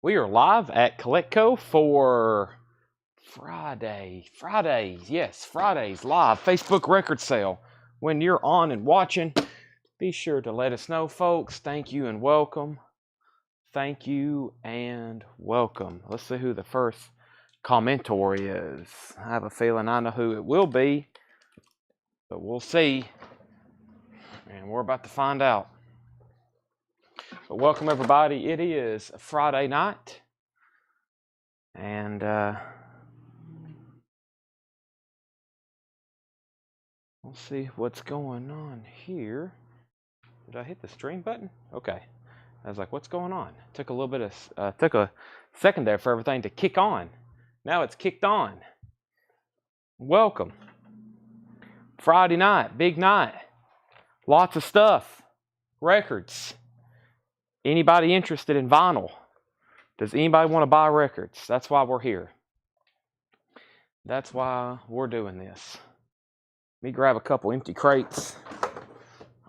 We are live at Coletco for Fridays, live Facebook record sale. When you're on and watching, be sure to let us know, folks. Thank you and welcome. Thank you and welcome. Let's see who the first commentor is. I have a feeling I know who it will be, but we'll see. And we're about to find out. But welcome, everybody. It is Friday night. And we'll see what's going on here. Did I hit the stream button? Okay. I was like, what's going on? Took a little bit of, took a second there for everything to kick on. Now it's kicked on. Welcome. Friday night, big night. Lots of stuff. Records. Anybody interested in vinyl? Does anybody want to buy records? That's why we're here. That's why we're doing this. Let me grab a couple empty crates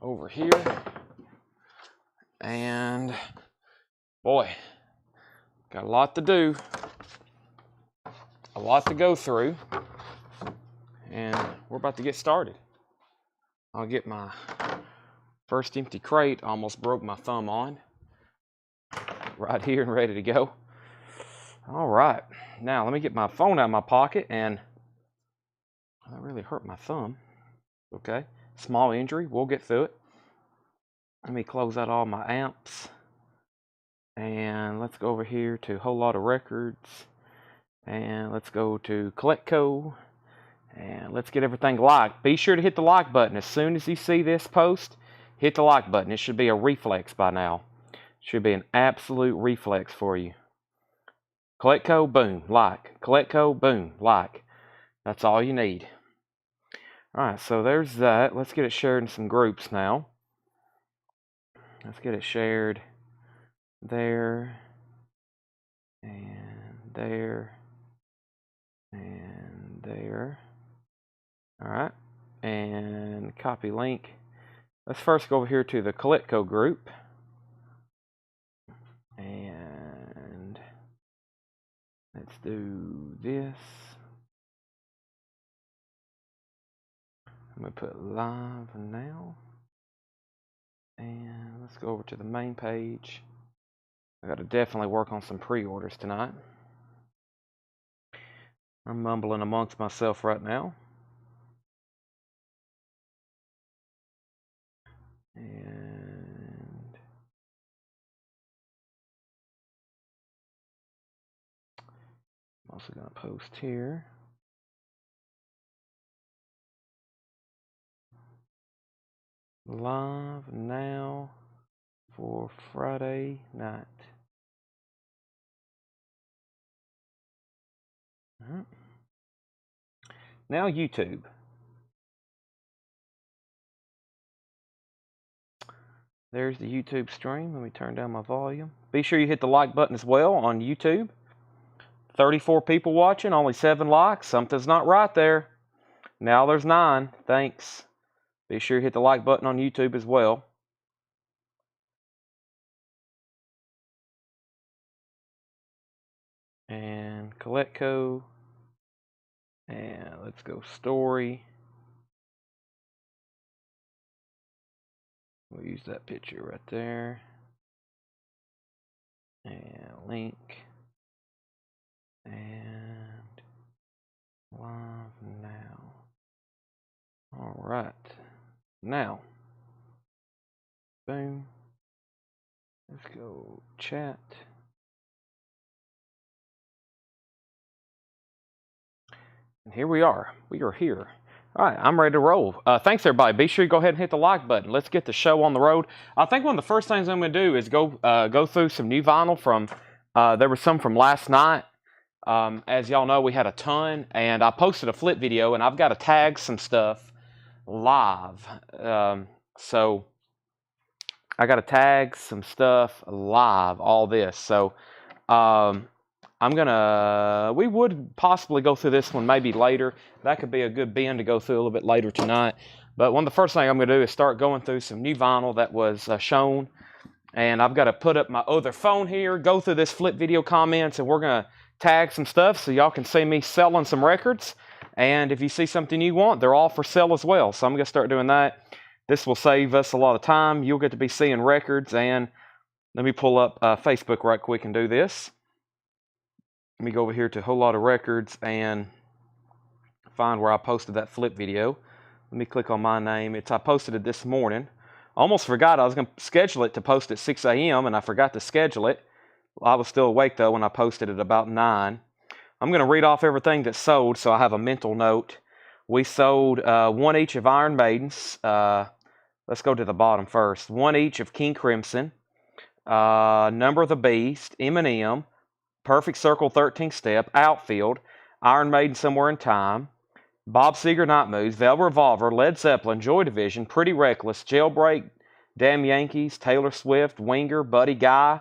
over here. And boy, got a lot to do. A lot to go through. And we're about to get started. I'll get my first empty crate. Almost broke my thumb on. Right here and ready to go. All right. Now let me get my phone out of my pocket, and that really hurt my thumb. Okay. Small injury. We'll get through it. Let me close out all my amps. And let's go over here to a whole lot of records. And let's go to Coletco. And let's get everything liked. Be sure to hit the like button. As soon as you see this post, hit the like button. It should be a reflex by now. Should be an absolute reflex for you. Coletco, boom, like. Coletco, boom, like. That's all you need. All right, so there's that. Let's get it shared in some groups now. Let's get it shared there, and there, and there. All right, and copy link. Let's first go over here to the Coletco group. And let's do this. I'm going to put live now. And let's go over to the main page. I got to definitely work on some pre-orders tonight. I'm mumbling amongst myself right now. And I'm also going to post here. Live now for Friday night. Now YouTube. There's the YouTube stream. Let me turn down my volume. Be sure you hit the like button as well on YouTube. 34 people watching, only 7 likes. Something's not right there. Now there's 9. Thanks. Be sure you hit the like button on YouTube as well. And Coletco. And let's go story. We'll use that picture right there. And link. And live now. All right. Now. Boom. Let's go chat. And here we are. We are here. All right, I'm ready to roll. Thanks, everybody. Be sure you go ahead and hit the like button. Let's get the show on the road. I think one of the first things I'm going to do is go through some new vinyl from. There was some from last night. As y'all know, we had a ton, and I posted a flip video, and I've got to tag some stuff live. So I got to tag some stuff live. All this. So. We would possibly go through this one maybe later. That could be a good bin to go through a little bit later tonight. But one of the first things I'm going to do is start going through some new vinyl that was shown And I've got to put up my other phone here, go through this flip video comments, and we're going to tag some stuff so y'all can see me selling some records. And if you see something you want, they're all for sale as well. So I'm going to start doing that. This will save us a lot of time. You'll get to be seeing records. And let me pull up Facebook right quick and do this. Let me go over here to a whole lot of records and find where I posted that flip video. Let me click on my name. I posted it this morning. Almost forgot I was going to schedule it to post at 6 a.m. and I forgot to schedule it. I was still awake though when I posted it about 9. I'm going to read off everything that's sold so I have a mental note. We sold one each of Iron Maidens. Let's go to the bottom first. One each of King Crimson, Number of the Beast, M&M, Perfect Circle 13th Step, Outfield, Iron Maiden Somewhere in Time, Bob Seger Night Moves, Velvet Revolver, Led Zeppelin, Joy Division, Pretty Reckless, Jailbreak, Damn Yankees, Taylor Swift, Winger, Buddy Guy,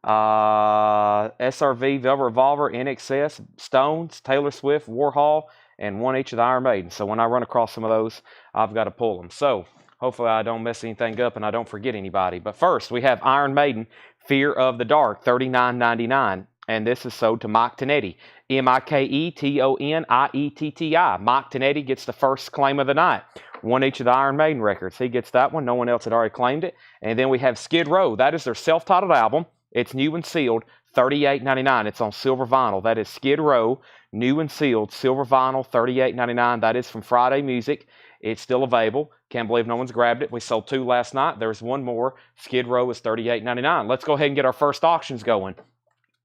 SRV, Velvet Revolver, NXS, Stones, Taylor Swift, Warhol, and one each of the Iron Maiden. So when I run across some of those, I've got to pull them. So hopefully I don't mess anything up and I don't forget anybody. But first, we have Iron Maiden, Fear of the Dark, $39.99. And this is sold to Mike Tonetti. MikeTonietti. Mike Tonetti gets the first claim of the night. One each of the Iron Maiden records. He gets that one. No one else had already claimed it. And then we have Skid Row. That is their self-titled album. It's new and sealed. $38.99. It's on silver vinyl. That is Skid Row, new and sealed, silver vinyl, $38.99. That is from Friday Music. It's still available. Can't believe no one's grabbed it. We sold 2 last night. There's one more. Skid Row is $38.99. Let's go ahead and get our first auctions going.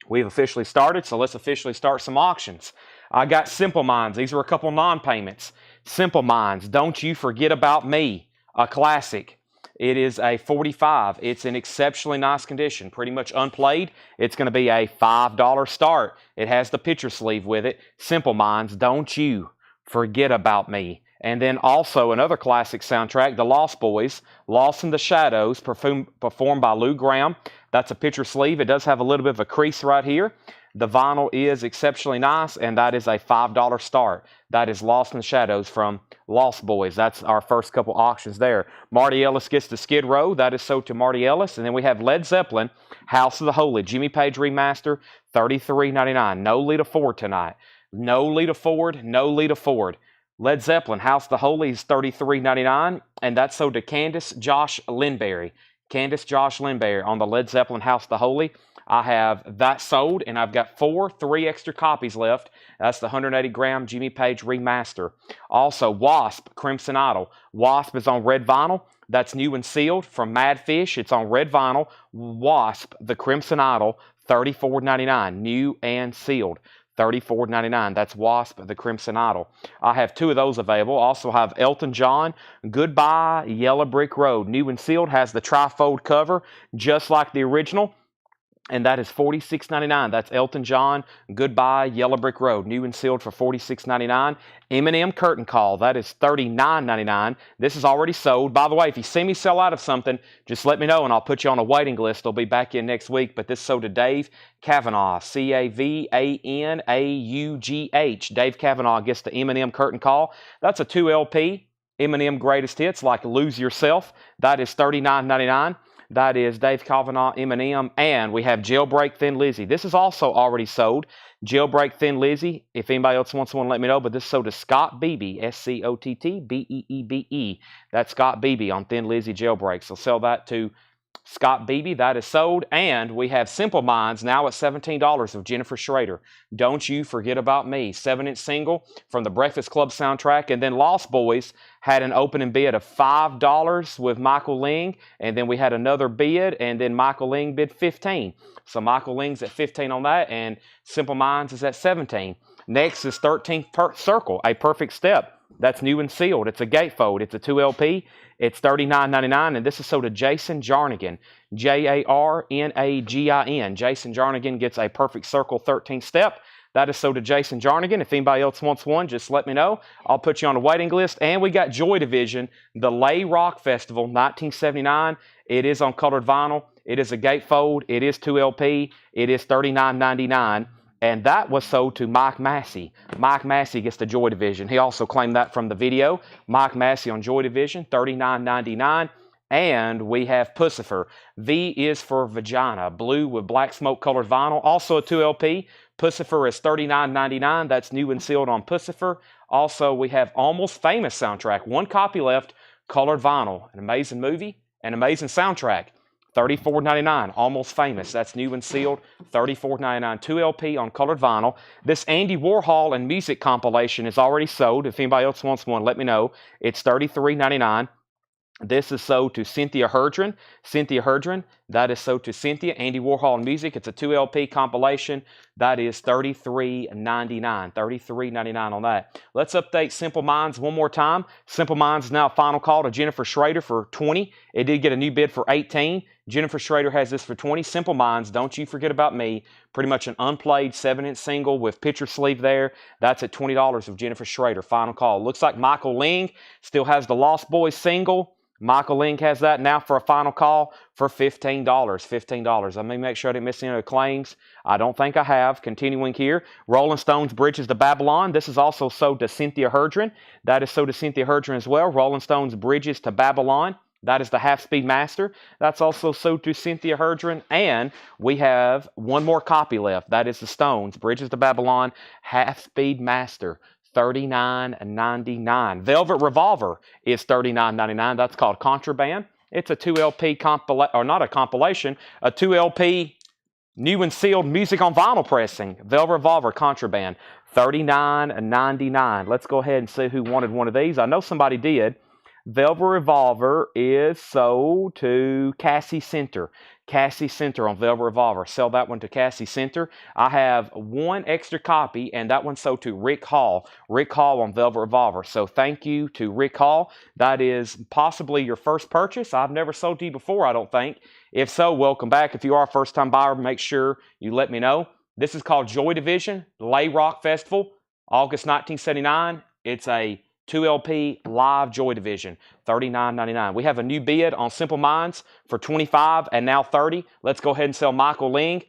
We've officially started, so let's officially start some auctions. I got Simple Minds. These are a couple non-payments. Simple Minds, Don't You Forget About Me, a classic. It is a 45. It's in exceptionally nice condition, pretty much unplayed. It's going to be a $5 start. It has the picture sleeve with it. Simple Minds, Don't You Forget About Me. And then also another classic soundtrack, The Lost Boys, Lost in the Shadows, performed by Lou Gramm. That's a picture sleeve. It does have a little bit of a crease right here. The vinyl is exceptionally nice, and that is a $5 start. That is Lost in the Shadows from Lost Boys. That's our first couple auctions there. Marty Ellis gets the Skid Row. That is sold to Marty Ellis. And then we have Led Zeppelin, House of the Holy, Jimmy Page Remaster, $33.99. No Lita Ford tonight. No Lita Ford, no Lita Ford. Led Zeppelin, House of the Holy is $33.99, and that's sold to Candace Josh Lindberry. Candace Josh Lindberry on the Led Zeppelin House of the Holy. I have that sold, and I've got 3 extra copies left. That's the 180-gram Jimmy Page Remaster. Also, Wasp, Crimson Idol. Wasp is on red vinyl. That's new and sealed from Mad Fish. It's on red vinyl. Wasp, the Crimson Idol, $34.99, new and sealed. $34.99. That's Wasp, the Crimson Idol. I have 2 of those available. Also have Elton John, Goodbye, Yellow Brick Road. New and sealed, has the trifold cover, just like the original. And that is $46.99. That's Elton John, Goodbye, Yellow Brick Road. New and sealed for $46.99. M&M Curtain Call. That is $39.99. This is already sold. By the way, if you see me sell out of something, just let me know and I'll put you on a waiting list. I'll be back in next week. But this sold to Dave Kavanaugh. Cavanaughh. Dave Kavanaugh gets the M&M Curtain Call. That's a 2 LP. M&M Greatest Hits like Lose Yourself. That is $39.99. That is Dave Kavanaugh, M&M, and we have Jailbreak Thin Lizzy. This is also already sold. Jailbreak Thin Lizzy. If anybody else wants one, let me know. But this is sold to Scott Beebe, SCOTTBEEBE. That's Scott Beebe on Thin Lizzy Jailbreak. So sell that to Scott Beebe. That is sold. And we have Simple Minds now at $17 of Jennifer Schrader. Don't You Forget About Me. 7-inch single from the Breakfast Club soundtrack. And then Lost Boys had an opening bid of $5 with Michael Ling. And then we had another bid. And then Michael Ling bid $15. So Michael Ling's at $15 on that. And Simple Minds is at $17. Next is 13th Circle, A Perfect Step. That's new and sealed. It's a gatefold. It's a 2 LP. It's $39.99, and this is sold to Jason Jarnigan, Jarnagin. Jason Jarnigan gets A Perfect Circle 13th Step. That is sold to Jason Jarnigan. If anybody else wants one, just let me know. I'll put you on a waiting list. And we got Joy Division, the Lay Rock Festival, 1979. It is on colored vinyl. It is a gatefold. It is 2 LP. It is $39.99. And that was sold to Mike Massey. Mike Massey gets the Joy Division. He also claimed that from the video. Mike Massey on Joy Division, $39.99. And we have Pussifer. V is for vagina. Blue with black smoke colored vinyl. Also a 2LP. Pussifer is $39.99. That's new and sealed on Pussifer. Also, we have Almost Famous soundtrack. One copy left. Colored vinyl. An amazing movie. An amazing soundtrack. $34.99. Almost Famous. That's new and sealed. $34.99. 2LP on colored vinyl. This Andy Warhol and music compilation is already sold. If anybody else wants one, let me know. It's $33.99. This is sold to Cynthia Herdren. Cynthia Herdren, that is sold to Cynthia. Andy Warhol and music. It's a 2LP compilation. That is $33.99. $33.99 on that. Let's update Simple Minds one more time. Simple Minds is now a final call to Jennifer Schrader for $20. It did get a new bid for $18. Jennifer Schrader has this for $20. Simple Minds, Don't You Forget About Me. Pretty much an unplayed 7-inch single with picture sleeve there. That's at $20 of Jennifer Schrader. Final call. Looks like Michael Ling still has the Lost Boys single. Michael Ling has that now for a final call for $15. $15. Let me make sure I didn't miss any of the claims. I don't think I have. Continuing here. Rolling Stones Bridges to Babylon. This is also sold to Cynthia Herdren. That is sold to Cynthia Herdren as well. Rolling Stones Bridges to Babylon. That is the Half-Speed Master. That's also sold to Cynthia Herdren. And we have one more copy left. That is the Stones Bridges to Babylon Half-Speed Master. $39.99. Velvet Revolver is $39.99. That's called Contraband. It's a 2LP compilation, or not a compilation, a 2LP new and sealed music on vinyl pressing. Velvet Revolver Contraband, $39.99. Let's go ahead and see who wanted one of these. I know somebody did. Velvet Revolver is sold to Cassie Center. Cassie Center on Velvet Revolver. Sell that one to Cassie Center. I have one extra copy, and that one's sold to Rick Hall. Rick Hall on Velvet Revolver. So thank you to Rick Hall. That is possibly your first purchase. I've never sold to you before, I don't think. If so, welcome back. If you are a first-time buyer, make sure you let me know. This is called Joy Division, Lay Rock Festival, August 1979. It's a 2LP live Joy Division, $39.99. We have a new bid on Simple Minds for $25 and now $30. Let's go ahead and sell Michael Ling.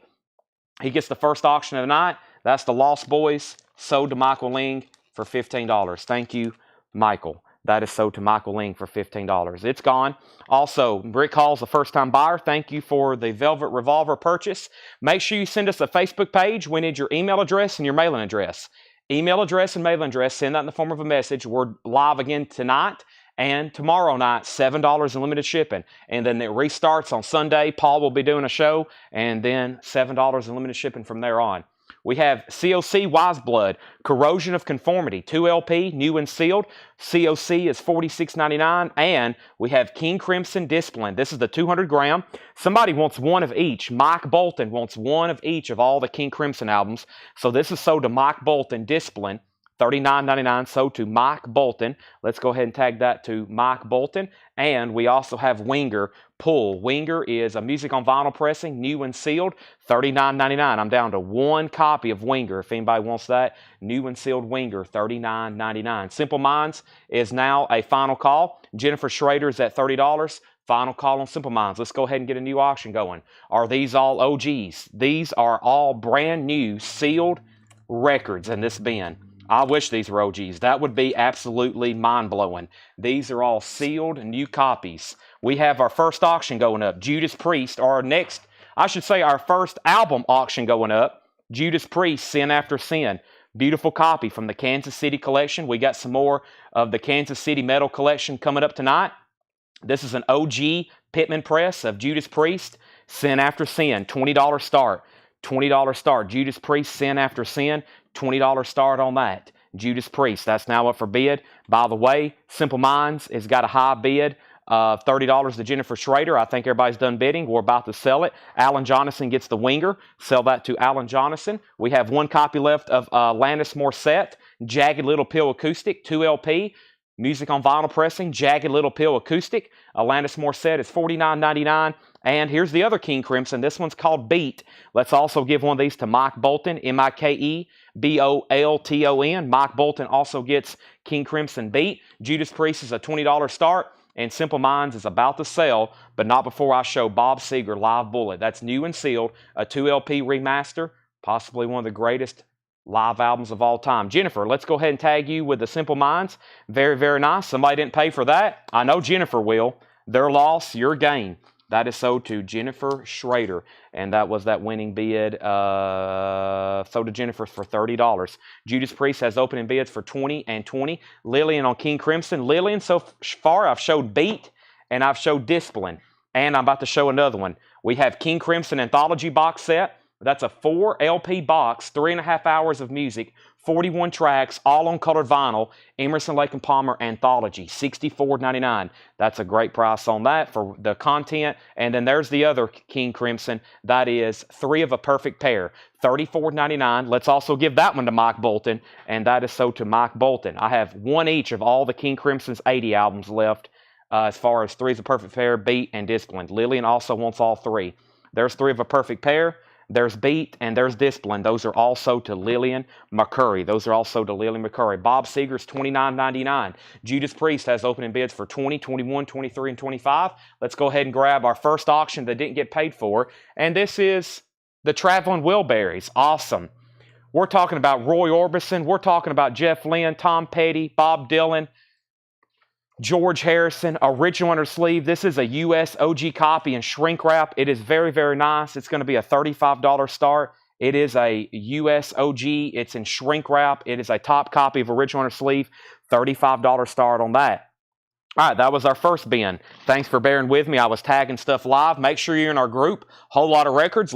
He gets the first auction of the night. That's the Lost Boys, sold to Michael Ling for $15. Thank you, Michael. That is sold to Michael Ling for $15. It's gone. Also, Rick Hall's a first-time buyer. Thank you for the Velvet Revolver purchase. Make sure you send us a Facebook page. We need your email address and your mailing address. Email address and mailing address, send that in the form of a message. We're live again tonight and tomorrow night, $7 in limited shipping. And then it restarts on Sunday. Paul will be doing a show, and then $7 in limited shipping from there on. We have COC Wise Blood, Corrosion of Conformity, 2LP, new and sealed. COC is $46.99. And we have King Crimson Discipline. This is the 200 gram. Somebody wants one of each. Mike Bolton wants one of each of all the King Crimson albums. So this is sold to Mike Bolton Discipline. $39.99 sold to Mike Bolton. Let's go ahead and tag that to Mike Bolton. And we also have Winger Pull. Winger is a music on vinyl pressing, new and sealed, $39.99. I'm down to one copy of Winger. If anybody wants that, new and sealed Winger, $39.99. Simple Minds is now a final call. Jennifer Schrader is at $30. Final call on Simple Minds. Let's go ahead and get a new auction going. Are these all OGs? These are all brand new sealed records in this bin. I wish these were OGs. That would be absolutely mind-blowing. These are all sealed new copies. We have our first auction going up. Judas Priest, our next, I should say our first album auction going up. Judas Priest, Sin After Sin. Beautiful copy from the Kansas City collection. We got some more of the Kansas City metal collection coming up tonight. This is an OG Pittman press of Judas Priest, Sin After Sin, $20 start. $20 start. Judas Priest, Sin After Sin, $20 start on that. Judas Priest, that's now up for bid. By the way, Simple Minds has got a high bid of $30 to Jennifer Schrader. I think everybody's done bidding. We're about to sell it. Alan Jonathan gets the Winger. Sell that to Alan Jonathan. We have one copy left of Alanis Morissette, Jagged Little Pill Acoustic, 2LP. Music on vinyl pressing, Jagged Little Pill Acoustic. Alanis Morissette is $49.99. And here's the other King Crimson. This one's called Beat. Let's also give one of these to Mike Bolton, MikeBolton. Mike Bolton also gets King Crimson Beat. Judas Priest is a $20 start. And Simple Minds is about to sell, but not before I show Bob Seger Live Bullet. That's new and sealed, a 2LP remaster, possibly one of the greatest live albums of all time. Jennifer, let's go ahead and tag you with the Simple Minds. Very, very nice. Somebody didn't pay for that. I know Jennifer will. Their loss, your gain. That is sold to Jennifer Schrader, and that was that winning bid. Sold to Jennifer for $30. Judas Priest has opening bids for $20 and $20. Lillian on King Crimson. Lillian, so far I've showed Beat and I've showed Discipline, and I'm about to show another one. We have King Crimson Anthology box set. That's a 4 LP box, 3.5 hours of music, 41 tracks, all on colored vinyl. Emerson, Lake and Palmer Anthology, $64.99. That's a great price on that for the content. And then there's the other King Crimson. That is 3 of a Perfect Pair, $34.99. Let's also give that one to Mike Bolton, and that is sold to Mike Bolton. I have one each of all the King Crimson's 80 albums left, as far as 3 of a Perfect Pair, Beat, and Discipline. Lillian also wants all 3. There's 3 of a Perfect Pair. There's Beat and there's Discipline. Those are also to Lillian McCurry. Those are also to Lillian McCurry. Bob Seger's $29.99. Judas Priest has opening bids for $20, $21, $23, and $25. Let's go ahead and grab our first auction that didn't get paid for. And this is the Traveling Wilburys. Awesome. We're talking about Roy Orbison. We're talking about Jeff Lynne, Tom Petty, Bob Dylan, George Harrison, original under sleeve. This is a US OG copy in shrink wrap. It is very, very nice. It's going to be a $35 start. It is a US OG. It's in shrink wrap. It is a top copy of original under sleeve. $35 start on that. All right, that was our first bin. Thanks for bearing with me. I was tagging stuff live. Make sure you're in our group. Whole Lot of Records.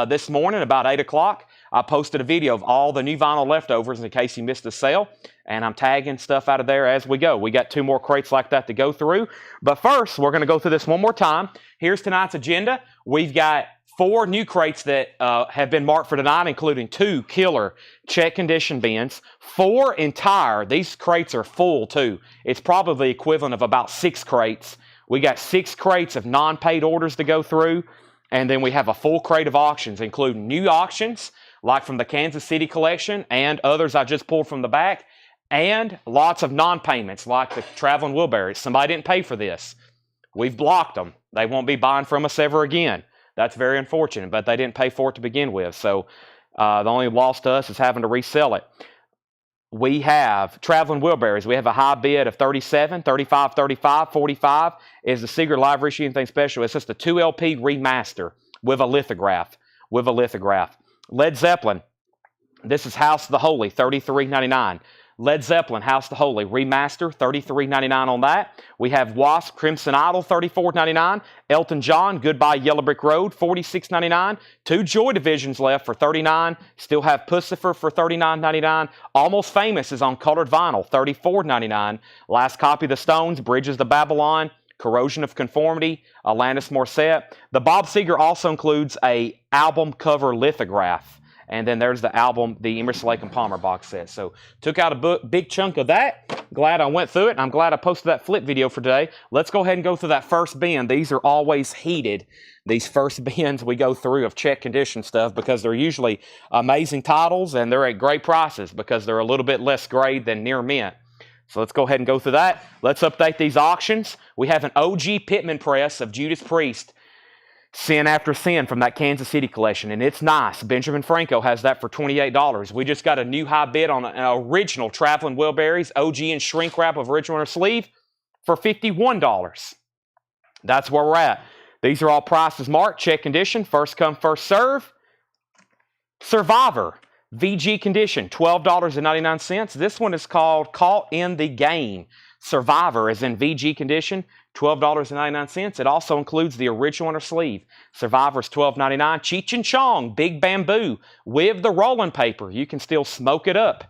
This morning, about 8 o'clock, I posted a video of all the new vinyl leftovers in case you missed a sale. And I'm tagging stuff out of there as we go. We got 2 more crates like that to go through. But first, we're going to go through this one more time. Here's tonight's agenda. We've got 4 new crates that have been marked for tonight, including 2 killer check condition bins, 4 entire. These crates are full too. It's probably the equivalent of about 6 crates. We got 6 crates of non-paid orders to go through. And then we have a full crate of auctions, including new auctions, like from the Kansas City collection and others I just pulled from the back. And lots of non-payments, like the Traveling Wilburys. Somebody didn't pay for this. We've blocked them. They won't be buying from us ever again. That's very unfortunate, but they didn't pay for it to begin with. So the only loss to us is having to resell it. We have Traveling Wilburys. We have a high bid of $37, $35, $35, $45 is the Secret Live Issue Anything Special. It's just a 2 LP remaster with a lithograph. Led Zeppelin. This is House of the Holy, $33.99. Led Zeppelin, House of the Holy, remaster, $33.99 on that. We have Wasp, Crimson Idol, $34.99. Elton John, Goodbye Yellow Brick Road, $46.99. 2 Joy Divisions left for $39. Still have Pussifer for $39.99. Almost Famous is on colored vinyl, $34.99. Last copy of the Stones, Bridges to Babylon, Corrosion of Conformity, Alanis Morissette. The Bob Seger also includes a album cover lithograph. And then there's the album, the Emerson, Lake and Palmer box set. So took out a big chunk of that. Glad I went through it. I'm glad I posted that flip video for today. Let's go ahead and go through that first bin. These are always heated. These first bins we go through of check condition stuff because they're usually amazing titles and they're at great prices because they're a little bit less grade than near mint. So let's go ahead and go through that. Let's update these auctions. We have an OG Pittman press of Judas Priest, Sin After Sin from that Kansas City collection, and it's nice. Benjamin Franco has that for $28. We just got a new high bid on an original Traveling Wilburys, OG and shrink wrap of original or sleeve for $51. That's where we're at. These are all prices marked, check condition, first come, first serve. Survivor, VG condition, $12.99. This one is called Caught in the Game. Survivor is in VG condition, $12.99. It also includes the original on her sleeve. Survivor's $12.99. Cheech and Chong, Big Bamboo, with the rolling paper. You can still smoke it up.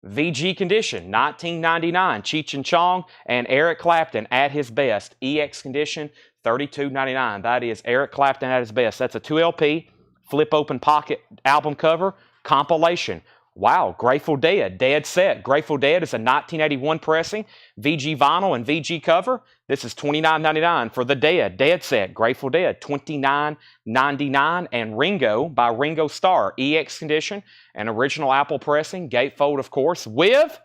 VG condition, $19.99. Cheech and Chong and Eric Clapton at his best. EX condition, $32.99. That is Eric Clapton at his best. That's a 2 LP, flip open pocket album cover, compilation. Wow, Grateful Dead, Dead Set. Grateful Dead is a 1981 pressing, VG vinyl and VG cover. This is $29.99 for the Dead Set. Grateful Dead, $29.99. And Ringo by Ringo Starr, EX condition, an original Apple pressing, gatefold of course, with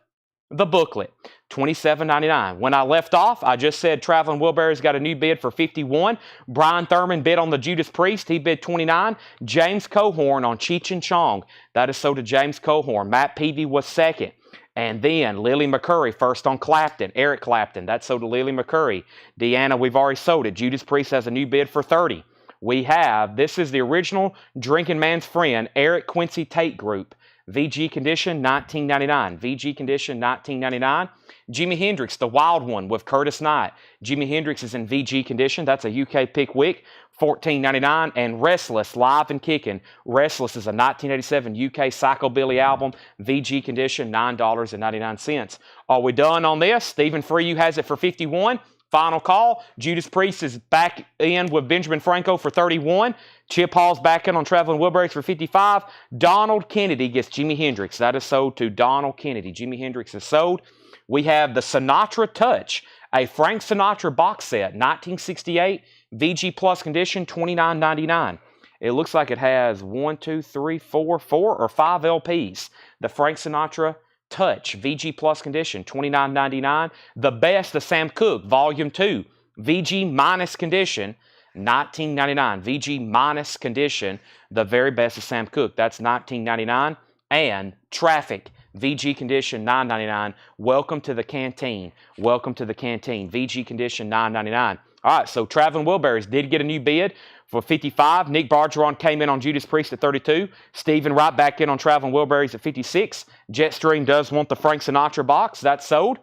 the booklet, $27.99. When I left off, I just said Traveling Wilburys got a new bid for $51. Brian Thurman bid on the Judas Priest. He bid $29. James Cohorn on Cheech and Chong. That is sold to James Cohorn. Matt Peavy was second. And then Lily McCurry first on Clapton, Eric Clapton. That's sold to Lily McCurry. Deanna, we've already sold it. Judas Priest has a new bid for 30. We have, this is the original Drinking Man's Friend, Eric Quincy Tate Group. VG condition, $19.99. VG condition, $19.99. Jimi Hendrix, the Wild One with Curtis Knight. Jimi Hendrix is in VG condition. That's a UK pickwick, $14.99. And Restless, Live and Kickin'. Restless is a 1987 UK psychobilly album. VG condition, $9.99. Are we done on this? Stephen Freyu has it for $51. Final call. Judas Priest is back in with Benjamin Franco for $31. Chip Hall's back in on Traveling Wilburys for $55. Donald Kennedy gets Jimi Hendrix. That is sold to Donald Kennedy. Jimi Hendrix is sold. We have the Sinatra Touch, a Frank Sinatra box set, 1968, VG Plus condition, $29.99. It looks like it has 4 or 5 LPs. The Frank Sinatra Touch, VG Plus condition, $29.99. The Best of Sam Cooke, Volume 2, VG minus condition, $19.99. VG minus condition, The Very Best of Sam Cooke. That's $19.99. And Traffic, VG condition, $9.99. Welcome to the Canteen. Welcome to the Canteen. VG condition, $9.99. All right, so Traveling Wilburys did get a new bid for $55. Nick Bargeron came in on Judas Priest at $32. Stephen right back in on Traveling Wilburys at $56. Jetstream does want the Frank Sinatra box. That's sold.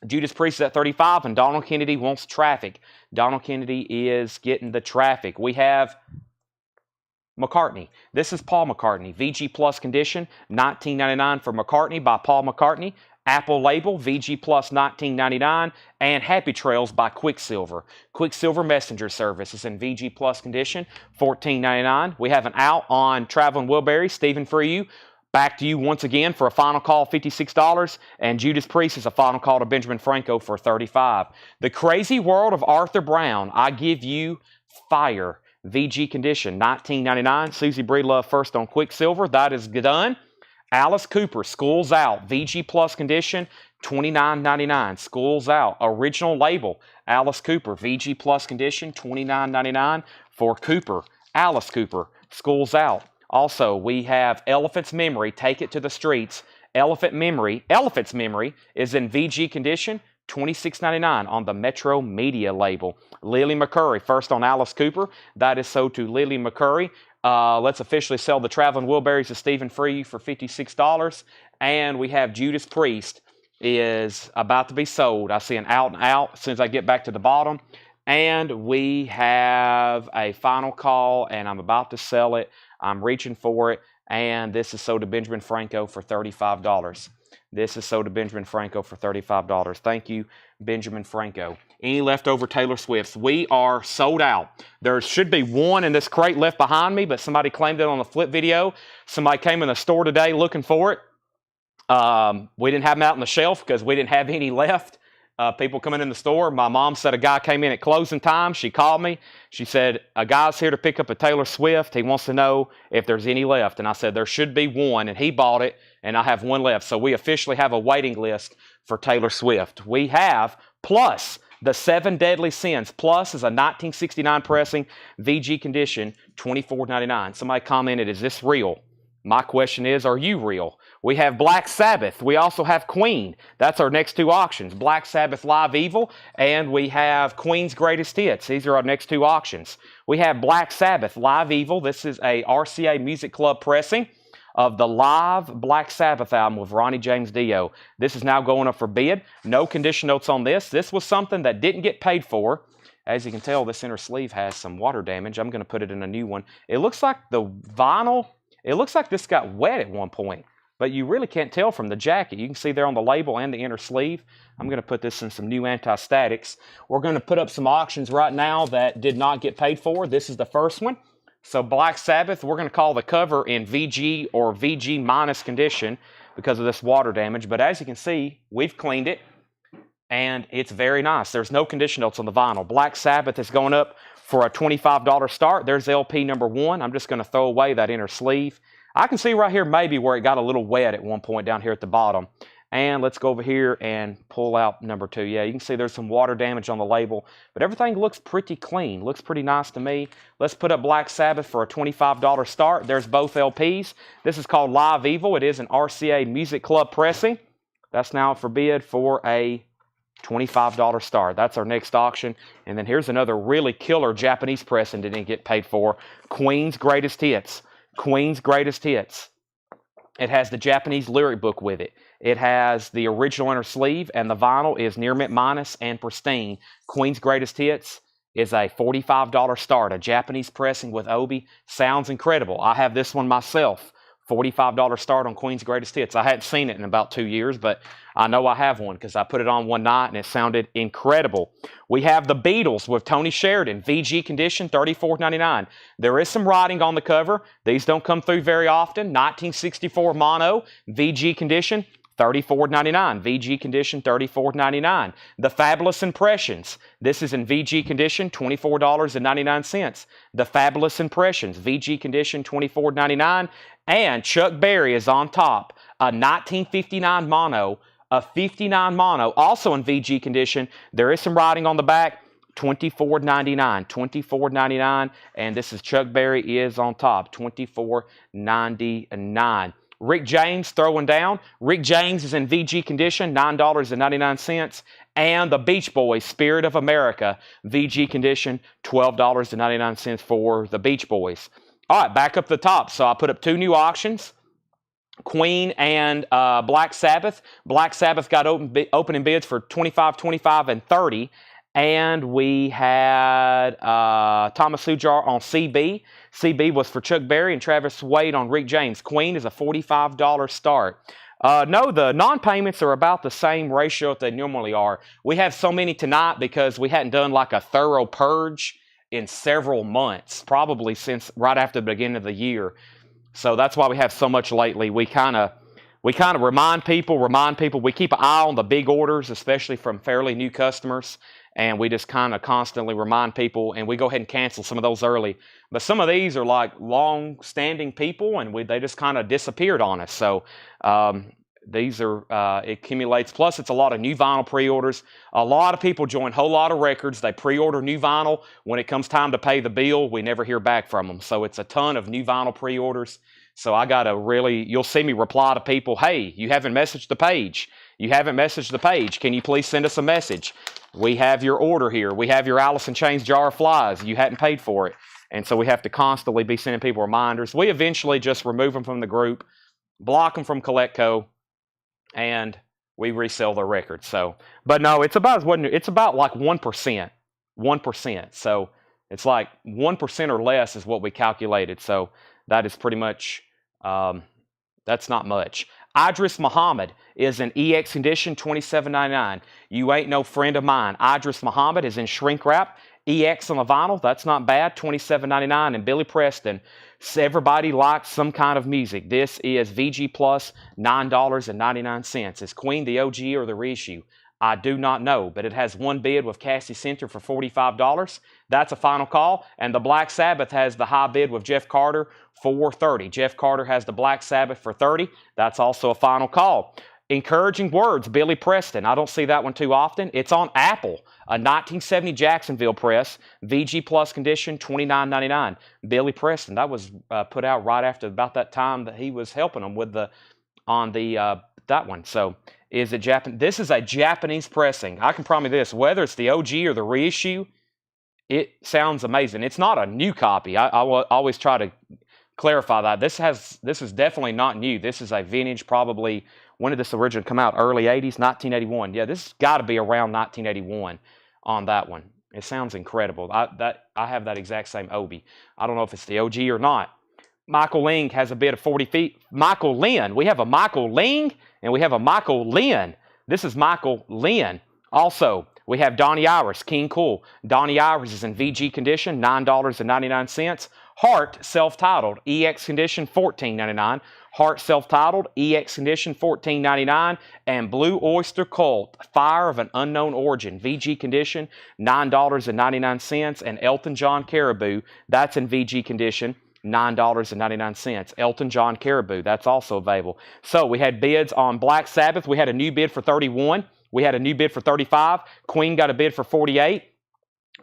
Judas Priest is at $35, and Donald Kennedy wants Traffic. Donald Kennedy is getting the Traffic. We have McCartney. This is Paul McCartney. VG Plus condition, $19.99 for McCartney by Paul McCartney. Apple label, VG Plus, $19.99. And Happy Trails by Quicksilver. Quicksilver Messenger Service is in VG Plus condition, $14.99. We have an out on Traveling Wilburys. Stephen Freyu, back to you once again for a final call, $56. And Judas Priest is a final call to Benjamin Franco for $35. The Crazy World of Arthur Brown, I give you Fire. VG condition, $19.99. Susie Breedlove first on Quicksilver. That is done. Alice Cooper, School's Out. VG Plus condition, $29.99. School's Out. Original label, Alice Cooper. VG Plus condition, $29.99 for Cooper. Alice Cooper, School's Out. Also, we have Elephant's Memory, Take It to the Streets. Elephant's Memory is in VG condition, $26.99 on the Metro Media label. Lily McCurry, first on Alice Cooper. That is sold to Lily McCurry. Let's officially sell the Traveling Wilburys to Stephen Freyu for $56. And we have Judas Priest is about to be sold. I see an out and out as soon as I get back to the bottom. And we have a final call, and I'm about to sell it. I'm reaching for it. And this is sold to Benjamin Franco for $35. This is sold to Benjamin Franco for $35. Thank you, Benjamin Franco. Any leftover Taylor Swifts? We are sold out. There should be one in this crate left behind me, but somebody claimed it on the flip video. Somebody came in the store today looking for it. We didn't have them out on the shelf because we didn't have any left. People coming in the store. My mom said a guy came in at closing time. She called me. She said, a guy's here to pick up a Taylor Swift. He wants to know if there's any left. And I said, there should be one. And he bought it, and I have one left. So we officially have a waiting list for Taylor Swift. We have Plus, the 7 Deadly Sins. Plus is a 1969 pressing, VG condition, $24.99. Somebody commented, is this real? My question is, are you real? We have Black Sabbath. We also have Queen. That's our next two auctions. Black Sabbath Live Evil, and we have Queen's Greatest Hits. These are our next two auctions. We have Black Sabbath Live Evil. This is a RCA Music Club pressing of the live Black Sabbath album with Ronnie James Dio. This is now going up for bid. No condition notes on this. This was something that didn't get paid for. As you can tell, this inner sleeve has some water damage. I'm going to put it in a new one. It looks like the vinyl, it looks like this got wet at one point, but you really can't tell from the jacket. You can see there on the label and the inner sleeve. I'm going to put this in some new anti-statics. We're going to put up some auctions right now that did not get paid for. This is the first one. So Black Sabbath, we're going to call the cover in VG or VG minus condition because of this water damage. But as you can see, we've cleaned it, and it's very nice. There's no condition notes on the vinyl. Black Sabbath is going up for a $25 start. There's LP number 1. I'm just going to throw away that inner sleeve. I can see right here maybe where it got a little wet at one point down here at the bottom. And let's go over here and pull out number 2. Yeah, you can see there's some water damage on the label, but everything looks pretty clean. Looks pretty nice to me. Let's put up Black Sabbath for a $25 start. There's both LPs. This is called Live Evil. It is an RCA Music Club pressing. That's now for bid for a $25 star. That's our next auction. And then here's another really killer Japanese pressing that didn't get paid for. Queen's Greatest Hits. Queen's Greatest Hits. It has the Japanese lyric book with it. It has the original inner sleeve, and the vinyl is near mint minus and pristine. Queen's Greatest Hits is a $45 start. A Japanese pressing with Obi. Sounds incredible. I have this one myself. $45 start on Queen's Greatest Hits. I hadn't seen it in about 2 years, but I know I have one because I put it on one night and it sounded incredible. We have the Beatles with Tony Sheridan, VG condition, $34.99. There is some writing on the cover. These don't come through very often. 1964 mono, VG condition, $34.99. VG condition, $34.99. The Fabulous Impressions. This is in VG condition, $24.99. The Fabulous Impressions, VG condition, $24.99. And Chuck Berry is on top. A 1959 mono, a 59 mono, also in VG condition. There is some writing on the back. $24.99. $24.99. And this is Chuck Berry is on top. $24.99. Rick James throwing down. Rick James is in VG condition, $9.99. And the Beach Boys, Spirit of America, VG condition, $12.99 for the Beach Boys. All right, back up the top. So I put up 2 new auctions. Queen and Black Sabbath. Black Sabbath got opening bids for $25, $25, and $30. And we had Thomas Sujar on CB. CB was for Chuck Berry and Travis Wade on Rick James. Queen is a $45 start. No, the non-payments are about the same ratio that they normally are. We have so many tonight because we hadn't done like a thorough purge in several months, probably since right after the beginning of the year. So that's why we have so much lately. We kind of remind people. We keep an eye on the big orders, especially from fairly new customers. And we just kind of constantly remind people, and we go ahead and cancel some of those early. But some of these are like long-standing people, and they just kind of disappeared on us. So these are, it accumulates. Plus, it's a lot of new vinyl pre-orders. A lot of people join a whole lot of records. They pre-order new vinyl. When it comes time to pay the bill, we never hear back from them. So it's a ton of new vinyl pre-orders. So I got to really, you'll see me reply to people, hey, you haven't messaged the page. You haven't messaged the page. Can you please send us a message? We have your order here. We have your Alice in Chains jar of flies. You hadn't paid for it. And so we have to constantly be sending people reminders. We eventually just remove them from the group, block them from CollectCo, and we resell their records. So, but no, it's about like 1%. 1%. So it's like 1% or less is what we calculated. So that is pretty much, that's not much. Idris Muhammad is in EX condition, $27.99. You ain't no friend of mine. Idris Muhammad is in shrink wrap, EX on the vinyl. That's not bad, $27.99. And Billy Preston, everybody likes some kind of music. This is VG Plus, $9.99. Is Queen the OG or the reissue? I do not know, but it has one bid with Cassie Center for $45. That's a final call. And the Black Sabbath has the high bid with Jeff Carter for $30. Jeff Carter has the Black Sabbath for $30. That's also a final call. Encouraging Words, Billy Preston. I don't see that one too often. It's on Apple, a 1970 Jacksonville press, VG Plus condition, $29.99. Billy Preston. That was put out right after about that time that he was helping them with that one. So is it Japan? This is a Japanese pressing. I can promise you this, whether it's the OG or the reissue, it sounds amazing. It's not a new copy. I always try to clarify that. This is definitely not new. This is a vintage, probably, when did this originally come out? Early 80s, 1981. Yeah, this has got to be around 1981 on that one. It sounds incredible. I have that exact same Obi. I don't know if it's the OG or not. Michael Ling has a bid of 40 feet. Michael Lynn. We have a Michael Ling and we have a Michael Lynn. This is Michael Lynn. Also, we have Donnie Iris, King Cool. Donnie Iris is in VG condition, $9.99. Heart, self-titled, EX condition, $14.99. Heart, self-titled, EX condition, $14.99. And Blue Oyster Cult, Fire of an Unknown Origin, VG condition, $9.99. And Elton John Caribou, that's in VG condition, $9.99. Elton John Caribou, that's also available. So we had bids on Black Sabbath. We had a new bid for $31. We had a new bid for $35. Queen got a bid for $48.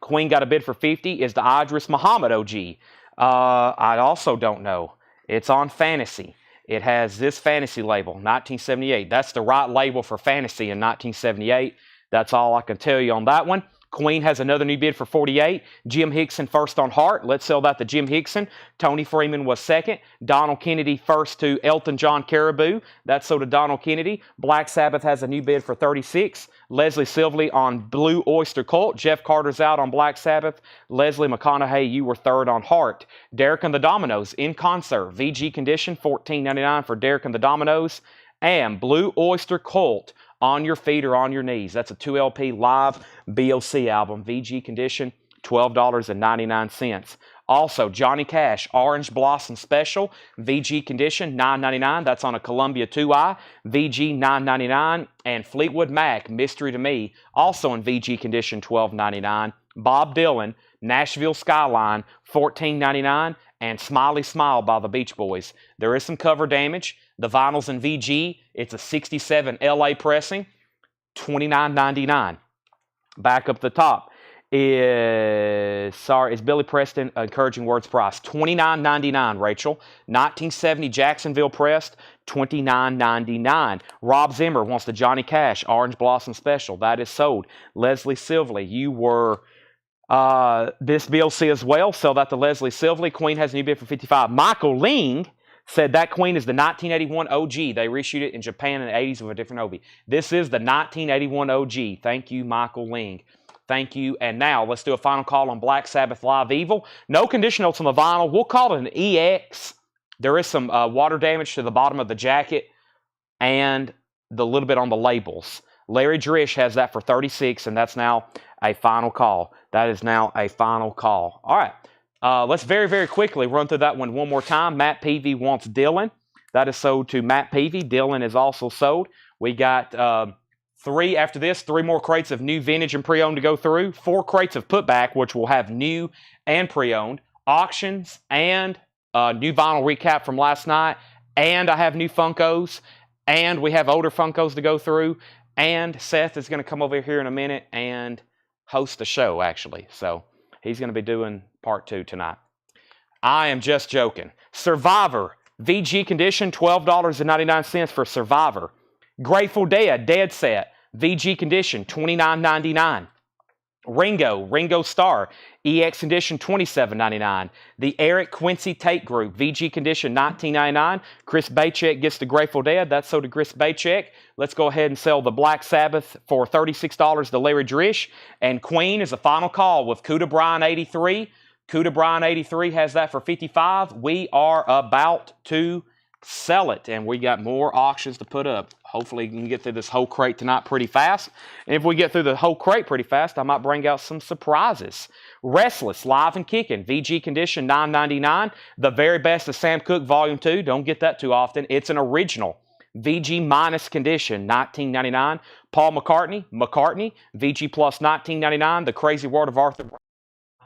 Queen got a bid for $50. Is the Idris Muhammad OG? I also don't know. It's on Fantasy. It has this fantasy label, 1978. That's the right label for fantasy in 1978. That's all I can tell you on that one. Queen has another new bid for 48. Jim Hickson first on Hart. Let's sell that to Jim Hickson. Tony Freeman was second. Donald Kennedy first to Elton John Caribou. That's sold to Donald Kennedy. Black Sabbath has a new bid for 36. Leslie Silvley on Blue Oyster Cult. Jeff Carter's out on Black Sabbath. Leslie McConaughey, you were third on Hart. Derek and the Dominoes in concert. VG condition, $14.99 for Derek and the Dominoes. And Blue Oyster Cult, On Your Feet or On Your Knees. That's a 2LP live BOC album. VG condition, $12.99. Also, Johnny Cash, Orange Blossom Special. VG condition, $9.99. That's on a Columbia 2i. VG, $9.99. And Fleetwood Mac, Mystery to Me, also in VG condition, $12.99. Bob Dylan, Nashville Skyline, $14.99. And Smiley Smile by the Beach Boys. There is some cover damage. The vinyl's in VG. It's a 67 LA pressing, $29.99. Back up the top is Billy Preston, Encouraging Words price, $29.99, Rachel. 1970 Jacksonville pressed, $29.99. Rob Zimmer wants the Johnny Cash Orange Blossom Special. That is sold. Leslie Silvley, you were this BLC as well. Sell that to Leslie Silvley. Queen has a new bid for 55. Michael Ling said that Queen is the 1981 OG. They reissued it in Japan in the 80s with a different OB. This is the 1981 OG. Thank you, Michael Ling. Thank you. And now let's do a final call on Black Sabbath Live Evil. No condition notes on the vinyl. We'll call it an EX. There is some water damage to the bottom of the jacket and the little bit on the labels. Larry Drish has that for 36, and that's now a final call. That is now a final call. All right. Let's very, very quickly run through that one more time. Matt Peavy wants Dylan. That is sold to Matt Peavy. Dylan is also sold. We got three more crates of new vintage and pre-owned to go through. 4 crates of putback, which will have new and pre-owned. Auctions and new vinyl recap from last night. And I have new Funkos. And we have older Funkos to go through. And Seth is going to come over here in a minute and host the show, actually. So he's going to be doing part 2 tonight. I am just joking. Survivor, VG condition, $12.99 for Survivor. Grateful Dead, Dead Set, VG condition, $29.99. Ringo Starr, EX condition, $27.99. The Eric Quincy Tate Group, VG condition, $19.99. Chris Bachek gets the Grateful Dead. That's sold to Chris Bachek. Let's go ahead and sell the Black Sabbath for $36 to Larry Drish. And Queen is a final call with Cuda Bryan 83. Cuda Bryan 83 has that for $55. We are about to sell it, and we got more auctions to put up. Hopefully we can get through this whole crate tonight pretty fast. And if we get through the whole crate pretty fast, I might bring out some surprises. Restless, Live and Kicking, VG condition, $9.99. The Very Best of Sam Cooke, Volume 2. Don't get that too often. It's an original. VG minus condition, $19.99. Paul McCartney, VG plus, $19.99. The Crazy World of Arthur,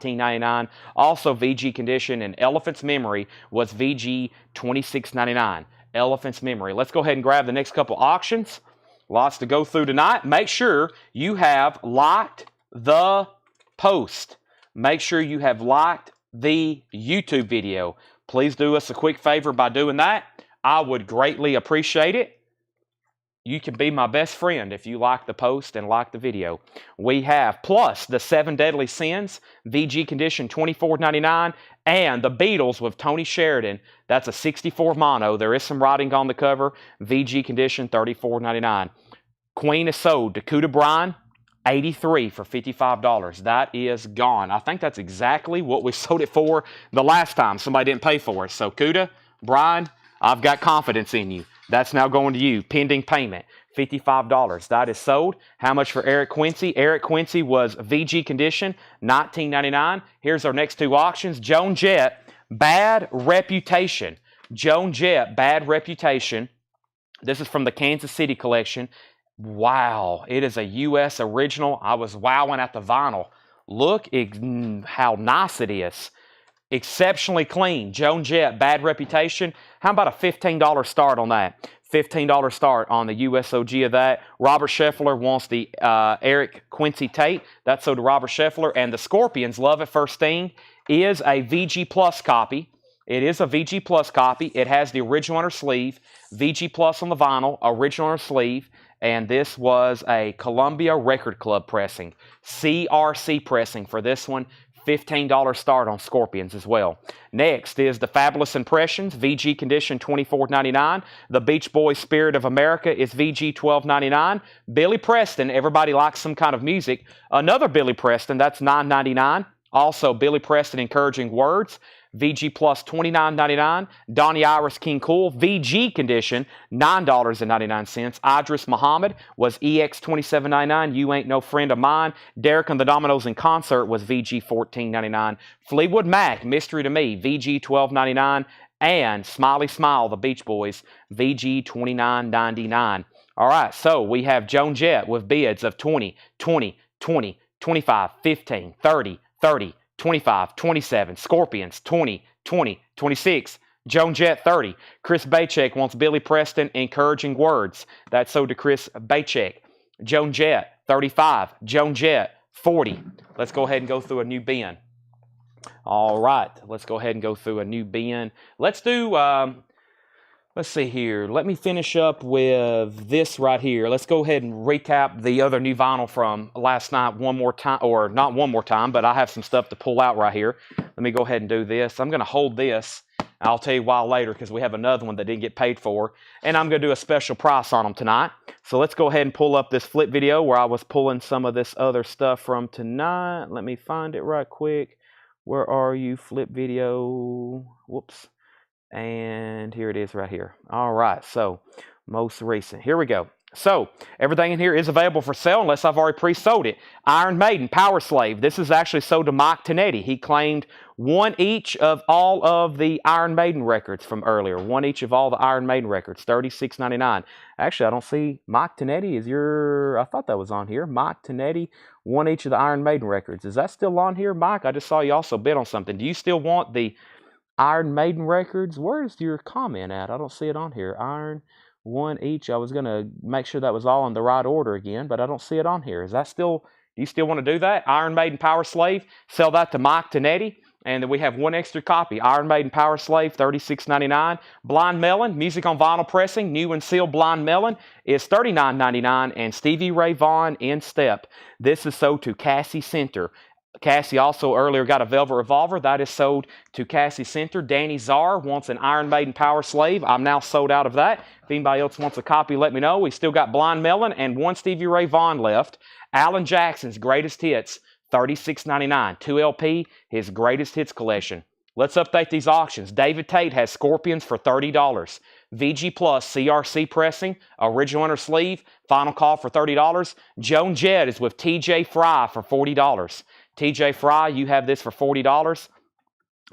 $19.99. Also VG condition, and Elephant's Memory was VG $26.99. Elephant's Memory. Let's go ahead and grab the next couple auctions. Lots to go through tonight. Make sure you have liked the post. Make sure you have liked the YouTube video. Please do us a quick favor by doing that. I would greatly appreciate it. You can be my best friend if you like the post and like the video. We have plus the 7 Deadly Sins, VG condition, $24.99, and the Beatles with Tony Sheridan. That's a 64 mono. There is some writing on the cover. VG condition, $34.99. Queen is sold to Cuda Bryan 83 for $55. That is gone. I think that's exactly what we sold it for the last time somebody didn't pay for it. So Cuda Bryan, I've got confidence in you. That's now going to you, pending payment, $55. That is sold. How much for Eric Quincy? Eric Quincy was VG condition, $19.99. Here's our next 2 auctions. Joan Jett, Bad Reputation. Joan Jett, Bad Reputation. This is from the Kansas City collection. Wow, it is a U.S. original. I was wowing at the vinyl. Look how nice it is. Exceptionally clean. Joan Jett, Bad Reputation. How about a $15 start on that? $15 start on the USOG of that. Robert Scheffler wants the Eric Quincy Tate. That's sold to Robert Scheffler. And the Scorpions, Love at First Sting, is a VG Plus copy. It is a VG Plus copy. It has the original on her sleeve, VG Plus on the vinyl, original on her sleeve, and this was a Columbia Record Club pressing. CRC pressing for this one. $15 start on Scorpions as well. Next is the Fabulous Impressions, VG condition $24.99. The Beach Boys Spirit of America is VG $12.99. Billy Preston, everybody likes some kind of music. Another Billy Preston, that's $9.99. Also, Billy Preston, Encouraging Words, VG Plus $29.99. Donnie Iris, King Cool, VG condition, $9.99. Idris Muhammad was EX $27.99. You Ain't No Friend of Mine. Derek and the Dominoes in Concert was VG $14.99. Fleetwood Mac, Mystery to Me, VG $12.99. And Smiley Smile, the Beach Boys, VG $29.99. All right, so we have Joan Jett with bids of 20, 20, 20, 25, 15, 30, 30, 25, 27. Scorpions, 20, 20, 26. Joan Jett, 30. Chris Bachek wants Billy Preston, Encouraging Words. That's sold to Chris Bachek. Joan Jett, 35. Joan Jett, 40. Let's go ahead and go through a new bin. All right, let's go ahead and go through a new bin. Let's do, let's see here. Let me finish up with this right here. Let's go ahead and recap the other new vinyl from last night one more time, or not one more time, but I have some stuff to pull out right here. Let me go ahead and do this. I'm going to hold this. I'll tell you why later because we have another one that didn't get paid for, and I'm going to do a special price on them tonight. So let's go ahead and pull up this flip video where I was pulling some of this other stuff from tonight. Let me find it right quick. Where are you, flip video? Whoops. And here it is right here. All right, so most recent. Here we go. So everything in here is available for sale unless I've already pre-sold it. Iron Maiden, Power Slave. This is actually sold to Mike Tonetti. He claimed one each of all of the Iron Maiden records from earlier. One each of all the Iron Maiden records, $36.99. Actually, I don't see Mike Tonetti. I thought that was on here. Mike Tonetti, one each of the Iron Maiden records. Is that still on here, Mike? I just saw you also bid on something. Do you still want the Iron Maiden records? Where's your comment at? I don't see it on here. Iron, one each. I was going to make sure that was all in the right order again, but I don't see it on here. Is that still, do you still want to do that? Iron Maiden Power Slave, sell that to Mike Tonetti. And then we have one extra copy. Iron Maiden Power Slave, $36.99. Blind Melon, music on vinyl pressing, new and sealed Blind Melon is $39.99. And Stevie Ray Vaughan in Step. This is sold to Cassie Center. Cassie also earlier got a Velvet Revolver. That is sold to Cassie Center. Danny Czar wants an Iron Maiden Power Slave. I'm now sold out of that. If anybody else wants a copy, let me know. We still got Blind Melon and one Stevie Ray Vaughan left. Alan Jackson's Greatest Hits, $36.99. 2LP, his Greatest Hits collection. Let's update these auctions. David Tate has Scorpions for $30. VG Plus CRC pressing, original inner sleeve, final call for $30. Joan Jett is with TJ Fry for $40. TJ Fry, you have this for $40.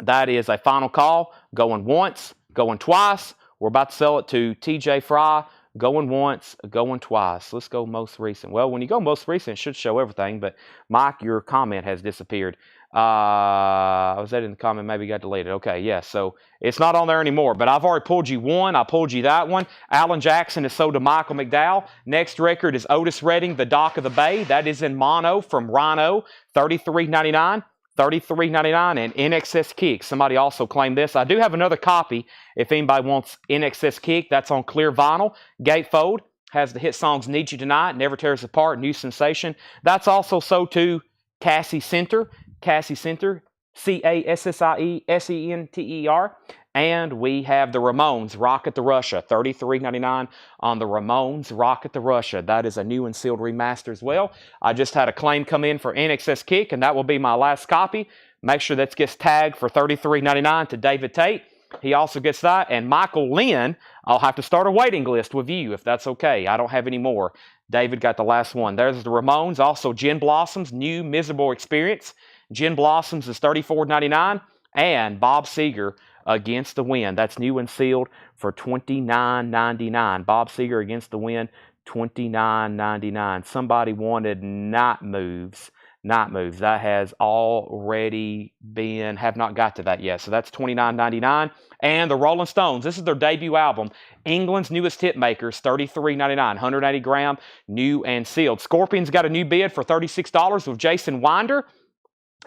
That is a final call, going once, going twice. We're about to sell it to TJ Fry, going once, going twice. Let's go most recent. Well, when you go most recent, it should show everything, but Mike, your comment has disappeared. Was that in the comment? Maybe got deleted. Okay, yeah, so it's not on there anymore, but I've already pulled you one. I pulled you that one. Alan Jackson is sold to Michael McDowell. Next record is Otis Redding, The Dock of the Bay. That is in mono from Rhino, $33.99. $33.99 and NXS Kick. Somebody also claimed this. I do have another copy if anybody wants NXS Kick. That's on clear vinyl. Gatefold has the hit songs Need You Tonight, Never Tears Apart, New Sensation. That's also sold to Cassie Center. Cassie Center, CASSIESENTER. And we have the Ramones, Rocket the Russia, $33.99 on the Ramones, Rocket the Russia. That is a new and sealed remaster as well. I just had a claim come in for NXS Kick, and that will be my last copy. Make sure that gets tagged for $33.99 to David Tate. He also gets that. And Michael Lynn, I'll have to start a waiting list with you if that's okay. I don't have any more. David got the last one. There's the Ramones. Also, Gin Blossoms, New Miserable Experience. Gin Blossoms is $34.99. And Bob Seger, Against the Wind. That's new and sealed for $29.99. Bob Seger, Against the Wind, $29.99. Somebody wanted Night Moves. Night Moves. That has already been, have not got to that yet. So that's $29.99. And the Rolling Stones, this is their debut album, England's Newest Hitmakers, $33.99. 180 gram, new and sealed. Scorpions got a new bid for $36 with Jason Winder.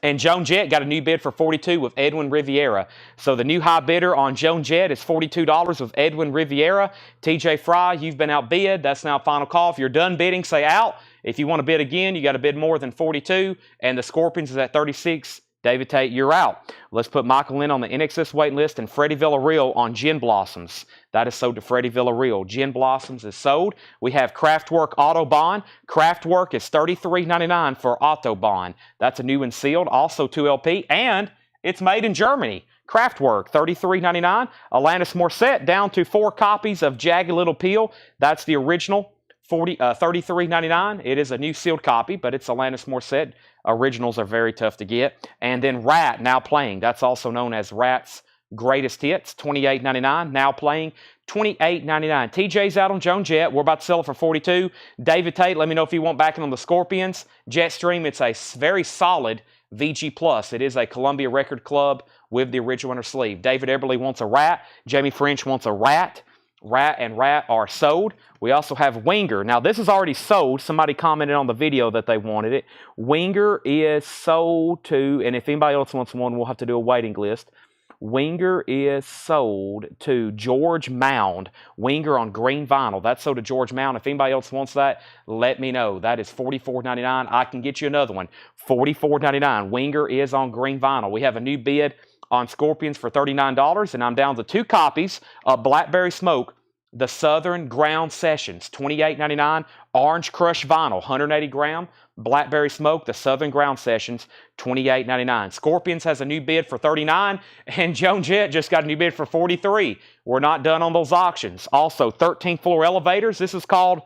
And Joan Jett got a new bid for $42 with Edwin Riviera. So the new high bidder on Joan Jett is $42 with Edwin Riviera. TJ Fry, you've been outbid. That's now final call. If you're done bidding, say out. If you want to bid again, you got to bid more than 42. And the Scorpions is at 36. David Tate, you're out. Let's put Michael Lynn on the NXS waiting list and Freddie Villarreal on Gin Blossoms. That is sold to Freddie Villarreal. Gin Blossoms is sold. We have Kraftwerk Autobahn. Kraftwerk is $33.99 for Autobahn. That's a new and sealed, also 2LP, and it's made in Germany. Kraftwerk, $33.99. Alanis Morissette down to 4 copies of Jagged Little Pill. That's the original. $33.99. It is a new sealed copy, but it's Alanis Morissette. Originals are very tough to get. And then Rat, now playing. That's also known as Rat's Greatest Hits, $28.99. Now playing, $28.99. TJ's out on Joan Jett. We're about to sell it for $42. David Tate, let me know if you want backing on the Scorpions. Jetstream, it's a very solid VG+. It is a Columbia Record Club with the original inner sleeve. David Eberly wants a Rat. Jamie French wants a Rat. Rat and Rat are sold. We also have Winger. Now, this is already sold. Somebody commented on the video that they wanted it. Winger is sold to, and if anybody else wants one, we'll have to do a waiting list. Winger is sold to George Mound. Winger on green vinyl. That's sold to George Mound. If anybody else wants that, let me know. That is $44.99. I can get you another one. $44.99. Winger is on green vinyl. We have a new bid on Scorpions for $39, and I'm down to 2 copies of Blackberry Smoke, the Southern Ground Sessions, $28.99. Orange Crush Vinyl, 180 gram. Blackberry Smoke, the Southern Ground Sessions, $28.99. Scorpions has a new bid for $39, and Joan Jett just got a new bid for $43. We're not done on those auctions. Also, 13th floor elevators. This is called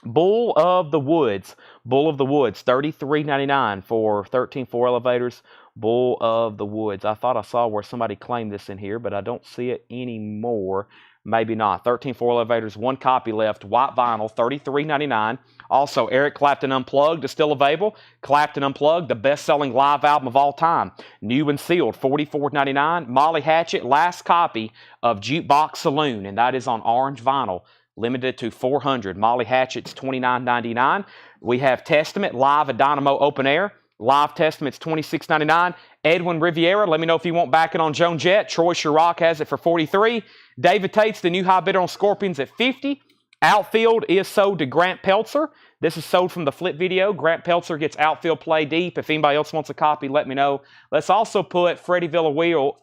Bull of the Woods. Bull of the Woods, $33.99 for 13th floor elevators. Bull of the Woods. I thought I saw where somebody claimed this in here, but I don't see it anymore. Maybe not. 13th floor elevators, 1 copy left. White vinyl, $33.99. Also, Eric Clapton Unplugged is still available. Clapton Unplugged, the best-selling live album of all time. New and sealed, $44.99. Molly Hatchet, last copy of Jukebox Saloon, and that is on orange vinyl. Limited to 400. Molly Hatchet's $29.99. We have Testament live at Dynamo Open Air. Live Testament's $26.99. Edwin Riviera, let me know if you want backing on Joan Jett. Troy Chirac has it for $43. David Tate's the new high bidder on Scorpions at $50. Outfield is sold to Grant Peltzer. This is sold from the flip video. Grant Peltzer gets outfield play deep. If anybody else wants a copy, let me know. Let's also put Freddie Villarreal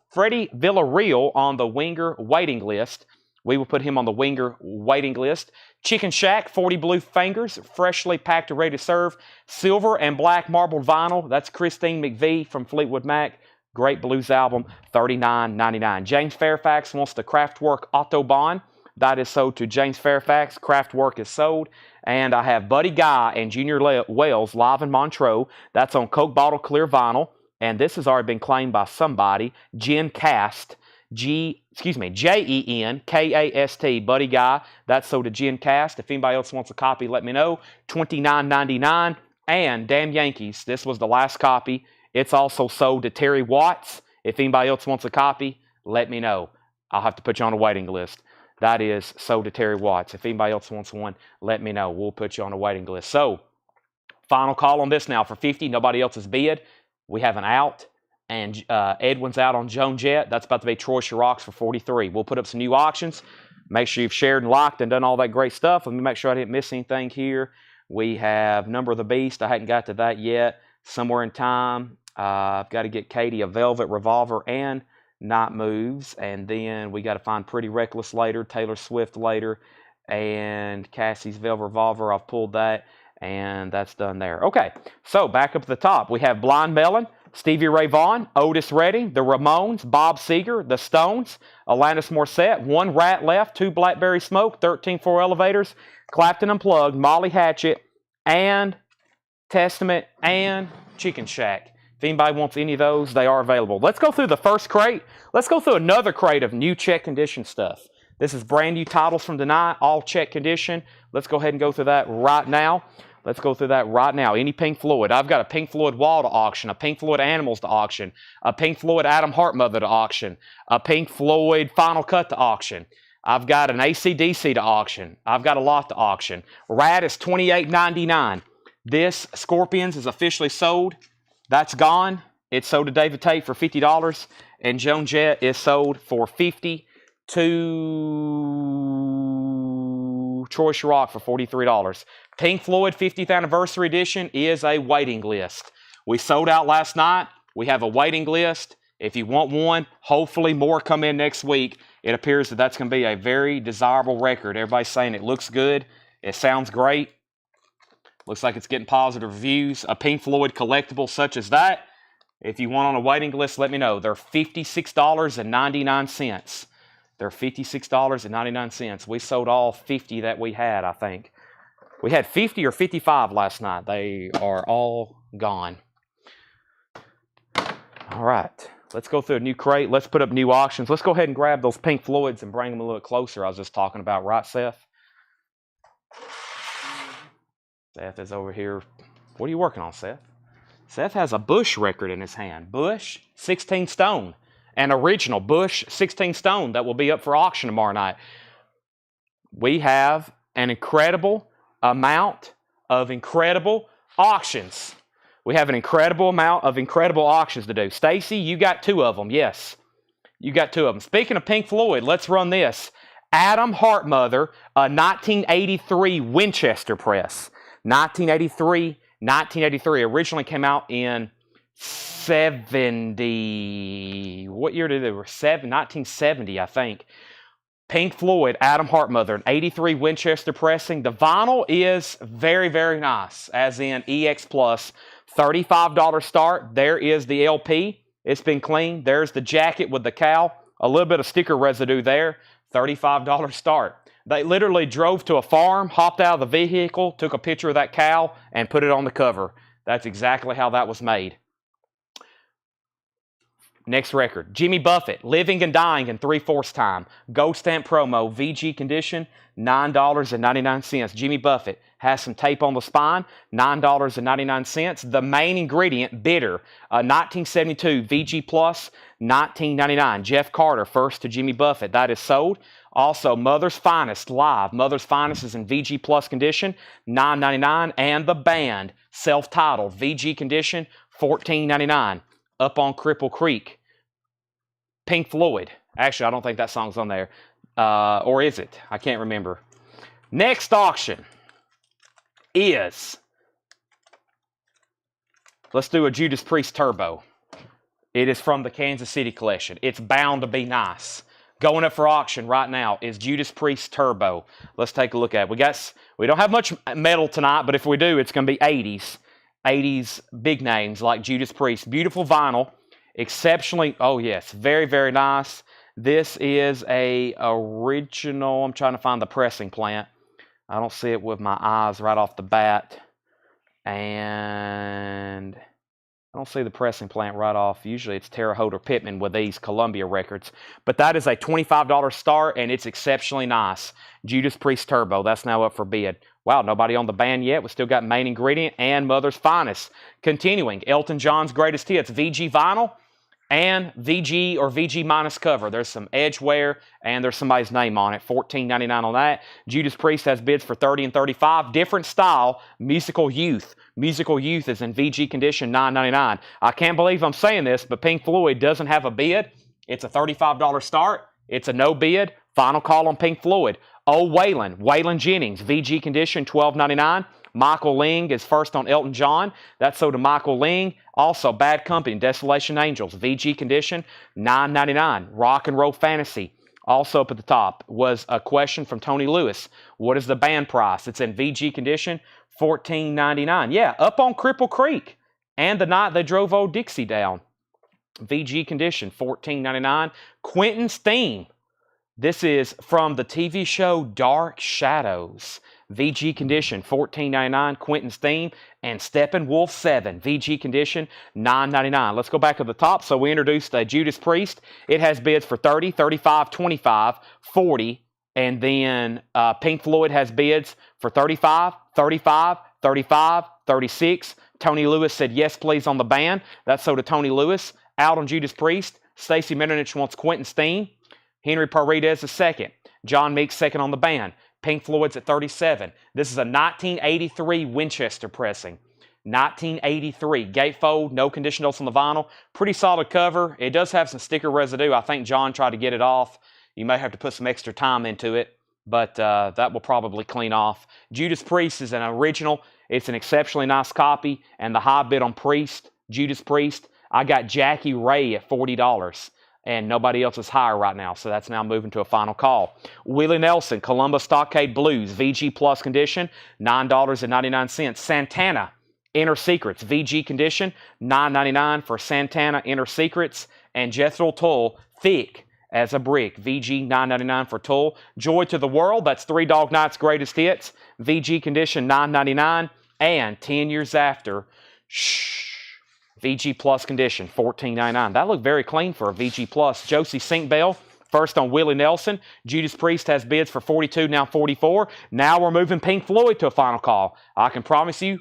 on the Winger waiting list. We will put him on the Winger waiting list. Chicken Shack, 40 blue fingers, freshly packed and ready to serve. Silver and black marbled vinyl. That's Christine McVie from Fleetwood Mac. Great blues album, $39.99. James Fairfax wants the Kraftwerk Autobahn. That is sold to James Fairfax. Kraftwerk is sold. And I have Buddy Guy and Junior Wells live in Montreux. That's on Coke bottle clear vinyl. And this has already been claimed by somebody. Jen Cast. Jenkast, Buddy Guy. That's sold to Jen Cast. If anybody else wants a copy, let me know. $29.99. And Damn Yankees. This was the last copy. It's also sold to Terry Watts. If anybody else wants a copy, let me know. I'll have to put you on a waiting list. That is sold to Terry Watts. If anybody else wants one, let me know. We'll put you on a waiting list. So, final call on this now for $50. Nobody else has bid. We have an out. And Edwin's out on Joan Jett. That's about to be Troy Chirac's for $43. We'll put up some new auctions. Make sure you've shared and liked and done all that great stuff. Let me make sure I didn't miss anything here. We have Number of the Beast. I hadn't got to that yet. Somewhere in Time. I've got to get Katie a Velvet Revolver and Night Moves. And then we got to find Pretty Reckless later. Taylor Swift later. And Cassie's Velvet Revolver. I've pulled that. And that's done there. Okay. So back up at the top. We have Blind Melon. Stevie Ray Vaughan, Otis Redding, the Ramones, Bob Seger, the Stones, Alanis Morissette, 1 Rat left, 2 Blackberry Smoke, 13 floor elevators, Clapton Unplugged, Molly Hatchet, and Testament, and Chicken Shack. If anybody wants any of those, they are available. Let's go through the first crate. Let's go through another crate of new check condition stuff. This is brand new titles from tonight, all check condition. Let's go ahead and go through that right now. Let's go through that right now. Any Pink Floyd. I've got a Pink Floyd Wall to auction, a Pink Floyd Animals to auction, a Pink Floyd Adam Hartmother to auction, a Pink Floyd Final Cut to auction. I've got an AC/DC to auction. I've got a lot to auction. Rat is $28.99. This Scorpions is officially sold. That's gone. It's sold to David Tate for $50, and Joan Jett is sold for $50 to Troy Chirac for $43. Pink Floyd 50th Anniversary Edition is a waiting list. We sold out last night. We have a waiting list. If you want one, hopefully more come in next week. It appears that that's going to be a very desirable record. Everybody's saying it looks good. It sounds great. Looks like it's getting positive reviews. A Pink Floyd collectible such as that, if you want on a waiting list, let me know. They're $56.99. They're $56.99. We sold all 50 that we had, I think. We had 50 or 55 last night. They are all gone. All right. Let's go through a new crate. Let's put up new auctions. Let's go ahead and grab those Pink Floyds and bring them a little closer. I was just talking about, right, Seth? Seth is over here. What are you working on, Seth? Seth has a Bush record in his hand. Bush, 16 stone. An original Bush 16 stone that will be up for auction tomorrow night. We have an incredible amount of incredible auctions. We have an incredible amount of incredible auctions to do. Stacy, you got 2 of them. Yes, you got 2 of them. Speaking of Pink Floyd, let's run this. Adam Hartmother, a 1983 Winchester press. 1983, originally came out in 70. What year did they were? 1970, I think. Pink Floyd, Adam Hartmother, an 83 Winchester pressing. The vinyl is very, very nice, as in EX Plus. $35 start. There is the LP. It's been cleaned. There's the jacket with the cow. A little bit of sticker residue there. $35 start. They literally drove to a farm, hopped out of the vehicle, took a picture of that cow, and put it on the cover. That's exactly how that was made. Next record, Jimmy Buffett, Living and Dying in 3/4 time. Gold stamp promo, VG condition, $9.99. Jimmy Buffett has some tape on the spine, $9.99. The main ingredient, bitter, 1972 VG Plus, $19.99. Jeff Carter, first to Jimmy Buffett. That is sold. Also, Mother's Finest live. Mother's Finest is in VG Plus condition, $9.99. And the band, self-titled, VG condition, $14.99. Up on Cripple Creek. Pink Floyd. Actually, I don't think that song's on there. Or is it? I can't remember. Next auction is, let's do a Judas Priest Turbo. It is from the Kansas City collection. It's bound to be nice. Going up for auction right now is Judas Priest Turbo. Let's take a look at it. We don't have much metal tonight, but if we do, it's going to be 80s. 80s big names like Judas Priest. Beautiful vinyl. Exceptionally, oh yes, very, very nice. This is a original, I'm trying to find the pressing plant. I don't see it with my eyes right off the bat. And I don't see the pressing plant right off. Usually it's Terre Haute or Pittman with these Columbia records. But that is a $25 start, and it's exceptionally nice. Judas Priest Turbo. That's now up for bid. Wow, nobody on the band yet. We still got main ingredient and Mother's Finest. Continuing, Elton John's Greatest Hits. VG vinyl and VG or VG minus cover. There's some edge wear and there's somebody's name on it. $14.99 on that. Judas Priest has bids for $30 and $35. Different style, Musical Youth. Musical Youth is in VG condition, $9.99. I can't believe I'm saying this, but Pink Floyd doesn't have a bid. It's a $35 start. It's a no bid. Final call on Pink Floyd. Oh, Waylon Jennings, VG condition, $12.99. Michael Ling is first on Elton John. That's sold to Michael Ling. Also, Bad Company, Desolation Angels, VG condition, $9.99. Rock and Roll Fantasy, also up at the top, was a question from Tony Lewis. What is the band price? It's in VG condition, $14.99. Yeah, up on Cripple Creek. And the night they drove Old Dixie down. VG condition, $14.99. Quentin's Theme. This is from the TV show Dark Shadows. VG condition, $14.99. Quentin's Theme. And Steppenwolf 7. VG condition, $9.99. Let's go back to the top. So we introduced Judas Priest. It has bids for $30, $35, $25, $40. And then Pink Floyd has bids for $35, $35, $35, $36. Tony Lewis said yes, please on the band. That's sold to Tony Lewis. Out on Judas Priest. Stacy Metternich wants Quentin's Theme. Henry Paredes is second. John Meeks second on the band. Pink Floyd's at $37. This is a 1983 Winchester pressing. 1983. Gatefold, no condition notes on the vinyl. Pretty solid cover. It does have some sticker residue. I think John tried to get it off. You may have to put some extra time into it, but that will probably clean off. Judas Priest is an original. It's an exceptionally nice copy, and the high bid on Priest, Judas Priest, I got Jackie Ray at $40, and nobody else is higher right now, so that's now moving to a final call. Willie Nelson, Columbus Stockade Blues, VG Plus condition, $9.99. Santana, Inner Secrets, VG condition, $9.99 for Santana Inner Secrets, and Jethro Tull, Thick as a Brick, VG $9.99 for Tull. Joy to the World, that's Three Dog Night's Greatest Hits, VG condition $9.99, and 10 Years After, VG Plus condition $14.99. That looked very clean for a VG Plus. Josie Sinkbell, first on Willie Nelson. Judas Priest has bids for $42, now $44. Now we're moving Pink Floyd to a final call. I can promise you,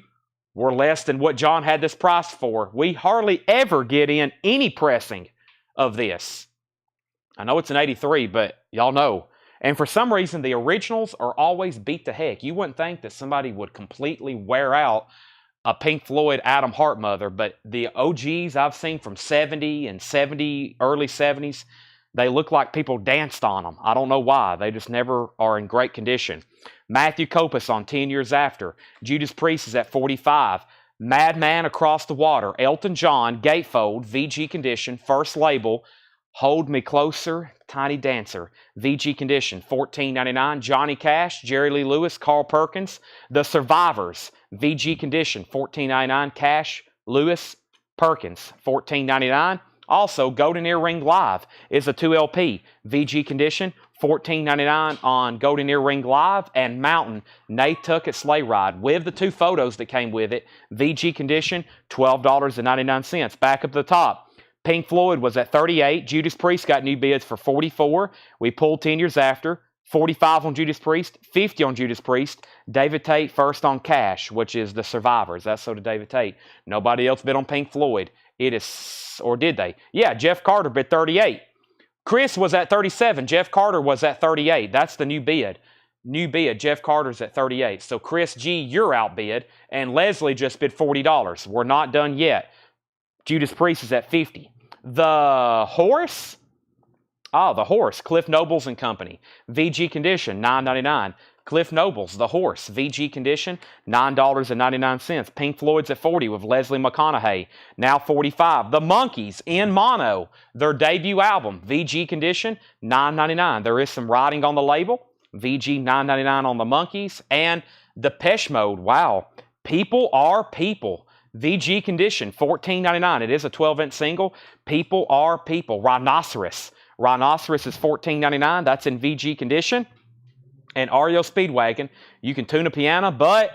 we're less than what John had this price for. We hardly ever get in any pressing of this. I know it's an 83, but y'all know. And for some reason, the originals are always beat to heck. You wouldn't think that somebody would completely wear out a Pink Floyd Adam Hart Mother, but the OGs I've seen from 70 and early 70s, they look like people danced on them. I don't know why. They just never are in great condition. Matthew Kopus on 10 Years After. Judas Priest is at 45. Madman Across the Water. Elton John, Gatefold, VG condition, first label. Hold Me Closer, Tiny Dancer, VG condition, $14.99. Johnny Cash, Jerry Lee Lewis, Carl Perkins. The Survivors, VG condition, $14.99. Cash, Lewis, Perkins, $14.99. Also, Golden Earring Live is a 2LP, VG condition, $14.99 on Golden Earring Live, and Mountain, Nate Tuckett Sleigh Ride with the 2 photos that came with it, VG condition, $12.99. Back up to the top. Pink Floyd was at 38. Judas Priest got new bids for 44. We pulled 10 Years After. 45 on Judas Priest. 50 on Judas Priest. David Tate first on Cash, which is The Survivors. That's so did David Tate. Nobody else bid on Pink Floyd. It is, or did they? Yeah, Jeff Carter bid 38. Chris was at 37. Jeff Carter was at 38. That's the new bid. New bid. Jeff Carter's at 38. So Chris G, you're outbid. And Leslie just bid $40. We're not done yet. Judas Priest is at 50. The Horse, Cliff Nobles and Company, VG condition, $9.99. Cliff Nobles, The Horse, VG condition, $9.99. Pink Floyd's at 40 with Leslie McConaughey, now 45. The Monkees in mono, their debut album, VG condition, $9.99. There is some writing on the label, VG $9.99 on the Monkees. And Depeche Mode, wow, People Are People. VG condition, $14.99. It is a 12-inch single. People Are People. Rhinoceros. Rhinoceros is $14.99. That's in VG condition. And REO Speedwagon, you can tune a piano, but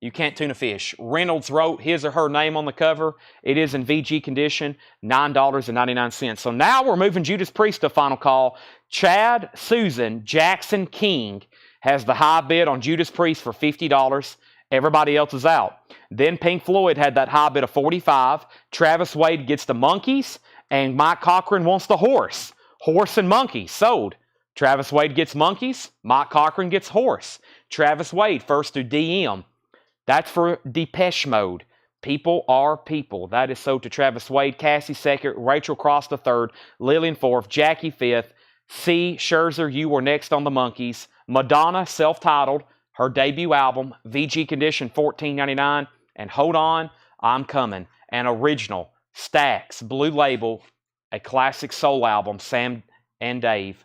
you can't tune a fish. Reynolds wrote his or her name on the cover. It is in VG condition, $9.99. So now we're moving Judas Priest to final call. Chad Susan Jackson King has the high bid on Judas Priest for $50. Everybody else is out. Then Pink Floyd had that high bid of 45. Travis Wade gets the Monkees, and Mike Cochran wants the Horse. Horse and Monkey sold. Travis Wade gets Monkees. Mike Cochran gets Horse. Travis Wade first through DM. That's for Depeche Mode. People Are People. That is sold to Travis Wade. Cassie second. Rachel Cross the third. Lillian fourth. Jackie fifth. C. Scherzer, You Were Next on the Monkees. Madonna, self-titled. Her debut album, VG condition, $14.99. And Hold On, I'm Coming. An original, Stax, Blue Label, a classic soul album, Sam and Dave,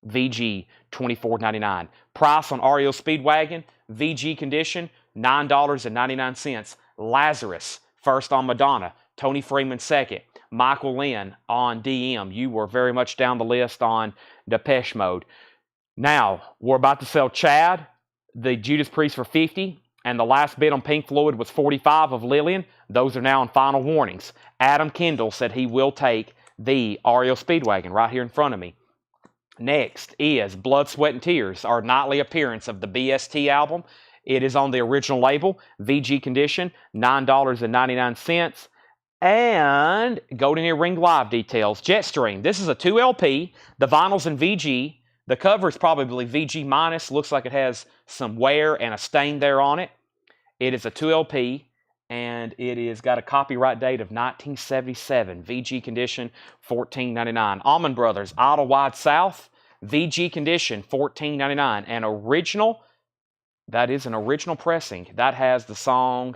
VG, $24.99. Price on REO Speedwagon, VG condition, $9.99. Lazarus, first on Madonna. Tony Freeman second. Michael Lynn on DM. You were very much down the list on Depeche Mode. Now, we're about to sell Chad, the Judas Priest, for $50, and the last bid on Pink Floyd was $45 of Lillian. Those are now on final warnings. Adam Kendall said he will take the REO Speedwagon right here in front of me. Next is Blood, Sweat, and Tears, our nightly appearance of the BST album. It is on the original label, VG condition, $9.99. And Golden Earring Live details, Jetstream. This is a 2LP. The vinyl's in VG. The cover is probably VG minus. Looks like it has some wear and a stain there on it. It is a 2LP. and it is got a copyright date of 1977. VG condition, $14.99. Allman Brothers, Idle Wide South, VG condition, $14.99. And original, that is an original pressing. That has the song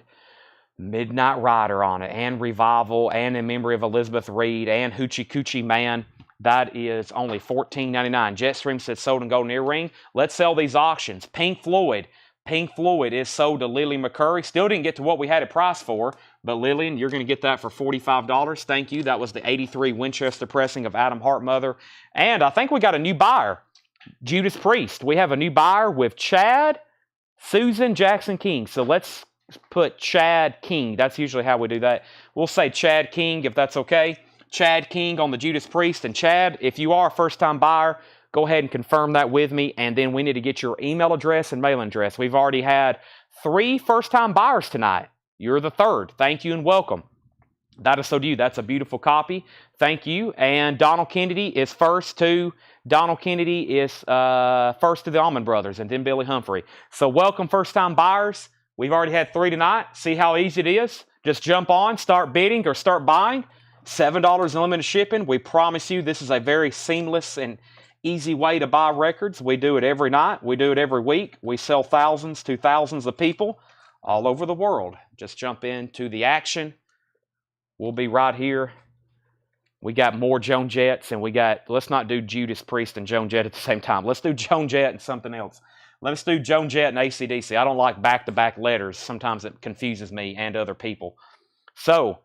Midnight Rider on it, and Revival, and In Memory of Elizabeth Reed, and Hoochie Coochie Man. That is only $14.99. Jetstream said sold in golden earring. Let's sell these auctions. Pink Floyd. Pink Floyd is sold to Lily McCurry. Still didn't get to what we had it priced for, but Lillian, you're going to get that for $45. Thank you. That was the 83 Winchester pressing of Adam Hartmother. And I think we got a new buyer, Judas Priest. We have a new buyer with Chad, Susan, Jackson King. So let's put Chad King. That's usually how we do that. We'll say Chad King if that's okay. Chad King on the Judas Priest. And Chad, if you are a first-time buyer, go ahead and confirm that with me, and then we need to get your email address and mailing address. We've already had 3 first-time buyers tonight. You're the 3rd. Thank you and welcome. That is so to you. That's a beautiful copy. Thank you. And Donald Kennedy is first to first to the Allman Brothers, and then Billy Humphrey. So welcome, first-time buyers. We've already had 3 tonight. See how easy it is? Just jump on, start bidding, or start buying. $7 in limited shipping. We promise you this is a very seamless and easy way to buy records. We do it every night. We do it every week. We sell thousands to thousands of people all over the world. Just jump into the action. We'll be right here. We got more Joan Jetts, and let's not do Judas Priest and Joan Jett at the same time. Let's do Joan Jett and something else. Let's do Joan Jett and AC/DC. I don't like back-to-back letters. Sometimes it confuses me and other people. So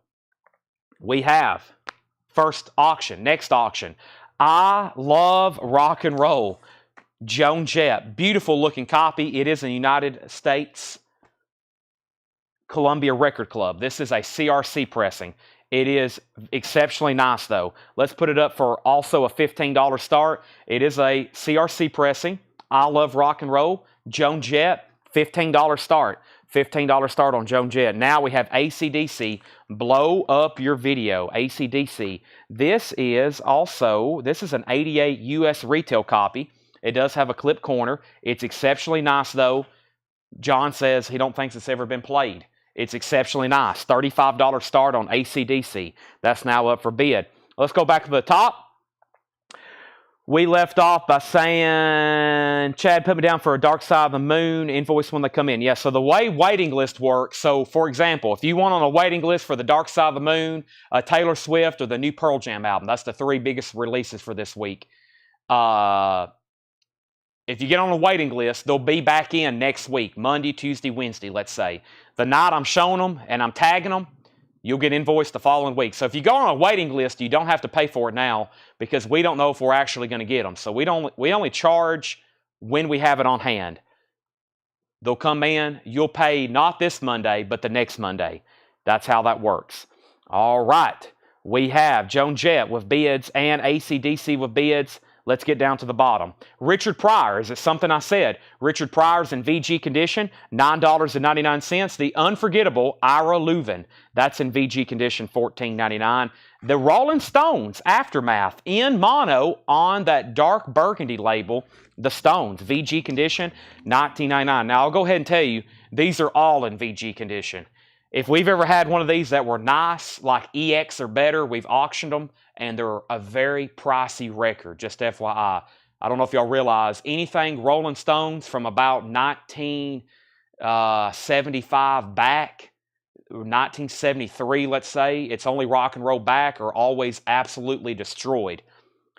we have first auction, next auction. I Love Rock and Roll, Joan Jett. Beautiful looking copy. It is a United States Columbia Record Club. This is a CRC pressing. It is exceptionally nice though. Let's put it up for also a $15 start. It is a CRC pressing. I Love Rock and Roll, Joan Jett, $15 start. $15 start on Joan Jett. Now we have AC/DC, Blow Up Your Video, AC/DC. This is an 88 US retail copy. It does have a clip corner. It's exceptionally nice though. John says he don't think it's ever been played. It's exceptionally nice. $35 start on AC/DC. That's now up for bid. Let's go back to the top. We left off by saying, Chad, put me down for a Dark Side of the Moon invoice when they come in. Yeah, so the way waiting list works, so for example, if you want on a waiting list for the Dark Side of the Moon, Taylor Swift, or the new Pearl Jam album, that's the 3 biggest releases for this week. If you get on a waiting list, they'll be back in next week, Monday, Tuesday, Wednesday, let's say. The night I'm showing them and I'm tagging them, you'll get invoiced the following week. So if you go on a waiting list, you don't have to pay for it now because we don't know if we're actually going to get them. So we only charge when we have it on hand. They'll come in. You'll pay not this Monday, but the next Monday. That's how that works. All right. We have Joan Jett with bids and AC/DC with bids. Let's get down to the bottom. Richard Pryor, is it something I said? Richard Pryor's in VG condition, $9.99. The unforgettable Ira Leuven, that's in VG condition, $14.99. The Rolling Stones, Aftermath, in mono on that dark burgundy label, the Stones, VG condition, $19.99. Now, I'll go ahead and tell you, these are all in VG condition. If we've ever had one of these that were nice, like EX or better, we've auctioned them, and they're a very pricey record, just FYI. I don't know if y'all realize, anything Rolling Stones from about 1975 back, 1973, let's say, it's only rock and roll back, are always absolutely destroyed.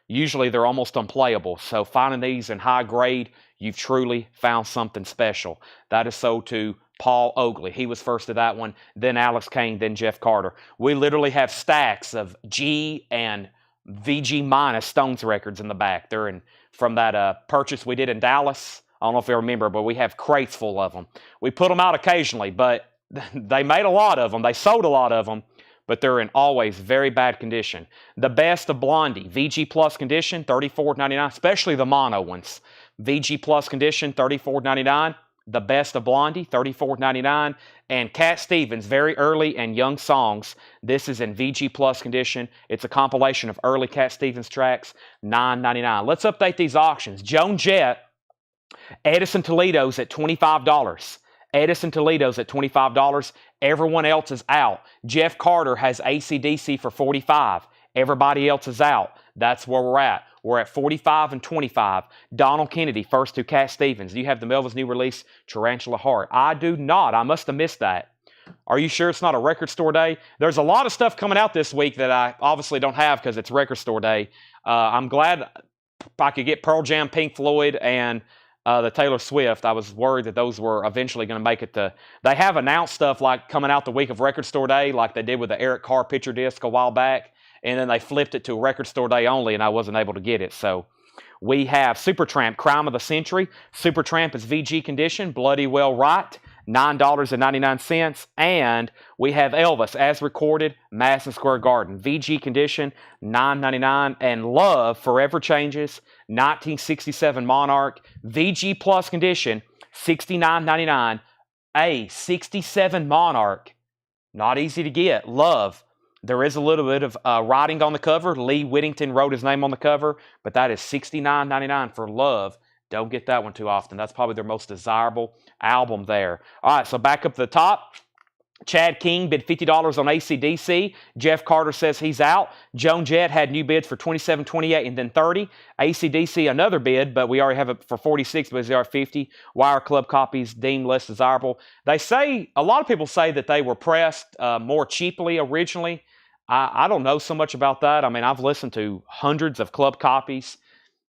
Usually they're almost unplayable. So finding these in high grade, you've truly found something special. That is so to Paul Oakley. He was first to that one, then Alex Kane, then Jeff Carter. We literally have stacks of G and VG minus Stones records in the back. They're from that purchase we did in Dallas. I don't know if you remember, but we have crates full of them. We put them out occasionally, but they made a lot of them. They sold a lot of them, but they're in always very bad condition. The Best of Blondie, VG Plus condition, $34.99, especially the mono ones. VG Plus condition, $34.99. The Best of Blondie, $34.99. And Cat Stevens, Very Early and Young Songs. This is in VG Plus condition. It's a compilation of early Cat Stevens tracks, $9.99. Let's update these auctions. Joan Jett, Edison Toledo's at $25. Edison Toledo's at $25. Everyone else is out. Jeff Carter has AC/DC for $45. Everybody else is out. That's where we're at. We're at $45 and $25. Donald Kennedy, first to Cat Stevens. Do you have the Melvin's new release, Tarantula Heart? I do not. I must have missed that. Are you sure it's not a record store day? There's a lot of stuff coming out this week that I obviously don't have because it's record store day. I'm glad I could get Pearl Jam, Pink Floyd, and the Taylor Swift. I was worried that those were eventually going to make it to... They have announced stuff like coming out the week of record store day, like they did with the Eric Carr picture disc a while back, and then they flipped it to record store day only, and I wasn't able to get it. So we have Supertramp, Crime of the Century. Supertramp is VG condition, Bloody Well Right, $9.99. And we have Elvis, as recorded, Madison Square Garden, VG condition, $9.99. And Love, Forever Changes, 1967 Monarch, VG Plus condition, $69.99. A 67 Monarch, not easy to get. Love. There is a little bit of writing on the cover. Lee Whittington wrote his name on the cover, but that is $69.99 for Love. Don't get that one too often. That's probably their most desirable album there. All right, so back up to the top. Chad King bid $50 on AC/DC. Jeff Carter says he's out. Joan Jett had new bids for $27, $28, and then $30. AC/DC another bid, but we already have it for $46, but they are $50. Wire Club copies deemed less desirable. They say, a lot of people say that they were pressed more cheaply originally. I don't know so much about that. I mean, I've listened to hundreds of club copies,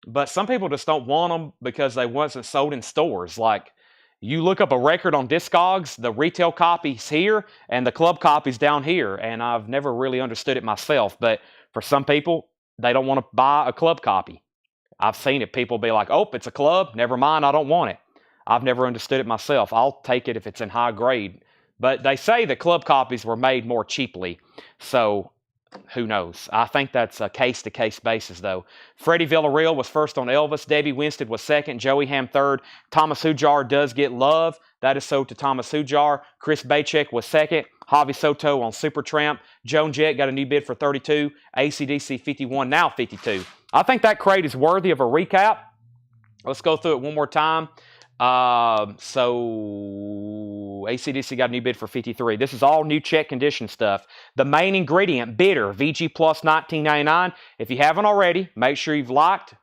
but some people just don't want them because they wasn't sold in stores. Like, you look up a record on Discogs, the retail copy's here, and the club copy's down here, and I've never really understood it myself. But for some people, they don't want to buy a club copy. I've seen it. People be like, oh, it's a club. Never mind, I don't want it. I've never understood it myself. I'll take it if it's in high grade. But they say the club copies were made more cheaply. So, who knows? I think that's a case-to-case basis, though. Freddie Villarreal was first on Elvis. Debbie Winstead was second. Joey Ham third. Thomas Hujar does get Love. That is sold to Thomas Hujar. Chris Bachek was second. Javi Soto on Supertramp. Joan Jett got a new bid for $32. AC/DC 51, now $52. I think that crate is worthy of a recap. Let's go through it one more time. So AC/DC got a new bid for $53. This is all new check condition stuff. The main ingredient, bitter, VG Plus $19.99. If you haven't already, make sure you've liked,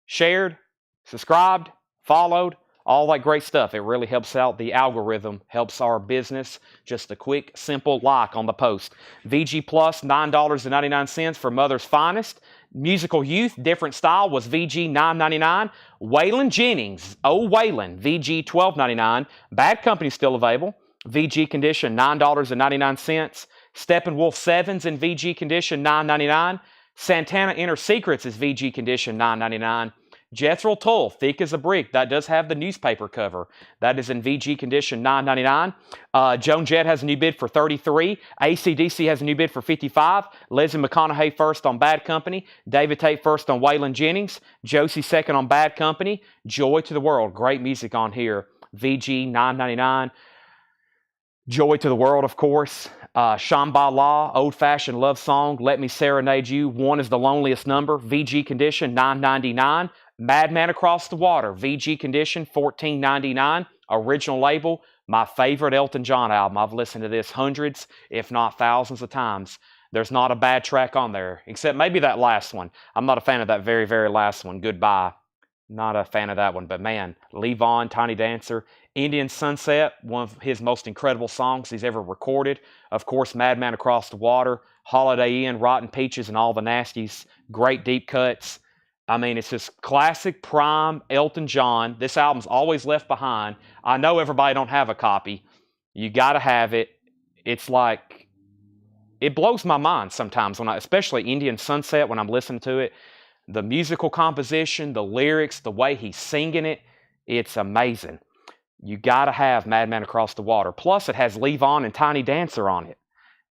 shared, subscribed, followed, all that great stuff. It really helps out the algorithm, helps our business. Just a quick, simple like on the post. VG Plus, $9.99 for Mother's Finest. Musical Youth, different style, was VG $9.99. Waylon Jennings, oh Waylon, VG $12.99. Bad Company still available. VG condition, $9.99. Steppenwolf 7s in VG condition, $9.99. Santana Inner Secrets is VG condition, $9.99. Jethro Tull, Thick as a Brick, that does have the newspaper cover. That is in VG condition, $9.99. Joan Jett has a new bid for $33. AC/DC has a new bid for $55. Leslie McConaughey first on Bad Company. David Tate first on Waylon Jennings. Josie second on Bad Company. Joy to the World, great music on here. VG $9.99. Joy to the World, of course. Shamba La, Old Fashioned Love Song, Let Me Serenade You. One is the loneliest number. VG condition, $9.99. Madman Across the Water, VG condition, $14.99. Original label, my favorite Elton John album. I've listened to this hundreds, if not thousands of times. There's not a bad track on there, except maybe that last one. I'm not a fan of that very, very last one, Goodbye. Not a fan of that one, but man, Levon, Tiny Dancer, Indian Sunset, one of his most incredible songs he's ever recorded. Of course, Madman Across the Water, Holiday Inn, Rotten Peaches, and All the Nasties. Great deep cuts. I mean, it's just classic prime Elton John. This album's always left behind. I know everybody don't have a copy. You got to have it. It's like, it blows my mind sometimes, when especially Indian Sunset, when I'm listening to it. The musical composition, the lyrics, the way he's singing it, it's amazing. You got to have Madman Across the Water. Plus, it has Levon and Tiny Dancer on it.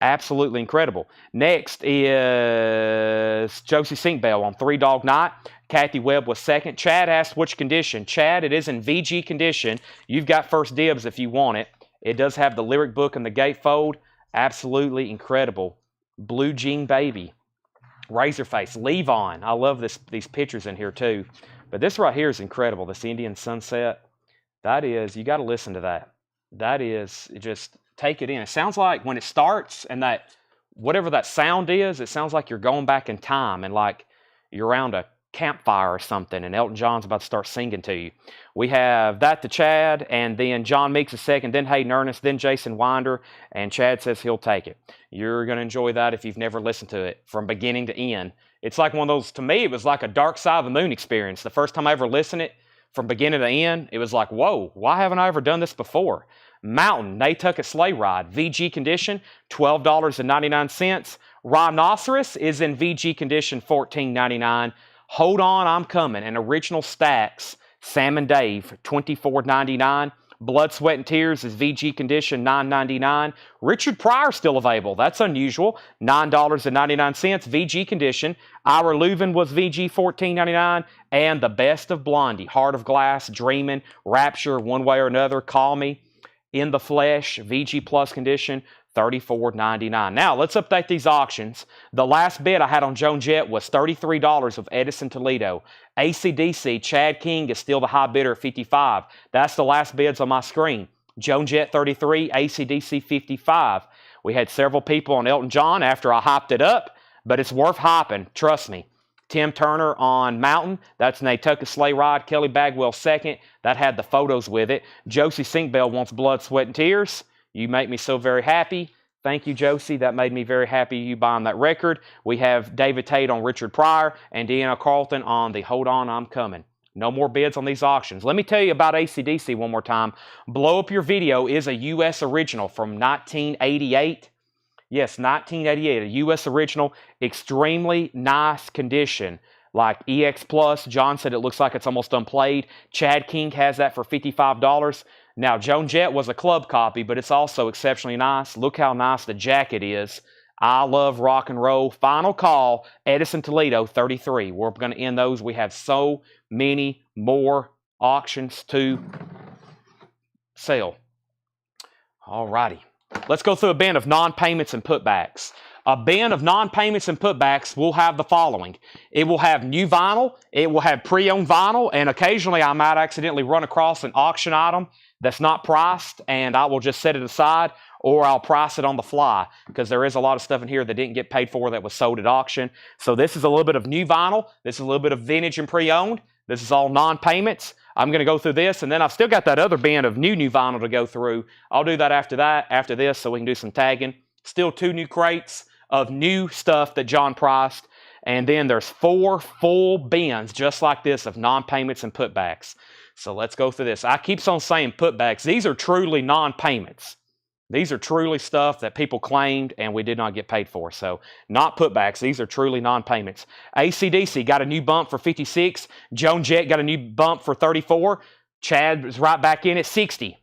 Absolutely incredible. Next is Josie Sinkbell on Three Dog Night. Kathy Webb was second. Chad asked which condition. Chad, it is in VG condition. You've got first dibs if you want it. It does have the lyric book and the gatefold. Absolutely incredible. Blue Jean Baby. Razorface. Levon. I love these pictures in here too. But this right here is incredible. This Indian Sunset. That is, you got to listen to that. That is, just take it in. It sounds like when it starts and that, whatever that sound is, it sounds like you're going back in time and like you're around a campfire or something and Elton John's about to start singing to you. We have that to Chad, and then John Meeks a second, then Hayden Ernest, then Jason Winder, and Chad says he'll take it. You're going to enjoy that if you've never listened to it from beginning to end. It's like one of those, to me, it was like a Dark Side of the Moon experience. The first time I ever listened it, from beginning to end, it was like, whoa, why haven't I ever done this before? Mountain, Nantucket Sleigh Ride, VG condition, $12.99. Rhinoceros is in VG condition, $14.99. Hold On, I'm Coming, and Original Stacks, Sam and Dave, $24.99. Blood, Sweat, and Tears is VG condition, $9.99. Richard Pryor still available. That's unusual. $9.99, VG condition. Ira Leuven was VG, $14.99. And The Best of Blondie, Heart of Glass, Dreamin', Rapture, One Way or Another, Call Me, In the Flesh, VG plus condition, $34.99. Now, let's update these auctions. The last bid I had on Joan Jett was $33 of Edison Toledo. AC/DC, Chad King is still the high bidder at $55. That's the last bids on my screen. Joan Jett, $33, AC/DC, $55. We had several people on Elton John after I hyped it up, but it's worth hyping, trust me. Tim Turner on Mountain, that's Nantucket Sleigh Ride. Kelly Bagwell second, that had the photos with it. Josie Sinkbell wants Blood, Sweat, and Tears. You make me so very happy. Thank you, Josie. That made me very happy, you buying that record. We have David Tate on Richard Pryor and Deanna Carlton on the Hold On, I'm Coming. No more bids on these auctions. Let me tell you about AC/DC one more time. Blow Up Your Video is a U.S. original from 1988. Yes, 1988, a U.S. original, extremely nice condition. Like EX Plus, John said it looks like it's almost unplayed. Chad King has that for $55. Now, Joan Jett was a club copy, but it's also exceptionally nice. Look how nice the jacket is. I love rock and roll. Final call, Edison Toledo, $33. We're going to end those. We have so many more auctions to sell. All righty. Let's go through a bin of non-payments and putbacks. A bin of non-payments and putbacks will have the following. It will have new vinyl, it will have pre-owned vinyl, and occasionally I might accidentally run across an auction item that's not priced, and I will just set it aside, or I'll price it on the fly, because there is a lot of stuff in here that didn't get paid for that was sold at auction. So this is a little bit of new vinyl, this is a little bit of vintage and pre-owned, this is all non-payments. I'm going to go through this, and then I've still got that other bin of new vinyl to go through. I'll do that, after this, so we can do some tagging. Still 2 new crates of new stuff that John priced, and then there's 4 full bins just like this of non-payments and putbacks. So let's go through this. I keep on saying putbacks. These are truly non-payments. These are truly stuff that people claimed and we did not get paid for. So not putbacks. These are truly non-payments. AC/DC got a new bump for 56. Joan Jett got a new bump for 34. Chad is right back in at 60.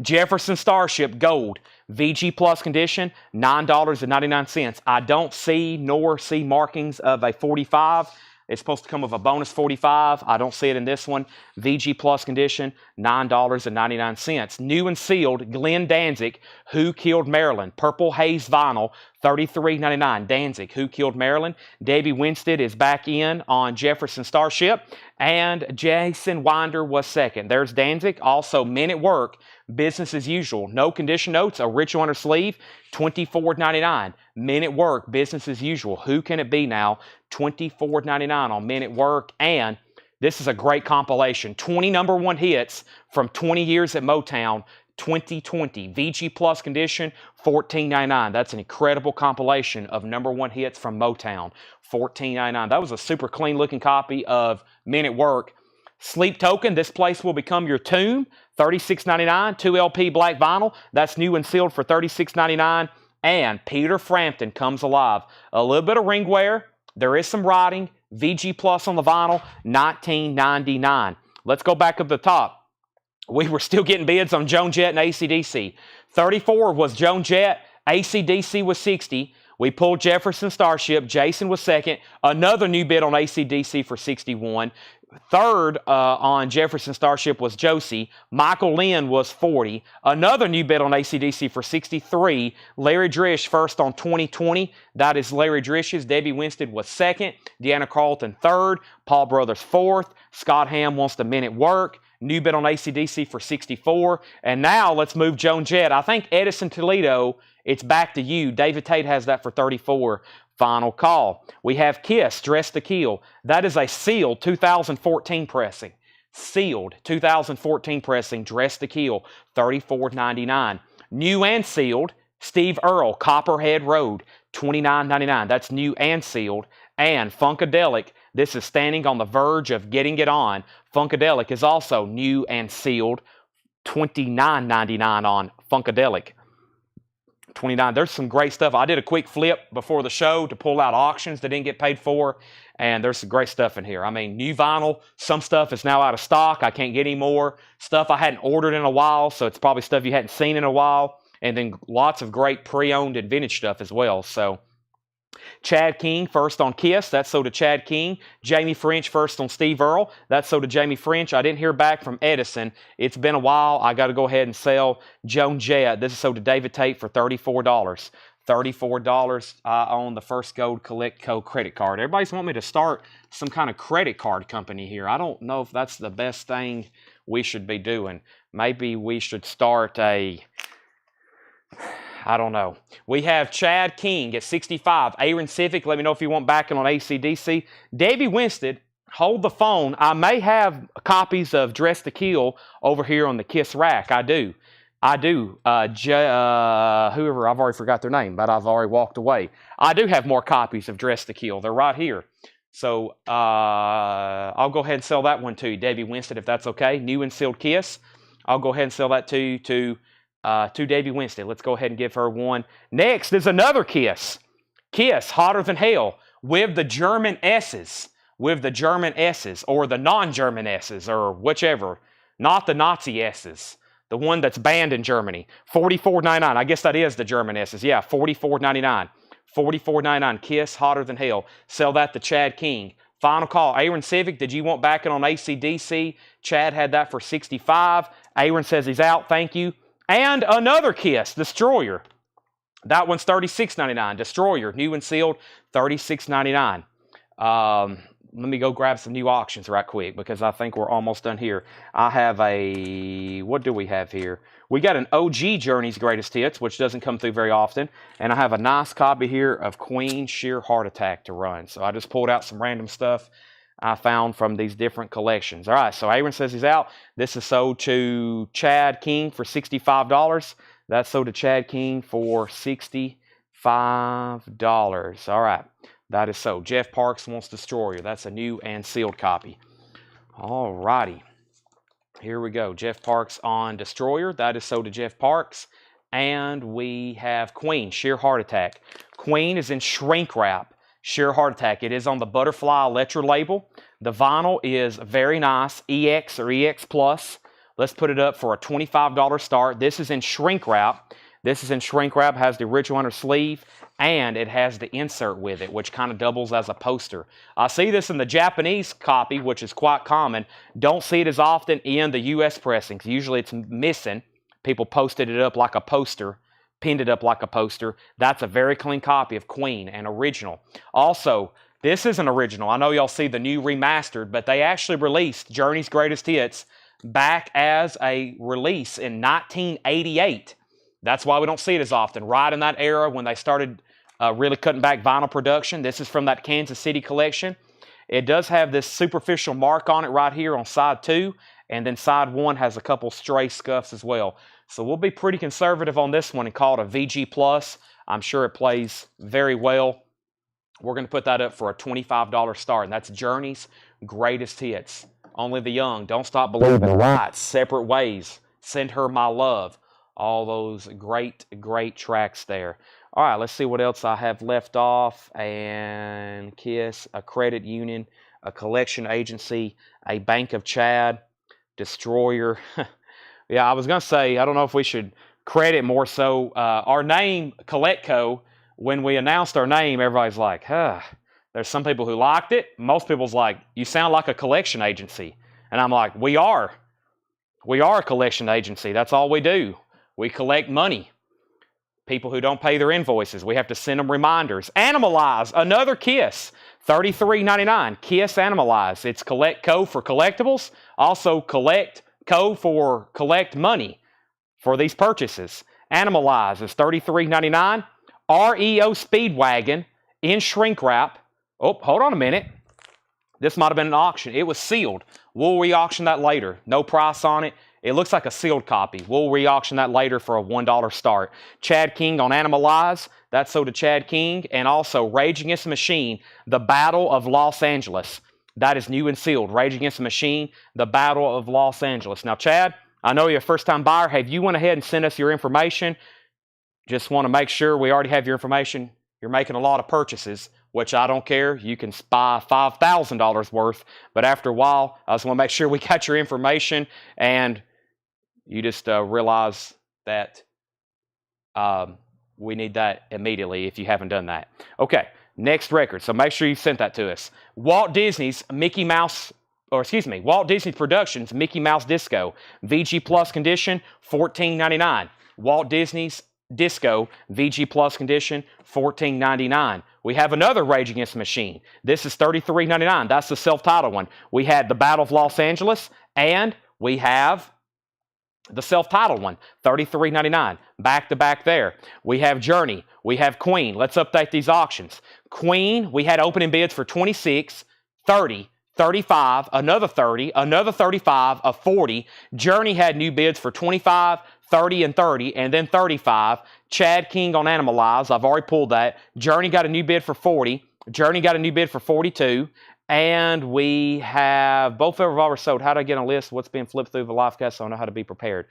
Jefferson Starship Gold, VG Plus condition, $9.99. I don't see nor see markings of a 45. It's supposed to come with a bonus 45. I don't see it in this one. VG Plus condition, $9.99. New and sealed, Glenn Danzig, Who Killed Marilyn? Purple Haze vinyl, $33.99. Danzig, Who Killed Marilyn? Debbie Winstead is back in on Jefferson Starship. And Jason Winder was second. There's Danzig. Also, Men at Work, Business as Usual. No condition notes, original under sleeve, $24.99. Men at Work, Business as Usual. Who can it be now? $24.99 on Men at Work. And this is a great compilation. 20 number 1 hits from 20 years at Motown, 2020. VG Plus condition, $14.99. That's an incredible compilation of number 1 hits from Motown, $14.99. That was a super clean looking copy of Men at Work. Sleep Token, This Place Will Become Your Tomb, $36.99. 2 LP black vinyl, that's new and sealed for $36.99. And Peter Frampton Comes Alive. A little bit of ring wear. There is some writing. VG Plus on the vinyl, $19.99. Let's go back up the top. We were still getting bids on Joan Jett and AC/DC. 34 was Joan Jett. AC/DC was 60. We pulled Jefferson Starship. Jason was second. Another new bid on AC/DC for 61. Third on Jefferson Starship was Josie. Michael Lynn was 40. Another new bid on AC/DC for 63. Larry Drish first on 2020. That is Larry Drish's. Debbie Winstead was second. Deanna Carlton third. Paul Brothers fourth. Scott Ham wants the Men at Work. New bid on AC/DC for 64. And now let's move Joan Jett. I think Edison Toledo, it's back to you. David Tate has that for 34. Final call. We have Kiss, Dress to Kill. That is a sealed 2014 pressing. Sealed 2014 pressing, Dress to Kill, $34.99. New and sealed, Steve Earle, Copperhead Road, $29.99. That's new and sealed. And Funkadelic, this is standing on the verge of getting it on. Funkadelic is also new and sealed, $29.99 on Funkadelic. 29. There's some great stuff. I did a quick flip before the show to pull out auctions that didn't get paid for, and there's some great stuff in here. I mean, new vinyl. Some stuff is now out of stock. I can't get any more. Stuff I hadn't ordered in a while, so it's probably stuff you hadn't seen in a while. And then lots of great pre-owned and vintage stuff as well. So Chad King first on Kiss. That's sold to Chad King. Jamie French first on Steve Earle. That's sold to Jamie French. I didn't hear back from Edison. It's been a while. I got to go ahead and sell Joan Jett. This is sold to David Tate for $34. $34 on the First Gold Collect Co credit card. Everybody's wanting me to start some kind of credit card company here. I don't know if that's the best thing we should be doing. Maybe we should start a... I don't know. We have Chad King at 65. Aaron Civic, let me know if you want backing on AC/DC. Debbie Winstead, hold the phone. I may have copies of Dress to Kill over here on the Kiss rack. I do. Whoever, I've already forgot their name, but I've already walked away. I do have more copies of Dress to Kill. They're right here. So I'll go ahead and sell that one to you, Debbie Winstead, if that's okay. New and sealed Kiss. I'll go ahead and sell that to you to Debbie Winstead. Let's go ahead and give her one. Next is another Kiss. Kiss, Hotter Than Hell, with the German S's. With the German S's, or the non-German S's, or whichever. Not the Nazi S's. The one that's banned in Germany. $44.99. I guess that is the German S's. Yeah, $44.99. $44.99. Kiss, Hotter Than Hell. Sell that to Chad King. Final call. Aaron Civic, did you want backing on AC/DC? Chad had that for $65. Aaron says he's out. Thank you. And another Kiss, Destroyer. That one's $36.99. Destroyer, new and sealed, $36.99. Let me go grab some new auctions right quick because I think we're almost done here. I have a, what do we have here? We got an OG Journey's Greatest Hits, which doesn't come through very often. And I have a nice copy here of Queen Sheer Heart Attack to run. So I just pulled out some random stuff I found from these different collections. All right, so Aaron says he's out. This is sold to Chad King for $65. That's sold to Chad King for $65. All right, that is sold. Jeff Parks wants Destroyer. That's a new and sealed copy. All righty, here we go. Jeff Parks on Destroyer. That is sold to Jeff Parks. And we have Queen, Sheer Heart Attack. Queen is in shrink wrap. Sheer Heart Attack. It is on the Butterfly Electra label. The vinyl is very nice, EX or EX Plus. Let's put it up for a $25 start. This is in shrink wrap. This is in shrink wrap, has the original under sleeve, and it has the insert with it, which kind of doubles as a poster. I see this in the Japanese copy, which is quite common. Don't see it as often in the US pressings. Usually it's missing. People posted it up like a poster. Pinned it up like a poster. That's a very clean copy of Queen, an original. Also, this is an original. I know y'all see the new remastered, but they actually released Journey's Greatest Hits back as a release in 1988. That's why we don't see it as often. Right in that era when they started really cutting back vinyl production. This is from that Kansas City collection. It does have this superficial mark on it right here on side 2, and then side 1 has a couple stray scuffs as well. So we'll be pretty conservative on this one and call it a VG+. I'm sure it plays very well. We're going to put that up for a $25 start, and that's Journey's Greatest Hits. Only the Young, Don't Stop Believing, Right, Separate Ways, Send Her My Love. All those great, great tracks there. All right, let's see what else I have left off. And Kiss, a credit union, a collection agency, a Bank of Chad, Destroyer. Yeah, I was going to say, I don't know if we should credit more so. Our name, Collectco, when we announced our name, everybody's like, There's some people who liked it. Most people's like, you sound like a collection agency. And I'm like, we are. We are a collection agency. That's all we do. We collect money. People who don't pay their invoices, we have to send them reminders. Animalize, another Kiss, $33.99. Kiss Animalize. It's Collectco for collectibles. Also Collect code for collect money for these purchases. Animalize is $33.99. REO Speedwagon in shrink wrap. Oh, hold on a minute. This might have been an auction. It was sealed. We'll re-auction that later. No price on it. It looks like a sealed copy. We'll re-auction that later for a $1 start. Chad King on Animalize. That's sold to Chad King. And also Rage Against the Machine, The Battle of Los Angeles. That is new and sealed. Rage Against the Machine, The Battle of Los Angeles. Now, Chad, I know you're a first-time buyer. Have you went ahead and sent us your information? Just want to make sure we already have your information. You're making a lot of purchases, which I don't care. You can buy $5,000 worth. But after a while, I just want to make sure we got your information, and you just realize that we need that immediately if you haven't done that. Okay, next record. So make sure you sent that to us. Walt Disney's Walt Disney Productions Mickey Mouse Disco, VG Plus condition, $14.99. Walt Disney's Disco, VG Plus condition, $14.99. We have another Rage Against the Machine. This is $33.99. That's the self-titled one. We had The Battle of Los Angeles, and we have the self-titled one, $33.99. Back to back there. We have Journey. We have Queen. Let's update these auctions. Queen, we had opening bids for 26, 30, 35, another 30, another 35, a 40. Journey had new bids for 25, 30, and 30, and then 35. Chad King on Animalize. I've already pulled that. Journey got a new bid for 40. Journey got a new bid for 42. And we have both of our sold. How do I get a list? What's being flipped through the live cast so I know how to be prepared?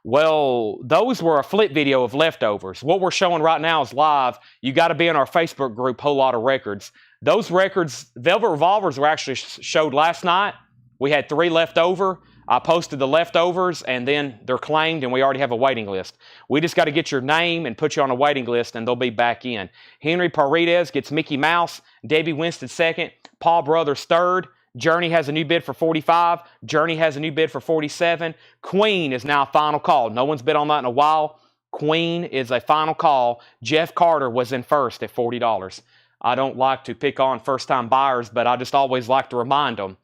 Well, those were a flip video of leftovers. What we're showing right now is live. You got to be in our Facebook group, Whole Lot of Records. Those records, Velvet Revolvers, were actually showed last night. We had 3 left over. I posted the leftovers, and then they're claimed, and we already have a waiting list. We just got to get your name and put you on a waiting list, and they'll be back in. Henry Paredes gets Mickey Mouse. Debbie Winston second. Paul Brothers third. Journey has a new bid for 45. Journey has a new bid for 47. Queen is now final call. No one's bid on that in a while. Queen is a final call. Jeff Carter was in first at $40. I don't like to pick on first-time buyers, but I just always like to remind them.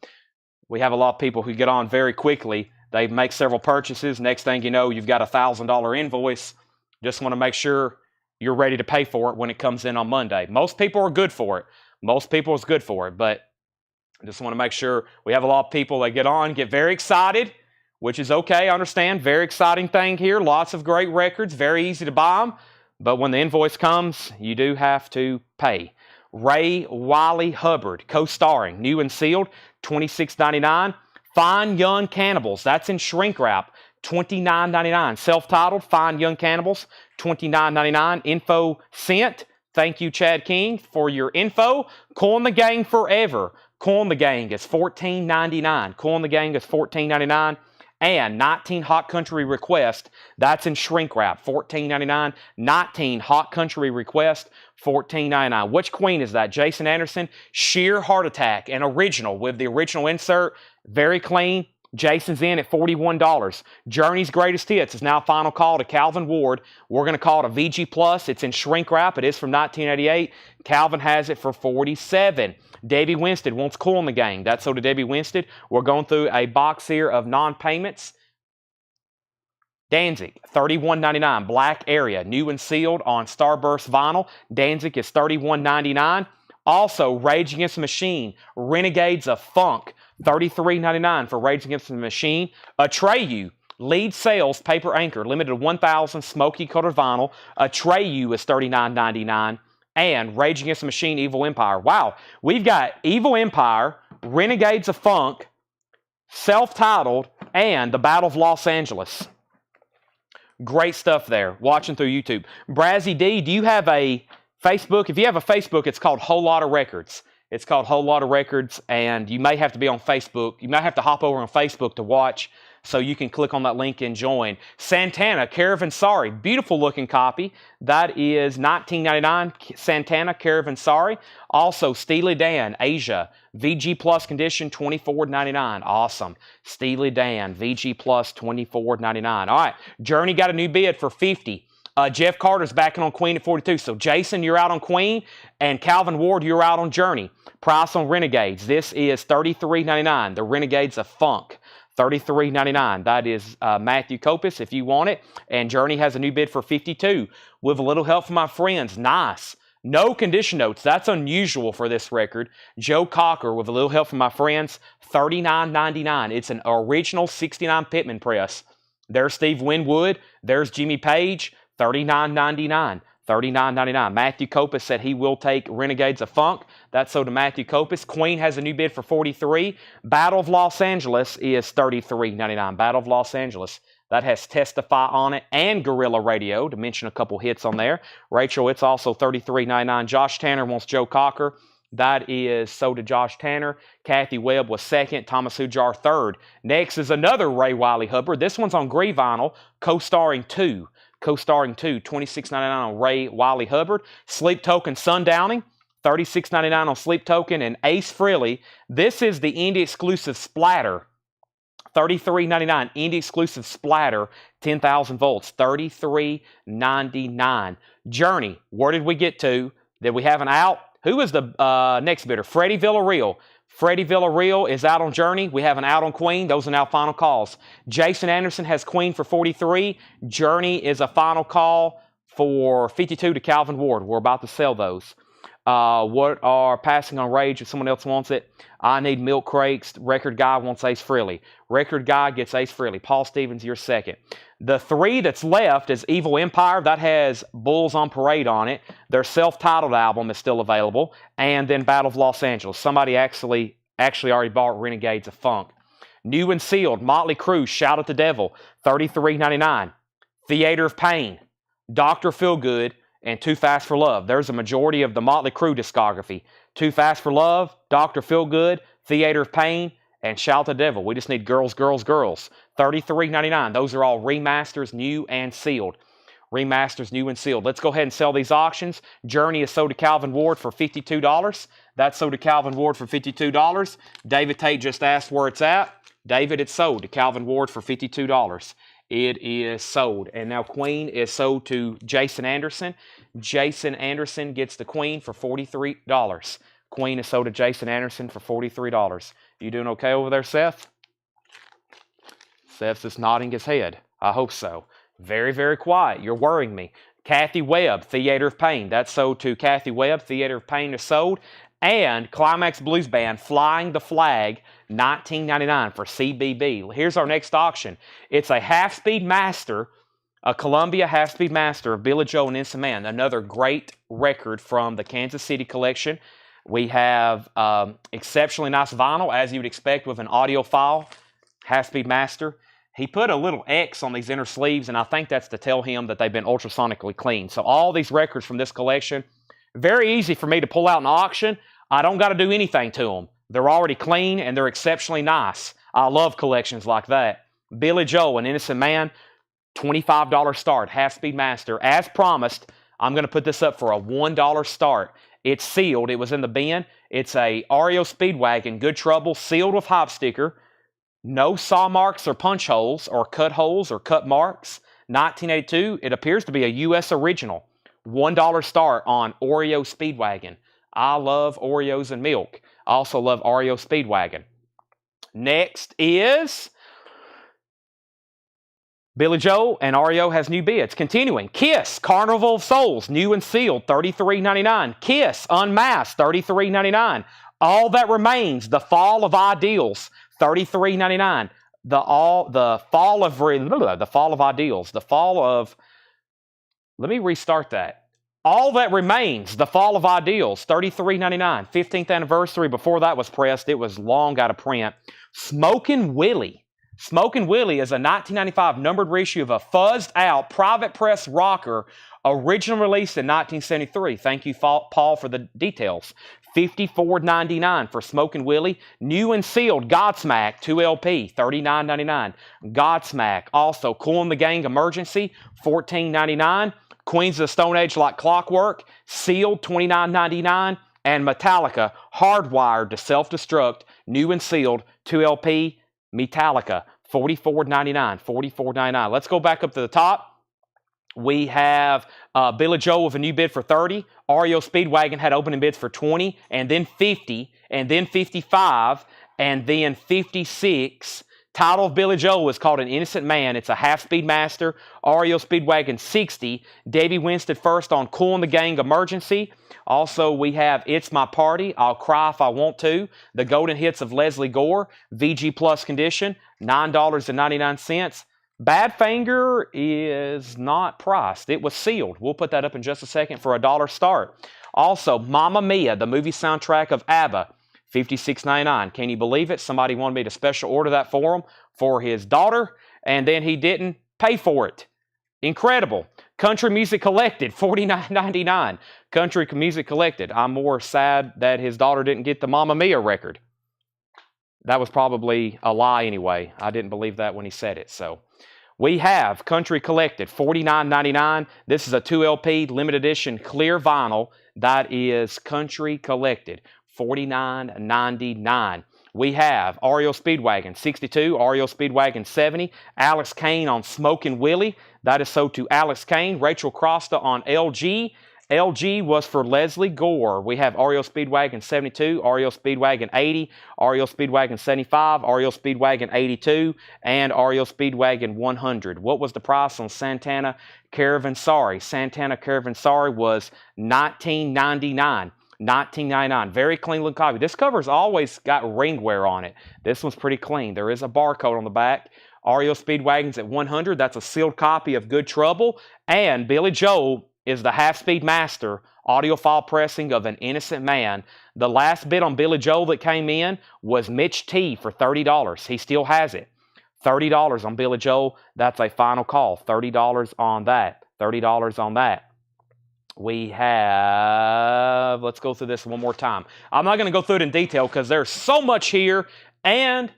We have a lot of people who get on very quickly. They make several purchases. Next thing you know, you've got a $1,000 invoice. Just want to make sure you're ready to pay for it when it comes in on Monday. Most people are good for it. Most people is good for it, but I just want to make sure we have a lot of people that get on, get very excited, which is okay, I understand. Very exciting thing here. Lots of great records, very easy to buy them. But when the invoice comes, you do have to pay. Ray Wiley Hubbard, co-starring, new and sealed, $26.99. Fine Young Cannibals, that's in shrink wrap, $29.99. Self-titled, Fine Young Cannibals, $29.99. Info sent. Thank you, Chad King, for your info. Cool in the Gang Forever. Cool in the Gang is $14.99. Cool in the Gang is $14.99. And 19 Hot Country Request, that's in shrink wrap, $14.99. 19 Hot Country Request, $14.99. Which Queen is that? Jason Anderson, Sheer Heart Attack, an original with the original insert, very clean. Jason's in at $41. Journey's Greatest Hits is now final call to Calvin Ward. We're going to call it a VG Plus. It's in shrink wrap. It is from 1988. Calvin has it for $47. Debbie Winston wants Cool in the Gang. That's so to Debbie Winston. We're going through a box here of non-payments. Danzig, $31.99. Black Area, new and sealed on Starburst vinyl. Danzig is $31.99. Also, Rage Against the Machine, Renegades of Funk, $33.99 for Rage Against the Machine. Atreyu, lead sales, paper anchor, limited to 1,000, smoky colored vinyl. Atreyu is $39.99. And Rage Against the Machine, Evil Empire. Wow, we've got Evil Empire, Renegades of Funk, self-titled, and The Battle of Los Angeles. Great stuff there, watching through YouTube. Brazzy D, do you have a Facebook? If you have a Facebook, it's called Whole Lot of Records. It's called Whole Lot of Records, and you may have to be on Facebook. You might have to hop over on Facebook to watch, so you can click on that link and join. Santana, Caravansari, beautiful looking copy. That is $19.99, Santana, Caravansari. Also, Steely Dan, Asia, VG Plus condition, $24.99. Awesome. Steely Dan, VG Plus, $24.99. All right, Journey got a new bid for $50. Jeff Carter's backing on Queen at 42. So Jason, you're out on Queen, and Calvin Ward, you're out on Journey. Price on Renegades. This is $33.99. The Renegades of Funk. $33.99. That is Matthew Copus if you want it. And Journey has a new bid for $52. With a little help from my friends. Nice. No condition notes. That's unusual for this record. Joe Cocker, with a little help from my friends, $39.99. It's an original 69 Pittman press. There's Steve Winwood. There's Jimmy Page. $39.99. $39.99. Matthew Copus said he will take Renegades of Funk. That's so to Matthew Copus. Queen has a new bid for $43. Battle of Los Angeles is $33.99. Battle of Los Angeles. That has Testify on it and Guerrilla Radio, to mention a couple hits on there. Rachel, it's also $33.99. Josh Tanner wants Joe Cocker. That is so to Josh Tanner. Kathy Webb was second. Thomas Hujar third. Next is another Ray Wiley Hubbard. This one's on Gree Vinyl, co-starring two. $26.99 on Ray Wiley Hubbard. Sleep Token Sundowning, $36.99 on Sleep Token. And Ace Frehley, this is the indie exclusive Splatter. $33.99, indie exclusive Splatter, 10,000 volts, $33.99. Journey, where did we get to? Did we have an out? Who is the next bidder? Freddie Villarreal. Freddie Villarreal is out on Journey. We have an out on Queen. Those are now final calls. Jason Anderson has Queen for $43. Journey is a final call for $52 to Calvin Ward. We're about to sell those. What are passing on Rage if someone else wants it? I need Milk Crates. Record Guy wants Ace Frehley. Record Guy gets Ace Frehley. Paul Stevens, you're second. The three that's left is Evil Empire. That has Bulls on Parade on it. Their self-titled album is still available. And then Battle of Los Angeles. Somebody actually already bought Renegades of Funk. New and Sealed. Motley Crue, Shout at the Devil. $33.99. Theater of Pain. Dr. Feelgood. And Too Fast for Love. There's a majority of the Motley Crue discography. Too Fast for Love, Dr. Feelgood, Theater of Pain, and Shout the Devil. We just need Girls, Girls, Girls. $33.99. Those are all remasters, new and sealed. Remasters, new and sealed. Let's go ahead and sell these auctions. Journey is sold to Calvin Ward for $52. That's sold to Calvin Ward for $52. David Tate just asked where it's at. David, it's sold to Calvin Ward for $52. It is sold. And now Queen is sold to Jason Anderson. Jason Anderson gets the Queen for $43. Queen is sold to Jason Anderson for $43. You doing okay over there, Seth? Seth's just nodding his head. I hope so. Very, very quiet. You're worrying me. Kathy Webb, Theater of Pain. That's sold to Kathy Webb. Theater of Pain is sold. And Climax Blues Band, Flying the Flag, $19.99 for CBB. Here's our next auction. It's a half-speed master, a Columbia half-speed master of Billy Joel and Innocent Man. Another great record from the Kansas City collection. We have exceptionally nice vinyl, as you would expect with an audiophile half-speed master. He put a little X on these inner sleeves, and I think that's to tell him that they've been ultrasonically cleaned. So all these records from this collection, very easy for me to pull out an auction. I don't got to do anything to them. They're already clean, and they're exceptionally nice. I love collections like that. Billy Joel, An Innocent Man, $25 start, half-speed master. As promised, I'm going to put this up for a $1 start. It's sealed. It was in the bin. It's a REO Speedwagon, Good Trouble, sealed with hop sticker. No saw marks or punch holes or cut marks. 1982. It appears to be a U.S. original. $1 start on Oreo Speedwagon. I love Oreos and milk. I also love REO Speedwagon. Next is Billy Joel, and REO has new bids. Continuing. Kiss, Carnival of Souls, new and sealed, $33.99. Kiss, Unmasked, $33.99. All That Remains, The Fall of Ideals, $33.99. The Fall of Ideals. Let me restart that. All That Remains, The Fall of Ideals, $33.99. 15th anniversary. Before that was pressed, it was long out of print. Smokin' Willie. Smokin' Willie is a 1995 numbered reissue of a fuzzed out private press rocker, original release in 1973. Thank you, Paul, for the details. $54.99 for Smokin' Willie. New and sealed Godsmack 2LP, $39.99. Godsmack. Also, Cool and the Gang Emergency, $14.99. Queens of the Stone Age Like Clockwork, sealed, $29.99. And Metallica, Hardwired to Self-Destruct, new and sealed, 2LP, Metallica, $44.99. $44.99. Let's go back up to the top. We have Billy Joel with a new bid for 30. REO Speedwagon had opening bids for 20, and then 50, and then 55, and then 56. Title of Billy Joel is called An Innocent Man. It's a half-speed master. REO Speedwagon 60. Davey Winstead first on Cool and the Gang Emergency. Also, we have It's My Party, I'll Cry If I Want To. The Golden Hits of Leslie Gore. VG Plus condition, $9.99. Badfinger is not priced. It was sealed. We'll put that up in just a second for $1 start. Also, Mamma Mia, the movie soundtrack of ABBA, $56.99. Can you believe it? Somebody wanted me to special order that for him for his daughter, and then he didn't pay for it. Incredible. Country Music Collected, $49.99. Country Music Collected. I'm more sad that his daughter didn't get the Mamma Mia record. That was probably a lie anyway. I didn't believe that when he said it. So we have Country Collected, $49.99. This is a 2LP limited edition clear vinyl. That is Country Collected, $49.99. We have REO Speedwagon 62, REO Speedwagon 70, Alex Kane on Smokin' Willie. That is sold to Alex Kane. Rachel Crosta on LG. LG was for Leslie Gore. We have REO Speedwagon 72, REO Speedwagon 80, REO Speedwagon 75, REO Speedwagon 82, and REO Speedwagon 100. What was the price on Santana Caravanserai? Santana Caravanserai was $19.99. $19.99. Very clean looking copy. This cover's always got ring wear on it. This one's pretty clean. There is a barcode on the back. REO Speedwagon's at 100. That's a sealed copy of Good Trouble. And Billy Joel is the half-speed master audiophile pressing of An Innocent Man. The last bid on Billy Joel that came in was Mitch T for $30. He still has it. $30 on Billy Joel. That's a final call. $30 on that. $30 on that. We have, let's go through this one more time. I'm not going to go through it in detail because there's so much here, and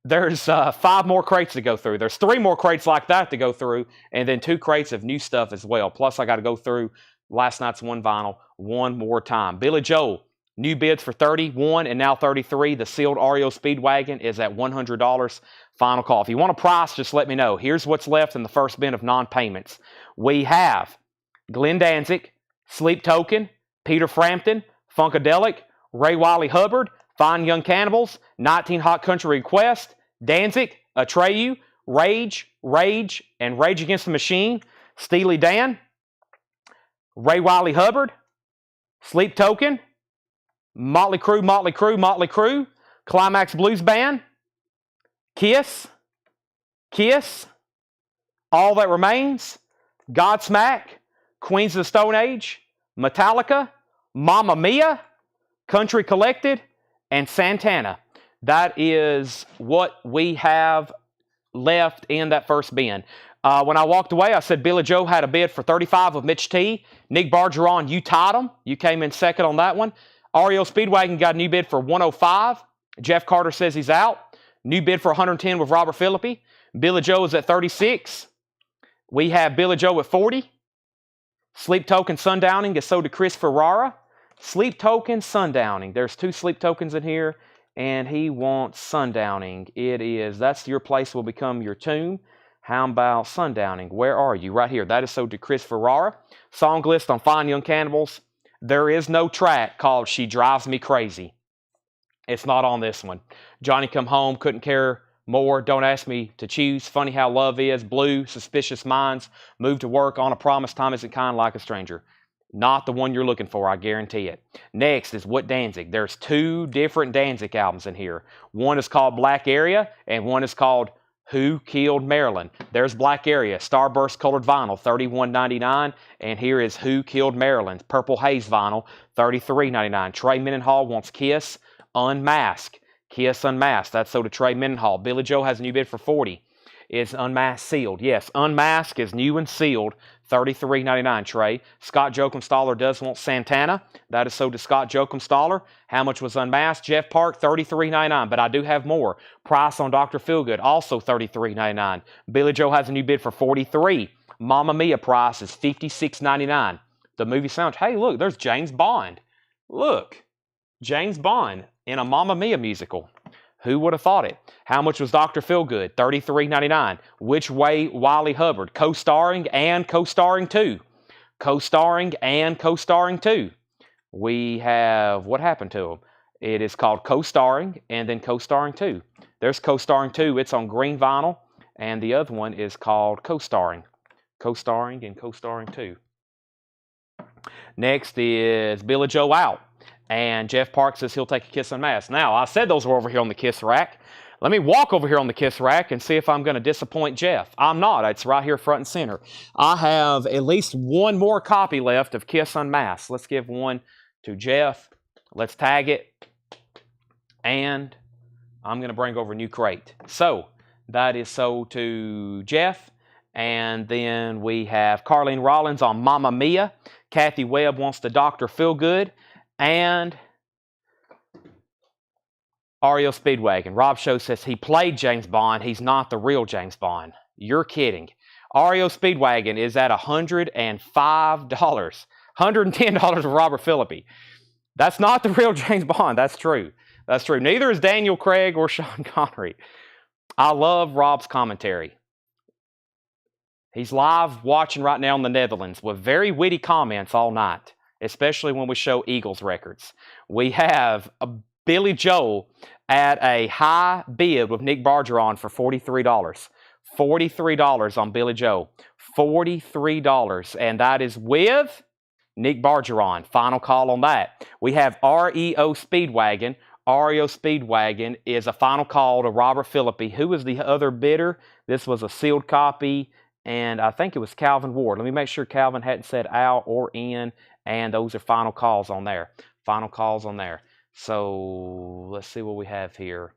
there's 5 more crates to go through. There's 3 more crates like that to go through, and then 2 crates of new stuff as well. Plus, I got to go through last night's one vinyl one more time. Billy Joel, new bids for 31 and now 33. The sealed REO Speedwagon is at $100. Final call. If you want a price, just let me know. Here's what's left in the first bin of non-payments. We have Glenn Danzig, Sleep Token, Peter Frampton, Funkadelic, Ray Wiley Hubbard, Fine Young Cannibals, 19 Hot Country Request, Danzig, Atreyu, Rage, and Rage Against the Machine, Steely Dan, Ray Wiley Hubbard, Sleep Token, Motley Crue, Climax Blues Band, Kiss, All That Remains, Godsmack, Queens of the Stone Age, Metallica, Mamma Mia, Country Collected, and Santana. That is what we have left in that first bin. When I walked away, I said Billy Joe had a bid for 35 with Mitch T. Nick Bargeron, you tied him. You came in second on that one. REO Speedwagon got a new bid for 105. Jeff Carter says he's out. New bid for 110 with Robert Philippi. Billy Joe is at 36. We have Billy Joe at 40. Sleep Token Sundowning is sold to Chris Ferrara. Sleep Token Sundowning. There's 2 Sleep Tokens in here, and he wants Sundowning. That's your place will become your tomb. How about Sundowning? Where are you? Right here. That is sold to Chris Ferrara. Song list on Fine Young Cannibals. There is no track called She Drives Me Crazy. It's not on this one. Johnny Come Home, Couldn't Care More, Don't Ask Me to Choose, Funny How Love Is, Blue, Suspicious Minds, Move to Work, On a Promise, Time Isn't Kind, Like a Stranger. Not the one you're looking for, I guarantee it. Next is What Danzig. There's 2 different Danzig albums in here. One is called Black Area, and one is called Who Killed Marilyn. There's Black Area, Starburst colored vinyl, $31.99, and here is Who Killed Marilyn, Purple Haze vinyl, $33.99. Trey Mendenhall wants Kiss Unmasked. Kiss Unmasked. That's sold to Trey Mendenhall. Billy Joe has a new bid for 40. It's Unmasked sealed. Yes, Unmasked is new and sealed. $33.99, Trey. Scott Joachim-Staller does want Santana. That is sold to Scott Joachim-Staller. How much was Unmasked? Jeff Park, $33.99. But I do have more. Price on Dr. Feelgood, also $33.99. Billy Joe has a new bid for 43. Mamma Mia price is $56.99. The movie sound. Hey, look, there's James Bond. Look, James Bond in a Mamma Mia musical. Who would have thought it? How much was Dr. Feelgood? $33.99. Which Way, Wiley Hubbard? Co-starring and co-starring too. Co-starring and co-starring too. We have, what happened to them? It is called co-starring and then co-starring too. There's co-starring too. It's on green vinyl. And the other one is called co-starring. Co-starring and co-starring too. Next is Billy Joe Out. And Jeff Park says he'll take a kiss unmasked. Now, I said those were over here on the kiss rack. Let me walk over here on the kiss rack and see if I'm going to disappoint Jeff. I'm not. It's right here front and center. I have at least one more copy left of Kiss Unmasked. Let's give one to Jeff. Let's tag it. And I'm going to bring over a new crate. So, that is sold to Jeff. And then we have Carlene Rollins on Mamma Mia. Kathy Webb wants the Dr. Feelgood. And REO Speedwagon. Rob Show says he played James Bond. He's not the real James Bond. You're kidding. REO Speedwagon is at $105. $110 with Robert Phillippe. That's not the real James Bond. That's true. That's true. Neither is Daniel Craig or Sean Connery. I love Rob's commentary. He's live watching right now in the Netherlands with very witty comments all night, especially when we show Eagles records. We have a Billy Joel at a high bid with Nick Bargeron for $43. $43 on Billy Joel. $43. And that is with Nick Bargeron. Final call on that. We have REO Speedwagon. REO Speedwagon is a final call to Robert Phillippe. Who was the other bidder? This was a sealed copy, and I think it was Calvin Ward. Let me make sure Calvin hadn't said out or in, and those are final calls on there. Final calls on there. So let's see what we have here.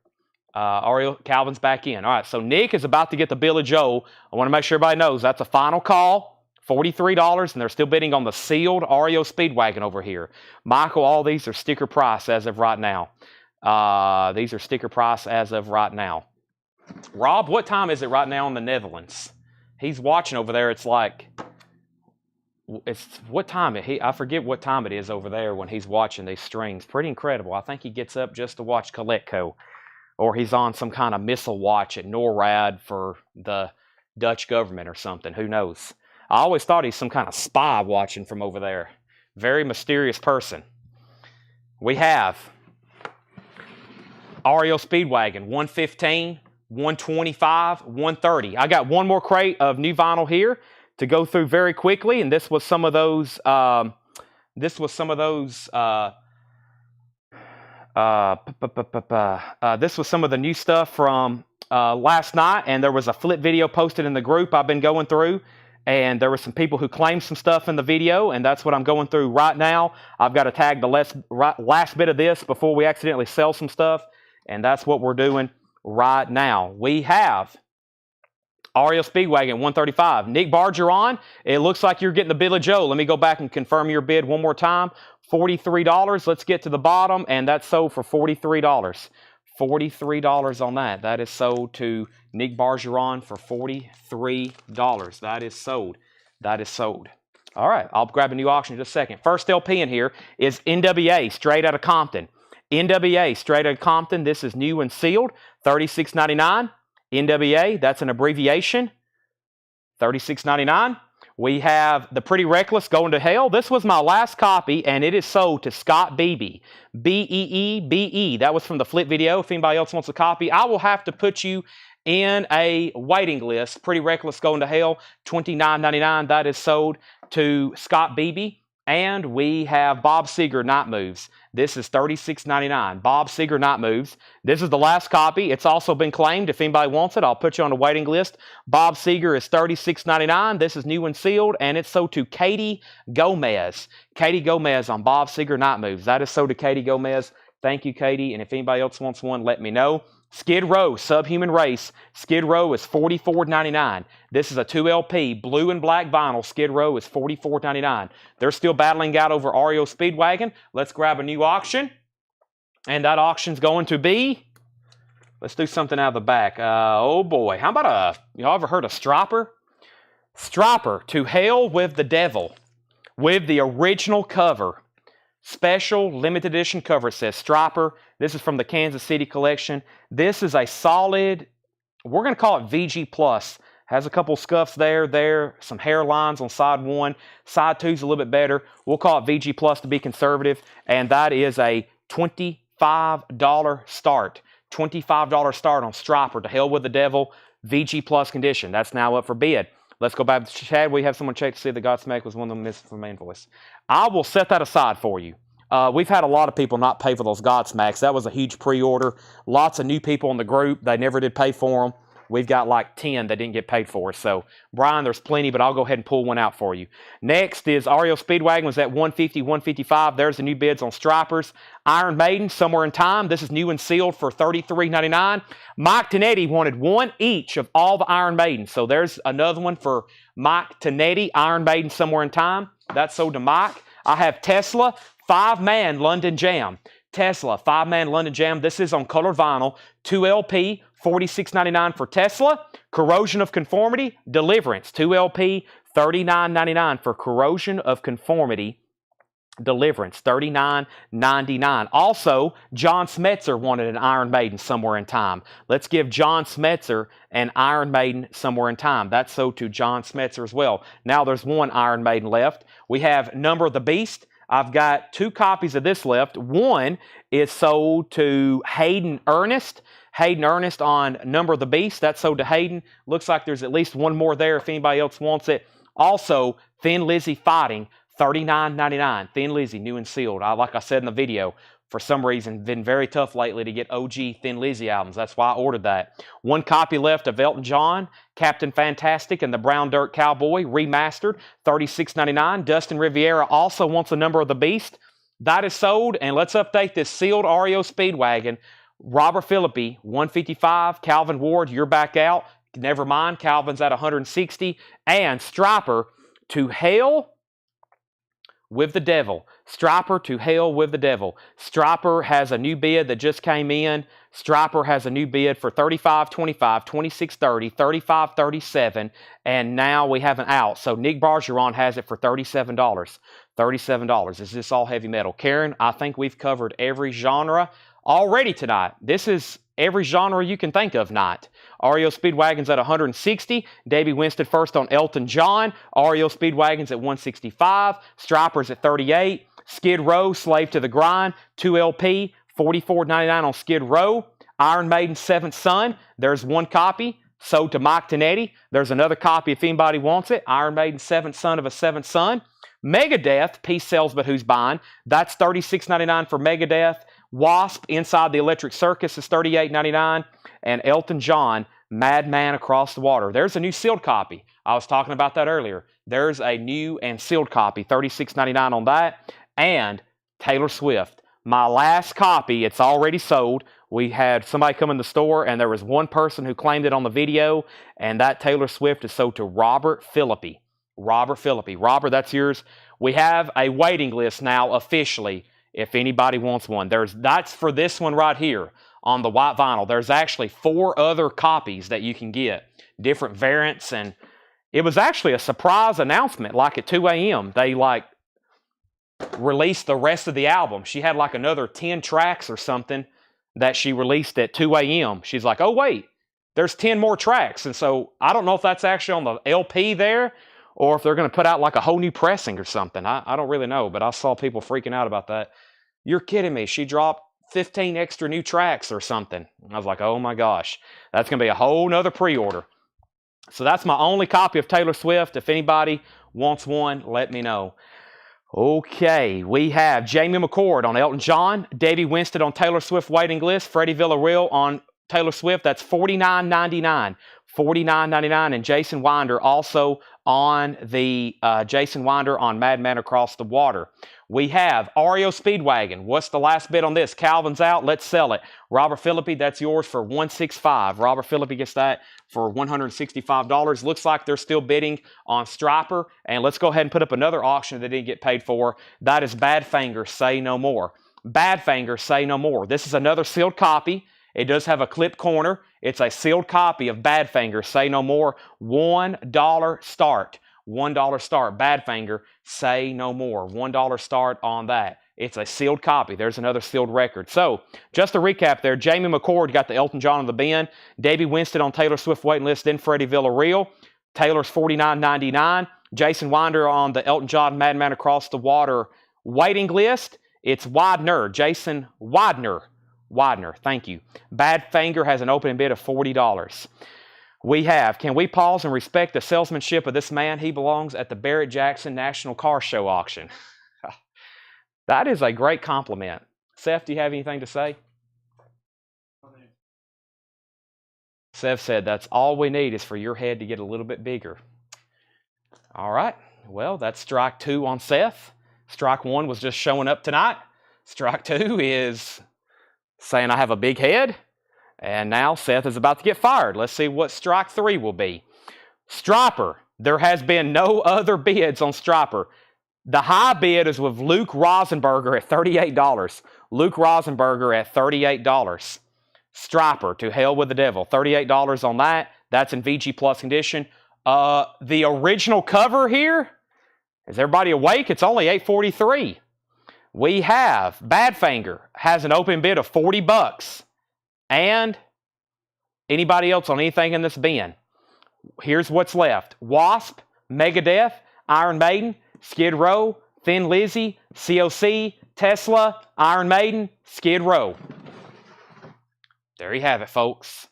REO, Calvin's back in. All right, so Nick is about to get the Billy Joel. I want to make sure everybody knows that's a final call. $43, and they're still bidding on the sealed REO Speedwagon over here. Michael, all these are sticker price as of right now. These are sticker price as of right now. Rob, what time is it right now in the Netherlands? He's watching over there. It's like, what time? I forget what time it is over there when he's watching these streams. Pretty incredible. I think he gets up just to watch Coletco, or he's on some kind of missile watch at NORAD for the Dutch government or something. Who knows? I always thought he's some kind of spy watching from over there. Very mysterious person. We have REO Speedwagon, 115, 125, 130. I got one more crate of new vinyl here to go through very quickly, and this was some of those. This was some of the new stuff from last night, and there was a flip video posted in the group I've been going through. And there were some people who claimed some stuff in the video, and that's what I'm going through right now. I've got to tag the last bit of this before we accidentally sell some stuff, and that's what we're doing right now. We have REO Speedwagon 135. Nick Bargeron, it looks like you're getting the Billy Joel. Let me go back and confirm your bid one more time. $43. Let's get to the bottom, and that's sold for $43. $43 on that. That is sold to Nick Bargeron for $43. That is sold. That is sold. All right, I'll grab a new auction in just a second. First LP in here is NWA, straight out of Compton. NWA, straight out of Compton. This is new and sealed. $36.99. NWA, that's an abbreviation. $36.99. We have The Pretty Reckless, Going to Hell. This was my last copy, and it is sold to Scott Beebe. B-E-E-B-E. That was from the flip video. If anybody else wants a copy, I will have to put you in a waiting list. Pretty Reckless, Going to Hell, $29.99. That is sold to Scott Beebe. And we have Bob Seger, Night Moves. This is $36.99. Bob Seger, Night Moves. This is the last copy. It's also been claimed. If anybody wants it, I'll put you on the waiting list. Bob Seger is $36.99. This is new and sealed, and it's sold to Katie Gomez. Katie Gomez on Bob Seger, Night Moves. That is sold to Katie Gomez. Thank you, Katie. And if anybody else wants one, let me know. Skid Row, Subhuman Race. Skid Row is $44.99. This is a 2LP, blue and black vinyl. Skid Row is $44.99. They're still battling out over REO Speedwagon. Let's grab a new auction. And that auction's going to be, let's do something out of the back. Oh boy, how about y'all ever heard of Stropper? Stropper, To Hell with the Devil, with the original cover. Special limited edition cover. It says Striper. This is from the Kansas City collection. This is a solid, we're going to call it VG Plus. Has a couple scuffs there, some hairlines on side 1. Side 2 is a little bit better. We'll call it VG Plus to be conservative. And that is a $25 start. $25 start on Striper. To hell with the devil. VG Plus condition. That's now up for bid. Let's go back to Chad. We have someone check to see if the Godsmack was one of them missing from invoice. I will set that aside for you. We've had a lot of people not pay for those Godsmacks. That was a huge pre-order. Lots of new people in the group. They never did pay for them. We've got like 10 that didn't get paid for. So, Brian, there's plenty, but I'll go ahead and pull one out for you. Next is REO Speedwagon was at 150, 155. There's the new bids on Stripers. Iron Maiden, Somewhere in Time. This is new and sealed for $33.99. Mike Tonetti wanted one each of all the Iron Maidens. So there's another one for Mike Tonetti, Iron Maiden, Somewhere in Time. That's sold to Mike. I have Tesla, 5-man London Jam. Tesla, 5-man London Jam. This is on colored vinyl. 2 LP, $46.99 for Tesla. Corrosion of Conformity, Deliverance. 2 LP, $39.99 for Corrosion of Conformity, Deliverance. $39.99. Also, John Smetzer wanted an Iron Maiden, Somewhere in Time. Let's give John Smetzer an Iron Maiden, Somewhere in Time. That's sold to John Smetzer as well. Now there's one Iron Maiden left. We have Number of the Beast. I've got 2 copies of this left. One is sold to Hayden Ernest. Hayden Ernest on Number of the Beast. That's sold to Hayden. Looks like there's at least one more there if anybody else wants it. Also, Thin Lizzy Fighting, $39.99. Thin Lizzy, new and sealed. Like I said in the video, for some reason, been very tough lately to get OG Thin Lizzy albums. That's why I ordered that. 1 copy left of Elton John, Captain Fantastic, and the Brown Dirt Cowboy, remastered, $36.99. Dustin Riviera also wants a Number of the Beast. That is sold, and let's update this sealed REO Speedwagon. Robert Philippi, 155. Calvin Ward, you're back out. Never mind, Calvin's at 160. And Striper, To Hell with the Devil. Striper, To Hell with the Devil. Striper has a new bid that just came in. Striper has a new bid for $35.25, $26.30, $35.37, and now we have an out. So Nick Bargeron has it for $37. $37. Is this all heavy metal? Karen, I think we've covered every genre already tonight. This is every genre you can think of night. REO Speedwagon's at 160. Davey Winston first on Elton John. REO Speedwagon's at 165. Striper's at 38. Skid Row, Slave to the Grind, 2 LP, $44.99 on Skid Row. Iron Maiden, 7th Son. There's 1 copy. Sold to Mike Tonetti. There's another copy if anybody wants it. Iron Maiden, 7th Son of a 7th Son. Megadeth, Peace Sells But Who's Buying? That's $36.99 for Megadeth. Wasp, Inside the Electric Circus is $38.99. And Elton John, Madman Across the Water. There's a new sealed copy. I was talking about that earlier. There's a new and sealed copy, $36.99 on that. And Taylor Swift. My last copy, it's already sold. We had somebody come in the store, and there was one person who claimed it on the video, and that Taylor Swift is sold to Robert Philippi. Robert Philippi. Robert, that's yours. We have a waiting list now officially if anybody wants one. That's for this one right here on the white vinyl. There's actually 4 other copies that you can get, different variants, and it was actually a surprise announcement. Like at 2 a.m., they released the rest of the album. She had like another 10 tracks or something that she released at 2 a.m. She's like, oh wait, there's 10 more tracks. And so I don't know if that's actually on the LP there, or if they're going to put out like a whole new pressing or something. I don't really know, but I saw people freaking out about that. You're kidding me. She dropped 15 extra new tracks or something. I was like, oh my gosh, that's going to be a whole nother pre-order. So that's my only copy of Taylor Swift. If anybody wants one, let me know. Okay, we have Jamie McCord on Elton John, Davey Winston on Taylor Swift waiting list, Freddie Villarreal on Taylor Swift. That's $49.99. $49.99, and Jason Winder also on the Jason Winder on Madman Across the Water. We have REO Speedwagon. What's the last bid on this? Calvin's out. Let's sell it. Robert Philippi, that's yours for $165. Robert Philippi gets that for $165. Looks like they're still bidding on Striper. And let's go ahead and put up another auction that didn't get paid for. That is Badfinger, Say No More. Badfinger, Say No More. This is another sealed copy. It does have a clip corner. It's a sealed copy of Badfinger, Say No More. $1 start. $1 start. Badfinger, Say No More. $1 start on that. It's a sealed copy. There's another sealed record. So, just to recap there, Jamie McCord got the Elton John on the bin. Davey Winston on Taylor Swift waiting list, then Freddie Villarreal. Taylor's $49.99. Jason Winder on the Elton John Madman Across the Water waiting list. It's Widener, Jason Widener. Thank you. Badfinger has an opening bid of $40. We have, can we pause and respect the salesmanship of this man? He belongs at the Barrett Jackson National Car Show auction. That is a great compliment. Seth, do you have anything to say? Seth said, that's all we need is for your head to get a little bit bigger. All right. Well, that's strike 2 on Seth. Strike 1 was just showing up tonight. Strike 2 is saying I have a big head. And now Seth is about to get fired. Let's see what strike 3 will be. Striper. There has been no other bids on Striper. The high bid is with Luke Rosenberger at $38. Luke Rosenberger at $38. Striper, to hell with the devil. $38 on that. That's in VG Plus condition. The original cover here, is everybody awake? It's only $843. We have Badfinger has an open bid of $40. And anybody else on anything in this bin? Here's what's left. Wasp, Megadeth, Iron Maiden, Skid Row, Thin Lizzy, COC, Tesla, Iron Maiden, Skid Row. There you have it, folks.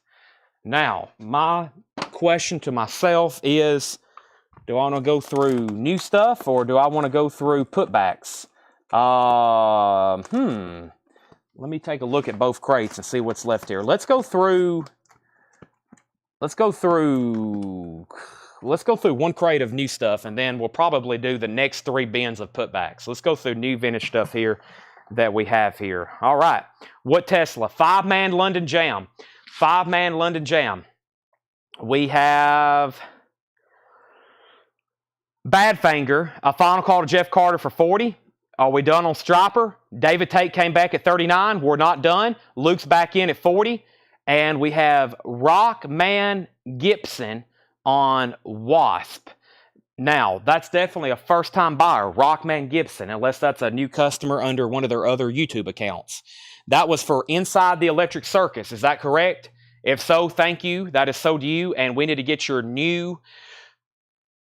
Now, my question to myself is, do I want to go through new stuff or do I want to go through putbacks? Let me take a look at both crates and see what's left here. Let's go through one crate of new stuff, and then we'll probably do the next 3 bins of putbacks. Let's go through new vintage stuff here that we have here. All right. What Tesla? 5-man London Jam. 5-man London Jam. We have Badfinger, a final call to Jeff Carter for $40. Are we done on Striper? David Tate came back at $39. We're not done. Luke's back in at $40. And we have Rockman Gibson on Wasp. Now, that's definitely a first-time buyer, Rockman Gibson, unless that's a new customer under one of their other YouTube accounts. That was for Inside the Electric Circus. Is that correct? If so, thank you. That is so to you. And we need to get your new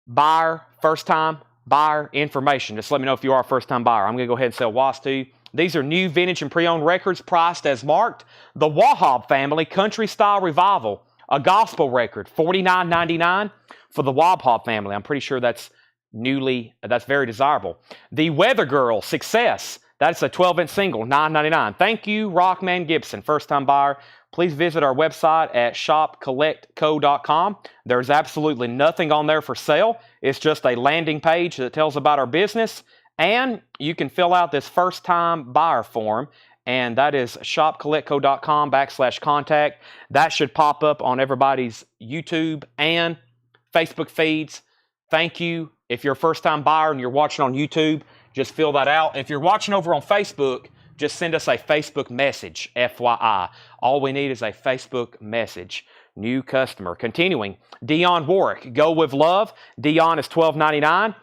buyer, first-time buyer information. Just let me know if you are a first-time buyer. I'm going to go ahead and sell Wasp to you. These are new vintage and pre-owned records priced as marked. The Wahab Family Country Style Revival, a gospel record, $49.99 for the Wahab Family. I'm pretty sure that's very desirable. The Weather Girl Success, that's a 12-inch single, $9.99. Thank you, Rockman Gibson, first-time buyer. Please visit our website at shopcollectco.com. There's absolutely nothing on there for sale. It's just a landing page that tells about our business. And you can fill out this first-time buyer form, and that is shopcollectco.com/contact. That should pop up on everybody's YouTube and Facebook feeds. Thank you. If you're a first-time buyer and you're watching on YouTube, just fill that out. If you're watching over on Facebook, just send us a Facebook message, FYI. All we need is a Facebook message. New customer. Continuing. Dion Warwick, Go With Love. Dion is $12.99.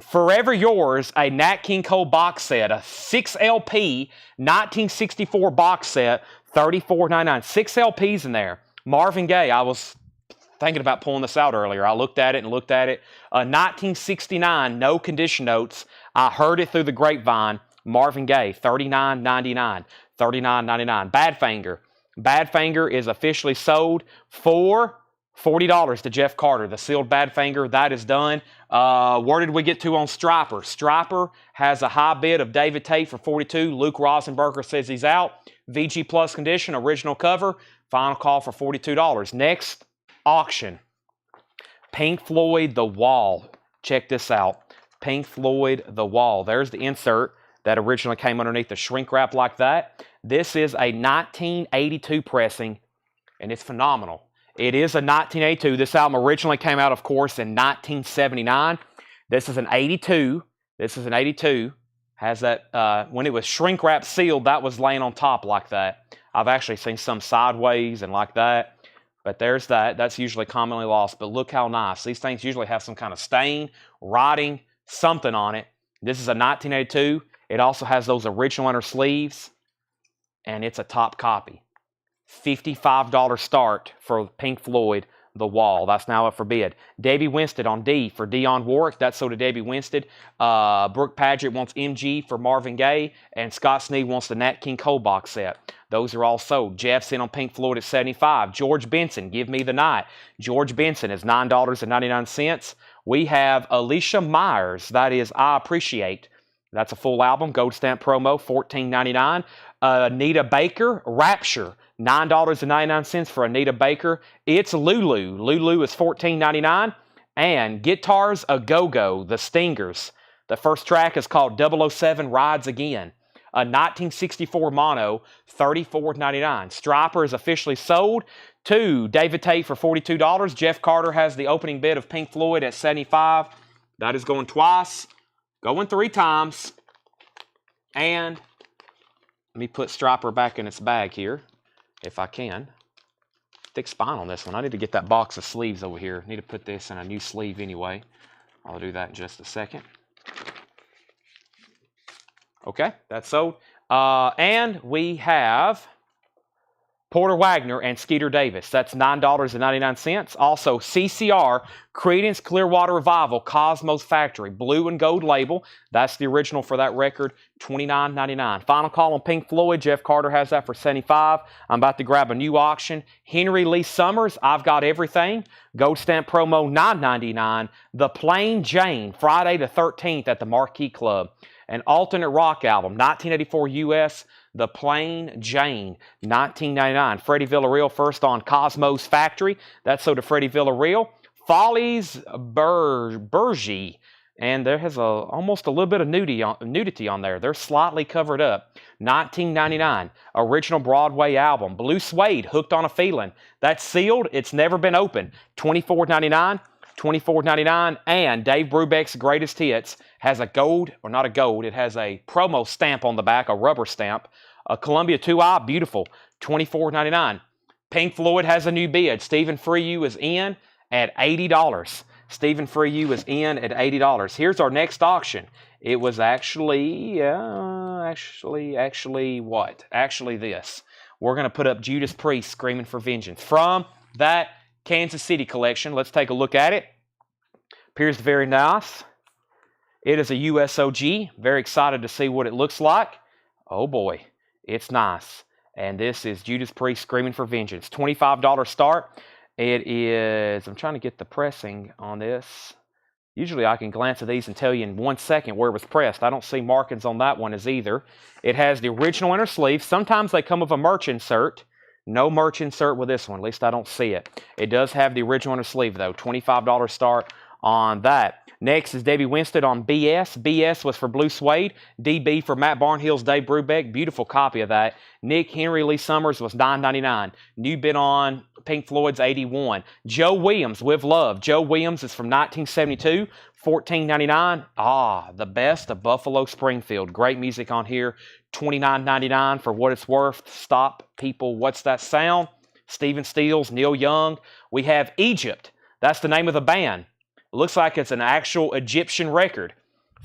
Forever Yours, a Nat King Cole box set, a 6LP 1964 box set, $34.99. 6 LPs in there. Marvin Gaye, I was thinking about pulling this out earlier. I looked at it. 1969, no condition notes. I heard it through the grapevine. Marvin Gaye, $39.99. $39.99. Badfinger. Badfinger is officially sold for $40 to Jeff Carter. The sealed Badfinger, that is done. Where did we get to on Striper? Striper has a high bid of David Tate for $42. Luke Rosenberger says he's out. VG Plus condition, original cover, final call for $42. Next auction. Pink Floyd The Wall. Check this out. Pink Floyd The Wall. There's the insert that originally came underneath the shrink wrap like that. This is a 1982 pressing, and it's phenomenal. It is a 1982. This album originally came out, of course, in 1979. This is an 82. Has that, when it was shrink wrap sealed, that was laying on top like that. I've actually seen some sideways and like that. But there's that. That's usually commonly lost. But look how nice. These things usually have some kind of stain, rotting, something on it. This is a 1982. It also has those original inner sleeves, and it's a top copy. $55 start for Pink Floyd, The Wall. That's now up for bid. Debbie Winstead on D for Dionne Warwick. That's sold to Debbie Winstead. Brooke Padgett wants MG for Marvin Gaye. And Scott Sneed wants the Nat King Cole box set. Those are all sold. Jeff's in on Pink Floyd at $75. George Benson, Give Me the Night. George Benson is $9.99. We have Alicia Myers. That is I Appreciate. That's a full album. Gold stamp promo, $14.99. Anita Baker, Rapture. $9.99 for Anita Baker. It's Lulu. Lulu is $14.99. And Guitars A Go-Go, The Stingers. The first track is called 007 Rides Again. A 1964 mono, $34.99. Striper is officially sold to David Tate for $42. Jeff Carter has the opening bid of Pink Floyd at $75. That is going twice. Going 3 times. And let me put Striper back in its bag here, if I can. Thick spine on this one. I need to get that box of sleeves over here. Need to put this in a new sleeve anyway. I'll do that in just a second. Okay, that's sold. And we have Porter Wagner and Skeeter Davis. That's $9.99. Also, CCR, Creedence Clearwater Revival, Cosmos Factory, blue and gold label. That's the original for that record, $29.99. Final call on Pink Floyd. Jeff Carter has that for $75. I'm about to grab a new auction. Henry Lee Summers, I've Got Everything. Gold stamp promo, $9.99. The Plain Jane, Friday the 13th at the Marquee Club. An alternate rock album, 1984 US, The Plain Jane, $19.99. Freddie Villarreal first on Cosmos Factory. That's sold to Freddie Villarreal. Follies Bergie. And there has almost a little bit of nudity on there. They're slightly covered up. $19.99. Original Broadway album. Blue Suede, Hooked on a Feeling. That's sealed. It's never been opened. $24.99. $24.99. And Dave Brubeck's Greatest Hits has a gold, or not a gold, it has a promo stamp on the back, a rubber stamp. A Columbia 2i, beautiful, $24.99. Pink Floyd has a new bid. Stephen Freyu is in at $80. Stephen Freyu is in at $80. Here's our next auction. It was actually what? Actually this. We're going to put up Judas Priest, Screaming for Vengeance. From that Kansas City collection. Let's take a look at it. Appears very nice. It is a USOG. Very excited to see what it looks like. Oh boy, it's nice. And this is Judas Priest, Screaming for Vengeance. $25 start. It is, I'm trying to get the pressing on this. Usually I can glance at these and tell you in 1 second where it was pressed. I don't see markings on that one as either. It has the original inner sleeve. Sometimes they come with a merch insert. No merch insert with this one. At least I don't see it. It does have the original inner sleeve though. $25 start on that. Next is Debbie Winstead on BS. BS was for Blue Suede. DB for Matt Barnhill's Dave Brubeck. Beautiful copy of that. Nick Henry Lee Summers was $9.99. New bid on Pink Floyd's 81. Joe Williams, With Love. Joe Williams is from 1972. $14.99. The best of Buffalo Springfield. Great music on here. $29.99 for what it's worth. Stop, people. What's that sound? Stephen Stills, Neil Young. We have Egypt. That's the name of the band. Looks like it's an actual Egyptian record.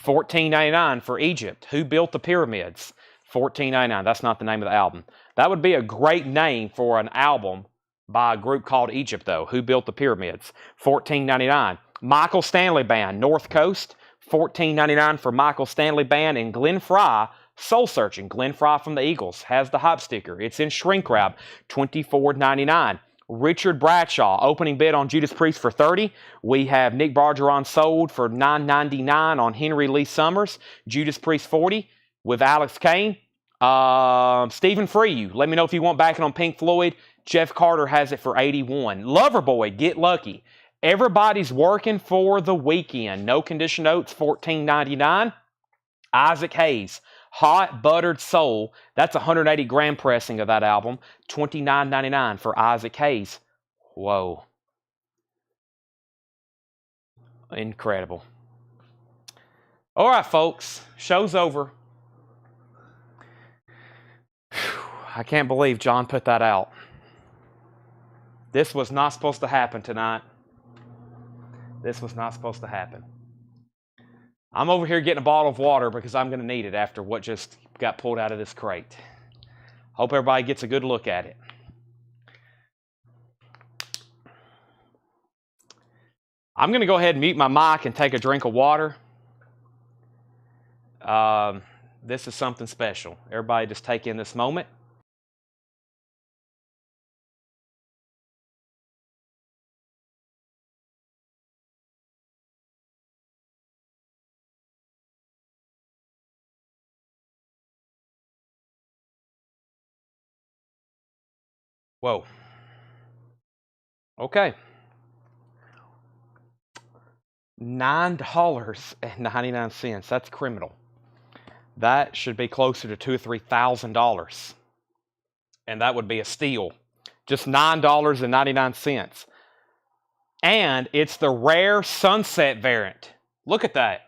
$14.99 for Egypt. Who Built the Pyramids? $14.99. That's not the name of the album. That would be a great name for an album by a group called Egypt, though. Who Built the Pyramids? $14.99. Michael Stanley Band, North Coast. $14.99 for Michael Stanley Band. And Glenn Frey, Soul Searching. Glenn Frey from the Eagles has the hype sticker. It's in shrink wrap. $24.99. Richard Bradshaw, opening bid on Judas Priest for $30. We have Nick Bargeron sold for $9.99 on Henry Lee Summers. Judas Priest $40 with Alex Kane. Stephen Freyu, let me know if you want backing on Pink Floyd. Jeff Carter has it for $81. Loverboy, Get Lucky. Everybody's Working for the Weekend. No condition notes, $14.99. Isaac Hayes, Hot Buttered Soul. That's 180 gram pressing of that album. $29.99 for Isaac Hayes. Whoa. Incredible. All right, folks. Show's over. I can't believe John put that out. This was not supposed to happen tonight. This was not supposed to happen. I'm over here getting a bottle of water because I'm going to need it after what just got pulled out of this crate. Hope everybody gets a good look at it. I'm going to go ahead and mute my mic and take a drink of water. This is something special. Everybody just take in this moment. Whoa. Okay. $9.99. That's criminal. That should be closer to $2,000 or $3,000. And that would be a steal. Just $9.99. And it's the rare sunset variant. Look at that.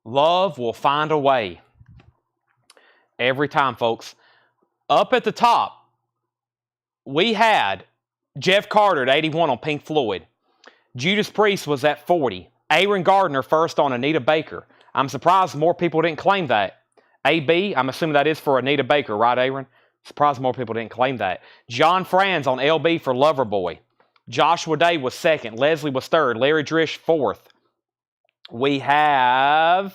Love will find a way. Every time, folks. Up at the top, we had Jeff Carter at 81 on Pink Floyd. Judas Priest was at 40. Aaron Gardner first on Anita Baker. I'm surprised more people didn't claim that. AB, I'm assuming that is for Anita Baker, right, Aaron? Surprised more people didn't claim that. John Franz on LB for Loverboy. Joshua Day was second. Leslie was third. Larry Drish fourth. We have...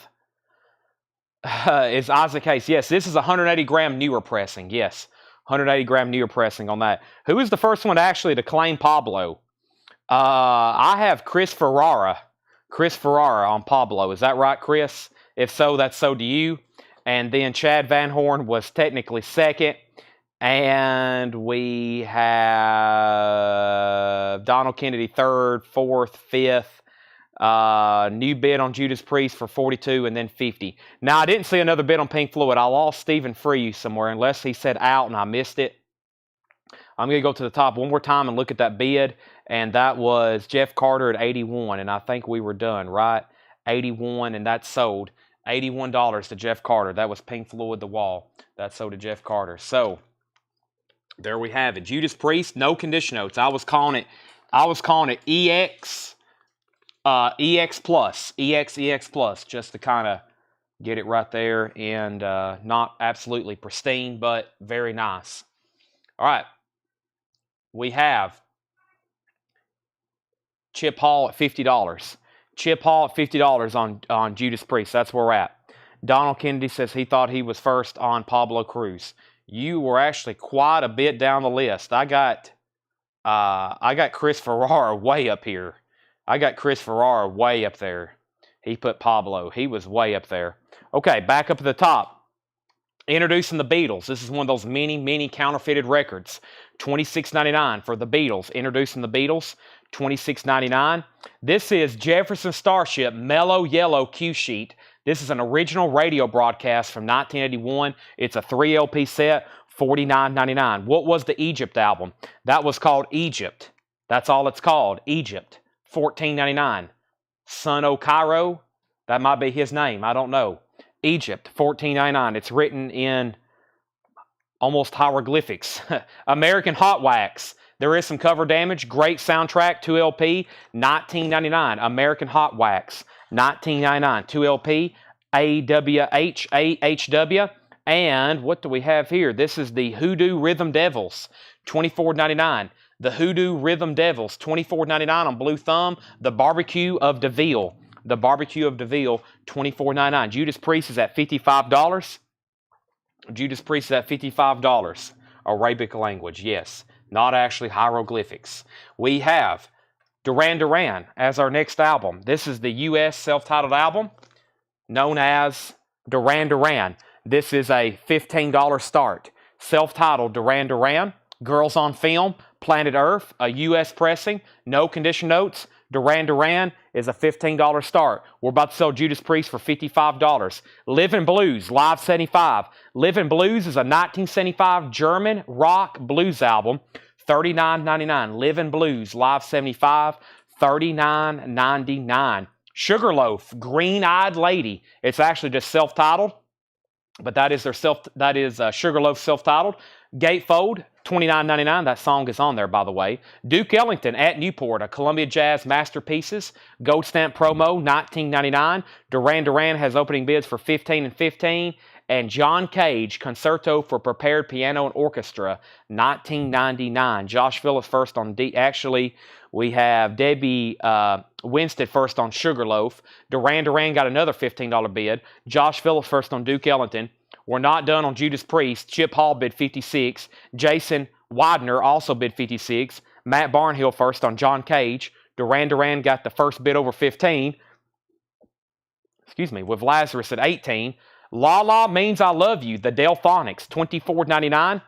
is Isaac Hayes. Yes, this is 180-gram newer pressing. Yes, 180-gram newer pressing on that. Who is the first one actually to claim Pablo? I have Chris Ferrara. Chris Ferrara on Pablo. Is that right, Chris? If so, that's so do you. And then Chad Van Horn was technically second. And we have Donald Kennedy third, fourth, fifth. New bid on Judas Priest for 42 and then 50. Now, I didn't see another bid on Pink Floyd. I lost Stephen Free somewhere unless he said out and I missed it. I'm going to go to the top one more time and look at that bid. And that was Jeff Carter at 81. And I think we were done, right? 81, and that sold. $81 to Jeff Carter. That was Pink Floyd, The Wall. That sold to Jeff Carter. So, there we have it. Judas Priest, no condition notes. I was calling it EX Plus. EX Plus, just to kind of get it right there. And not absolutely pristine, but very nice. All right. We have Chip Hall at $50. Chip Hall at $50 on Judas Priest. That's where we're at. Donald Kennedy says he thought he was first on Pablo Cruz. You were actually quite a bit down the list. I got Chris Ferrara way up here. I got Chris Ferrara way up there. He put Pablo. He was way up there. Okay, back up at the top. Introducing the Beatles. This is one of those mini counterfeited records. $26.99 for the Beatles. Introducing the Beatles. $26.99. This is Jefferson Starship Mellow Yellow Q Sheet. This is an original radio broadcast from 1981. It's a 3 LP set, $49.99. What was the Egypt album? That was called Egypt. That's all it's called, Egypt. $14.99. Son O' Cairo, that might be his name. I don't know. Egypt, $14.99. It's written in almost hieroglyphics. American Hot Wax. There is some cover damage. Great soundtrack, 2 LP, $19.99. American Hot Wax, $19.99. 2 LP, AHW. And what do we have here? This is the Hoodoo Rhythm Devils, $24.99. The Hoodoo Rhythm Devils, $24.99 on Blue Thumb. The Barbecue of DeVille. The Barbecue of DeVille, $24.99. Judas Priest is at $55. Judas Priest is at $55. Arabic language, yes. Not actually hieroglyphics. We have Duran Duran as our next album. This is the U.S. self-titled album known as Duran Duran. This is a $15 start. Self-titled Duran Duran. Girls on Film, Planet Earth, a U.S. pressing, no condition notes. Duran Duran is a $15 start. We're about to sell Judas Priest for $55. Livin' Blues, Live 75. Livin' Blues is a 1975 German rock blues album, $39.99. Livin' Blues, Live 75, $39.99. Sugarloaf, Green-Eyed Lady. It's actually just self-titled. But that is Sugarloaf self-titled. Gatefold, $29.99. That song is on there, by the way. Duke Ellington at Newport, a Columbia Jazz Masterpieces. Gold stamp promo, $19.99. Duran Duran has opening bids for $15 and $15. And John Cage, Concerto for Prepared Piano and Orchestra, $19.99. Josh Phillips first on D. Actually, we have Debbie Winstead first on Sugarloaf. Duran Duran got another $15 bid. Josh Phillips first on Duke Ellington. We're not done on Judas Priest. Chip Hall bid $56. Jason Widener also bid $56. Matt Barnhill first on John Cage. Duran Duran got the first bid over $15. Excuse me, with Lazarus at $18. La La Means I Love You, the Delphonics, $24.99.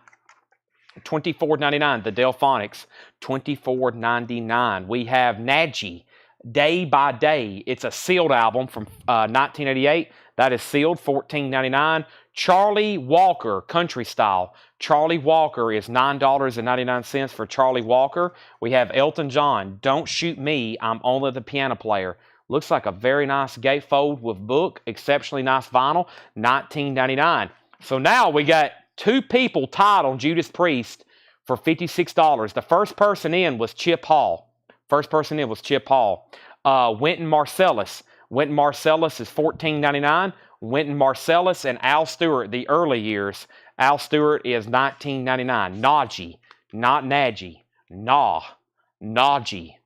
$24.99, the Delphonics, $24.99. We have Nadji, Day by Day. It's a sealed album from 1988. That is sealed, $14.99. Charlie Walker, Country Style. Charlie Walker is $9.99 for Charlie Walker. We have Elton John, Don't Shoot Me, I'm Only the Piano Player. Looks like a very nice gatefold with book, exceptionally nice vinyl, $19.99. So now we got two people tied on Judas Priest for $56. The first person in was Chip Hall. Wynton Marsalis. Wynton Marsalis is $14.99. Wynton Marsalis and Al Stewart, the early years. Al Stewart is $19.99. Najee, not Nadji. Najee,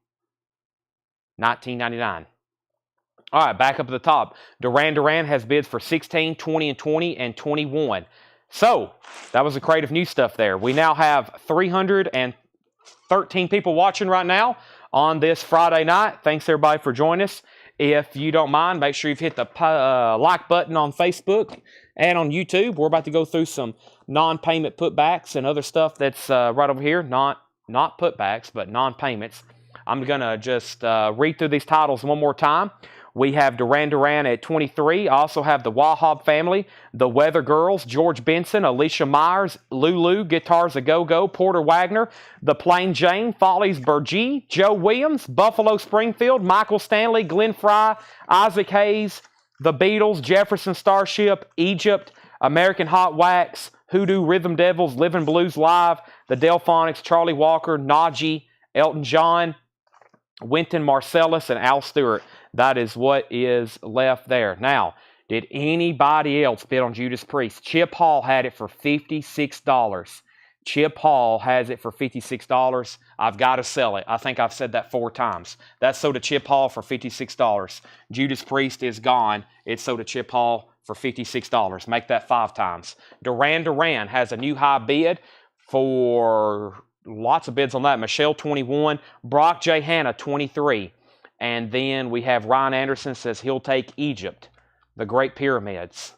$19.99. All right, back up at the top. Duran Duran has bids for $16, $20, and $20, and $21. So, that was the creative new stuff there. We now have 313 people watching right now on this Friday night. Thanks, everybody, for joining us. If you don't mind, make sure you've hit the like button on Facebook and on YouTube. We're about to go through some non-payment putbacks and other stuff that's right over here. Not putbacks, but non-payments. I'm going to just read through these titles one more time. We have Duran Duran at 23. I also have the Wahab Family, the Weather Girls, George Benson, Alicia Myers, Lulu, Guitars A Go-Go, Porter Wagner, The Plain Jane, Follies Burgee, Joe Williams, Buffalo Springfield, Michael Stanley, Glenn Fry, Isaac Hayes, The Beatles, Jefferson Starship, Egypt, American Hot Wax, Hoodoo Rhythm Devils, Living Blues Live, the Delphonics, Charlie Walker, Najee, Elton John, Wynton Marsalis, and Al Stewart. That is what is left there. Now, did anybody else bid on Judas Priest? Chip Hall had it for $56. Chip Hall has it for $56. I've got to sell it. I think I've said that 4 times. That's sold to Chip Hall for $56. Judas Priest is gone. It's sold to Chip Hall for $56. Make that 5 times. Duran Duran has a new high bid for lots of bids on that. Michelle, 21. Brock J. Hanna, 23. And then we have Ryan Anderson says he'll take Egypt, the Great Pyramids,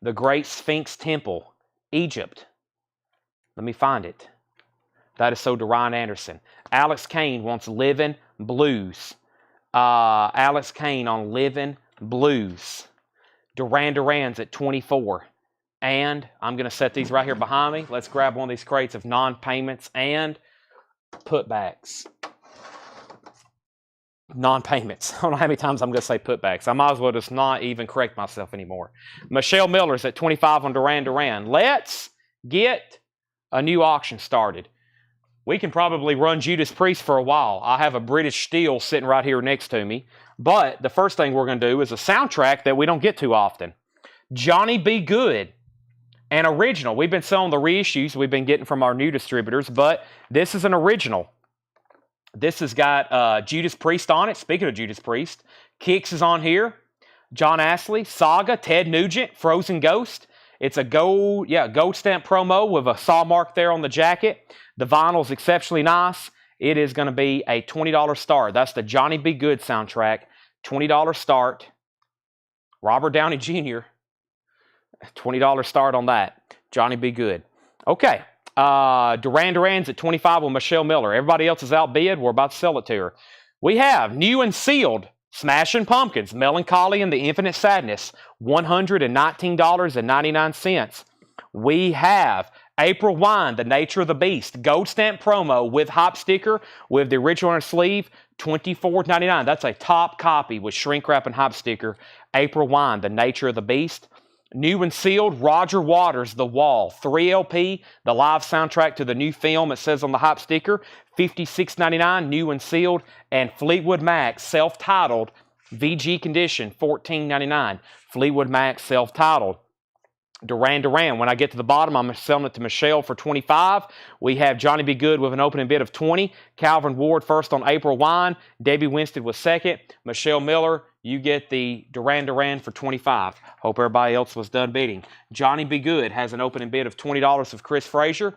the Great Sphinx Temple, Egypt. Let me find it. That is sold to Ryan Anderson. Alex Kane wants Living Blues. Alex Kane on Living Blues. Duran Duran's at 24. And I'm going to set these right here behind me. Let's grab one of these crates of non-payments and putbacks. Non-payments. I don't know how many times I'm going to say putbacks. I might as well just not even correct myself anymore. Michelle Miller's at 25 on Duran Duran. Let's get a new auction started. We can probably run Judas Priest for a while. I have a British Steel sitting right here next to me. But the first thing we're going to do is a soundtrack that we don't get too often. Johnny B. Good, an original. We've been selling the reissues we've been getting from our new distributors, but this is an original. This has got Judas Priest on it. Speaking of Judas Priest, Kix is on here. John Astley, Saga, Ted Nugent, Frozen Ghost. It's a gold stamp promo with a saw mark there on the jacket. The vinyl is exceptionally nice. It is going to be a $20 start. That's the Johnny B. Good soundtrack. $20 start. Robert Downey Jr. $20 start on that. Johnny B. Good. Okay. Duran Duran's at 25 with Michelle Miller. Everybody else is outbid. We're about to sell it to her. We have new and sealed Smashing Pumpkins, Melancholy and the Infinite Sadness, $119.99. We have April Wine, The Nature of the Beast, gold stamp promo with hop sticker with the original on the sleeve, $24.99. That's a top copy with shrink wrap and hop sticker. April Wine, The Nature of the Beast. New and sealed, Roger Waters, The Wall. 3 LP, the live soundtrack to the new film. It says on the hype sticker, $56.99, new and sealed. And Fleetwood Mac, self-titled, VG condition, $14.99. Fleetwood Mac, self-titled. Duran Duran. When I get to the bottom, I'm selling it to Michelle for $25. We have Johnny B. Good with an opening bid of $20. Calvin Ward first on April Wine. Debbie Winstead was second. Michelle Miller, you get the Duran Duran for $25. Hope everybody else was done bidding. Johnny B. Good has an opening bid of $20 of Chris Frazier.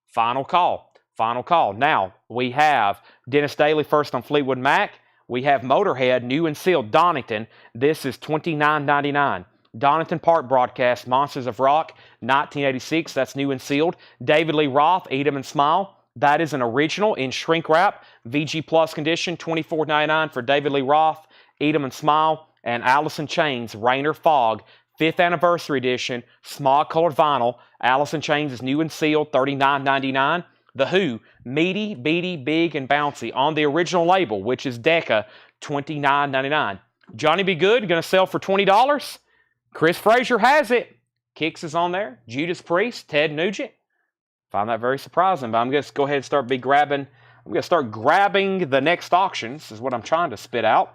Final call. Final call. Now, we have Dennis Daly first on Fleetwood Mac. We have Motorhead, new and sealed, Donington. This is $29.99. Donington Park broadcast, Monsters of Rock, 1986. That's new and sealed. David Lee Roth, Eat 'em and Smile. That is an original in shrink wrap, VG Plus condition, $24.99 for David Lee Roth, Eat 'em and Smile. And Alice in Chains, Rain or Fog, 5th anniversary edition, smog colored vinyl. Alice in Chains is new and sealed, $39.99. The Who, Meaty, Beady, Big, and Bouncy on the original label, which is Decca, $29.99. Johnny B. Good, going to sell for $20. Chris Frazier has it. Kix is on there. Judas Priest, Ted Nugent. Find that very surprising, but I'm going to go ahead and start grabbing. I'm going to start grabbing the next auctions is what I'm trying to spit out.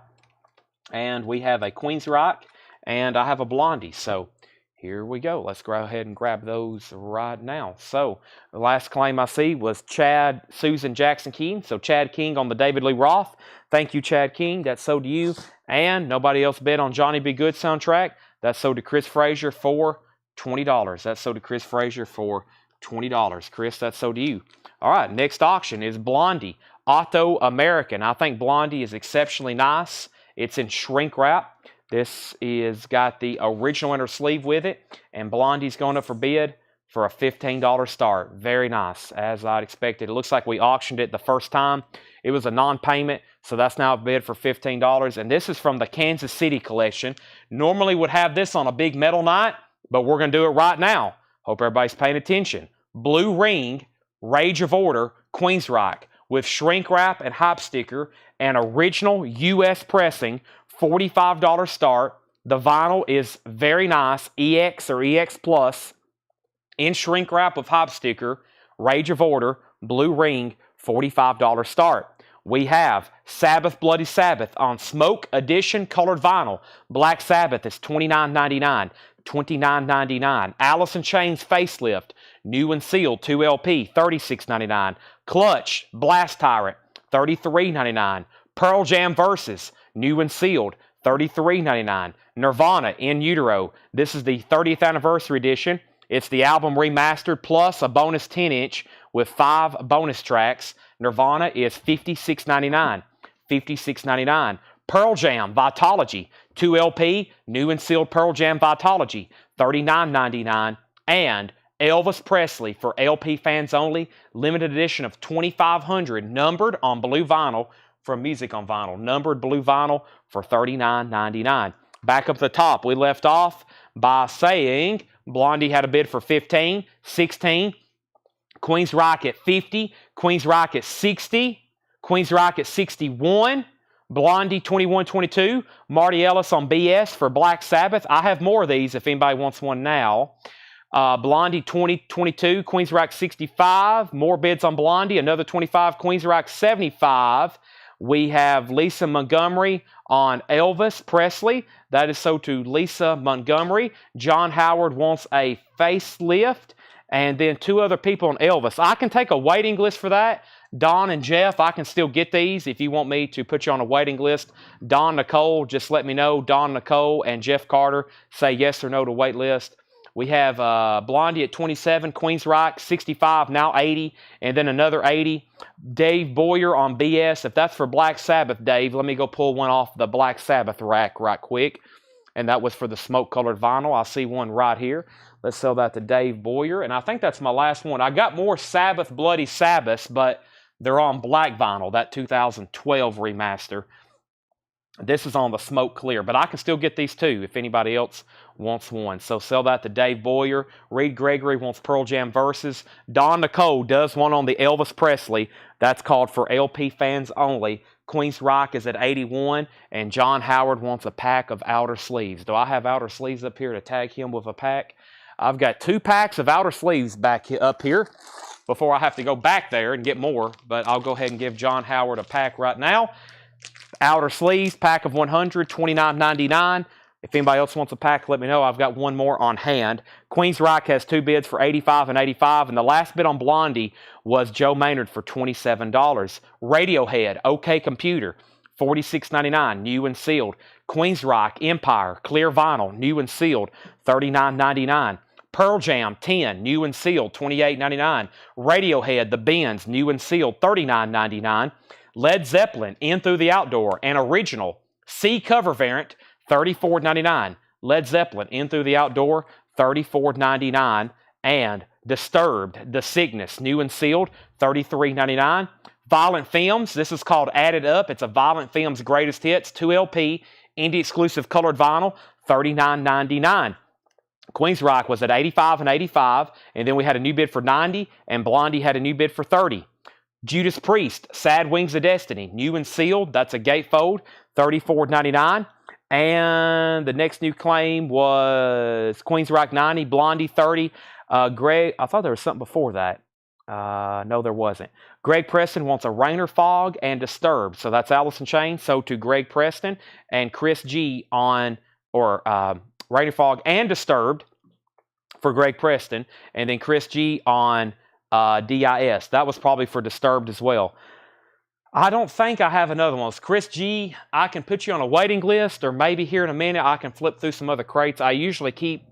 And we have a Queensryche and I have a Blondie. So here we go. Let's go ahead and grab those right now. So the last claim I see was Chad Susan Jackson King. So Chad King on the David Lee Roth. Thank you, Chad King. That's sold to you. And nobody else bid on Johnny B. Good soundtrack. That's sold to Chris Frazier for $20. That's sold to Chris Frazier for $20. Chris, that's sold to you. All right, next auction is Blondie, Auto American. I think Blondie is exceptionally nice. It's in shrink wrap. This is got the original inner sleeve with it, and Blondie's going up for bid for a $15 start. Very nice, as I'd expected. It looks like we auctioned it the first time. It was a non-payment, so that's now a bid for $15. And this is from the Kansas City collection. Normally would have this on a big metal night, but we're going to do it right now. Hope everybody's paying attention. Blue Ring, Rage of Order, Queensryche, with shrink wrap and hype sticker and original U.S. pressing, $45 start. The vinyl is very nice, EX or EX Plus, in shrink wrap with hype sticker, Rage of Order, Blue Ring, $45 start. We have Sabbath Bloody Sabbath on Smoke Edition colored vinyl. Black Sabbath is $29.99. $29.99. Alice in Chains Facelift, new and sealed, 2 LP, $36.99. Clutch Blast Tyrant, $33.99. Pearl Jam Versus, new and sealed, $33.99. Nirvana In Utero. This is the 30th anniversary edition. It's the album remastered plus a bonus 10-inch with 5 bonus tracks. Nirvana is $56.99. $56.99. Pearl Jam Vitology, 2 LP, new and sealed Pearl Jam Vitology, $39.99. And Elvis Presley for LP fans only, limited edition of 2,500, numbered on blue vinyl from Music on Vinyl. Numbered blue vinyl for $39.99. Back up the top, we left off by saying Blondie had a bid for 15, 16, Queensryche at 50, Queensryche at 60, Queensryche at 61, Blondie 2122, Marty Ellis on BS for Black Sabbath. I have more of these if anybody wants one now. Blondie 2022, Queensryche 65, more bids on Blondie, another 25, Queensryche 75. We have Lisa Montgomery on Elvis Presley. That is sold to Lisa Montgomery. John Howard wants a facelift. And then 2 other people on Elvis. I can take a waiting list for that. Don and Jeff, I can still get these if you want me to put you on a waiting list. Don, Nicole, just let me know. Don, Nicole, and Jeff Carter say yes or no to wait list. We have Blondie at 27, Queensryche 65, now 80, and then another 80. Dave Boyer on BS. If that's for Black Sabbath, Dave, let me go pull one off the Black Sabbath rack right quick. And that was for the smoke-colored vinyl. I see one right here. Let's sell that to Dave Boyer. And I think that's my last one. I got more Sabbath Bloody Sabbaths, but they're on black vinyl, that 2012 remaster. This is on the smoke clear, but I can still get these too if anybody else wants one. So sell that to Dave Boyer. Reed Gregory wants Pearl Jam Verses. Don Nicole does one on the Elvis Presley. That's called For LP Fans Only. Queen's Rock is at 81, and John Howard wants a pack of outer sleeves. Do I have outer sleeves up here to tag him with a pack? I've got 2 packs of outer sleeves up here before I have to go back there and get more, but I'll go ahead and give John Howard a pack right now. Outer sleeves, pack of 100, $29.99. If anybody else wants a pack, let me know. I've got one more on hand. Queen's Rock has 2 bids for $85 and $85, and the last bid on Blondie was Joe Maynard for $27. Radiohead, OK Computer, $46.99, new and sealed. Queen's Rock, Empire, clear vinyl, new and sealed, $39.99. Pearl Jam, 10, new and sealed, $28.99. Radiohead, The Bends, new and sealed, $39.99. Led Zeppelin, In Through the Outdoor, an original C cover variant, $34.99. Led Zeppelin, In Through the Outdoor, $34.99. And Disturbed, The Cygnus, new and sealed, $33.99. Violent Femmes, this is called Added Up. It's a Violent Femmes Greatest Hits, 2 LP, indie exclusive colored vinyl, $39.99. Queen's Rock was at 85 and 85, and then we had a new bid for 90, and Blondie had a new bid for 30. Judas Priest, Sad Wings of Destiny, new and sealed. That's a gatefold, $34.99. And the next new claim was Queen's Rock 90, Blondie 30. Greg, I thought there was something before that. No, there wasn't. Greg Preston wants a Rainer Fog and Disturbed. So that's Alice in Chains. So to Greg Preston and Chris G on, Rainer Fog and Disturbed for Greg Preston. And then Chris G on DIS. That was probably for Disturbed as well. I don't think I have another one. Chris G, I can put you on a waiting list, or maybe here in a minute I can flip through some other crates. I usually keep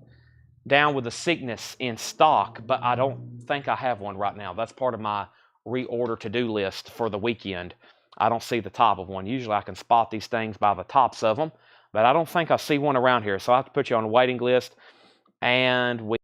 down with the Cygnus in stock, but I don't think I have one right now. That's part of my reorder to-do list for the weekend. I don't see the top of one. Usually I can spot these things by the tops of them, but I don't think I see one around here. So I have to put you on a waiting list, and we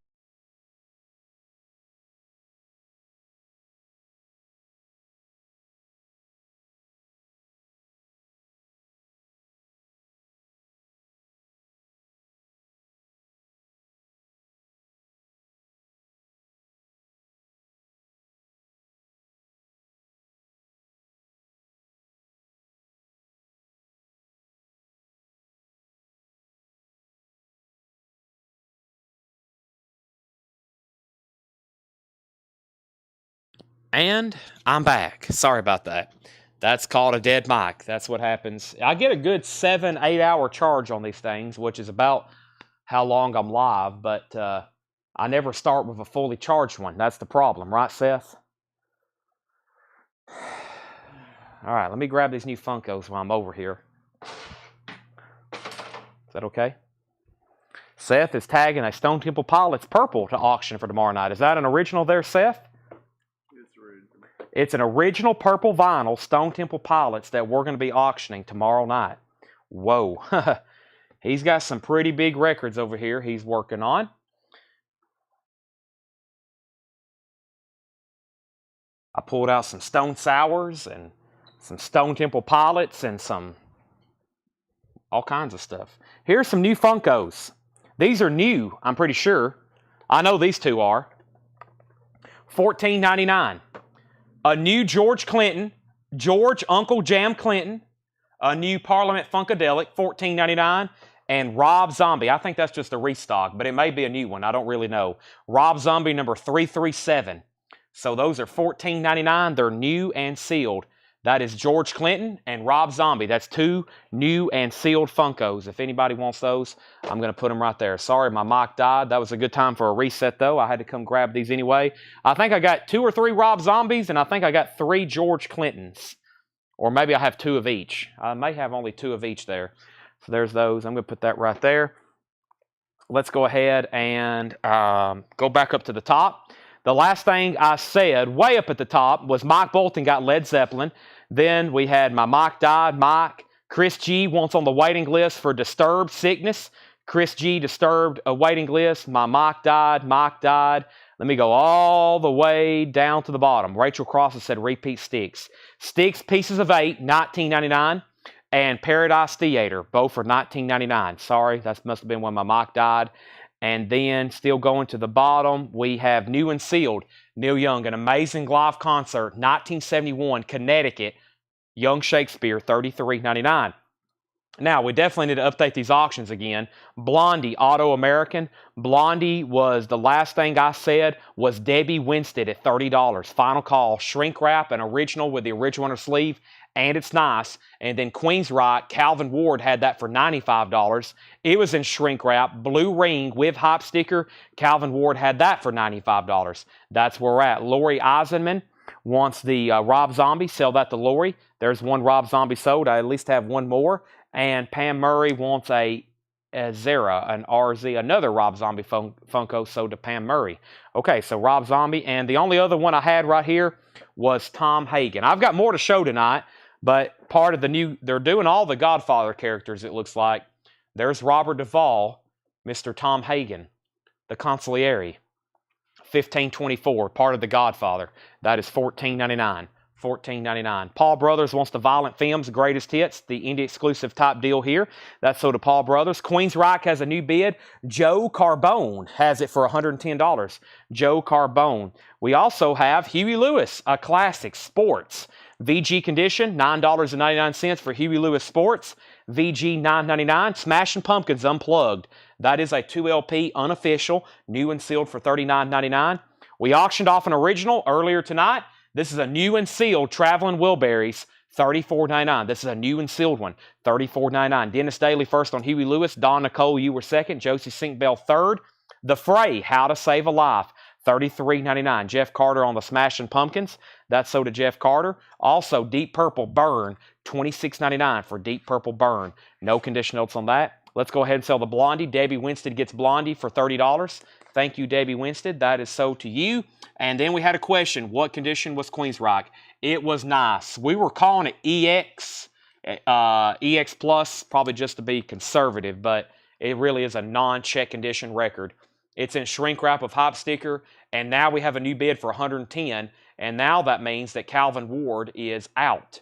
And I'm back. Sorry about that. That's called a dead mic. That's what happens. I get a good 7-8 hour charge on these things, which is about how long I'm live, but I never start with a fully charged one. That's the problem, right, Seth? All right, let me grab these new Funkos while I'm over here. Is that okay? Seth is tagging a Stone Temple Pilots purple to auction for tomorrow night. Is that an original there, Seth? It's an original purple vinyl Stone Temple Pilots that we're going to be auctioning tomorrow night. Whoa. He's got some pretty big records over here he's working on. I pulled out some Stone Sours and some Stone Temple Pilots and some all kinds of stuff. Here's some new Funkos. These are new, I'm pretty sure. I know these two are. $14.99. A new George Clinton, George Uncle Jam Clinton, a new Parliament Funkadelic, $14.99, and Rob Zombie. I think that's just a restock, but it may be a new one. I don't really know. Rob Zombie number 337. So those are $14.99. They're new and sealed. That is George Clinton and Rob Zombie. That's 2 new and sealed Funkos. If anybody wants those, I'm going to put them right there. Sorry, my mic died. That was a good time for a reset, though. I had to come grab these anyway. I think I got 2 or 3 Rob Zombies, and I think I got 3 George Clintons. Or maybe I have 2 of each. I may have only 2 of each there. So there's those. I'm going to put that right there. Let's go ahead and go back up to the top. The last thing I said, way up at the top, was Mike Bolton got Led Zeppelin. Then we had my Mike died, Mike. Chris G wants on the waiting list for Disturbed Cygnus. Chris G Disturbed a waiting list. My Mike died, Mike died. Let me go all the way down to the bottom. Rachel Cross has said repeat Sticks. Sticks, pieces of 8, $19.99. and Paradise Theater, both for $19.99. Sorry, that must have been when my mic died. And then still going to the bottom, we have New and Sealed, Neil Young, an amazing live concert, 1971, Connecticut, Young Shakespeare, $33.99. Now, we definitely need to update these auctions again. Blondie, Auto American. Blondie was, the last thing I said was Debbie Winstead at $30. Final call, shrink wrap, an original with the original on her sleeve, and it's nice. And then Queen's Rock, Calvin Ward had that for $95. It was in shrink wrap, blue ring with hop sticker. Calvin Ward had that for $95. That's where we're at. Lori Eisenman wants the Rob Zombie. Sell that to Lori. There's one Rob Zombie sold. I at least have one more. And Pam Murray wants a Zera, an RZ, another Rob Zombie Funko sold to Pam Murray. Okay, so Rob Zombie. And the only other one I had right here was Tom Hagen. I've got more to show tonight, but part of the new, they're doing all the Godfather characters, it looks like. There's Robert Duvall, Mr. Tom Hagen, the Consigliere, $15.24, part of the Godfather. That is $14.99. $14.99. Paul Brothers wants the Violent Femmes Greatest Hits, the indie exclusive type deal here. That's sold to Paul Brothers. Queen's Rock has a new bid. Joe Carbone has it for $110. Joe Carbone. We also have Huey Lewis, a classic, Sports. VG condition, $9.99 for Huey Lewis Sports. VG $9.99. Smashing Pumpkins Unplugged. That is a 2LP unofficial, new and sealed for $39.99. We auctioned off an original earlier tonight. This is a new and sealed Traveling Wilburys, $34.99. This is a new and sealed one, $34.99. Dennis Daly first on Huey Lewis. Don Nicole, you were second. Josie Sinkbell third. The Fray, How to Save a Life, $33.99. Jeff Carter on the Smashing Pumpkins. That's sold to Jeff Carter. Also, Deep Purple Burn, $26.99 for Deep Purple Burn. No condition notes on that. Let's go ahead and sell the Blondie. Debbie Winstead gets Blondie for $30. Thank you, Debbie Winstead. That is sold to you. And then we had a question. What condition was Queen's Rock? It was nice. We were calling it EX, EX Plus, probably just to be conservative, but it really is a non-check condition record. It's in shrink wrap of hop sticker, and now we have a new bid for $110, and now that means that Calvin Ward is out.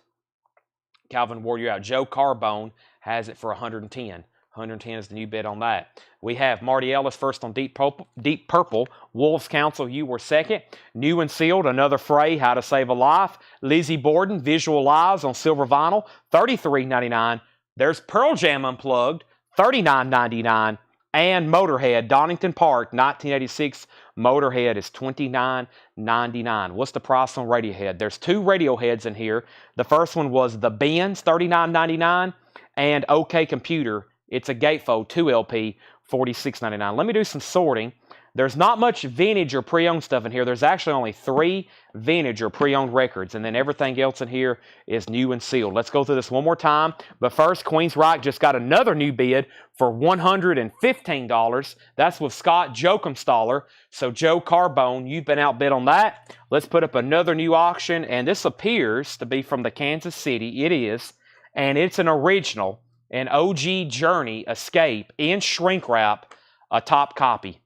Calvin Ward, you're out. Joe Carbone has it for $110. 110 is the new bid on that. We have Marty Ellis first on Deep Purple. Wolves Council, you were second. New and sealed, another Fray, How to Save a Life. Lizzie Borden, Visual Lives on silver vinyl, $33.99. There's Pearl Jam Unplugged, $39.99. And Motorhead, Donington Park, 1986. Motorhead is $29.99. What's the price on Radiohead? There's two Radioheads in here. The first one was The Bends, $39.99. And OK Computer, it's a gatefold 2LP, $46.99. Let me do some sorting. There's not much vintage or pre-owned stuff in here. There's actually only 3 vintage or pre-owned records, and then everything else in here is new and sealed. Let's go through this one more time. But first, Queen's Rock just got another new bid for $115. That's with Scott Jokumstaller. So Joe Carbone, you've been outbid on that. Let's put up another new auction, and this appears to be from the Kansas City. It is, and it's an original, an OG Journey Escape in shrink wrap, a top copy.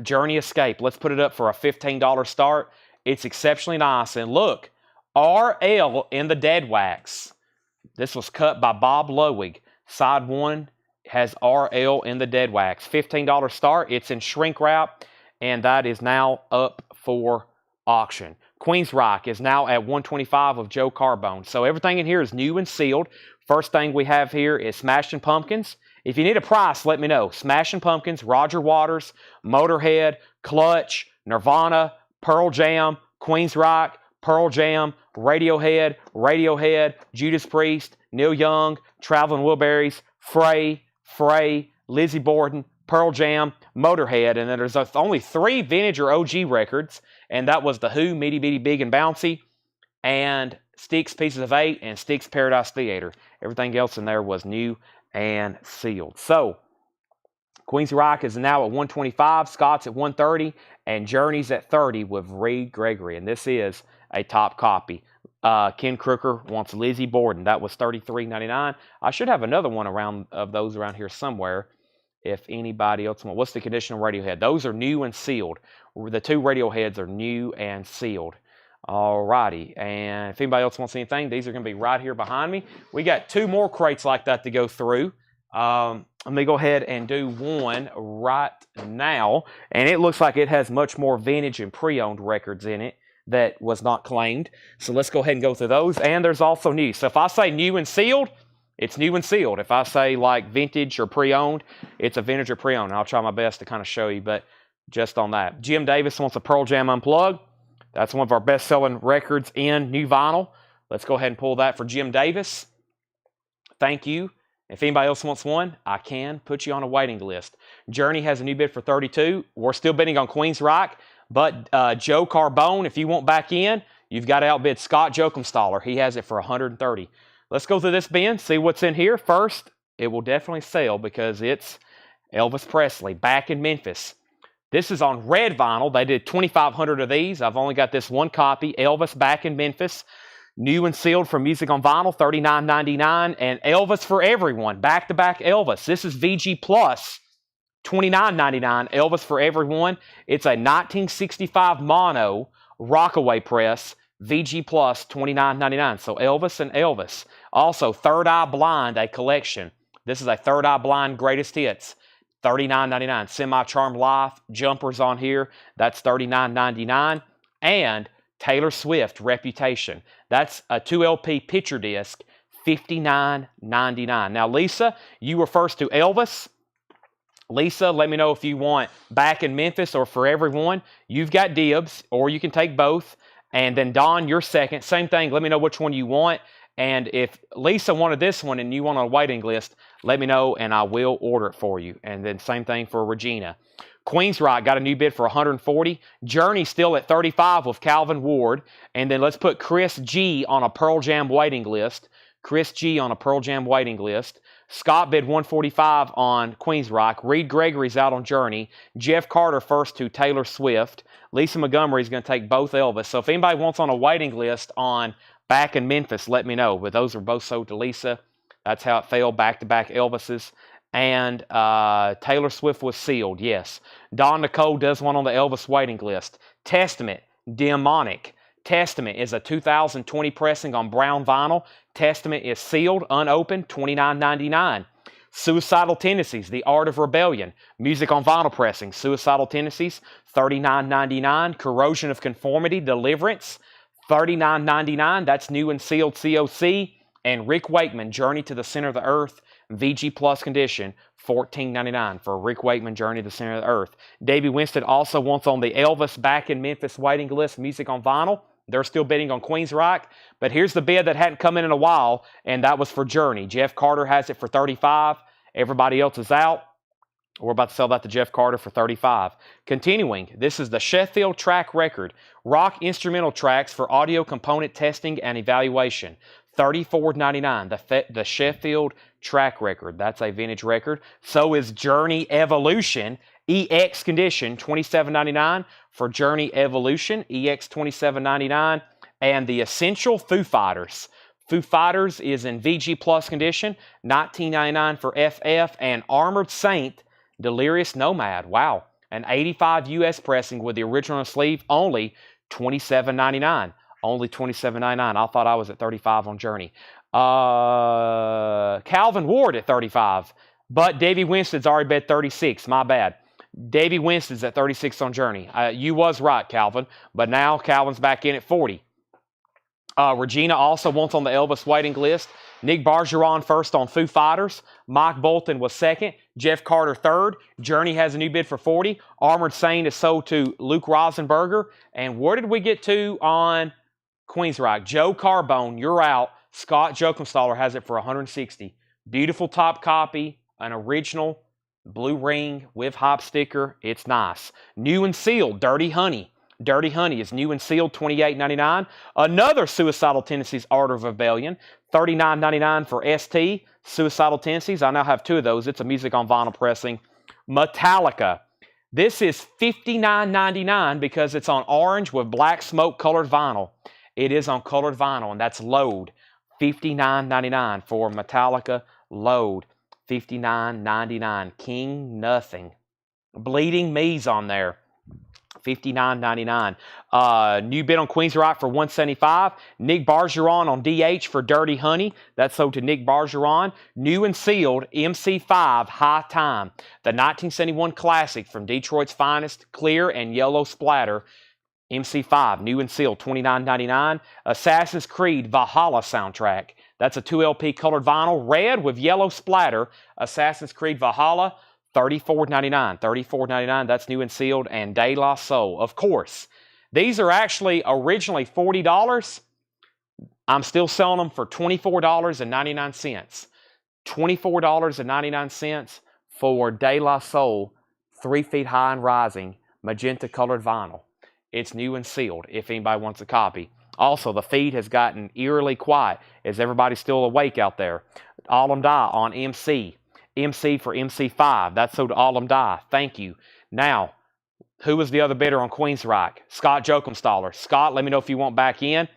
Journey Escape. Let's put it up for a $15 start. It's exceptionally nice. And look, RL in the dead wax. This was cut by Bob Lowig. Side 1 has RL in the dead wax. $15 start. It's in shrink wrap, and that is now up for auction. Queen's Rock is now at $125 of Joe Carbone. So everything in here is new and sealed. First thing we have here is Smashing Pumpkins. If you need a price, let me know. Smashing Pumpkins, Roger Waters, Motorhead, Clutch, Nirvana, Pearl Jam, Queen's Rock, Pearl Jam, Radiohead, Judas Priest, Neil Young, Traveling Wilburys, Fray, Lizzie Borden, Pearl Jam, Motorhead, and then there's only 3 vintage or OG records, and that was The Who, Meaty Bitty Big and Bouncy, and Styx Pieces of 8, and Styx Paradise Theater. Everything else in there was new and sealed. So, Queen's Rock is now at $125, Scott's at $130, and Journey's at $30 with Reed Gregory, and this is a top copy. Ken Crooker wants Lizzie Borden. That was $33.99. I should have another one of those around here somewhere if anybody else wants. What's the condition of Radiohead? Those are new and sealed. The 2 Radioheads are new and sealed. Alrighty, and if anybody else wants anything, these are going to be right here behind me. We got 2 more crates like that to go through. Let me go ahead and do one right now, and it looks like it has much more vintage and pre-owned records in it that was not claimed. So let's go ahead and go through those, and there's also new. So if I say new and sealed, it's new and sealed. If I say like vintage or pre-owned, it's a vintage or pre-owned. I'll try my best to kind of show you, but just on that. Jim Davis wants a Pearl Jam Unplugged. That's one of our best-selling records in new vinyl. Let's go ahead and pull that for Jim Davis. Thank you. If anybody else wants one, I can put you on a waiting list. Journey has a new bid for 32. We're still bidding on Queensryche, but Joe Carbone, if you want back in, you've got to outbid Scott Jokumstaller. He has it for 130. Let's go through this bin, see what's in here. First, it will definitely sell because it's Elvis Presley back in Memphis. This is on red vinyl. They did 2,500 of these. I've only got this one copy. Elvis back in Memphis. New and sealed from Music on Vinyl, $39.99. And Elvis for Everyone, back-to-back Elvis. This is VG Plus, $29.99. Elvis for Everyone. It's a 1965 mono Rockaway press. VG Plus, $29.99. So Elvis and Elvis. Also, Third Eye Blind, a collection. This is a Third Eye Blind greatest hits. $39.99. Semi-Charmed Life, jumpers on here. That's $39.99. And Taylor Swift, Reputation. That's a 2 LP picture disc, $59.99. Now, Lisa, you were first to Elvis. Lisa, let me know if you want back in Memphis or for everyone. You've got dibs, or you can take both. And then Don, you're second. Same thing. Let me know which one you want. And if Lisa wanted this one and you want on a waiting list, let me know and I will order it for you. And then same thing for Regina. Queensryche got a new bid for 140. Journey still at 35 with Calvin Ward. And then let's put Chris G on a Pearl Jam waiting list. Chris G on a Pearl Jam waiting list. Scott bid 145 on Queensryche. Reed Gregory's out on Journey. Jeff Carter first to Taylor Swift. Lisa Montgomery's going to take both Elvis. So if anybody wants on a waiting list on back in Memphis, let me know. But those are both sold to Lisa. That's how it fell, back-to-back Elvises. And Taylor Swift was sealed, yes. Don Nicole does one on the Elvis waiting list. Testament, Demonic. Testament is a 2020 pressing on brown vinyl. Testament is sealed, unopened, $29.99. Suicidal Tendencies, The Art of Rebellion. Music on vinyl pressing. Suicidal Tendencies, $39.99. Corrosion of Conformity, Deliverance, $39.99. That's new and sealed COC. And Rick Wakeman, Journey to the Center of the Earth, VG Plus condition, $14.99 for Rick Wakeman, Journey to the Center of the Earth. Davey Winston also wants on the Elvis back in Memphis waiting list, Music on Vinyl. They're still bidding on Queensryche. But here's the bid that hadn't come in a while, and that was for Journey. Jeff Carter has it for 35. Everybody else is out. We're about to sell that to Jeff Carter for 35. Continuing, this is the Sheffield track record. Rock instrumental tracks for audio component testing and evaluation. $34.99. The Sheffield track record. That's a vintage record. So is Journey Evolution. EX condition, $27.99 for Journey Evolution. EX $27.99. And the Essential Foo Fighters. Foo Fighters is in VG Plus condition, $19.99 for FF. And Armored Saint, Delirious Nomad. Wow. An 85 US pressing with the original sleeve, only $27.99. Only $27.99. I thought I was at 35 on Journey. Calvin Ward at 35. But Davey Winston's already bet 36. My bad. Davey Winston's at 36 on Journey. You was right, Calvin. But now Calvin's back in at 40. Regina also wants on the Elvis waiting list. Nick Bargeron first on Foo Fighters. Mike Bolton was second. Jeff Carter third. Journey has a new bid for 40. Armored Saint is sold to Luke Rosenberger. And where did we get to on Queensryche? Joe Carbone, you're out. Scott Jokumstaller has it for 160. Beautiful top copy, an original blue ring with hop sticker. It's nice. New and sealed, Dirty Honey. Dirty Honey is new and sealed, $28.99. Another Suicidal Tendencies Art of Rebellion, $39.99 for ST. Suicidal Tendencies, I now have 2 of those. It's a Music on Vinyl pressing. Metallica. This is $59.99 because it's on orange with black smoke colored vinyl. It is on colored vinyl, and that's Load. $59.99 for Metallica Load. $59.99. King Nothing. Bleeding Me's on there. $59.99. New bid on Queens Rock for $175. Nick Bargeron on DH for Dirty Honey. That's sold to Nick Bargeron. New and sealed MC5 High Time. The 1971 classic from Detroit's finest, clear and yellow splatter. MC5, new and sealed, $29.99. Assassin's Creed Valhalla soundtrack. That's a 2LP colored vinyl, red with yellow splatter. Assassin's Creed Valhalla, $34.99. $34.99, that's new and sealed. And De La Soul, of course. These are actually originally $40. I'm still selling them for $24.99. $24.99 for De La Soul, 3 feet high and rising, magenta colored vinyl. It's new and sealed if anybody wants a copy. Also, the feed has gotten eerily quiet. Is everybody still awake out there? Alum Die on MC. MC for MC5. That's sold to Alum Die. Thank you. Now, who was the other bidder on Queensryche? Scott Jokumstaller. Scott, let me know if you want back in.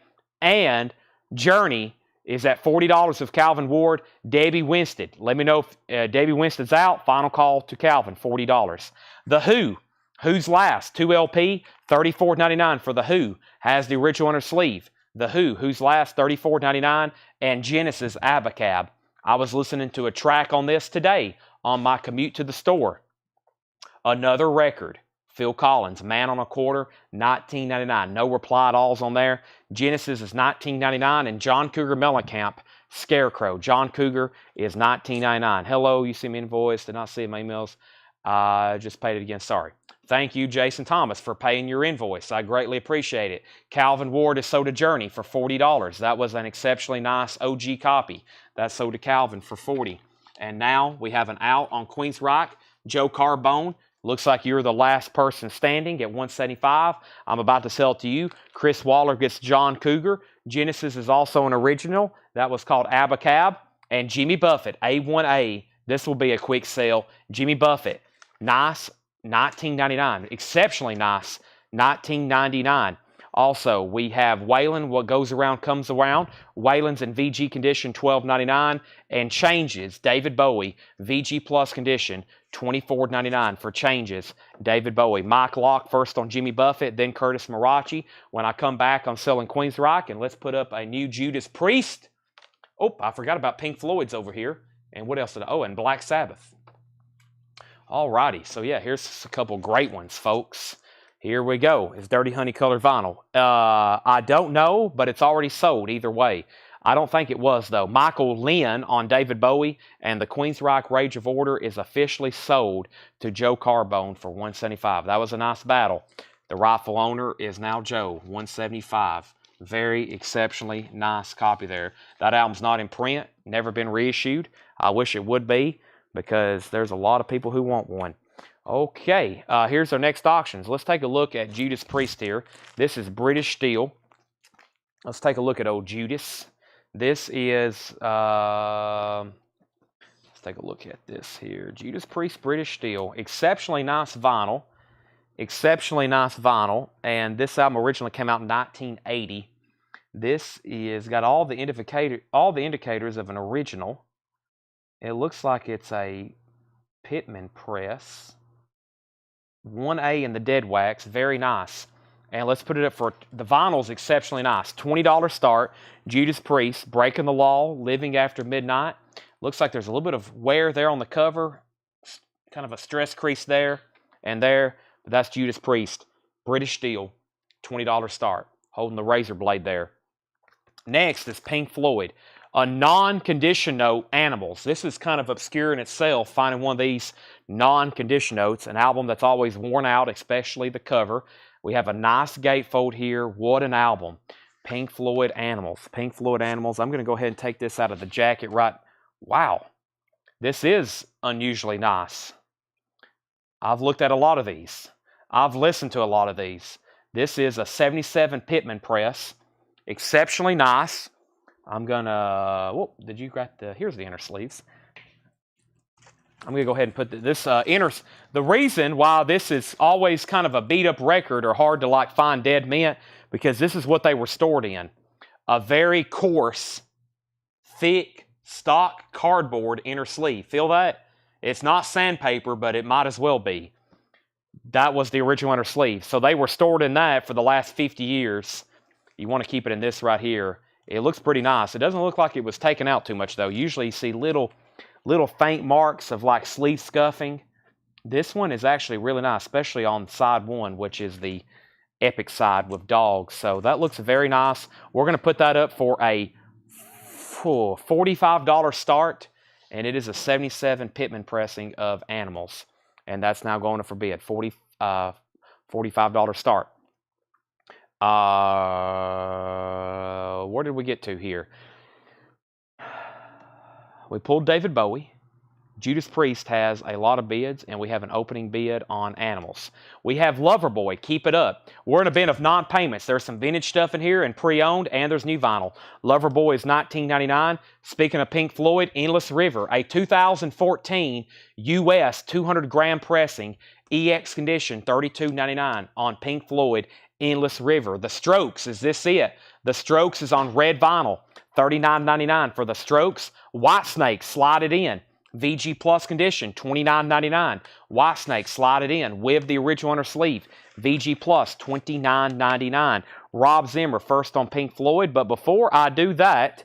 And Journey is at $40 with Calvin Ward. Debbie Winstead. Let me know if Debbie Winstead's out. Final call to Calvin, $40. The Who. Who's Last? 2LP, $34.99 for The Who. Has the original on her sleeve. The Who, Who's Last, $34.99. And Genesis Abacab. I was listening to a track on this today on my commute to the store. Another record. Phil Collins, Man on a Quarter, $19.99. No reply at alls on there. Genesis is $19.99. And John Cougar Mellencamp, Scarecrow. John Cougar is $19.99. Hello, you see me invoice. Did not see my emails. Just paid it again. Sorry. Thank you, Jason Thomas, for paying your invoice. I greatly appreciate it. Calvin Ward is sold to Journey for $40. That was an exceptionally nice OG copy. That's sold to Calvin for $40. And now we have an out on Queensryche. Joe Carbone. Looks like you're the last person standing at $175. I'm about to sell it to you. Chris Waller gets John Cougar. Genesis is also an original. That was called Abacab. And Jimmy Buffett, A1A. This will be a quick sale. Jimmy Buffett, nice, $19.99. Exceptionally nice, $19.99. Also, we have Waylon, What Goes Around Comes Around. Waylon's in VG condition, $12.99. And Changes, David Bowie, VG Plus condition, $24.99 for Changes, David Bowie. Mike Locke first on Jimmy Buffett, then Curtis Marachi. When I come back, I'm selling Queensryche, and let's put up a new Judas Priest. Oh, I forgot about Pink Floyd's over here. And what else did I? Oh, and Black Sabbath. Alrighty, so yeah, here's a couple great ones, folks. Here we go. It's Dirty Honey colored vinyl. I don't know, but it's already sold either way. I don't think it was, though. Michael Lynn on David Bowie, and the Queensryche Rage of Order is officially sold to Joe Carbone for $175. That was a nice battle. The rightful owner is now Joe, $175. Very exceptionally nice copy there. That album's not in print, never been reissued. I wish it would be, because there's a lot of people who want one. Okay, here's our next auctions. Let's take a look at Judas Priest here. This is British Steel. Let's take a look at old Judas. This is, let's take a look at this here. Judas Priest British Steel. Exceptionally nice vinyl. Exceptionally nice vinyl. And this album originally came out in 1980. This is got all the indicators of an original. It looks like it's a Pittman press. 1A in the dead wax, very nice. And let's put it up for, the vinyl's exceptionally nice. $20 start, Judas Priest, Breaking the Law, Living After Midnight. Looks like there's a little bit of wear there on the cover. Kind of a stress crease there and there. But that's Judas Priest, British Steel, $20 start. Holding the razor blade there. Next is Pink Floyd. A non-condition note, Animals. This is kind of obscure in itself, finding one of these non-condition notes, an album that's always worn out, especially the cover. We have a nice gatefold here. What an album. Pink Floyd Animals. Pink Floyd Animals. I'm going to go ahead and take this out of the jacket right. Wow. This is unusually nice. I've looked at a lot of these. I've listened to a lot of these. This is a 77 Pittman press. Exceptionally nice. I'm gonna, whoop, did you grab the, here's the inner sleeves. I'm gonna go ahead and put this the reason why this is always kind of a beat up record or hard to like find dead mint, because this is what they were stored in. A very coarse, thick, stock cardboard inner sleeve. Feel that? It's not sandpaper, but it might as well be. That was the original inner sleeve. So they were stored in that for the last 50 years. You want to keep it in this right here. It looks pretty nice. It doesn't look like it was taken out too much, though. Usually you see little faint marks of like sleeve scuffing. This one is actually really nice, especially on side one, which is the epic side with dogs. So that looks very nice. We're going to put that up for a $45 start, and it is a 77 Pittman pressing of animals. And that's now going to forbid $45 start. Where did we get to here? We pulled David Bowie. Judas Priest has a lot of bids, and we have an opening bid on animals. We have Loverboy, Keep It Up. We're in a bin of non-payments. There's some vintage stuff in here and pre-owned, and there's new vinyl. Loverboy is $19.99. Speaking of Pink Floyd, Endless River, a 2014 US 200-gram pressing, EX condition, $32.99 on Pink Floyd, Endless River. The Strokes, is this it? The Strokes is on red vinyl, $39.99 for The Strokes. Whitesnake, Slide It In. VG Plus condition, $29.99. Whitesnake, Slide It In with the original inner sleeve. VG Plus, $29.99. Rob Zimmer, first on Pink Floyd. But before I do that,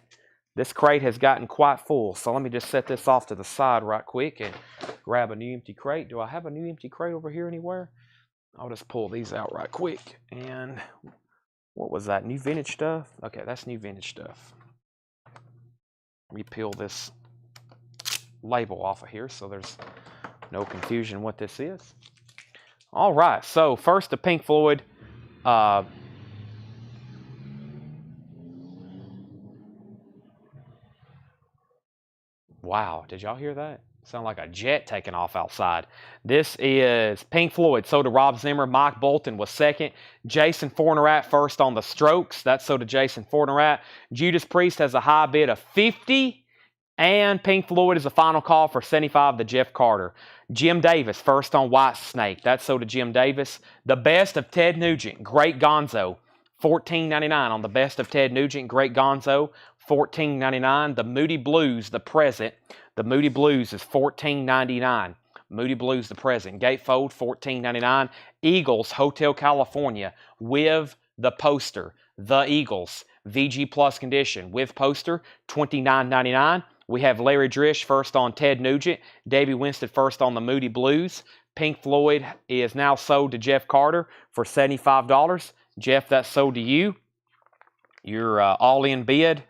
this crate has gotten quite full. So let me just set this off to the side right quick and grab a new empty crate. Do I have a new empty crate over here anywhere? I'll just pull these out right quick. And what was that? New vintage stuff? Okay, that's new vintage stuff. Let me peel this label off of here so there's no confusion what this is. All right, so first the Pink Floyd. Wow, did y'all hear that? Sound like a jet taking off outside. This is Pink Floyd. So to Rob Zimmer. Mike Bolton was second. Jason Fornerat first on The Strokes. That's so to Jason Fornerat. Judas Priest has a high bid of 50. And Pink Floyd is a final call for 75 to Jeff Carter. Jim Davis, first on Whitesnake. That's so to Jim Davis. The Best of Ted Nugent, Great Gonzo, $14.99 on The Best of Ted Nugent, Great Gonzo, $14.99. The Moody Blues, the present. The Moody Blues is $14.99. Moody Blues, the present. Gatefold, $14.99. Eagles, Hotel California, with the poster. The Eagles, VG Plus condition, with poster, $29.99. We have Larry Drish first on Ted Nugent. Davey Winston first on the Moody Blues. Pink Floyd is now sold to Jeff Carter for $75. Jeff, that's sold to you. Your all-in bid,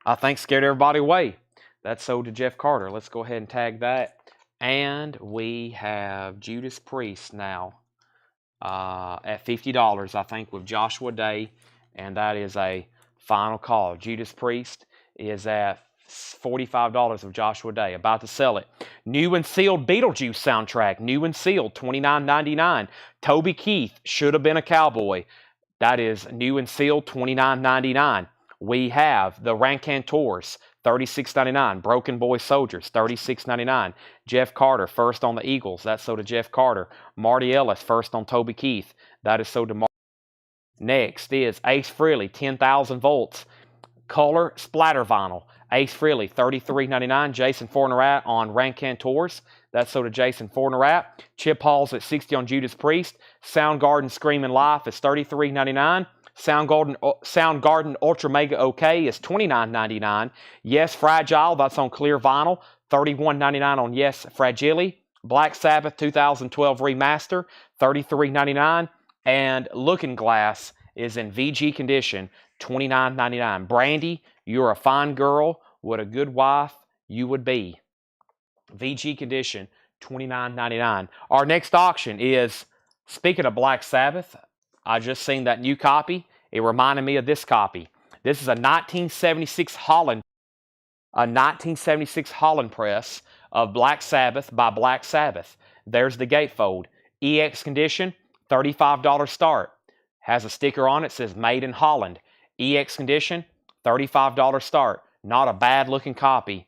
I think, scared everybody away. That's sold to Jeff Carter. Let's go ahead and tag that. And we have Judas Priest now at $50, I think, with Joshua Day. And that is a final call. Judas Priest is at $45 of Joshua Day. About to sell it. New and sealed Beetlejuice soundtrack. New and sealed, $29.99. Toby Keith, Should Have Been a Cowboy. That is new and sealed, $29.99. We have the Rancantors, $36.99. Broken Boy Soldiers, $36.99. Jeff Carter, first on the Eagles. That's sold to Jeff Carter. Marty Ellis, first on Toby Keith. That is sold to Marty. Next is Ace Frehley, 10,000 volts. Color splatter vinyl. Ace Frehley, $33.99. Jason Fornerat on Rancantors. That's sold to Jason Fornerat. Chip Hall's at $60 on Judas Priest. Soundgarden Screaming Life is $33.99. Soundgarden Ultra Mega OK is $29.99. Yes Fragile, that's on clear vinyl, $31.99 on Yes Fragile. Black Sabbath 2012 Remaster, $33.99. And Looking Glass is in VG condition, $29.99. Brandy, you're a fine girl. What a good wife you would be. VG condition, $29.99. Our next auction is, speaking of Black Sabbath, I just seen that new copy. It reminded me of this copy. This is a 1976 Holland press of Black Sabbath by Black Sabbath. There's the gatefold. EX condition, $35 start. Has a sticker on it, says Made in Holland. EX condition, $35 start. Not a bad looking copy.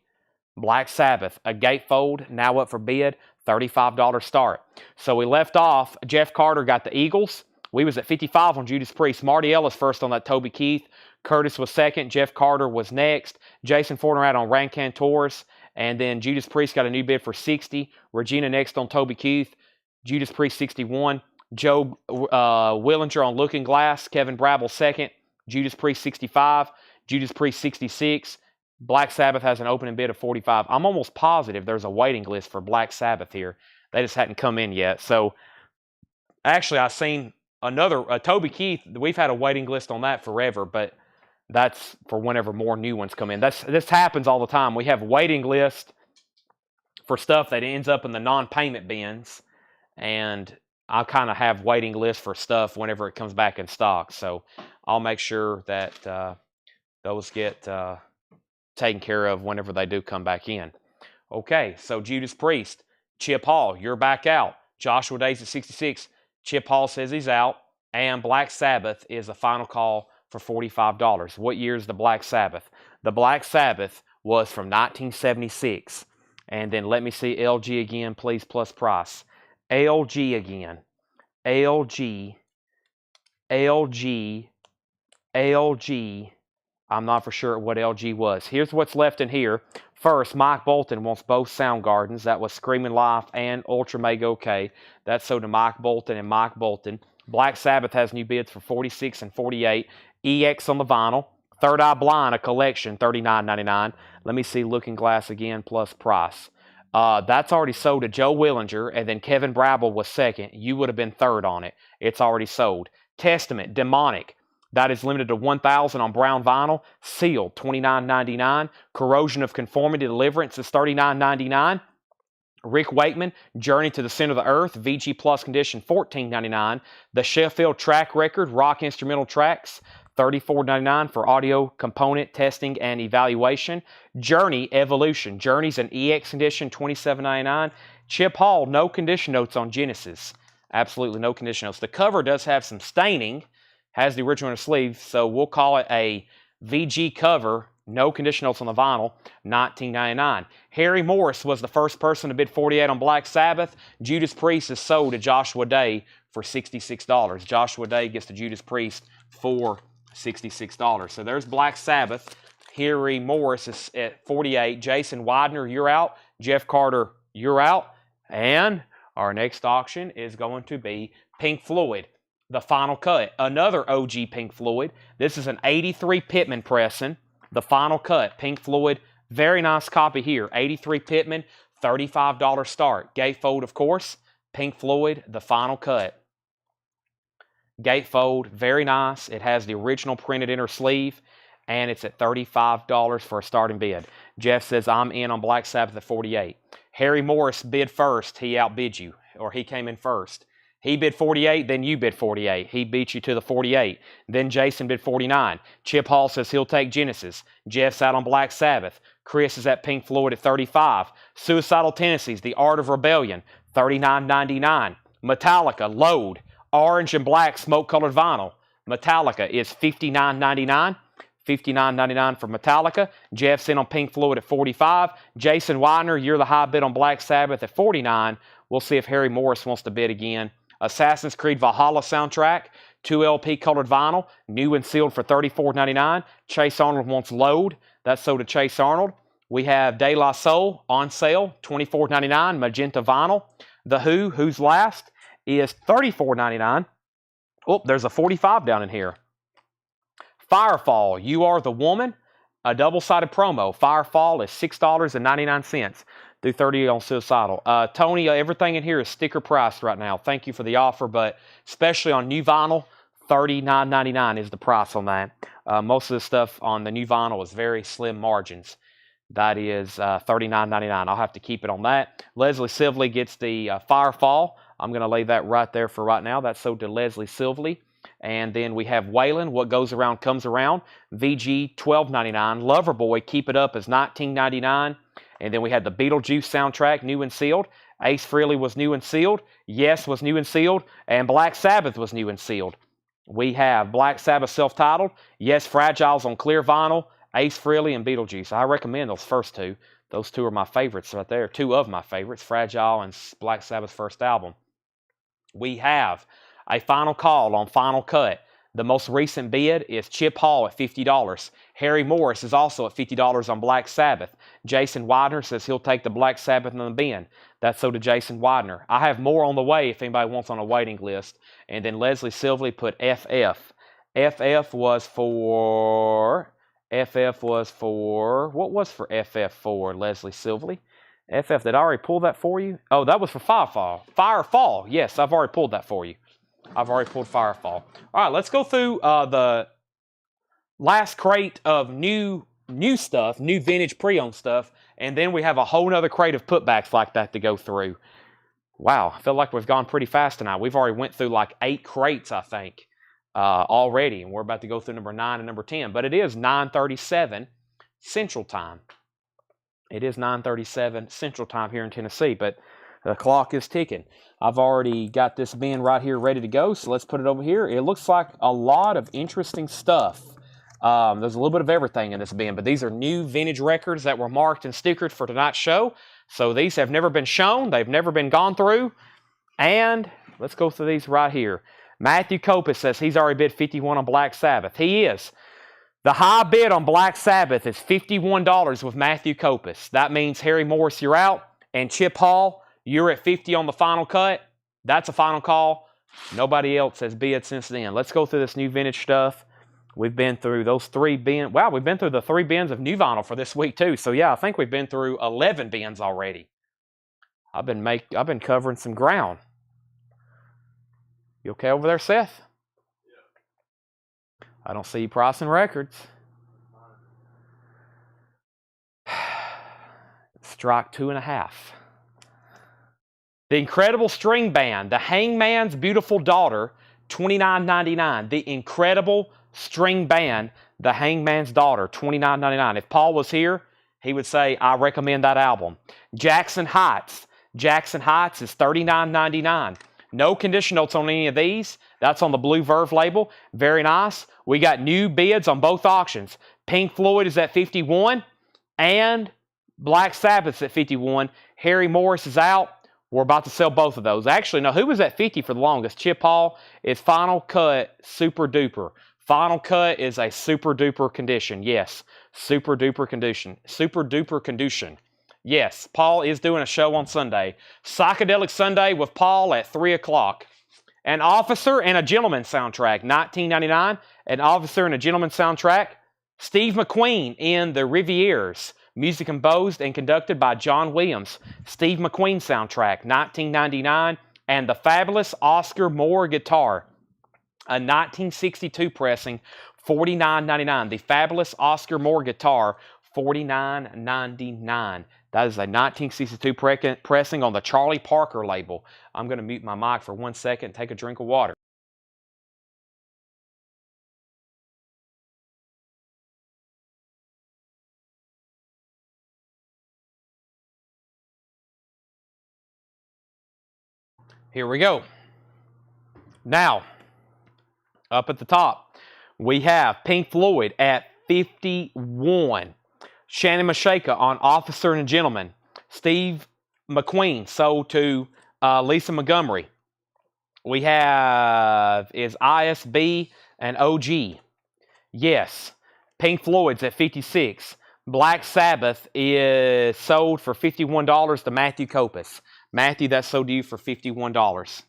Black Sabbath, a gatefold, now up for bid, $35 start. So we left off, Jeff Carter got the Eagles. We was at 55 on Judas Priest. Marty Ellis first on that Toby Keith. Curtis was second. Jeff Carter was next. Jason Fornerat on Rancantors. And then Judas Priest got a new bid for 60. Regina next on Toby Keith. Judas Priest 61. Joe Willinger on Looking Glass. Kevin Brabble second. Judas Priest 65. Judas Priest 66. Black Sabbath has an opening bid of 45. I'm almost positive there's a waiting list for Black Sabbath here. They just hadn't come in yet. So actually, I've seen another Toby Keith. We've had a waiting list on that forever, but that's for whenever more new ones come in. This happens all the time. We have waiting lists for stuff that ends up in the non-payment bins, and I kind of have waiting lists for stuff whenever it comes back in stock. So I'll make sure that those get taken care of whenever they do come back in. Okay, so Judas Priest, Chip Hall, you're back out. Joshua Days at 66. Chip Hall says he's out, and Black Sabbath is the final call for $45. What year is the Black Sabbath? The Black Sabbath was from 1976. And then let me see LG again, please, plus price. LG again. LG. I'm not for sure what LG was. Here's what's left in here. First, Mike Bolton wants both Soundgardens. That was Screaming Life and Ultra Mega OK. That's sold to Mike Bolton and Mike Bolton. Black Sabbath has new bids for 46 and 48. EX on the vinyl. Third Eye Blind, a collection, $39.99. Let me see Looking Glass again, plus price. That's already sold to Joe Willinger, and then Kevin Brabble was second. You would have been third on it. It's already sold. Testament, Demonic. That is limited to 1,000 on brown vinyl. Sealed, $29.99. Corrosion of Conformity Deliverance is $39.99. Rick Wakeman, Journey to the Center of the Earth, VG Plus Condition, $14.99. The Sheffield Track Record, Rock Instrumental Tracks, $34.99 for audio component testing and evaluation. Journey Evolution, Journey's an EX Condition, $27.99. Chip Hall, no condition notes on Genesis. Absolutely no condition notes. The cover does have some staining, has the original sleeve, so we'll call it a VG cover. No condition notes on the vinyl, $19.99. Harry Morris was the first person to bid 48 on Black Sabbath. Judas Priest is sold to Joshua Day for $66. Joshua Day gets to Judas Priest for $66. So there's Black Sabbath. Harry Morris is at 48. Jason Widener, you're out. Jeff Carter, you're out. And our next auction is going to be Pink Floyd, the final cut. Another OG Pink Floyd. This is an 83 Pittman pressing. The final cut, Pink Floyd, very nice copy here. 83 Pittman, $35 start. Gatefold, of course. Pink Floyd, the final cut. Gatefold, very nice. It has the original printed inner sleeve, and it's at $35 for a starting bid. Jeff says, I'm in on Black Sabbath at 48. Harry Morris bid first. He outbid you, or he came in first. He bid 48, then you bid 48. He beat you to the 48. Then Jason bid 49. Chip Hall says he'll take Genesis. Jeff's out on Black Sabbath. Chris is at Pink Floyd at 35. Suicidal Tendencies, The Art of Rebellion, $39.99. Metallica, Load, Orange and Black Smoke-Colored Vinyl. Metallica is $59.99. $59.99 for Metallica. Jeff's in on Pink Floyd at 45. Jason Widener, you're the high bid on Black Sabbath at 49. We'll see if Harry Morris wants to bid again. Assassin's Creed Valhalla soundtrack, 2 LP colored vinyl, new and sealed for $34.99. Chase Arnold wants Load. That's sold to Chase Arnold. We have De La Soul on sale, $24.99, magenta vinyl. The Who, Who's Last, is $34.99. Oh, there's a 45 down in here. Firefall, You Are the Woman, a double-sided promo. Firefall is $6.99. Do 30 on Suicidal. Tony, everything in here is sticker priced right now. Thank you for the offer, but especially on new vinyl, $39.99 is the price on that. Most of the stuff on the new vinyl is very slim margins. That is $39.99. I'll have to keep it on that. Leslie Sively gets the Firefall. I'm going to leave that right there for right now. That's sold to Leslie Sively. And then we have Waylon, What Goes Around Comes Around, VG $12.99. Loverboy, Keep It Up is $19.99. And then we had the Beetlejuice soundtrack, new and sealed. Ace Frehley was new and sealed. Yes was new and sealed. And Black Sabbath was new and sealed. We have Black Sabbath self-titled. Yes, Fragiles on clear vinyl. Ace Frehley and Beetlejuice. I recommend those first two. Those two are my favorites right there. Two of my favorites, Fragile and Black Sabbath's first album. We have a final call on Final Cut. The most recent bid is Chip Hall at $50. Harry Morris is also at $50 on Black Sabbath. Jason Widener says he'll take the Black Sabbath on the bin. That's so to Jason Widener. I have more on the way if anybody wants on a waiting list. And then Leslie Silverly put FF. FF was for, what was for FF for, Leslie Silverly? FF, did I already pull that for you? Oh, that was for Firefall. Firefall, yes, I've already pulled that for you. I've already pulled Firefall. All right, let's go through the last crate of new stuff, new vintage pre-owned stuff, and then we have a whole nother crate of putbacks like that to go through. Wow, I feel like we've gone pretty fast tonight. We've already went through like 8 crates, I think, already, and we're about to go through number 9 and number 10. But it is 9:37 Central Time. It is 9:37 Central Time here in Tennessee, but the clock is ticking. I've already got this bin right here ready to go, so let's put it over here. It looks like a lot of interesting stuff. There's a little bit of everything in this bin, but these are new vintage records that were marked and stickered for tonight's show. So these have never been shown. They've never been gone through. And let's go through these right here. Matthew Copus says he's already bid $51 on Black Sabbath. He is. The high bid on Black Sabbath is $51 with Matthew Copus. That means Harry Morris, you're out. And Chip Hall, you're at $50 on the final cut. That's a final call. Nobody else has bid since then. Let's go through this new vintage stuff. We've been through those 3 bins. Wow, we've been through the 3 bins of new vinyl for this week too. So yeah, I think we've been through 11 bins already. I've been covering some ground. You okay over there, Seth? Yeah. I don't see you pricing records. Strike 2.5. The Incredible String Band, The Hangman's Beautiful Daughter, $29.99. The Incredible String Band, The Hangman's Daughter, $29.99. If Paul was here, he would say, I recommend that album. Jackson Heights. Jackson Heights is $39.99. No condition notes on any of these. That's on the Blue Verve label. Very nice. We got new bids on both auctions. Pink Floyd is at $51 and Black Sabbath's at $51. Harry Morris is out. We're about to sell both of those. Actually, no, who was at $50 for the longest? Chip Hall is Final Cut Super Duper. Final Cut is a super duper condition. Yes, super duper condition. Super duper condition. Yes, Paul is doing a show on Sunday. Psychedelic Sunday with Paul at 3 o'clock. An Officer and a Gentleman soundtrack, $19.99. An Officer and a Gentleman soundtrack. Steve McQueen in The Rivieres. Music composed and conducted by John Williams. Steve McQueen soundtrack, $19.99. And the Fabulous Oscar Moore guitar, a 1962 pressing, $49.99. The Fabulous Oscar Moore guitar, $49.99. That is a 1962 pressing on the Charlie Parker label. I'm going to mute my mic for 1 second and take a drink of water. Here we go. Now, up at the top, we have Pink Floyd at $51. Shannon Mashaka on Officer and a Gentleman. Steve McQueen sold to Lisa Montgomery. We have is ISB and OG. Yes. Pink Floyd's at $56. Black Sabbath is sold for $51 to Matthew Copus. Matthew, that's sold to you for $51.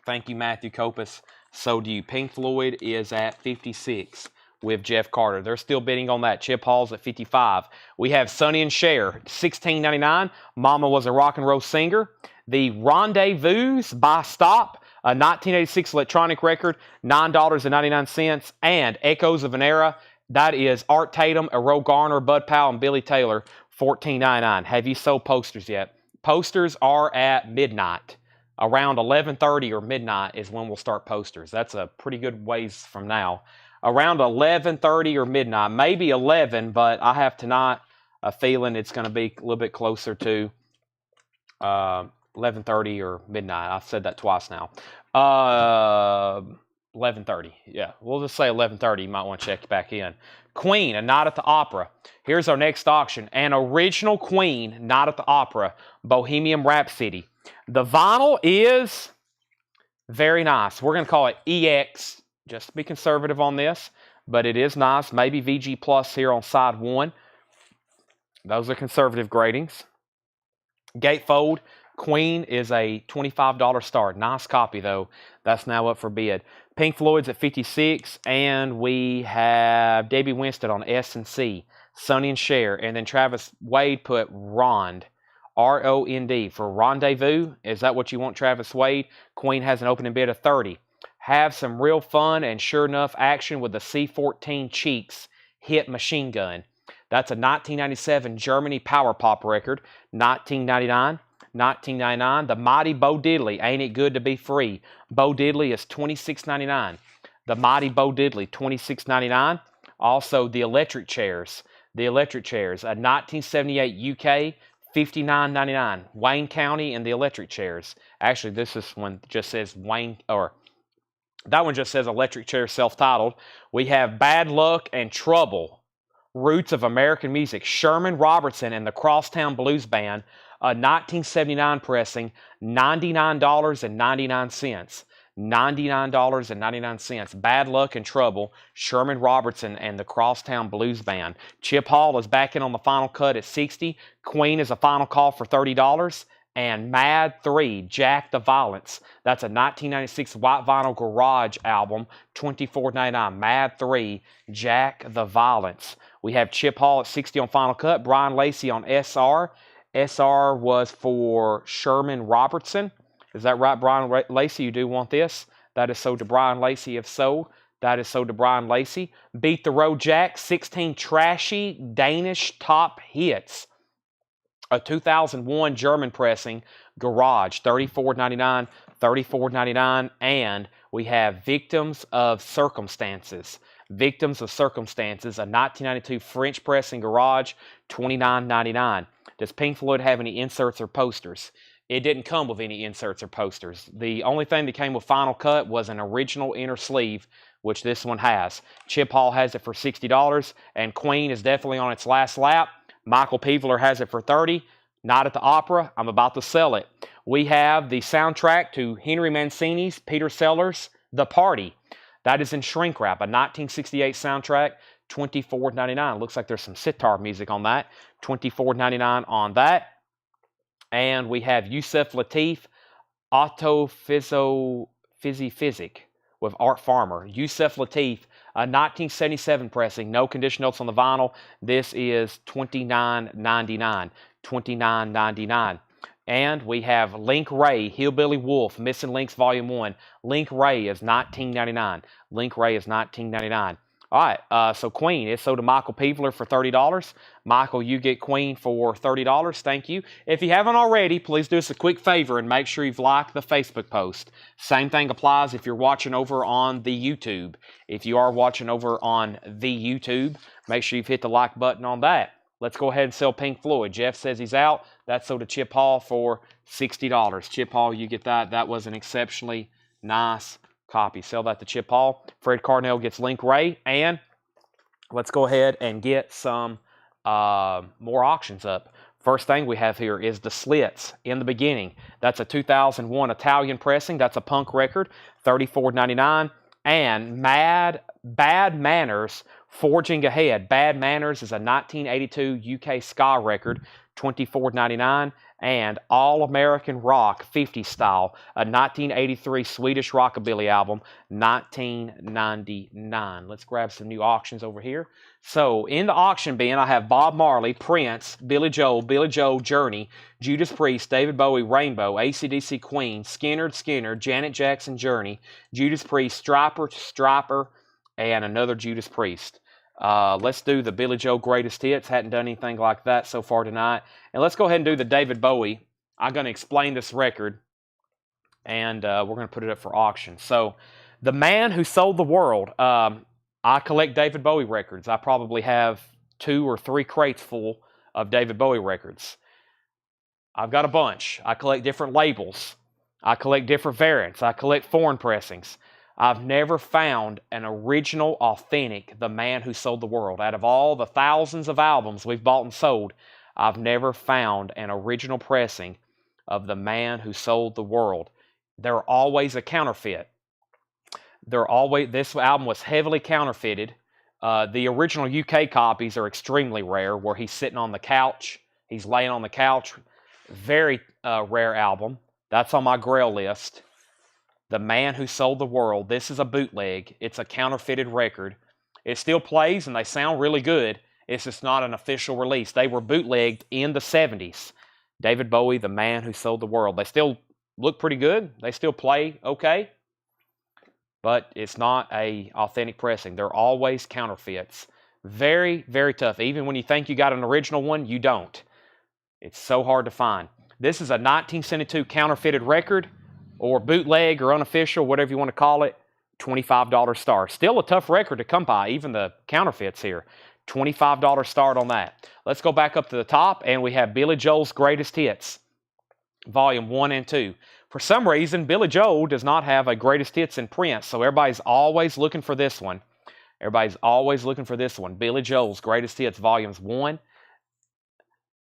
Thank you, Matthew Copus. Sold to you. Pink Floyd is at $56 with Jeff Carter. They're still bidding on that. Chip Hall's at $55. We have Sonny and Cher, $16.99. Mama Was a Rock and Roll Singer. The Rendezvous by Stop, a 1986 electronic record, $9.99. And Echoes of an Era, that is Art Tatum, Errol Garner, Bud Powell, and Billy Taylor, $14.99. Have you sold posters yet? Posters are at midnight. Around 11:30 or midnight is when we'll start posters. That's a pretty good ways from now. Around 11:30 or midnight, maybe 11, but I have tonight a feeling it's going to be a little bit closer to 11:30 or midnight. I've said that twice now. 11:30. Yeah, we'll just say 11:30. You might want to check back in. Queen, A Night at the Opera. Here's our next auction. An original Queen, Night at the Opera, Bohemian Rhapsody. The vinyl is very nice. We're going to call it EX just to be conservative on this, but it is nice. Maybe VG Plus here on side 1. Those are conservative gradings. Gatefold Queen is a $25 start. Nice copy, though. That's now up for bid. Pink Floyd's at 56, and we have Debbie Winston on S and C. Sonny and Cher, and then Travis Wade put Rond, R-O-N-D, for Rendezvous. Is that what you want, Travis Wade? Queen has an opening bid of 30. Have some real fun and sure enough action with the C-14 Cheeks Hit Machine Gun. That's a 1997 Germany Power Pop record. 1999. The Mighty Bo Diddley, Ain't It Good to Be Free. Bo Diddley is $26.99. The Mighty Bo Diddley, $26.99. Also, the Electric Chairs. A 1978 UK, $59.99. Wayne County and the Electric Chairs. Actually, this is one just says Wayne, or that one just says Electric Chair self-titled. We have Bad Luck and Trouble, Roots of American Music. Sherman Robertson and the Crosstown Blues Band, a 1979 pressing, $99.99. $99.99. Bad Luck and Trouble, Sherman Robertson and the Crosstown Blues Band. Chip Hall is back in on the final cut at $60. Queen is a final call for $30. And Mad 3, Jack the Violence. That's a 1996 White Vinyl Garage album, $24.99. Mad 3, Jack the Violence. We have Chip Hall at 60 on final cut. Brian Lacey on SR. SR was for Sherman Robertson. Is that right, Brian Lacey? You do want this? That is so to Brian Lacey. If so, that is so to Brian Lacey. Beat the Road Jack, 16 trashy Danish top hits. A 2001 German pressing, Garage, $34.99, $34.99. And we have Victims of Circumstances. Victims of Circumstances, a 1992 French pressing, Garage, $29.99. Does Pink Floyd have any inserts or posters? It didn't come with any inserts or posters. The only thing that came with Final Cut was an original inner sleeve, which this one has. Chip Hall has it for $60, and Queen is definitely on its last lap. Michael Peveler has it for $30. Not at the Opera. I'm about to sell it. We have the soundtrack to Henry Mancini's, Peter Sellers' The Party. That is in shrink wrap, a 1968 soundtrack, $24.99. Looks like there's some sitar music on that. $24.99 on that. And we have Yusef Lateef, Physic with Art Farmer. Yusef Lateef, a 1977 pressing, no condition notes on the vinyl. This is $29.99. $29.99. And we have Link Ray, Hillbilly Wolf, Missing Links Volume 1. Link Ray is $19.99. Link Ray is $19.99. All right, so Queen is sold to Michael Peveler for $30. Michael, you get Queen for $30. Thank you. If you haven't already, please do us a quick favor and make sure you've liked the Facebook post. Same thing applies if you're watching over on the YouTube. If you are watching over on the YouTube, make sure you've hit the like button on that. Let's go ahead and sell Pink Floyd. Jeff says he's out. That's sold to Chip Hall for $60. Chip Hall, you get that. That was an exceptionally nice copy. Sell that to Chip Hall. Fred Carnell gets Link Ray. And let's go ahead and get some more auctions up. First thing we have here is the Slits in the Beginning. That's a 2001 Italian pressing. That's a punk record, $34.99. And Bad Manners, Forging Ahead. Bad Manners is a 1982 UK ska record, $24.99. And All American Rock 50 Style, a 1983 Swedish rockabilly album, $19.99. Let's grab some new auctions over here. So in the auction bin, I have Bob Marley, Prince, Billy Joel, Journey, Judas Priest, David Bowie, Rainbow, AC/DC, Queen, Skynyrd, Janet Jackson, Journey, Judas Priest, Stryper, and another Judas Priest. Let's do the Billy Joel Greatest Hits. Hadn't done anything like that so far tonight. And let's go ahead and do the David Bowie. I'm going to explain this record, and we're going to put it up for auction. So, The Man Who Sold the World. I collect David Bowie records. I probably have 2 or 3 crates full of David Bowie records. I've got a bunch. I collect different labels. I collect different variants. I collect foreign pressings. I've never found an original, authentic The Man Who Sold the World. Out of all the thousands of albums we've bought and sold, I've never found an original pressing of The Man Who Sold the World. They're always a counterfeit. This album was heavily counterfeited. The original UK copies are extremely rare, where he's sitting on the couch. He's laying on the couch. Very rare album. That's on my grail list. The Man Who Sold the World. This is a bootleg. It's a counterfeited record. It still plays and they sound really good. It's just not an official release. They were bootlegged in the 70s. David Bowie, The Man Who Sold the World. They still look pretty good. They still play okay. But it's not a authentic pressing. They're always counterfeits. Very, very tough. Even when you think you got an original one, you don't. It's so hard to find. This is a 1972 counterfeited record, or bootleg, or unofficial, whatever you want to call it. $25 star. Still a tough record to come by, even the counterfeits here. $25 start on that. Let's go back up to the top, and we have Billy Joel's Greatest Hits, Volume 1 and 2. For some reason, Billy Joel does not have a Greatest Hits in print, so everybody's always looking for this one. Everybody's always looking for this one. Billy Joel's Greatest Hits, Volumes 1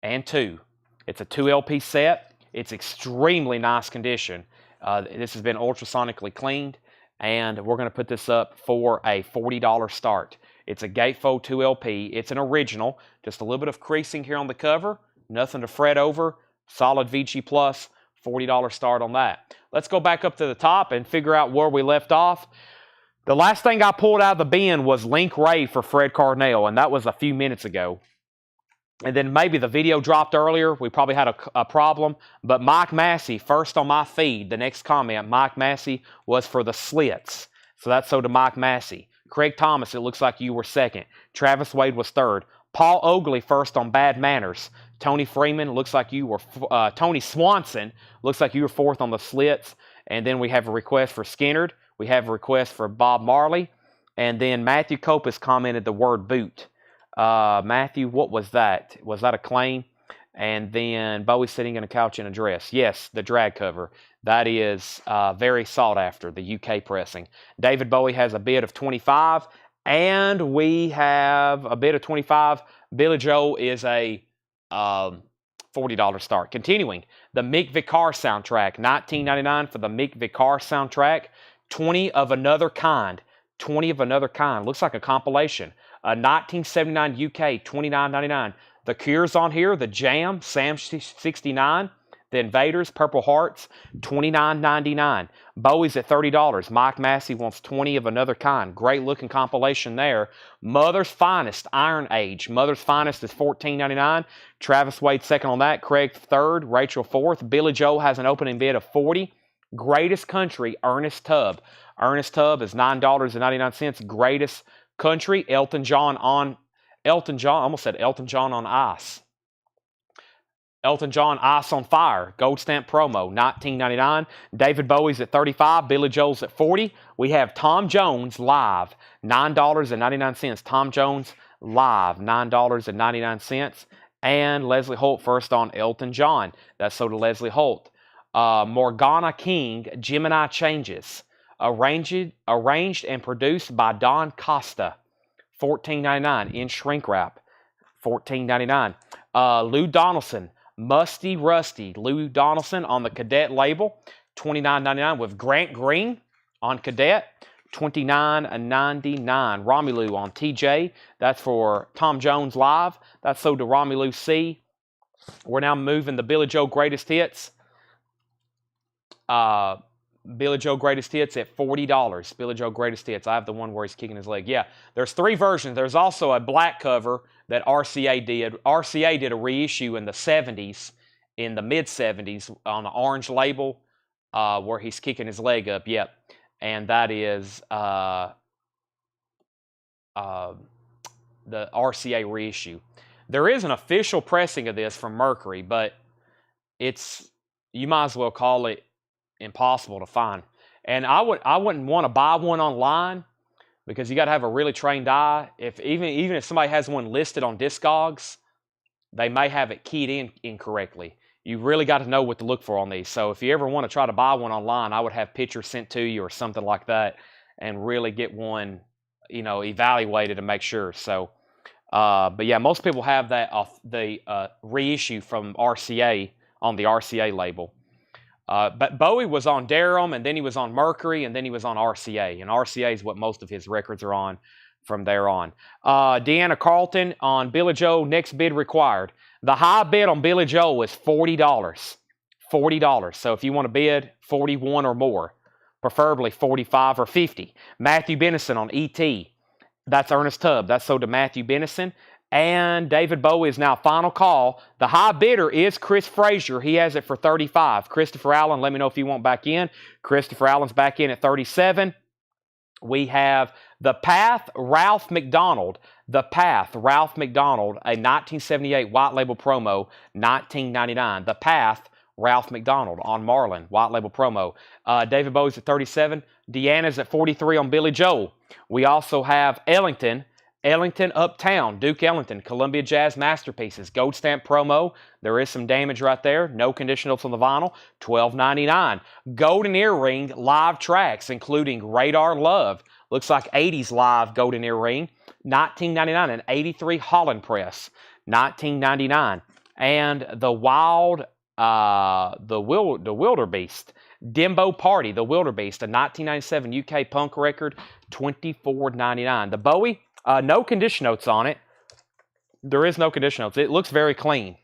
and 2. It's a 2 LP set. It's extremely nice condition. This has been ultrasonically cleaned, and we're going to put this up for a $40 start. It's a gatefold 2 LP. It's an original. Just a little bit of creasing here on the cover. Nothing to fret over. Solid VG Plus. $40 start on that. Let's go back up to the top and figure out where we left off. The last thing I pulled out of the bin was Link Ray for Fred Cardinale, and that was a few minutes ago. And then maybe the video dropped earlier. We probably had a problem. But Mike Massey, first on my feed, the next comment, Mike Massey was for the Slits. So that's so to Mike Massey. Craig Thomas, it looks like you were second. Travis Wade was third. Paul Oakley first on Bad Manners. Tony Freeman, looks like you were, Tony Swanson, looks like you were fourth on the Slits. And then we have a request for Skinnerd. We have a request for Bob Marley. And then Matthew Copus commented the word boot. Matthew, what was that? Was that a claim? And then Bowie sitting in a couch in a dress. Yes, the drag cover. That is very sought after, the UK pressing. David Bowie has a bid of 25, and we have a bid of 25. Billy Joel is a $40 start. Continuing, the Mick Vicar soundtrack, $19.99 for the Mick Vicar soundtrack. 20 of Another Kind. 20 of Another Kind. Looks like a compilation. 1979 UK, $29.99. The Cure's on here. The Jam, Sam 69. The Invaders, Purple Hearts, $29.99. Bowie's at $30. Mike Massey wants 20 of Another Kind. Great looking compilation there. Mother's Finest, Iron Age. Mother's Finest is $14.99. Travis Wade second on that. Craig third. Rachel fourth. Billy Joel has an opening bid of $40. Greatest Country, Ernest Tubb. Ernest Tubb is $9.99. Greatest Country, Elton John, I almost said Elton John on Ice. Elton John, Ice on Fire, Gold Stamp promo, $19.99. David Bowie's at $35. Billy Joel's at $40. We have Tom Jones live, $9.99. Tom Jones live, $9.99. And Leslie Holt first on Elton John. That's so to Leslie Holt. Morgana King, Gemini Changes. Arranged and produced by Don Costa. $14.99 in shrink wrap. $14.99. Lou Donaldson, Musty Rusty. Lou Donaldson on the Cadet label. $29.99 with Grant Green on Cadet. $29.99. Romelu on TJ. That's for Tom Jones live. That's sold to Romelu C. We're now moving the Billy Joel Greatest Hits. Billy Joel Greatest Hits at $40. Billy Joel Greatest Hits. I have the one where he's kicking his leg. Yeah, there's 3 versions. There's also a black cover that RCA did. RCA did a reissue in the 70s, in the mid-70s, on an orange label where he's kicking his leg up. Yep, and that is the RCA reissue. There is an official pressing of this from Mercury, but you might as well call it impossible to find. And I wouldn't want to buy one online, because you got to have a really trained eye. Even if somebody has one listed on Discogs, they may have it keyed in incorrectly. You really got to know what to look for on these. So if you ever want to try to buy one online, I would have pictures sent to you or something like that, and really get one, evaluated to make sure. So, but yeah, most people have that the reissue from RCA on the RCA label. But Bowie was on Darum, and then he was on Mercury, and then he was on RCA. And RCA is what most of his records are on from there on. Deanna Carlton on Billy Joel, next bid required. The high bid on Billy Joel was $40. $40. So if you want to bid 41 or more, preferably 45 or 50. Matthew Benison on ET. That's Ernest Tubb. That's sold to Matthew Benison. And David Bowie is now final call. The high bidder is Chris Frazier. He has it for 35. Christopher Allen, let me know if you want back in. Christopher Allen's back in at 37. We have The Path, Ralph McDonald. The Path, Ralph McDonald, a 1978 white label promo, $19.99. The Path, Ralph McDonald on Marlin, white label promo. David Bowie's at 37. Deanna's at 43 on Billy Joel. We also have Ellington Uptown, Duke Ellington, Columbia Jazz Masterpieces, gold stamp promo. There is some damage right there. No condition notes on the vinyl. $12.99. Golden Earring live tracks, including Radar Love. Looks like 80s live golden earring. $19.99. An 83 Holland press. $19.99. And the Wildebeest. Dimbo Party, the Wildebeest, a 1997 UK punk record. $24.99. The Bowie. No condition notes on it. There is no condition notes. It looks very clean.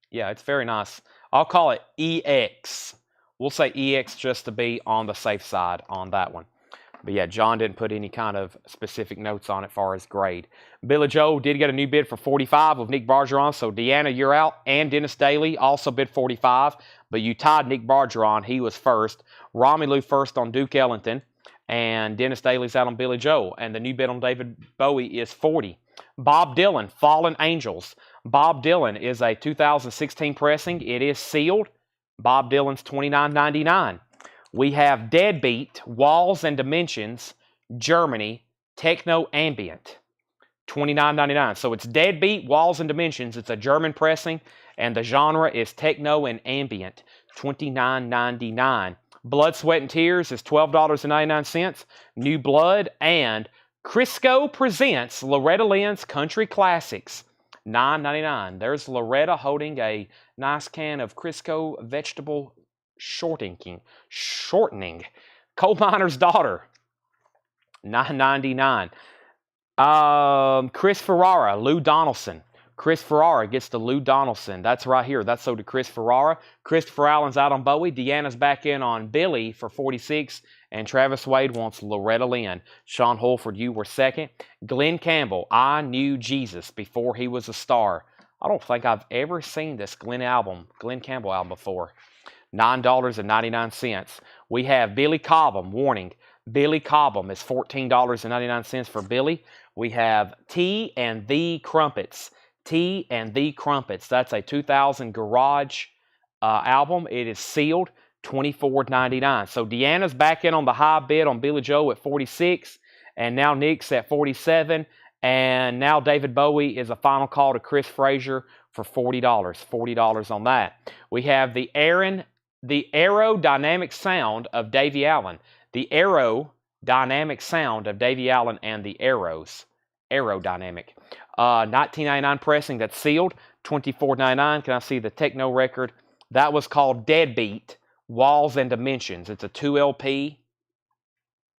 Yeah, it's very nice. I'll call it EX. We'll say EX just to be on the safe side on that one. But yeah, John didn't put any kind of specific notes on it as far as grade. Billy Joel did get a new bid for 45 with Nick Bargeron. So Deanna, you're out. And Dennis Daly also bid 45. But you tied Nick Bargeron. He was first. Romelu first on Duke Ellington. And Dennis Daly's out on Billy Joel. And the new bid on David Bowie is 40. Bob Dylan, Fallen Angels. Bob Dylan is a 2016 pressing. It is sealed. Bob Dylan's $29.99. We have Deadbeat, Walls and Dimensions, Germany, Techno Ambient. $29.99. So it's Deadbeat, Walls and Dimensions. It's a German pressing. And the genre is Techno and Ambient. $29.99. Blood, Sweat, and Tears is $12.99. New Blood. And Crisco presents Loretta Lynn's Country Classics. $9.99. There's Loretta holding a nice can of Crisco vegetable shortening. Coal Miner's Daughter. $9.99. Chris Ferrara, Lou Donaldson. Chris Ferrara gets to Lou Donaldson. That's right here. That's sold to Chris Ferrara. Christopher Allen's out on Bowie. Deanna's back in on Billy for 46. And Travis Wade wants Loretta Lynn. Sean Holford, you were second. Glenn Campbell, I Knew Jesus Before He Was a Star. I don't think I've ever seen this Glenn Campbell album before. $9.99. We have Billy Cobham, warning. Billy Cobham is $14.99 for Billy. We have T and the Crumpets. T and the Crumpets. That's a 2000 garage album. It is sealed. $24.99. So Deanna's back in on the high bid on Billy Joel at 46. And now Nick's at 47. And now David Bowie is a final call to Chris Frazier for $40. $40 on that. We have the aerodynamic sound of Davy Allen. The aerodynamic sound of Davy Allen and the Arrows. Aerodynamic. $19.99 pressing. That's sealed. $24.99. Can I see the techno record? That was called Deadbeat, Walls and Dimensions. It's a 2 LP.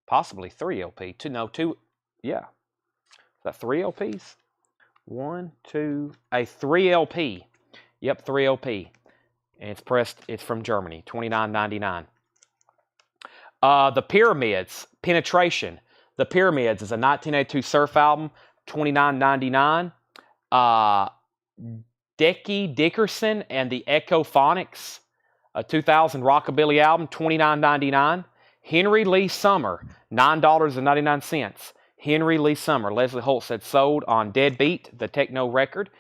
Possibly 3 LP. Two. Yeah. Is that 3 LPs? 1, 2, a 3 LP. Yep, 3 LP. And it's pressed. It's from Germany. $29.99. The Pyramids, Penetration. The Pyramids is a 1982 surf album. $29.99. Decky Dickerson and the Echophonics, a 2000 rockabilly album. $29.99. Henry Lee Summer, $9.99. Henry Lee Summer. Leslie Holt said sold on Deadbeat, the techno record.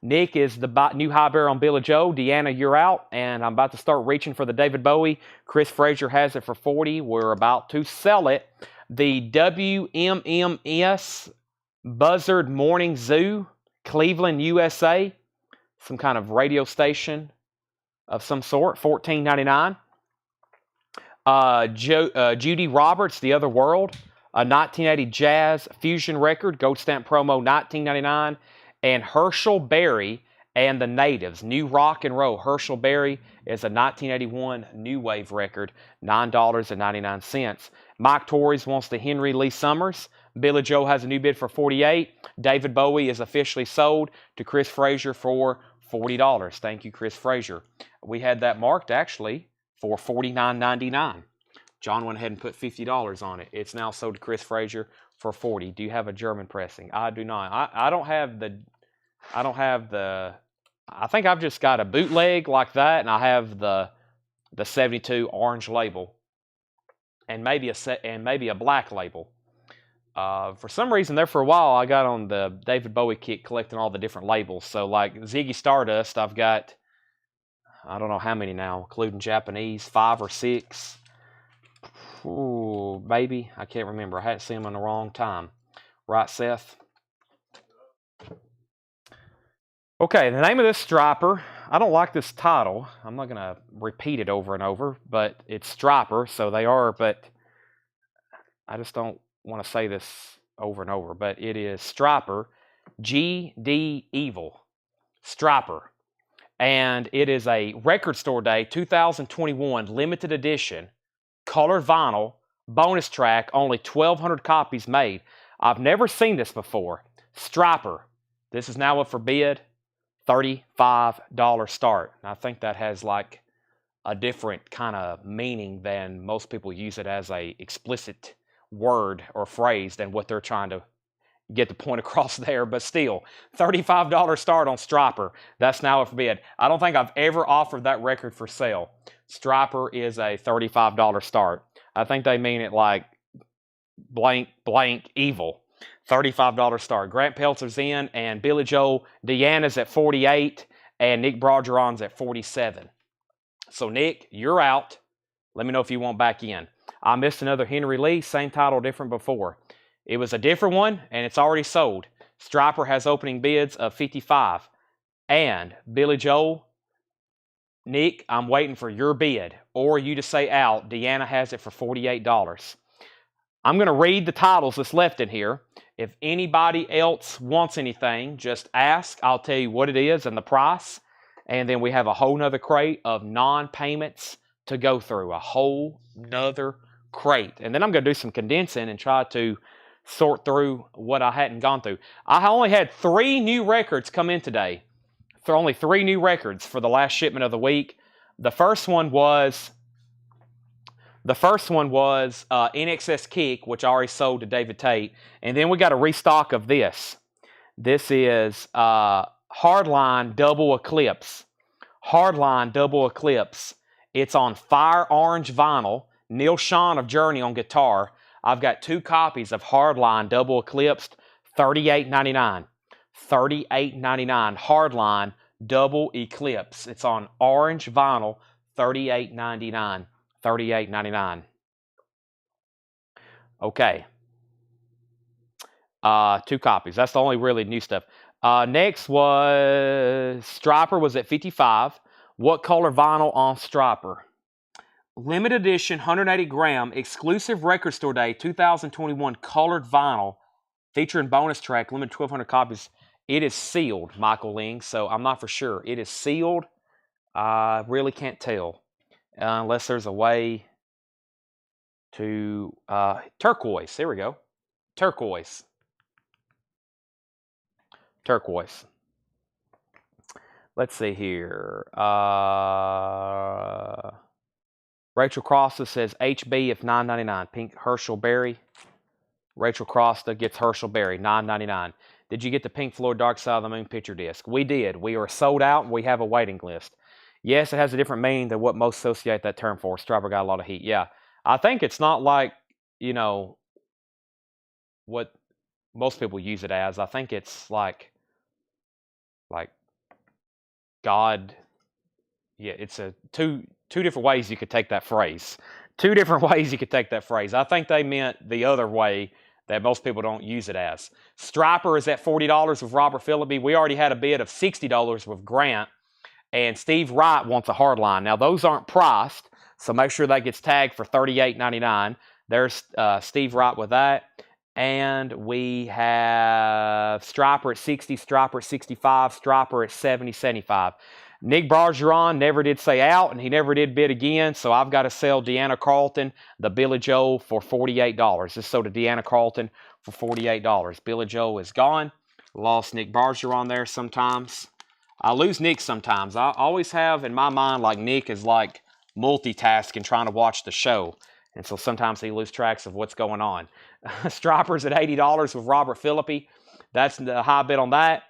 Nick is the new high bearer on Billy Joel. Deanna, you're out. And I'm about to start reaching for the David Bowie. Chris Frazier has it for 40. We're about to sell it. The WMMS Buzzard Morning Zoo, Cleveland, USA. Some kind of radio station of some sort. $14.99. Judy Roberts, The Other World. A 1980 jazz fusion record. Gold stamp promo, $19.99. And Herschel Berry, And the Natives, New Rock and Roll, Herschel Berry is a 1981 New Wave record, $9.99. Mike Torres wants the Henry Lee Summers. Billy Joe has a new bid for $48. David Bowie is officially sold to Chris Frazier for $40. Thank you, Chris Frazier. We had that marked actually for $49.99. John went ahead and put $50 on it. It's now sold to Chris Frazier for $40. Do you have a German pressing? I do not. I don't have the. I think I've just got a bootleg like that, and I have the 72 orange label, and maybe a black label. For some reason, there for a while, I got on the David Bowie kick collecting all the different labels. So like Ziggy Stardust, I've got, I don't know how many now, including Japanese, 5 or 6. Ooh, maybe. I can't remember. I hadn't seen them in a long time. Right, Seth? Okay, the name of this striper, I don't like this title. I'm not going to repeat it over and over, but it's striper, so they are, but I just don't want to say this over and over, but it is striper, GD Evil, striper. And it is a Record Store Day 2021 limited edition, colored vinyl, bonus track, only 1,200 copies made. I've never seen this before. Striper. This is now up for bid. $35 start. And I think that has like a different kind of meaning than most people use it as a explicit word or phrase than what they're trying to get the point across there. But still, $35 start on Striper. That's now up for bid. I don't think I've ever offered that record for sale. Striper is a $35 start. I think they mean it like blank, blank, evil. $35 start. Grant Peltzer's in, and Billy Joe Deanna's at 48, and Nick Brogeron's at 47. So, Nick, you're out. Let me know if you want back in. I missed another Henry Lee, same title, different before. It was a different one, and it's already sold. Striper has opening bids of 55. And Billy Joe, Nick, I'm waiting for your bid, or you to say out. Deanna has it for $48. I'm going to read the titles that's left in here. If anybody else wants anything, just ask. I'll tell you what it is and the price. And then we have a whole nother crate of non-payments to go through. A whole nother crate. And then I'm going to do some condensing and try to sort through what I hadn't gone through. I only had 3 new records come in today. Only 3 new records for the last shipment of the week. The first one was NXS Kick, which I already sold to David Tate. And then we got a restock of this. This is Hardline Double Eclipse. Hardline Double Eclipse. It's on fire orange vinyl. Neil Sean of Journey on guitar. I've got 2 copies of Hardline Double Eclipsed, $38.99. $38.99. Hardline Double Eclipse. It's on orange vinyl, $38.99. $38.99. Okay. 2 copies. That's the only really new stuff. Next was Striper was at 55. What color vinyl on Striper? Limited edition, 180 gram, exclusive Record Store Day 2021 colored vinyl featuring bonus track, limited 1,200 copies. It is sealed, Michael Ling, so I'm not for sure. It is sealed. I really can't tell. Unless there's a way to turquoise. There we go. Turquoise. Turquoise. Let's see here. Rachel Costa says HB if $9.99. Pink Herschel Berry. Rachel Costa gets Herschel Berry, $9.99. Did you get the Pink Floyd Dark Side of the Moon picture disc? We did. We are sold out, and we have a waiting list. Yes, it has a different meaning than what most associate that term for. Striper got a lot of heat. Yeah. I think it's not like, what most people use it as. I think it's like God. Yeah, it's two different ways you could take that phrase. 2 different ways you could take that phrase. I think they meant the other way that most people don't use it as. Striper is at $40 with Robert Phillippe. We already had a bid of $60 with Grant. And Steve Wright wants a hardline. Now, those aren't priced, so make sure that gets tagged for $38.99. There's Steve Wright with that. And we have Striper at 60, Striper at 65, Striper at 70, 75. Nick Bargeron never did say out, and he never did bid again, so I've got to sell Deanna Carlton, the Billy Joe, for $48. This sold to Deanna Carlton for $48. Billy Joe is gone. Lost Nick Bargeron there sometimes. I lose Nick sometimes. I always have in my mind like Nick is like multitasking trying to watch the show. And so sometimes he loses tracks of what's going on. Stripers at $80 with Robert Philippi. That's the high bid on that.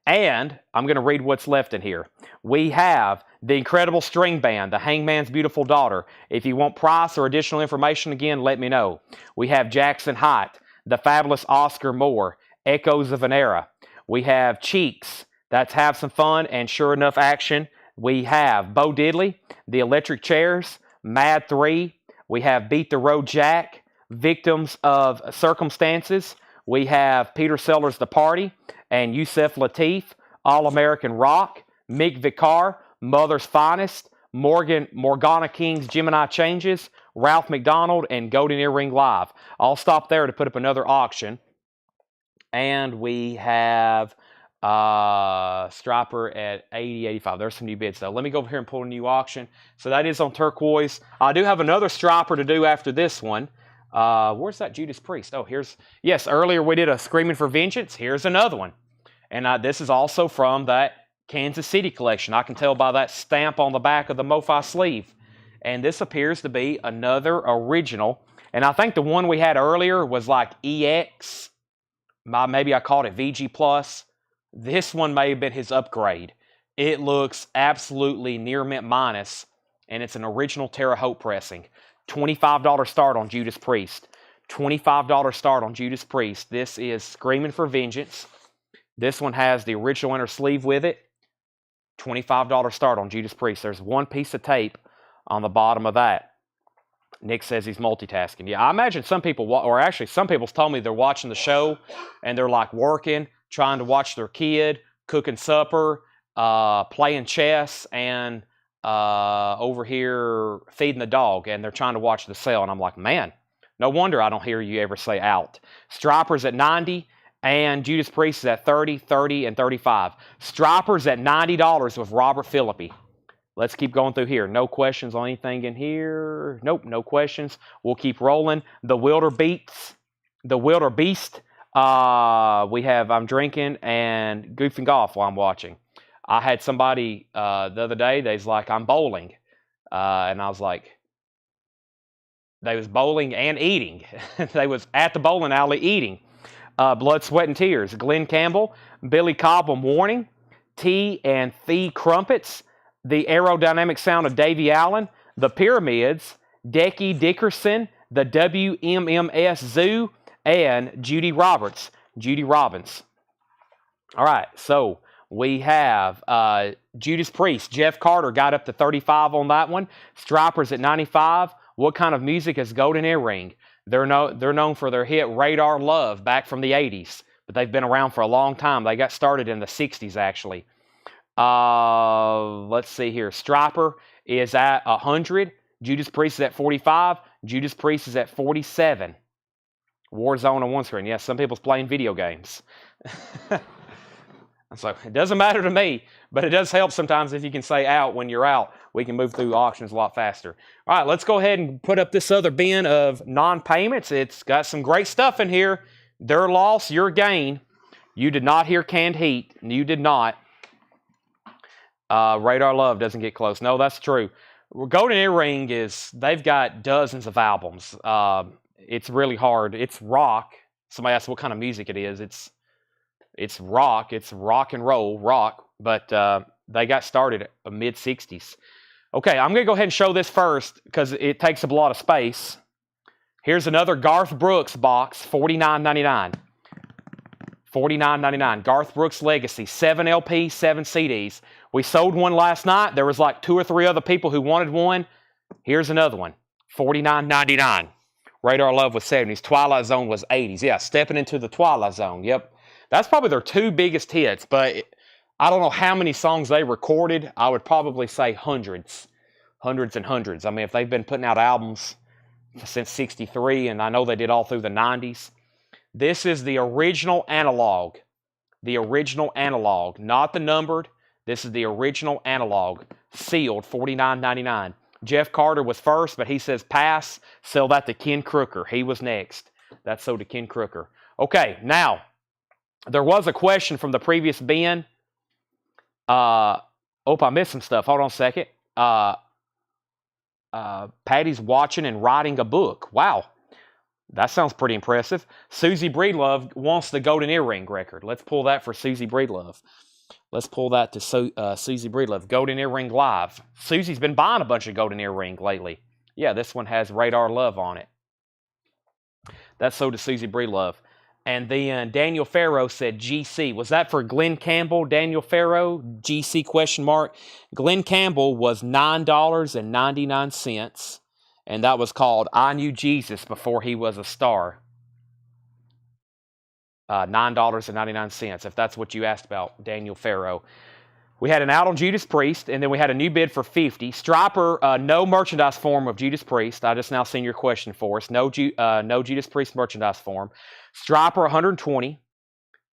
And I'm going to read what's left in here. We have the Incredible String Band, the Hangman's Beautiful Daughter. If you want price or additional information, again, let me know. We have Jackson Height, the Fabulous Oscar Moore, Echoes of an Era. We have Cheeks, that's Have Some Fun and Sure Enough Action. We have Bo Diddley, The Electric Chairs, Mad 3. We have Beat the Road Jack, Victims of Circumstances. We have Peter Sellers' The Party, and Yusef Lateef, All-American Rock, Mick Vicar, Mother's Finest, Morgana King's Gemini Changes, Ralph McDonald, and Golden Earring Live. I'll stop there to put up another auction. And we have Striper at 80, 85. There's some new bids, though. Let me go over here and pull a new auction. So that is on turquoise. I do have another Striper to do after this one. Where's that Judas Priest? Oh, yes, earlier we did a Screaming for Vengeance. Here's another one. And this is also from that Kansas City collection. I can tell by that stamp on the back of the MoFi sleeve. And this appears to be another original. And I think the one we had earlier was like EX. Maybe I called it VG+. This one may have been his upgrade. It looks absolutely near mint minus. And it's an original Terre Haute pressing. $25 start on Judas Priest. $25 start on Judas Priest. This is Screaming for Vengeance. This one has the original inner sleeve with it. $25 start on Judas Priest. There's one piece of tape on the bottom of that. Nick says he's multitasking. Yeah, I imagine some people, or actually some people's told me they're watching the show and they're like working, trying to watch their kid, cooking supper, playing chess, and over here feeding the dog, and they're trying to watch the sale. And I'm like, man, no wonder I don't hear you ever say out. Stripers at 90, and Judas Priest is at 30, 30, and 35. Stripers at $90 with Robert Philippi. Let's keep going through here. No questions on anything in here. Nope, no questions. We'll keep rolling. The Wildebeest. We have I'm Drinking and Goofing Golf while I'm watching. I had somebody the other day, they's like, I'm bowling. And I was like, they was bowling and eating. They was at the bowling alley eating. Blood, Sweat, and Tears. Glenn Campbell, Billy Cobham Warning, T and Thee Crumpets, The Aerodynamic Sound of Davy Allen, The Pyramids, Decky Dickerson, The WMMS Zoo, and Judy Robbins. All right, so we have Judas Priest. Jeff Carter got up to 35 on that one. Stripers at 95. What kind of music is Golden Earring? They're known for their hit Radar Love back from the 80s, but they've been around for a long time. They got started in the 60s, actually. Let's see here. Striper is at 100. Judas Priest is at 45. Judas Priest is at 47. Warzone on one screen. Yes, some people's playing video games. So it doesn't matter to me, but it does help sometimes if you can say out when you're out. We can move through auctions a lot faster. All right, let's go ahead and put up this other bin of non-payments. It's got some great stuff in here. Their loss, your gain. You did not hear Canned Heat. You did not. Radar Love doesn't get close. No, that's true. Golden Earring they've got dozens of albums. It's really hard. It's rock. Somebody asked what kind of music it is. It's rock. It's rock and roll, rock. But they got started mid-60s. Okay, I'm going to go ahead and show this first because it takes up a lot of space. Here's another Garth Brooks box, $49.99. $49.99. Garth Brooks Legacy, 7 LP, 7 CDs. We sold one last night. There was like 2 or 3 other people who wanted one. Here's another one, $49.99. Radar Love was 70s. Twilight Zone was 80s. Yeah, Stepping Into the Twilight Zone. Yep. That's probably their 2 biggest hits, but I don't know how many songs they recorded. I would probably say hundreds. Hundreds and hundreds. I mean, if they've been putting out albums since 63, and I know they did all through the 90s. This is the original analog. The original analog, not the numbered. This is the original analog, sealed, $49.99. Jeff Carter was first, but he says pass. Sell that to Ken Crooker. He was next. That's sold to Ken Crooker. Okay, now, there was a question from the previous bin. I missed some stuff. Hold on a second. Patty's watching and writing a book. Wow. That sounds pretty impressive. Susie Breedlove wants the golden earring record. Let's pull that for Susie Breedlove. Let's pull that to Susie Breedlove. Golden earring live. Susie's been buying a bunch of golden earring lately. Yeah, this one has Radar Love on it. That's sold to Susie Breedlove. And then Daniel Farrow said GC. Was that for Glenn Campbell, Daniel Farrow? GC question mark. Glenn Campbell was $9.99. And that was called I Knew Jesus Before He Was a Star. $9.99, if that's what you asked about, Daniel Farrow. We had an out on Judas Priest, and then we had a new bid for $50. Striper, no merchandise form of Judas Priest. I just now seen your question for us. No Judas Priest merchandise form. Striper, $120.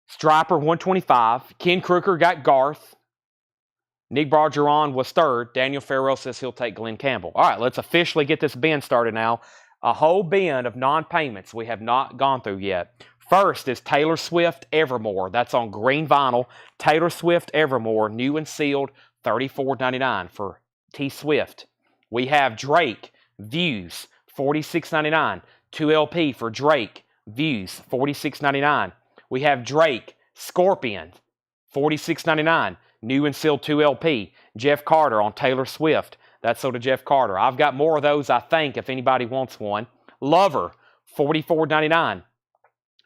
Striper, $125. Ken Crooker got Garth. Nick Bargeron was third. Daniel Farrell says he'll take Glenn Campbell. All right, let's officially get this bin started now. A whole bin of non-payments we have not gone through yet. First is Taylor Swift Evermore. That's on green vinyl. Taylor Swift Evermore, new and sealed, $34.99 for T Swift. We have Drake Views, $46.99. 2LP for Drake Views, $46.99. We have Drake Scorpion, $46.99. New and sealed 2LP. Jeff Carter on Taylor Swift. That's sold to Jeff Carter. I've got more of those, I think, if anybody wants one. Lover, $44.99.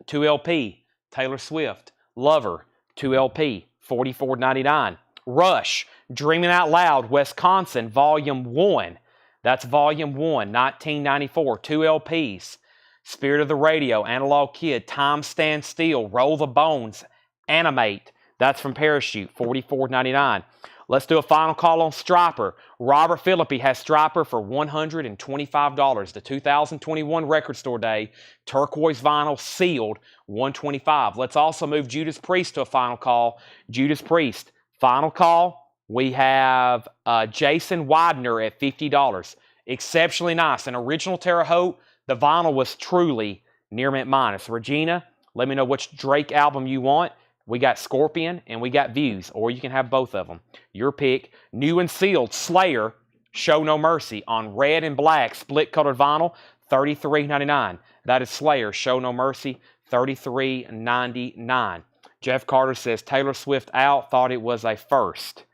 2LP, Taylor Swift. Lover, 2LP, $44.99. Rush, Dreaming Out Loud, Wisconsin, Volume 1. That's Volume 1, 1994. 2LPs. Spirit of the Radio, Analog Kid, Time Stand Still, Roll the Bones, Animate. That's from Parachute, $44.99. Let's do a final call on Striper. Robert Philippi has Striper for $125. The 2021 Record Store Day, turquoise vinyl, sealed, $125. Let's also move Judas Priest to a final call. Judas Priest, final call. We have Jason Widener at $50. Exceptionally nice. An original Terre Haute. The vinyl was truly near mint minus. Regina, let me know which Drake album you want. We got Scorpion and we got Views, or you can have both of them. Your pick. New and sealed, Slayer, Show No Mercy on red and black split-colored vinyl, $33.99. That is Slayer, Show No Mercy, $33.99. Jeff Carter says Taylor Swift out, thought it was a first.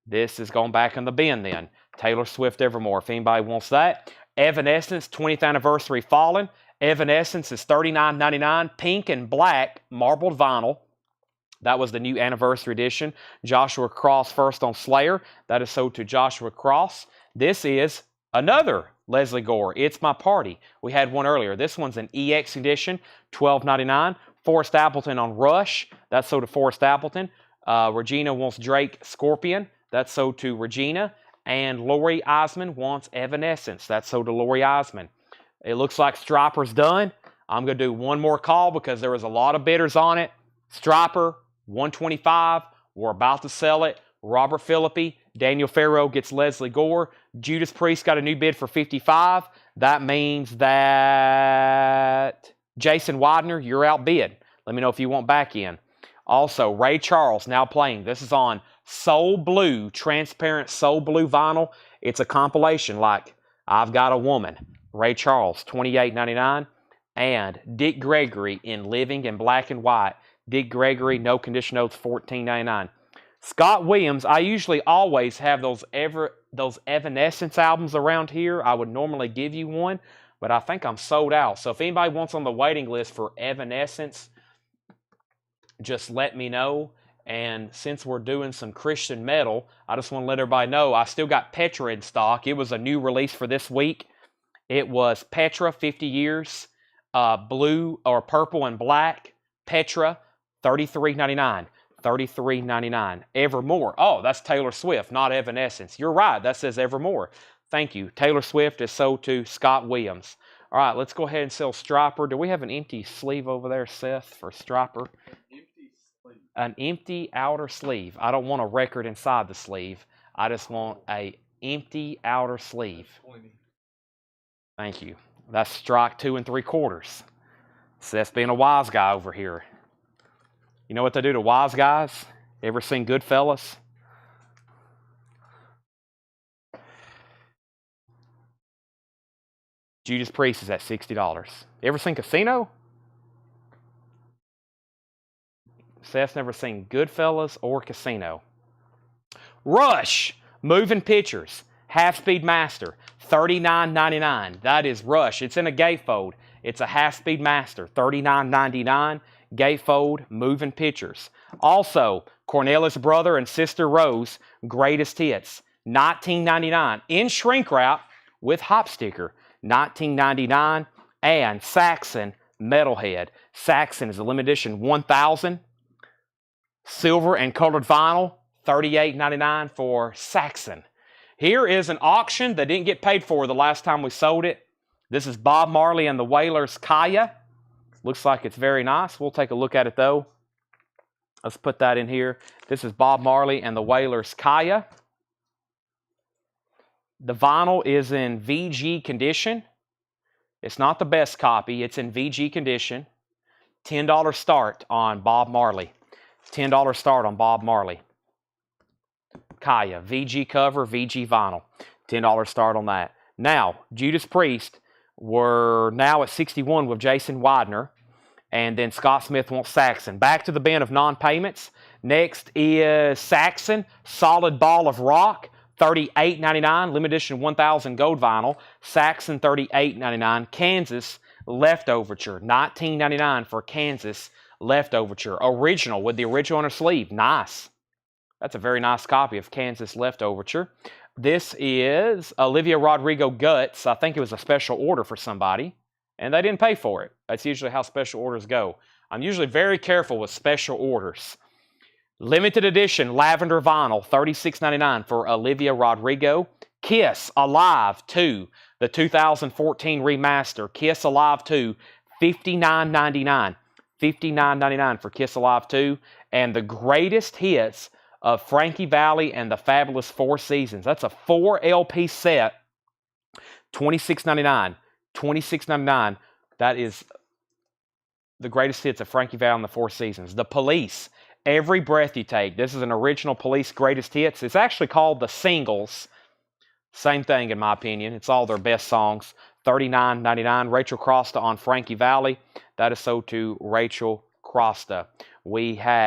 This is going back in the bin then. Taylor Swift Evermore, if anybody wants that. Evanescence, 20th Anniversary Fallen. Evanescence is $39.99. Pink and black marbled vinyl. That was the new anniversary edition. Joshua Cross first on Slayer. That is sold to Joshua Cross. This is another Leslie Gore. It's My Party. We had one earlier. This one's an EX edition, $12.99. Forrest Appleton on Rush. That's sold to Forrest Appleton. Regina wants Drake Scorpion. That's sold to Regina. And Lori Eisman wants Evanescence. That's sold to Lori Eisman. It looks like Striper's done. I'm going to do one more call because there was a lot of bidders on it. Striper, $125. We're about to sell it. Robert Philippi, Daniel Farrow gets Leslie Gore. Judas Priest got a new bid for $55. That means that Jason Widener, you're outbid. Let me know if you want back in. Also, Ray Charles now playing. This is on Soul Blue, transparent Soul Blue vinyl. It's a compilation like I've Got a Woman. Ray Charles, $28.99. And Dick Gregory in Living in Black and White. Dick Gregory, no condition notes, $14.99. Scott Williams, I usually always have those Evanescence albums around here. I would normally give you one, but I think I'm sold out. So if anybody wants on the waiting list for Evanescence, just let me know. And since we're doing some Christian metal, I just want to let everybody know I still got Petra in stock. It was a new release for this week. It was Petra, 50 years, blue or purple and black. Petra, $33.99. $33.99. Evermore. Oh, that's Taylor Swift, not Evanescence. You're right. That says Evermore. Thank you. Taylor Swift is sold to Scott Williams. All right, let's go ahead and sell Striper. Do we have an empty sleeve over there, Seth, for Striper? An empty outer sleeve. I don't want a record inside the sleeve. I just want a empty outer sleeve. Thank you. That's strike 2 3/4. Seth's being a wise guy over here. You know what they do to wise guys? Ever seen Goodfellas? Judas Priest is at $60. Ever seen Casino? Seth's never seen Goodfellas or Casino. Rush, moving pictures, half-speed master, $39.99. That is Rush. It's in a gatefold. It's a half-speed master, $39.99. Gatefold, moving pictures. Also, Cornelius' brother and sister Rose, greatest hits, $19.99. In shrink wrap with hop sticker, $19.99. And Saxon, Metalhead. Saxon is a limited edition 1,000. Silver and colored vinyl, $38.99 for Saxon. Here is an auction that didn't get paid for the last time we sold it. This is Bob Marley and the Wailers Kaya. Looks like it's very nice. We'll take a look at it though. Let's put that in here. This is Bob Marley and the Wailers Kaya. The vinyl is in VG condition. It's not the best copy. It's in VG condition. $10 start on Bob Marley. $10 start on Bob Marley. Kaya, VG cover, VG vinyl. $10 start on that. Now, Judas Priest, we're now at 61 with Jason Widener. And then Scott Smith wants Saxon. Back to the bin of non-payments. Next is Saxon, Solid Ball of Rock, $38.99. Limited edition 1,000 gold vinyl. Saxon, $38.99. Kansas, Leftoverture, $19.99 for Kansas. Leftoverture. Original with the original on her sleeve. Nice. That's a very nice copy of Kansas Leftoverture. This is Olivia Rodrigo Guts. I think it was a special order for somebody, and they didn't pay for it. That's usually how special orders go. I'm usually very careful with special orders. Limited edition lavender vinyl, $36.99 for Olivia Rodrigo. Kiss Alive 2, the 2014 remaster. Kiss Alive 2, $59.99. $59.99 for Kiss Alive 2. And the greatest hits of Frankie Valli and the Fabulous Four Seasons. That's a 4 LP set. $26.99. $26.99. That is the greatest hits of Frankie Valli and the Four Seasons. The Police, Every Breath You Take. This is an original Police greatest hits. It's actually called the Singles. Same thing in my opinion. It's all their best songs. $39.99. Rachel Crosta on Frankie Valli. That is sold to Rachel Crosta. We have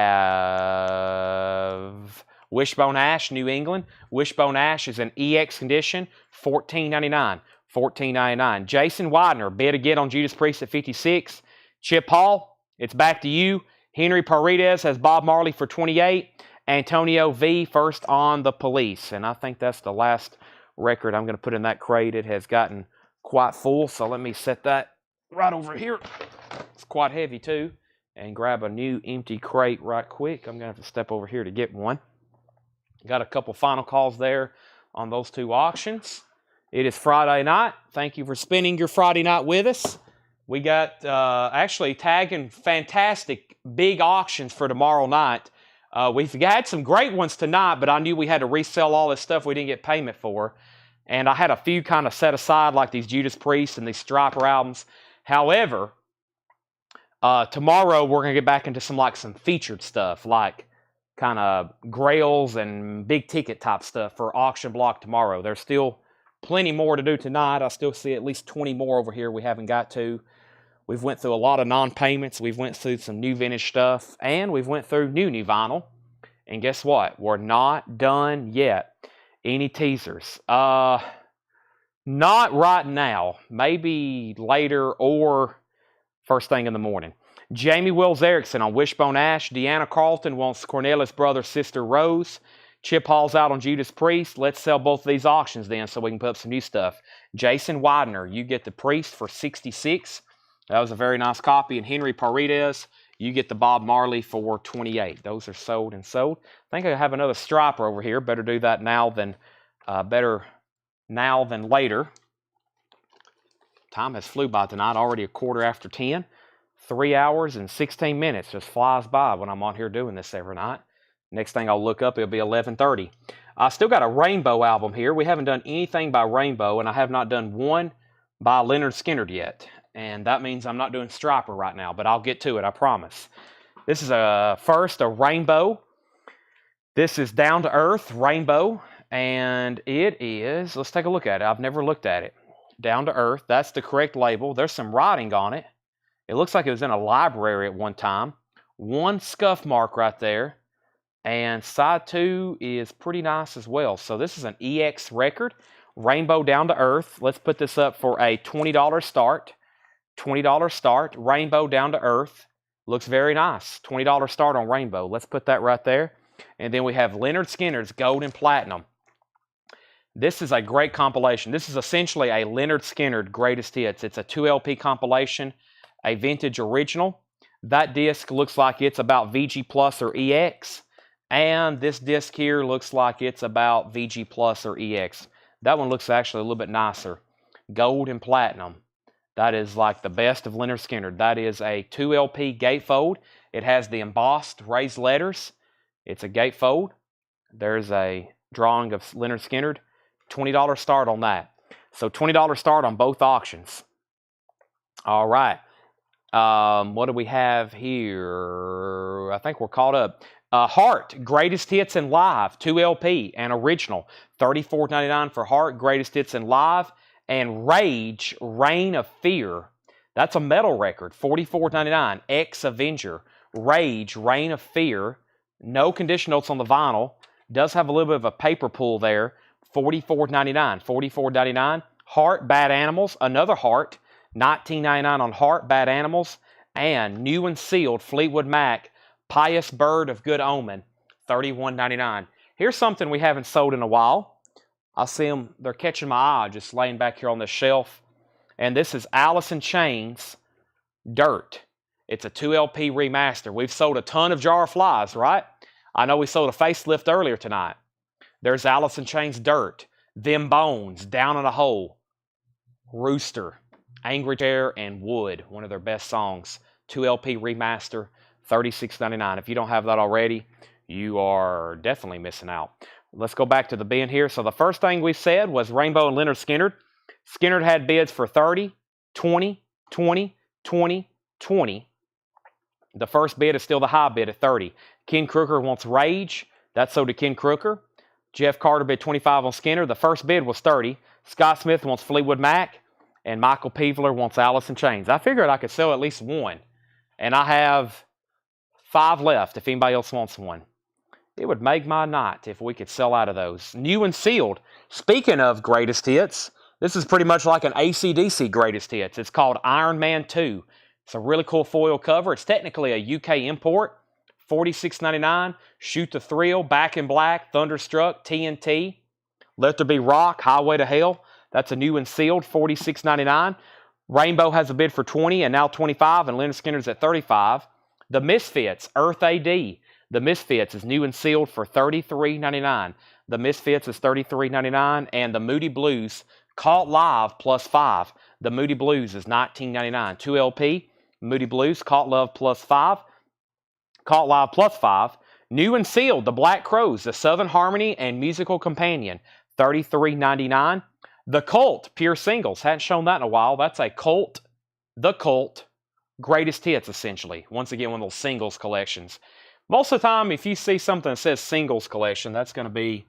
Wishbone Ash, New England. Wishbone Ash is in EX condition. $14.99. $14.99. Jason Widener, bid again on Judas Priest at 56. Chip Hall, it's back to you. Henry Paredes has Bob Marley for 28. Antonio V first on the Police. And I think that's the last record I'm going to put in that crate. It has gotten quite full, so let me set that right over here. It's quite heavy too. And grab a new empty crate right quick. I'm going to have to step over here to get one. Got a couple final calls there on those two auctions. It is Friday night. Thank you for spending your Friday night with us. We got actually tagging fantastic big auctions for tomorrow night. We've had some great ones tonight, but I knew we had to resell all this stuff we didn't get payment for. And I had a few kind of set aside, like these Judas Priest and these Striper albums. However, tomorrow we're going to get back into some featured stuff, like kind of grails and big ticket type stuff for auction block tomorrow. There's still plenty more to do tonight. I still see at least 20 more over here we haven't got to. We've went through a lot of non-payments. We've went through some new vintage stuff, and we've went through new vinyl. And guess what? We're not done yet. Any teasers? Not right now. Maybe later or first thing in the morning. Jamie Wills Erickson on Wishbone Ash. Deanna Carlton wants Cornelius' brother, sister Rose. Chip Hall's out on Judas Priest. Let's sell both of these auctions then so we can put up some new stuff. Jason Widener, you get the Priest for 66. That was a very nice copy. And Henry Paredes, you get the Bob Marley for 28. Those are sold and sold. I think I have another Striper over here. Better do that now than later. Time has flew by tonight, already 10:15. 3 hours and 16 minutes just flies by when I'm on here doing this every night. Next thing I'll look up, it'll be 11:30. I still got a Rainbow album here. We haven't done anything by Rainbow, and I have not done one by Leonard Skinner yet. And that means I'm not doing Striper right now, but I'll get to it, I promise. This is first a Rainbow. This is Down to Earth Rainbow, and it is, let's take a look at it. I've never looked at it. Down to Earth, that's the correct label. There's some writing on it. It looks like it was in a library at one time. One scuff mark right there. And side 2 is pretty nice as well. So this is an EX record. Rainbow Down to Earth. Let's put this up for a $20 start. $20 start. Rainbow Down to Earth. Looks very nice. $20 start on Rainbow. Let's put that right there. And then we have Leonard Skinner's Gold and Platinum. This is a great compilation. This is essentially a Leonard Skinner Greatest Hits. It's a 2 LP compilation, a vintage original. That disc looks like it's about VG Plus or EX. And this disc here looks like it's about VG Plus or EX. That one looks actually a little bit nicer. Gold and Platinum. That is like the best of Leonard Skinner. That is a 2 LP gatefold. It has the embossed raised letters. It's a gatefold. There's a drawing of Leonard Skinner. $20 start on that. So $20 start on both auctions. All right. What do we have here? I think we're caught up. Heart, Greatest Hits and Live, 2 LP and original. $34.99 for Heart, Greatest Hits and Live. And Rage, Reign of Fear. That's a metal record. $44.99. Ex-Avenger. Rage, Reign of Fear. No condition notes on the vinyl. Does have a little bit of a paper pull there. $44.99. $44.99. Heart, Bad Animals. Another Heart. $19.99 on Heart, Bad Animals. And new and sealed Fleetwood Mac, Pious Bird of Good Omen. $31.99. Here's something we haven't sold in a while. I see them. They're catching my eye just laying back here on this shelf. And this is Alice in Chains Dirt. It's a 2 LP remaster. We've sold a ton of Jar of Flies, right? I know we sold a facelift earlier tonight. There's Alice in Chains Dirt, Them Bones, Down in a Hole, Rooster, Angry Chair, and Wood, one of their best songs. 2 LP remaster, $36.99. If you don't have that already, you are definitely missing out. Let's go back to the bin here. So the first thing we said was Rainbow and Leonard Skinner. Skinner had bids for 30, 20, 20, 20, 20. The first bid is still the high bid at 30. Ken Crooker wants Rage. That's sold to Ken Crooker. Jeff Carter bid 25 on Skinner. The first bid was 30. Scott Smith wants Fleetwood Mac. And Michael Peevler wants Alice in Chains. I figured I could sell at least one. And I have 5 left if anybody else wants one. It would make my night if we could sell out of those. New and sealed. Speaking of greatest hits, this is pretty much like an AC/DC greatest hits. It's called Iron Man 2. It's a really cool foil cover. It's technically a UK import. $46.99. Shoot the Thrill, Back in Black, Thunderstruck, TNT, Let There Be Rock, Highway to Hell. That's a new and sealed, $46.99. Rainbow has a bid for 20 and now 25, and Leonard Skinner's at 35. The Misfits, Earth AD. The Misfits is new and sealed for $33.99. The Misfits is $33.99, and the Moody Blues, Caught Live plus 5. The Moody Blues is $19.99. 2 LP, Moody Blues, Caught Love plus 5. Caught Live plus 5. New and sealed, The Black Crowes, The Southern Harmony and Musical Companion, $33.99. The Cult, Pure Singles, hadn't shown that in a while. That's a Cult, The Cult, greatest hits, essentially. Once again, one of those singles collections. Most of the time, if you see something that says singles collection, that's going to be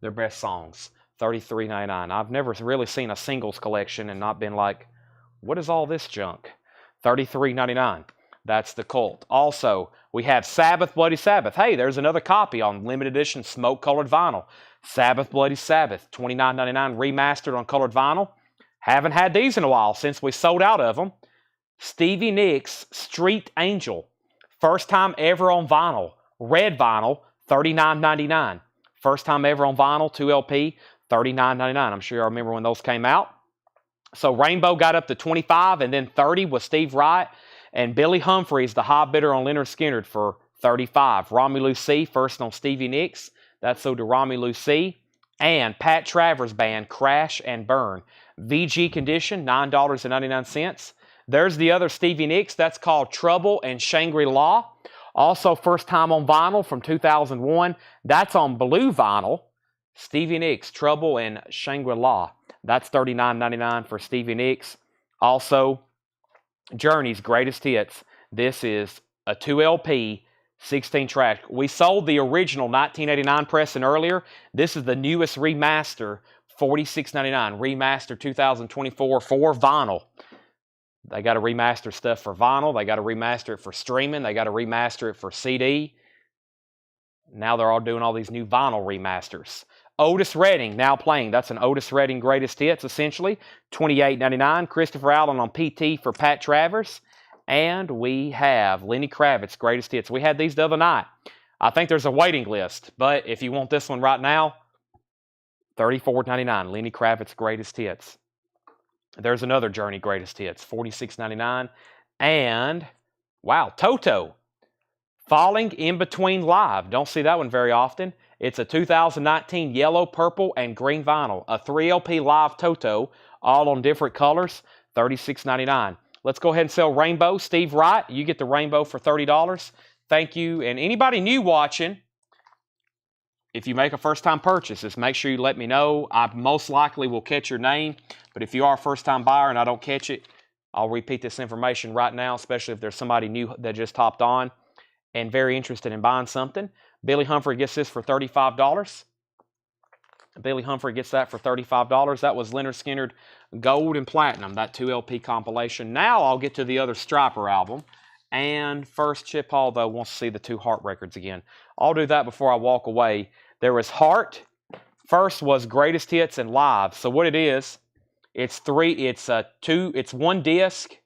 their best songs. $33.99. I've never really seen a singles collection and not been like, what is all this junk? $33.99. That's The Cult. Also, we have Sabbath, Bloody Sabbath. Hey, there's another copy on limited edition smoke-colored vinyl. Sabbath, Bloody Sabbath, $29.99, remastered on colored vinyl. Haven't had these in a while since we sold out of them. Stevie Nicks, Street Angel. First time ever on vinyl. Red vinyl, $39.99. First time ever on vinyl, 2 LP, $39.99. I'm sure you remember when those came out. So Rainbow got up to 25 and then 30 with Steve Wright. And Billy Humphreys, the high bidder on Leonard Skinner for 35. Romulus C, first on Stevie Nicks. That's sold to Romulus C. And Pat Travers Band, Crash and Burn. VG condition, $9.99. There's the other Stevie Nicks. That's called Trouble and Shangri-La. Also, first time on vinyl from 2001. That's on blue vinyl. Stevie Nicks, Trouble and Shangri-La. That's $39.99 for Stevie Nicks. Also, Journey's Greatest Hits. This is a 2 LP, 16 track. We sold the original 1989 pressing earlier. This is the newest remaster, $46.99. Remaster 2024 for vinyl. They got to remaster stuff for vinyl. They got to remaster it for streaming. They got to remaster it for CD. Now they're all doing all these new vinyl remasters. Otis Redding now playing. That's an Otis Redding Greatest Hits, essentially. $28.99. Christopher Allen on PT for Pat Travers. And we have Lenny Kravitz Greatest Hits. We had these the other night. I think there's a waiting list. But if you want this one right now, $34.99. Lenny Kravitz Greatest Hits. There's another Journey Greatest Hits. $46.99. And, wow, Toto. Falling in Between Live. Don't see that one very often. It's a 2019 yellow, purple, and green vinyl. A 3 LP live Toto, all on different colors, $36.99. Let's go ahead and sell Rainbow. Steve Wright, you get the Rainbow for $30. Thank you. And anybody new watching, if you make a first-time purchase, just make sure you let me know. I most likely will catch your name. But if you are a first-time buyer and I don't catch it, I'll repeat this information right now, especially if there's somebody new that just hopped on and very interested in buying something. Billy Humphrey gets this for $35. Billy Humphrey gets that for $35. That was Leonard Skinner Gold and Platinum, that 2 LP compilation. Now I'll get to the other Striper album. And first, Chip Hall, though, wants to see the 2 Heart records again. I'll do that before I walk away. There was Heart. First was Greatest Hits and Live. So what it is, it's one disc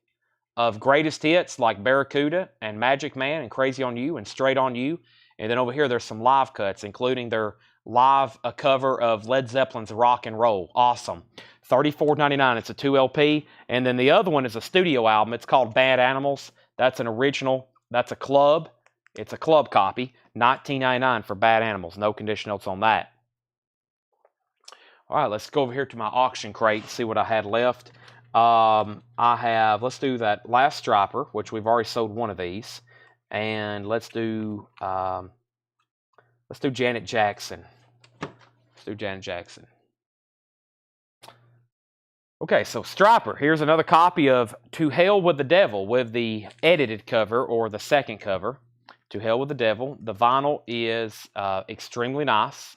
of Greatest Hits like Barracuda and Magic Man and Crazy on You and Straight on You. And then over here, there's some live cuts, including their live cover of Led Zeppelin's Rock and Roll. Awesome. $34.99. It's a 2 LP. And then the other one is a studio album. It's called Bad Animals. That's an original. That's a club. It's a club copy. $19.99 for Bad Animals. No condition notes on that. All right, let's go over here to my auction crate and see what I had left. Let's do that last Striper, which we've already sold one of these. And let's do Janet Jackson. Let's do Janet Jackson. Okay, so Striper. Here's another copy of To Hell with the Devil with the edited cover or the second cover. To Hell with the Devil. The vinyl is extremely nice.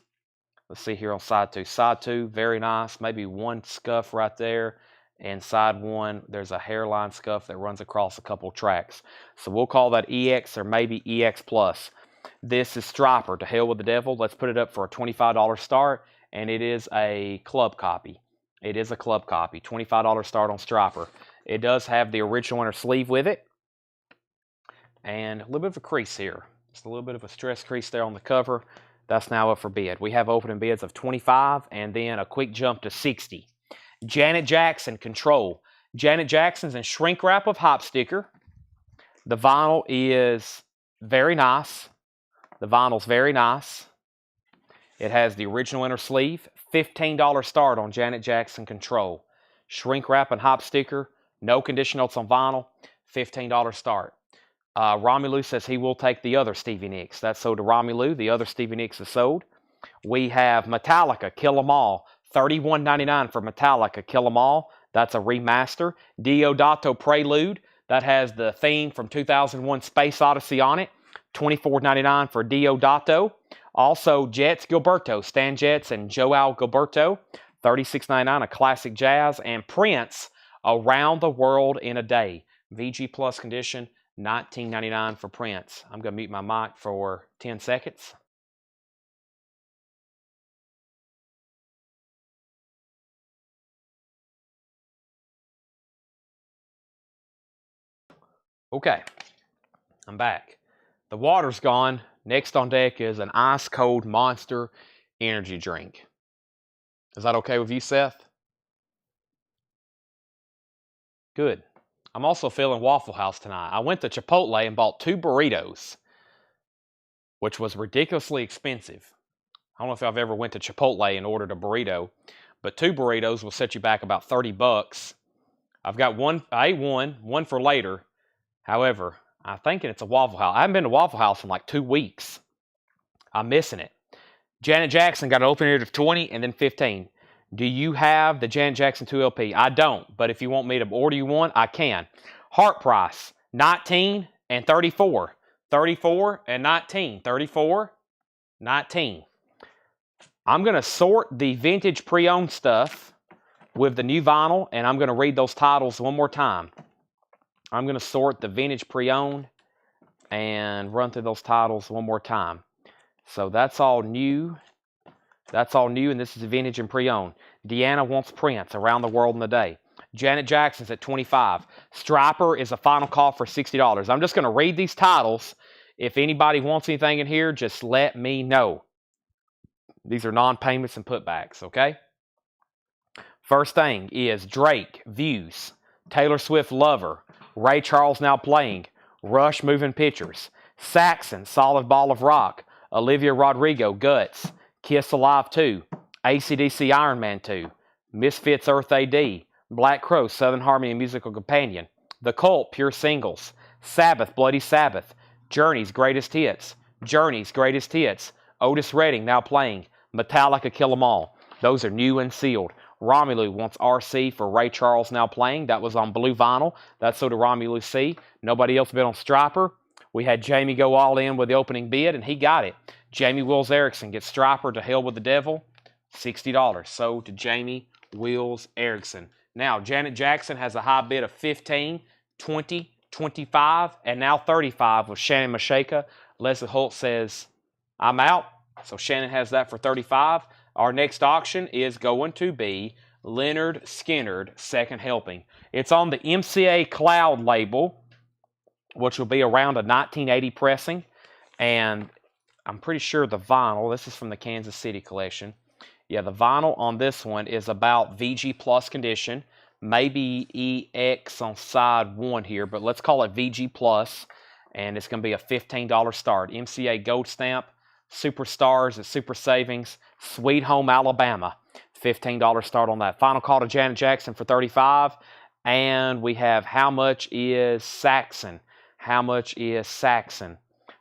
Let's see here on side 2. Side 2, very nice. Maybe one scuff right there. And side 1, there's a hairline scuff that runs across a couple tracks. So we'll call that EX or maybe EX Plus. This is Striper, To Hell with the Devil. Let's put it up for a $25 start. And it is a club copy. It is a club copy. $25 start on Striper. It does have the original inner sleeve with it. And a little bit of a crease here. Just a little bit of a stress crease there on the cover. That's now up for bid. We have opening bids of $25 and then a quick jump to $60. Janet Jackson, Control. Janet Jackson's in shrink wrap of hop sticker. The vinyl is very nice. The vinyl's very nice. It has the original inner sleeve. $15 start on Janet Jackson, Control. Shrink wrap and hop sticker. No condition notes on vinyl. $15 start. Romelu says he will take the other Stevie Nicks. That's sold to Romelu. The other Stevie Nicks is sold. We have Metallica, Kill 'Em All. $31.99 for Metallica, Kill 'Em All. That's a remaster. Diodato Prelude. That has the theme from 2001 Space Odyssey on it. $24.99 for Diodato. Also, Jets Gilberto, Stan Jets and Joao Gilberto. $36.99, a classic jazz. And Prince, Around the World in a Day. VG Plus condition. $19.99 for Prince. I'm going to mute my mic for 10 seconds. Okay, I'm back. The water's gone. Next on deck is an ice-cold Monster energy drink. Is that okay with you, Seth? Good. I'm also feeling Waffle House tonight. I went to Chipotle and bought 2 burritos, which was ridiculously expensive. I don't know if I've ever went to Chipotle and ordered a burrito, but 2 burritos will set you back about 30 bucks. I've got one, I ate one for later. However, I'm thinking it's a Waffle House. I haven't been to Waffle House in like 2 weeks. I'm missing it. Janet Jackson got an open ear of 20 and then 15. Do you have the Janet Jackson 2 LP? I don't, but if you want me to order you one, I can. Heart price, 19 and 34. 34 and 19. 34, 19. I'm going to sort the vintage pre-owned stuff with the new vinyl, and I'm going to read those titles one more time. I'm going to sort the vintage pre-owned and run through those titles one more time. So that's all new. That's all new, and this is vintage and pre-owned. Deanna wants Prince, Around the World in a Day. Janet Jackson's at 25. Striper is a final call for $60. I'm just going to read these titles. If anybody wants anything in here, just let me know. These are non-payments and putbacks, okay? First thing is Drake, Views. Taylor Swift, Lover. Ray Charles, Now Playing. Rush, Moving Pictures. Saxon, Solid Ball of Rock. Olivia Rodrigo, Guts. Kiss Alive 2. AC/DC, Iron Man 2. Misfits, Earth AD. Black Crow, Southern Harmony Musical Companion. The Cult, Pure Singles. Sabbath, Bloody Sabbath. Journey's Greatest Hits. Journey's Greatest Hits. Otis Redding, Now Playing. Metallica, Kill 'Em All. Those are new and sealed. Romelu wants RC for Ray Charles, Now Playing. That was on blue vinyl. That's so to Romelu C. Nobody else been on Striper. We had Jamie go all in with the opening bid, and he got it. Jamie Wills Erickson gets Striper, To Hell with the Devil, $60. So to Jamie Wills Erickson. Now, Janet Jackson has a high bid of 15, 20, 25, and now 35 with Shannon Mashaka. Leslie Holt says, I'm out. So Shannon has that for 35. Our next auction is going to be Leonard Skinnard, Second Helping. It's on the MCA Cloud label, which will be around a 1980 pressing. And I'm pretty sure the vinyl, this is from the Kansas City collection. Yeah, the vinyl on this one is about VG Plus condition. Maybe EX on side 1 here, but let's call it VG Plus. And it's going to be a $15 start. MCA Gold Stamp. Superstars at Super Savings, Sweet Home Alabama, $15 start on that. Final call to Janet Jackson for 35, and we have How Much Is Saxon? How much is Saxon?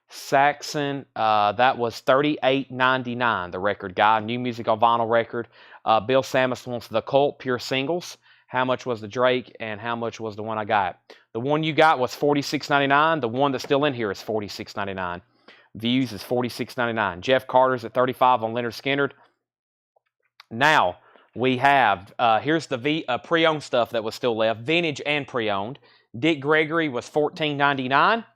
Saxon, that was $38.99. The record guy, new music on vinyl record. Bill Samus wants The Cult, Pure Singles. How much was the Drake, and how much was the one I got? The one you got was $46.99. The one that's still in here is $46.99. Views is $46.99. Jeff Carter's at 35 on Leonard Skinnard. Now, we have, here's the pre-owned stuff that was still left, vintage and pre-owned. Dick Gregory was $14.99.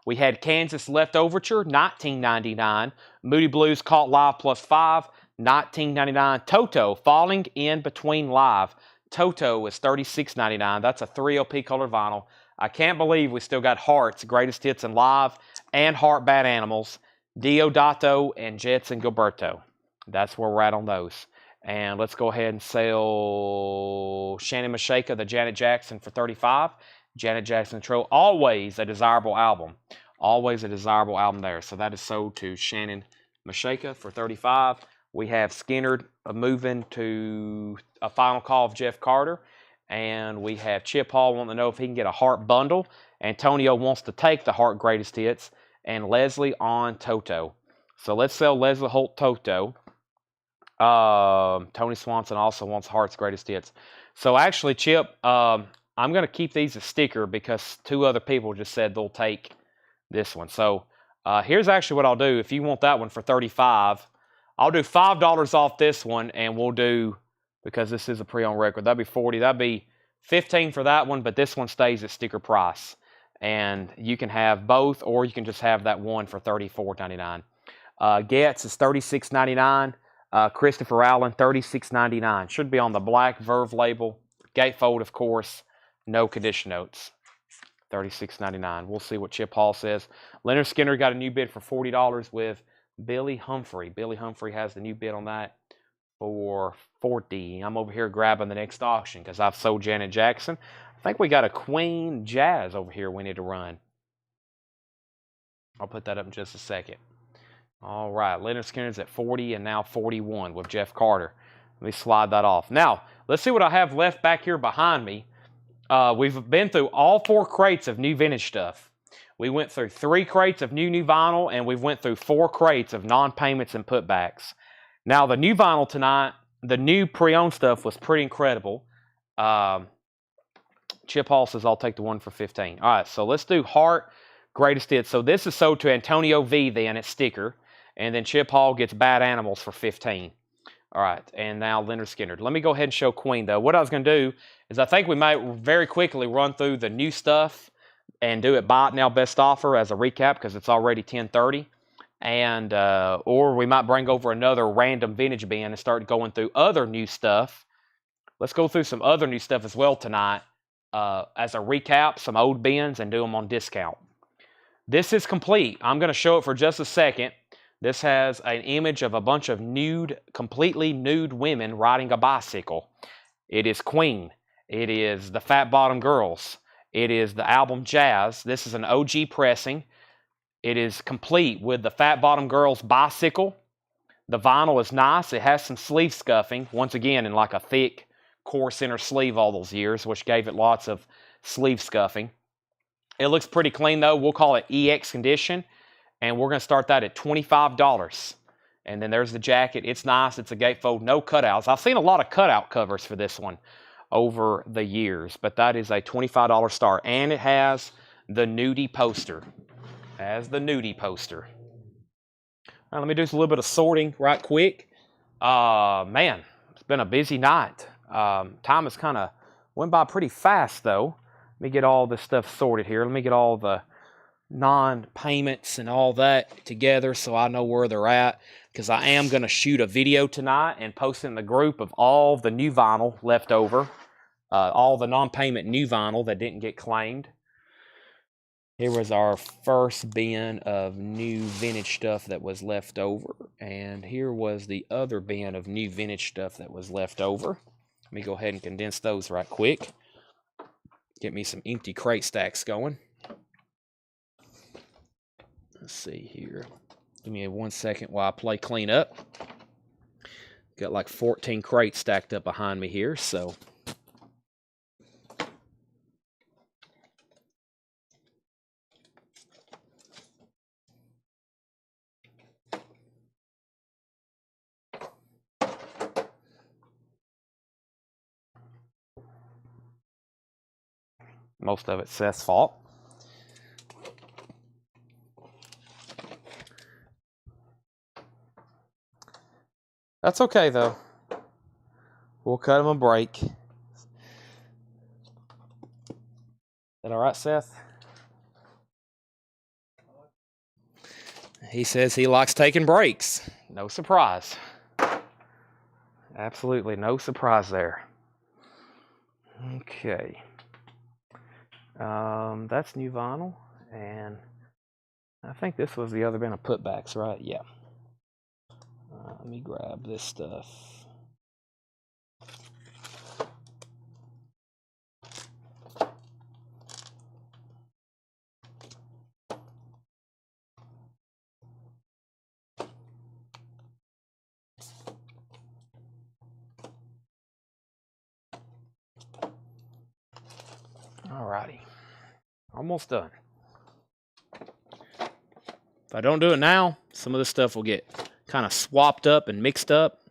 We had Kansas Leftoverture, $19.99. Moody Blues Caught Live plus 5, $19.99. Toto, Falling in Between Live. Toto is $36.99. That's a 3 LP colored vinyl. I can't believe we still got Hearts, Greatest Hits and Live, and Heart Bad Animals, Diodato, and Jetson Gilberto. That's where we're at on those. And let's go ahead and sell Shannon Mashaka, the Janet Jackson, for 35. Janet Jackson Troll, always a desirable album. Always a desirable album there. So that is sold to Shannon Mashaka for 35. We have Skinnard moving to a final call of Jeff Carter. And we have Chip Hall wanting to know if he can get a Heart bundle. Antonio wants to take the Heart Greatest Hits. And Leslie on Toto. So let's sell Leslie Holt Toto. Tony Swanson also wants Heart's Greatest Hits. So actually, Chip, I'm going to keep these a sticker because 2 other people just said they'll take this one. So here's actually what I'll do. If you want that one for 35, I'll do $5 off this one, and we'll do, because this is a pre-owned record, that'd be 40. That'd be 15 for that one, but this one stays at sticker price. And you can have both, or you can just have that one for $34.99. Getz is $36.99. Christopher Allen, $36.99. Should be on the black Verve label. Gatefold, of course. No condition notes. $36.99. We'll see what Chip Hall says. Leonard Skinner got a new bid for $40 with Billy Humphrey. Billy Humphrey has the new bid on that for $40. I'm over here grabbing the next auction because I've sold Janet Jackson. I think we got a Queen Jazz over here we need to run. I'll put that up in just a second. All right, Leonard Skinner's at 40 and now 41 with Jeff Carter. Let me slide that off. Now, let's see what I have left back here behind me. We've been through all 4 crates of new vintage stuff. We went through 3 crates of new vinyl, and we've went through 4 crates of non-payments and putbacks. Now, the new vinyl tonight, the new pre-owned stuff was pretty incredible. Chip Hall says, I'll take the one for 15. All right, so let's do Hart Greatest Hits. So this is sold to Antonio V then, it's sticker. And then Chip Hall gets Bad Animals for 15. All right, and now Leonard Skinner. Let me go ahead and show Queen, though. What I was going to do is I think we might very quickly run through the new stuff and do it buy it now best offer as a recap because it's already 10:30. And or we might bring over another random vintage bin and start going through other new stuff. Let's go through some other new stuff as well tonight as a recap, some old bins, and do them on discount. This is complete. I'm going to show it for just a second. This has an image of a bunch of nude, completely nude women riding a bicycle. It is Queen. It is the Fat Bottom Girls. It is the album Jazz. This is an OG pressing. It is complete with the Fat Bottom Girls bicycle. The vinyl is nice. It has some sleeve scuffing, once again in like a thick core center sleeve all those years, which gave it lots of sleeve scuffing. It looks pretty clean though. We'll call it EX condition. And we're going to start that at $25. And then there's the jacket. It's nice. It's a gatefold. No cutouts. I've seen a lot of cutout covers for this one over the years. But that is a $25 start. And it has the nudie poster. Now, let me do a little bit of sorting right quick. Man, it's been a busy night. Time has kind of went by pretty fast, though. Let me get all this stuff sorted here. Let me get all the non-payments and all that together so I know where they're at, because I am going to shoot a video tonight and post in the group of all the new vinyl left over, all the non-payment new vinyl that didn't get claimed. Here was our first bin of new vintage stuff that was left over, and here was the other bin of new vintage stuff that was left over. Let me go ahead and condense those right quick. Get me some empty crate stacks going. Let's see here. Give me 1 second while I play clean up. Got like 14 crates stacked up behind me here, so. Most of it's Seth's fault. That's okay, though. We'll cut him a break. Is that all right, Seth? He says he likes taking breaks. No surprise. Absolutely no surprise there. Okay. That's new vinyl, and I think this was the other bin of putbacks, right? Yeah. Let me grab this stuff. Alrighty. Almost done. If I don't do it now, some of this stuff will get kind of swapped up and mixed up,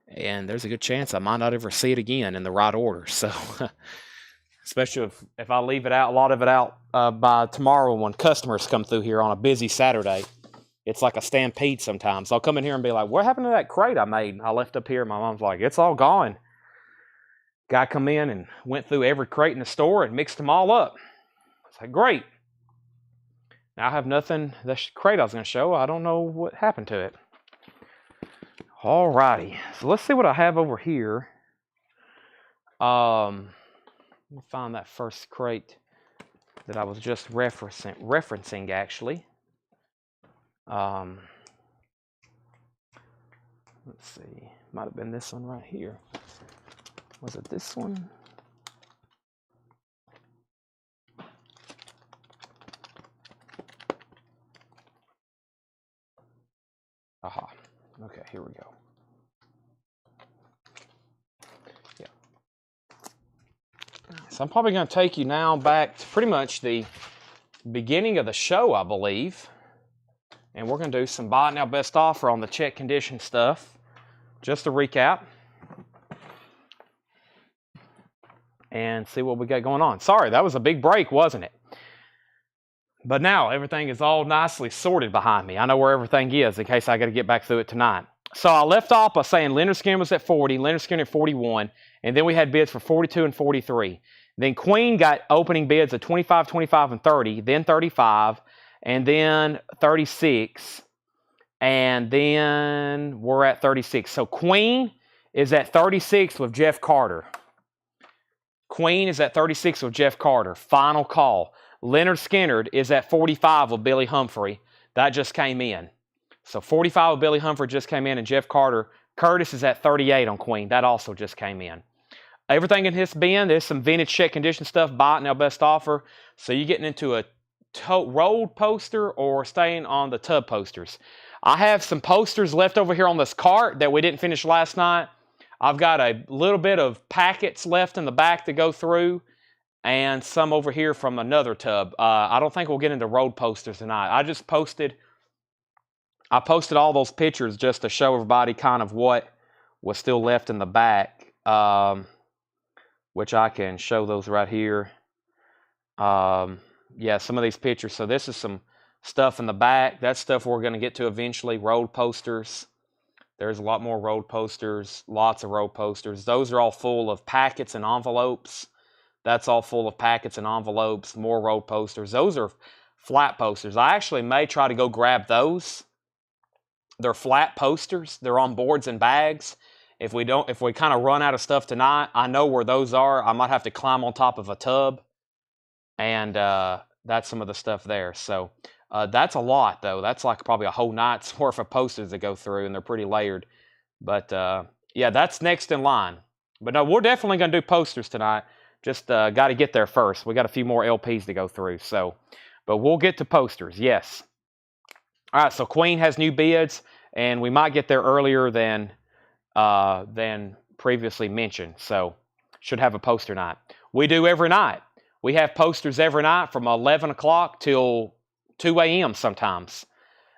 and there's a good chance I might not ever see it again in the right order. So, especially if I leave it out, a lot of it out by tomorrow when customers come through here on a busy Saturday. It's like a stampede sometimes. I'll come in here and be like, what happened to that crate I made? I left up here. My mom's like, it's all gone. Guy come in and went through every crate in the store and mixed them all up. It's like, great. Now I have nothing. The crate I was going to show, I don't know what happened to it. Alrighty. So let's see what I have over here. Let me find that first crate that I was just referencing actually. Let's see. Might have been this one right here. Was it this one? So I'm probably going to take you now back to pretty much the beginning of the show, I believe. And we're going to do some buy now best offer on the check condition stuff. Just to recap. And see what we got going on. Sorry, that was a big break, wasn't it? But now everything is all nicely sorted behind me. I know where everything is in case I got to get back through it tonight. So I left off by saying Leonard Skinner was at 40, Leonard Skinner at 41, and then we had bids for 42 and 43. Then Queen got opening bids of 25, 25, and 30, then 35, and then 36, and then we're at 36. So Queen is at 36 with Jeff Carter. Queen is at 36 with Jeff Carter. Final call. Leonard Skinner is at 45 with Billy Humphrey. That just came in. So 45 with Billy Humphrey just came in, and Jeff Carter. Curtis is at 38 on Queen. That also just came in. Everything in his bin, there's some vintage check condition stuff, buy it now best offer. So you're getting into a rolled poster or staying on the tub posters. I have some posters left over here on this cart that we didn't finish last night. I've got a little bit of packets left in the back to go through and some over here from another tub. I don't think we'll get into road posters tonight. I posted all those pictures just to show everybody kind of what was still left in the back, which I can show those right here. Yeah, some of these pictures. So this is some stuff in the back. That's stuff we're going to get to eventually, road posters. There's a lot more road posters, lots of road posters. Those are all full of packets and envelopes. That's all full of packets and envelopes, more road posters. Those are flat posters. I actually may try to go grab those. They're flat posters. They're on boards and bags. If we kind of run out of stuff tonight, I know where those are. I might have to climb on top of a tub. And that's some of the stuff there. So that's a lot, though. That's like probably a whole night's worth of posters to go through, and they're pretty layered. But, yeah, that's next in line. But, no, we're definitely going to do posters tonight. Just got to get there first. We got a few more LPs to go through. So, but we'll get to posters, yes. All right, so Queen has new bids, and we might get there earlier than previously mentioned. So, should have a poster night. We do every night. We have posters every night from 11 o'clock till 2 a.m. sometimes.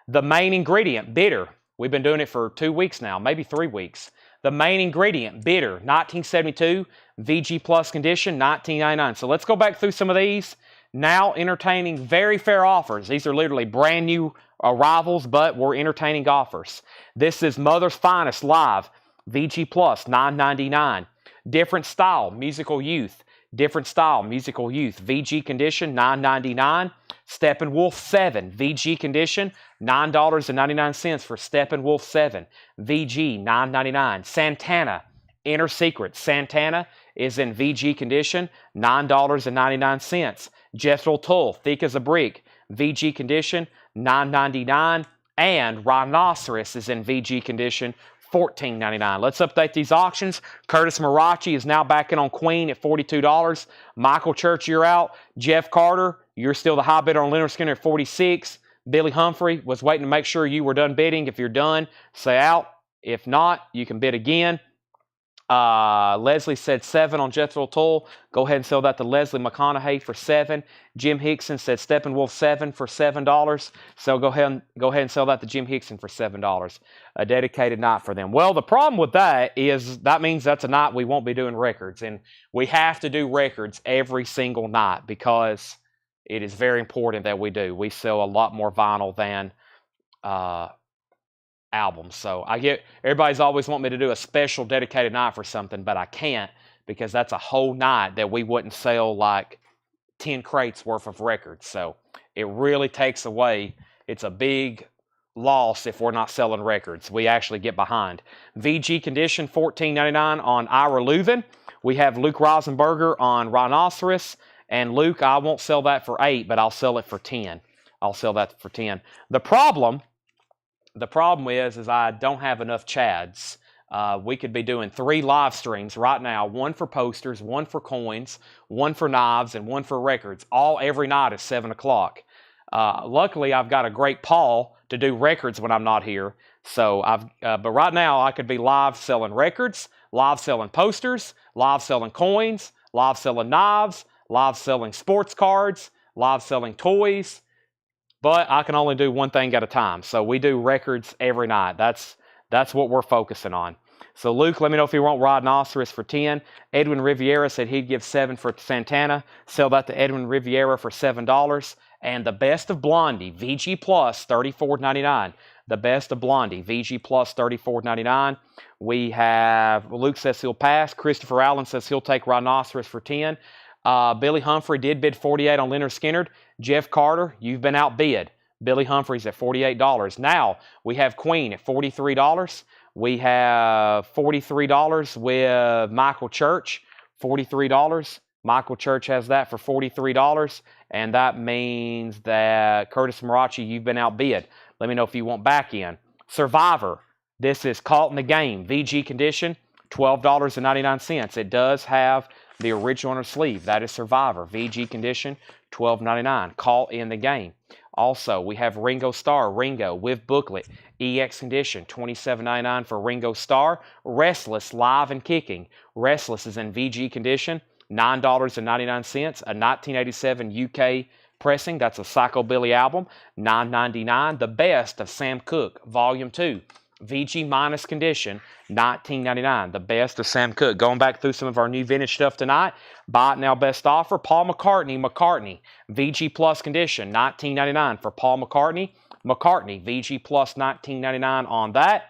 The main ingredient, bitter. We've been doing it for 2 weeks now, maybe 3 weeks. The main ingredient, bitter, 1972, VG Plus condition, $19.99. So let's go back through some of these. Now entertaining very fair offers. These are literally brand new arrivals, but we're entertaining offers. This is Mother's Finest Live, VG Plus, $9.99. Different Style, Musical Youth. Different Style, Musical Youth, VG condition, $9.99. Steppenwolf 7, VG condition, $9.99 for Steppenwolf 7, VG, $9.99. Santana, Inner Secret, Santana is in VG condition, $9.99. Jethro Tull, Thick as a Brick, VG condition, $9.99. And Rhinoceros is in VG condition, $14.99. Let's update these auctions. Curtis Marachi is now back in on Queen at $42. Michael Church, you're out. Jeff Carter, you're still the high bidder on Leonard Skinner at $46. Billy Humphrey was waiting to make sure you were done bidding. If you're done, say out. If not, you can bid again. Leslie said 7 on Jethro Tull. Go ahead and sell that to Leslie McConaughey for 7. Jim Hickson said Steppenwolf 7 for $7. So go ahead and sell that to Jim Hickson for $7. A dedicated night for them. Well, the problem with that is that means that's a night we won't be doing records. And we have to do records every single night because it is very important that we do. We sell a lot more vinyl than albums. So everybody's always want me to do a special dedicated night for something, but I can't because that's a whole night that we wouldn't sell like 10 crates worth of records. So it really takes away. It's a big loss if we're not selling records. We actually get behind. VG condition, $14.99 on Ira Leuven. We have Luke Rosenberger on Rhinoceros. And Luke, I won't sell that for 8, but I'll sell it for 10. I'll sell that for 10. The problem is I don't have enough Chads. We could be doing 3 live streams right now, 1 for posters, 1 for coins, 1 for knives, and 1 for records, all every night at 7 o'clock. Luckily, I've got a great Paul to do records when I'm not here. So but right now I could be live selling records, live selling posters, live selling coins, live selling knives, live selling sports cards, live selling toys. But I can only do one thing at a time. So we do records every night. That's what we're focusing on. So Luke, let me know if you want Rhinoceros for 10. Edwin Riviera said he'd give 7 for Santana. Sell that to Edwin Riviera for $7. And the best of Blondie, VG Plus, $34.99. The best of Blondie, VG Plus, $34.99. We have, Luke says he'll pass. Christopher Allen says he'll take Rhinoceros for 10. Billy Humphrey did bid 48 on Leonard Skinner. Jeff Carter, you've been outbid. Billy Humphrey's at $48. Now, we have Queen at $43. We have $43 with Michael Church, $43. Michael Church has that for $43, and that means that Curtis Marachi, you've been outbid. Let me know if you want back in. Survivor, this is Caught in the Game, VG condition, $12.99. It does have the original on her sleeve. That is Survivor, VG condition, $12.99. Caught in the Game. Also, we have Ringo Starr, Ringo with booklet, EX condition, $27.99 for Ringo Starr. Restless, live and kicking. Restless is in VG condition, $9.99. A 1987 UK pressing, that's a Psychobilly album, $9.99. The Best of Sam Cooke, Volume 2, VG minus condition, $19.99. The Best of Sam Cooke. Going back through some of our new vintage stuff tonight. Buy it now, best offer. Paul McCartney, VG plus condition, $19.99 for Paul McCartney. VG plus $19.99 on that.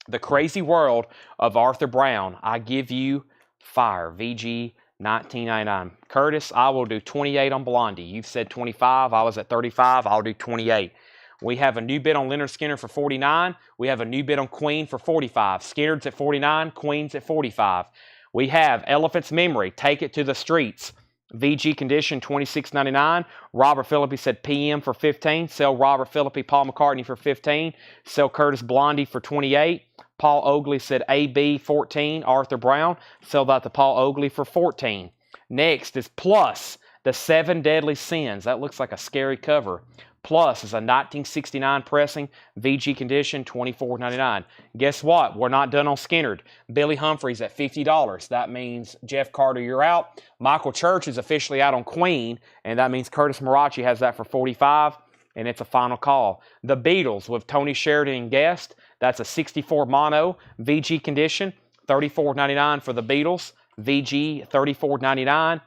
The Crazy World of Arthur Brown, I Give You Fire, VG $19.99. Curtis, I will do 28 on Blondie. You've said 25. I was at 35. I'll do 28. We have a new bid on Leonard Skinner for 49. We have a new bid on Queen for 45. Skinner's at 49. Queen's at 45. We have Elephant's Memory, Take It to the Streets. VG condition, $26.99. Robert Phillippe said PM for 15. Sell Robert Phillippe, Paul McCartney for 15. Sell Curtis Blondie for 28. Paul Oakley said AB 14. Arthur Brown. Sell that to Paul Oakley for 14. Next is Plus, the 7 Deadly Sins. That looks like a scary cover. Plus is a 1969 pressing, VG condition, $24.99. Guess what? We're not done on Skinner. Billy Humphrey's at $50. That means Jeff Carter, you're out. Michael Church is officially out on Queen, and that means Curtis Marachi has that for $45, and it's a final call. The Beatles with Tony Sheridan and Guest. That's a 64 mono, VG condition, $34.99 for the Beatles. VG, $34.99.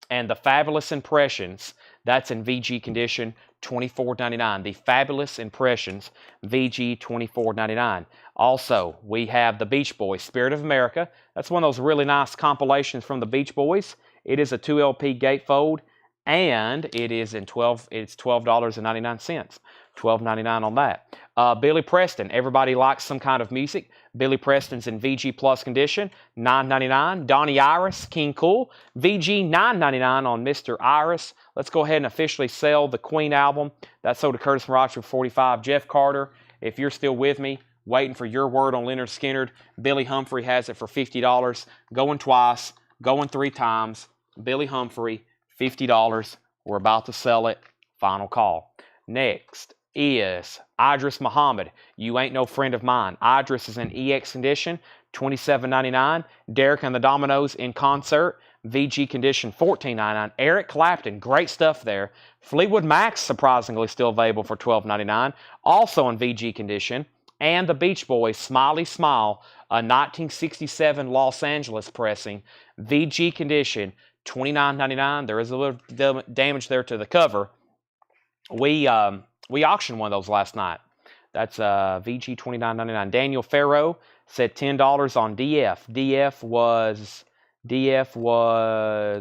And the Fabulous Impressions, that's in VG condition, $24.99. The Fabulous Impressions, VG, $24.99. Also, we have the Beach Boys, Spirit of America. That's one of those really nice compilations from the Beach Boys. It is a 2 LP gatefold, and it is in it's $12.99. $12.99 on that. Billy Preston, everybody likes some kind of music. Billy Preston's in VG plus condition, $9.99. Donnie Iris, King Cool, VG $9.99 on Mr. Iris. Let's go ahead and officially sell the Queen album. That's sold to Curtis Marachi for $45. Jeff Carter, if you're still with me, waiting for your word on Leonard Skinner. Billy Humphrey has it for $50. Going twice, going 3 times. Billy Humphrey, $50. We're about to sell it. Final call. Next is Idris Muhammad. You Ain't No Friend of Mine. Idris is in EX condition, $27.99. Derek and the Dominoes in concert, VG condition, $14.99. Eric Clapton, great stuff there. Fleetwood Mac's surprisingly still available for $12.99, also in VG condition. And the Beach Boys, Smiley Smile, a 1967 Los Angeles pressing, VG condition, $29.99. There is a little damage there to the cover. We auctioned one of those last night. That's VG $29.99. Daniel Farrow said $10 on DF. DF was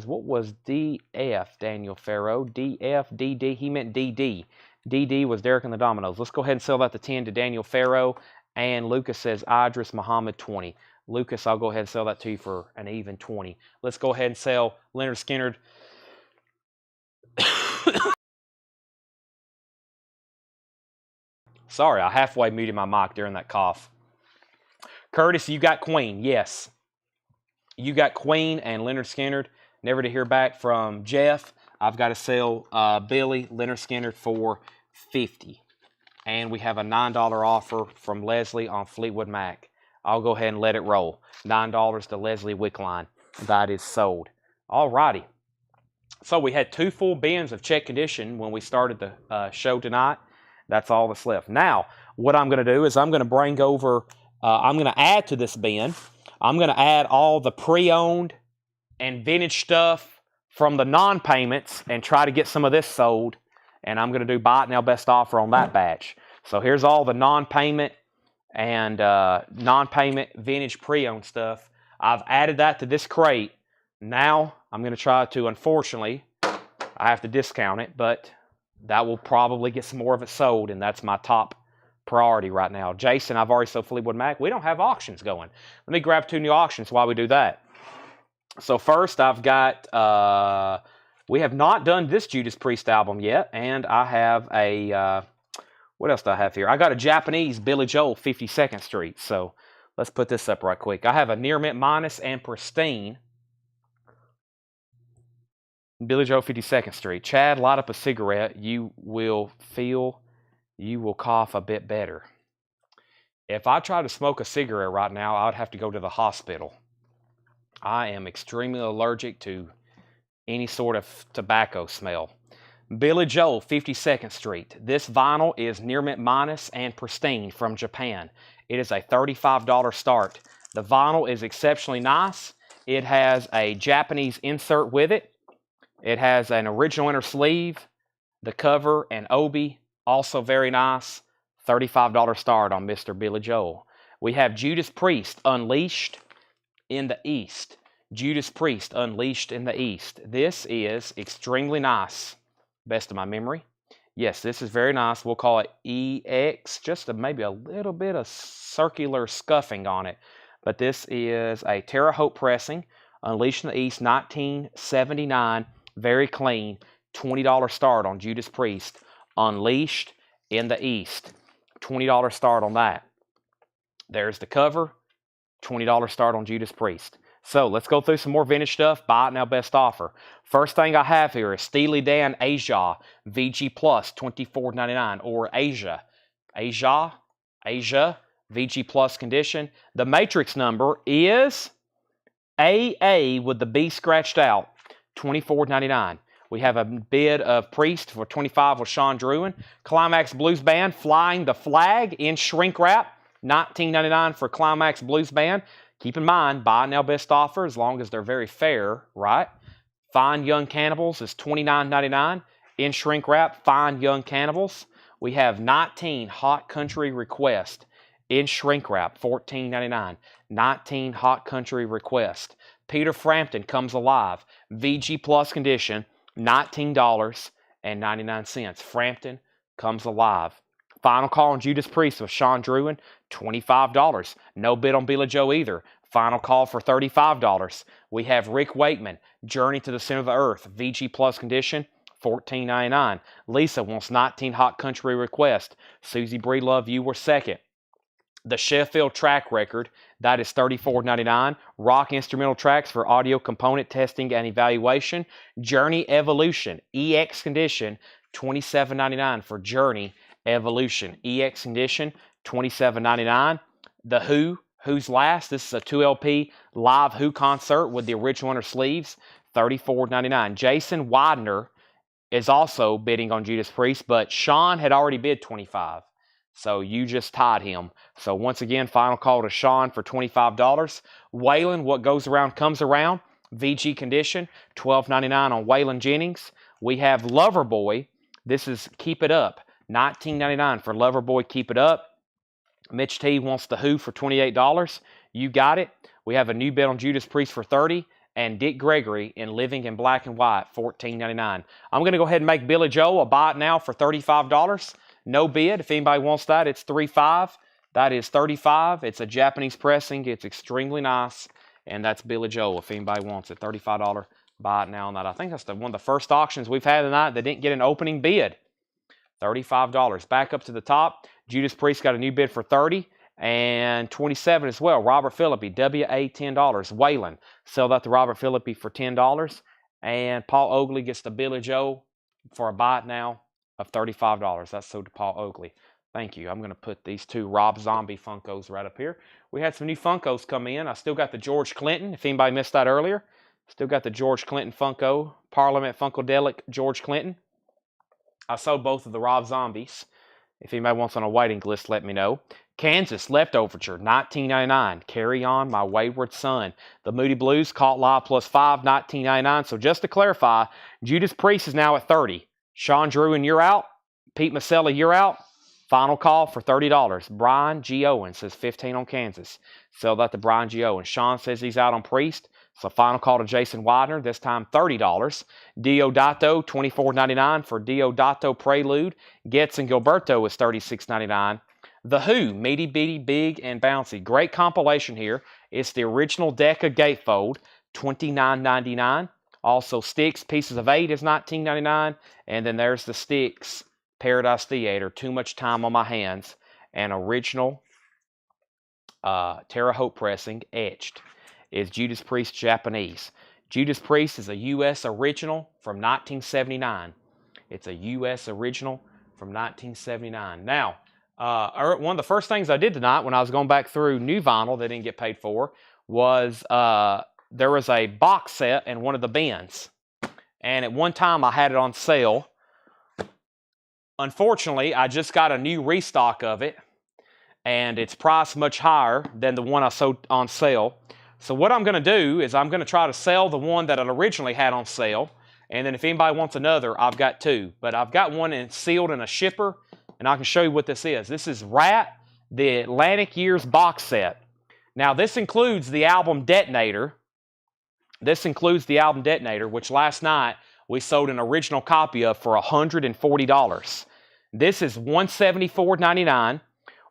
what was DF? Daniel Farrow. DF, DD. He meant DD. DD was Derek and the Dominoes. Let's go ahead and sell that to 10 to Daniel Farrow. And Lucas says Idris Muhammad 20. Lucas, I'll go ahead and sell that to you for an even 20. Let's go ahead and sell Leonard Skinner. Sorry, I halfway muted my mic during that cough. Curtis, you got Queen. Yes. You got Queen and Leonard Skinner. Never to hear back from Jeff. I've got to sell Billy, Leonard Skinner for $50. And we have a $9 offer from Leslie on Fleetwood Mac. I'll go ahead and let it roll. $9 to Leslie Wickline. That is sold. Alrighty. So we had 2 full bins of check condition when we started the show tonight. That's all that's left. Now, what I'm going to do is I'm going to bring over, I'm going to add to this bin, I'm going to add all the pre-owned and vintage stuff from the non-payments and try to get some of this sold. And I'm going to do buy it now best offer on that batch. So here's all the non-payment and non-payment vintage pre-owned stuff. I've added that to this crate. Now I'm going to try to, unfortunately, I have to discount it, but that will probably get some more of it sold, and that's my top priority right now. Jason, I've already sold Fleetwood Mac. We don't have auctions going. Let me grab 2 new auctions while we do that. So first I've got, we have not done this Judas Priest album yet, and I have a, what else do I have here? I got a Japanese Billy Joel 52nd Street, so let's put this up right quick. I have a Near Mint Minus and Pristine Billy Joel 52nd Street. Chad, light up a cigarette. You will cough a bit better. If I try to smoke a cigarette right now, I would have to go to the hospital. I am extremely allergic to any sort of tobacco smell. Billy Joel 52nd Street. This vinyl is Near Mint Minus and Pristine from Japan. It is a $35 start. The vinyl is exceptionally nice. It has a Japanese insert with it. It has an original inner sleeve, the cover, and obi, also very nice. $35 start on Mr. Billy Joel. We have Judas Priest Unleashed in the East. Judas Priest Unleashed in the East. This is extremely nice, best of my memory. Yes, this is very nice. We'll call it EX, just maybe a little bit of circular scuffing on it. But this is a Terre Haute pressing, Unleashed in the East, 1979. Very clean, $20 start on Judas Priest, Unleashed in the East, $20 start on that. There's the cover, $20 start on Judas Priest. So let's go through some more vintage stuff. Buy it now, best offer. First thing I have here is Steely Dan Asia VG Plus, $24.99, or Asia VG Plus condition. The matrix number is AA with the B scratched out. $24.99. We have a bid of Priest for $25 with Sean Druin. Climax Blues Band Flying the Flag in shrink wrap. $19.99 for Climax Blues Band. Keep in mind, buy now best offer as long as they're very fair, right? Fine Young Cannibals is $29.99 in shrink wrap. Fine Young Cannibals. We have 19 Hot Country Request in shrink wrap. $14.99. 19 Hot Country Request. Peter Frampton Comes Alive, VG Plus condition, $19.99. Frampton Comes Alive. Final call on Judas Priest with Sean Druin, $25. No bid on Billy Joe either. Final call for $35. We have Rick Wakeman, Journey to the Center of the Earth, VG Plus condition, $14.99. Lisa wants 19 Hot Country Request. Susie Breedlove, you were second. The Sheffield track record, that is $34.99. Rock instrumental tracks for audio component testing and evaluation. Journey Evolution, EX condition, $27.99 for Journey Evolution. EX condition, $27.99. The Who, Who's Last. This is a 2LP live Who concert with the original inner sleeves, $34.99. Jason Widener is also bidding on Judas Priest, but Sean had already bid $25. So you just tied him. So once again, final call to Sean for $25. Waylon, What Goes Around Comes Around. VG condition, $12.99 on Waylon Jennings. We have Loverboy. This is Keep It Up, $19.99 for Loverboy Keep It Up. Mitch T wants The Who for $28. You got it. We have a new bid on Judas Priest for $30. And Dick Gregory in Living in Black and White, $14.99. I'm going to go ahead and make Billy Joel a buy it now for $35. No bid. If anybody wants that, it's $35. That is $35. It's a Japanese pressing. It's extremely nice. And that's Billy Joel if anybody wants it. $35. Buy it now on that. I think that's one of the first auctions we've had tonight that didn't get an opening bid. $35. Back up to the top. Judas Priest got a new bid for $30 and $27 as well. Robert Phillippe, WA $10. Waylon, sell that to Robert Phillippe for $10. And Paul Oakley gets the Billy Joel for a buy it now of $35. That's sold to Paul Oakley. Thank you. I'm going to put these 2 Rob Zombie Funkos right up here. We had some new Funkos come in. I still got the George Clinton, if anybody missed that earlier. Still got the George Clinton Funko, Parliament Funkadelic George Clinton. I sold both of the Rob Zombies. If anybody wants on a waiting list, let me know. Kansas Leftoverture, $19.99. Carry On, My Wayward Son. The Moody Blues, Caught Live +5, $19.99. So just to clarify, Judas Priest is now at $30. Sean Drew, and you're out. Pete Maselli, you're out. Final call for $30. Brian G. Owen says 15 on Kansas. Sell that to Brian G. Owen. Sean says he's out on Priest. So final call to Jason Widener, this time $30. Diodato, $24.99 for Diodato Prelude. Getz and Gilberto is $36.99. The Who, Meaty Beaty Big and Bouncy. Great compilation here. It's the original Decca Gatefold, $29.99. Also Styx, Pieces of 8 is $19.99. And then there's the Styx Paradise Theater, Too Much Time on My Hands, and original Terre Haute pressing, etched, is Judas Priest Japanese. Judas Priest is a U.S. original from 1979. It's a U.S. original from 1979. Now, one of the first things I did tonight when I was going back through new vinyl that didn't get paid for was there was a box set in one of the bins. And at one time I had it on sale. Unfortunately, I just got a new restock of it, and it's priced much higher than the one I sold on sale. So what I'm going to do is I'm going to try to sell the one that I originally had on sale, and then if anybody wants another, I've got two. But I've got one sealed in a shipper, and I can show you what this is. This is Rat, the Atlantic Years box set. Now, this includes the album Detonator. This includes the album Detonator, which last night we sold an original copy of for $140. This is $174.99.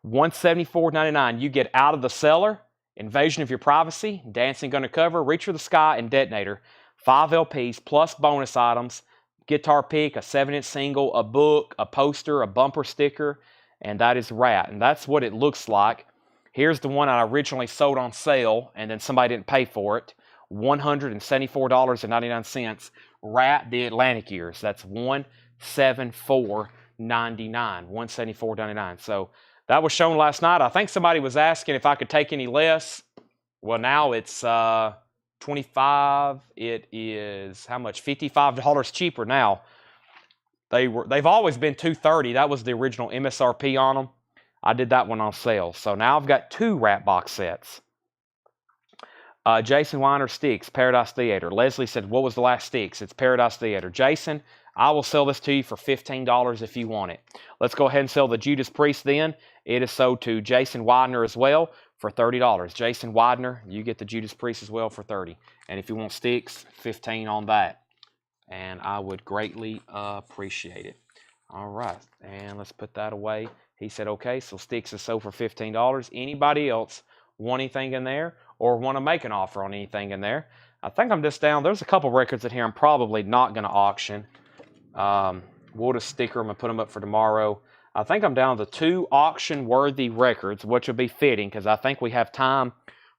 $174.99. You get Out of the Cellar, Invasion of Your Privacy, Dancing Undercover, Reach for the Sky, and Detonator. 5 LPs plus bonus items, guitar pick, a 7-inch single, a book, a poster, a bumper sticker, and that is Rat. And that's what it looks like. Here's the one I originally sold on sale, and then somebody didn't pay for it. $174.99. Rat, the Atlantic Years. That's $174.99. $174.99. So that was shown last night. I think somebody was asking if I could take any less. Well, now it's $25. It is how much? $55 cheaper now. They've always been $230. That was the original MSRP on them. I did that one on sale. So now I've got two Rat box sets. Jason Weiner, Styx, Paradise Theater. Leslie said, what was the last Styx? It's Paradise Theater. Jason, I will sell this to you for $15 if you want it. Let's go ahead and sell the Judas Priest then. It is sold to Jason Widener as well for $30. Jason Widener, you get the Judas Priest as well for $30. And if you want Styx, $15 on that. And I would greatly appreciate it. All right, and let's put that away. He said, okay, so Styx is sold for $15. Anybody else want anything in there or want to make an offer on anything in there? I think I'm just down. There's a couple records in here I'm probably not going to auction. We'll just sticker them and put them up for tomorrow. I think I'm down to 2 auction-worthy records, which will be fitting because I think we have time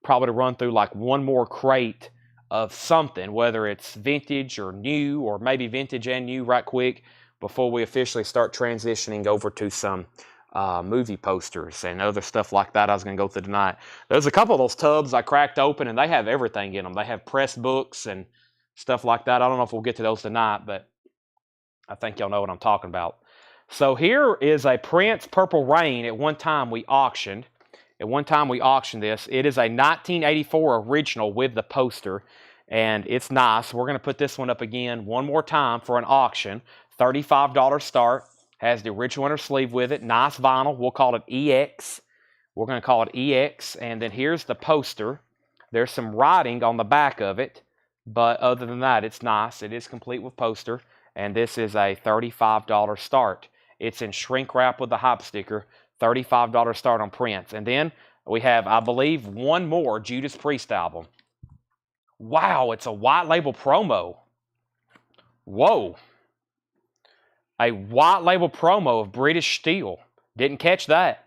probably to run through like one more crate of something, whether it's vintage or new or maybe vintage and new right quick before we officially start transitioning over to some movie posters and other stuff like that I was going to go through tonight. There's a couple of those tubs I cracked open, and they have everything in them. They have press books and stuff like that. I don't know if we'll get to those tonight, but I think y'all know what I'm talking about. So here is a Prince Purple Rain. At one time we auctioned. This. It is a 1984 original with the poster, and it's nice. We're going to put this one up again one more time for an auction. $35 start. Has the original inner sleeve with it. Nice vinyl. We'll call it EX. We're going to call it EX. And then here's the poster. There's some writing on the back of it. But other than that, it's nice. It is complete with poster. And this is a $35 start. It's in shrink wrap with the hype sticker. $35 start on Prince. And then we have, I believe, one more Judas Priest album. Wow, it's a white label promo. Whoa. A white label promo of British Steel. Didn't catch that.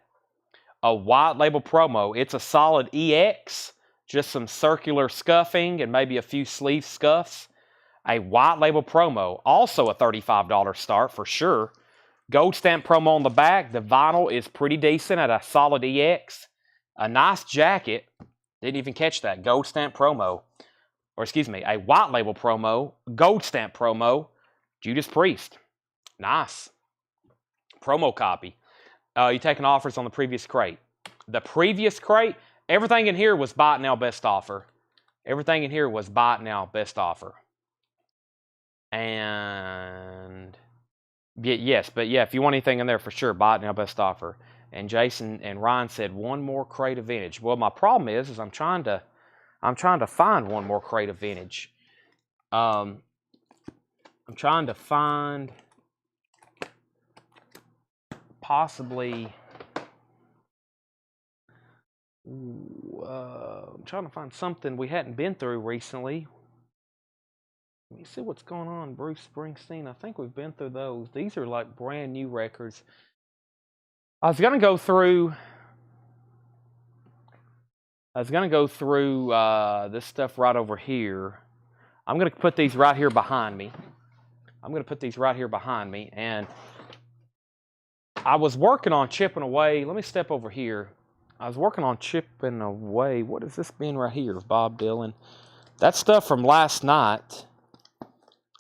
A white label promo. It's a solid EX. Just some circular scuffing and maybe a few sleeve scuffs. A white label promo. Also a $35 start for sure. Gold stamp promo on the back. The vinyl is pretty decent at a solid EX. A nice jacket. Didn't even catch that. Gold stamp promo. or excuse me, a white label promo, gold stamp promo, Judas Priest. Nice. Promo copy. You taking offers on the previous crate. The previous crate, everything in here was buy it now, best offer. Everything in here was buy it now, best offer. And yes, but yeah, if you want anything in there for sure, buy it now, best offer. And Jason and Ryan said one more crate of vintage. Well, my problem is I'm trying to find one more crate of vintage. I'm trying to find possibly. I'm trying to find something we hadn't been through recently. Let me see what's going on. Bruce Springsteen. I think we've been through those. These are like brand new records. I was gonna go through this stuff right over here. I'm gonna put these right here behind me. And I was working on chipping away. Let me step over here. I was working on chipping away. What is this bin right here? Bob Dylan. That stuff from last night.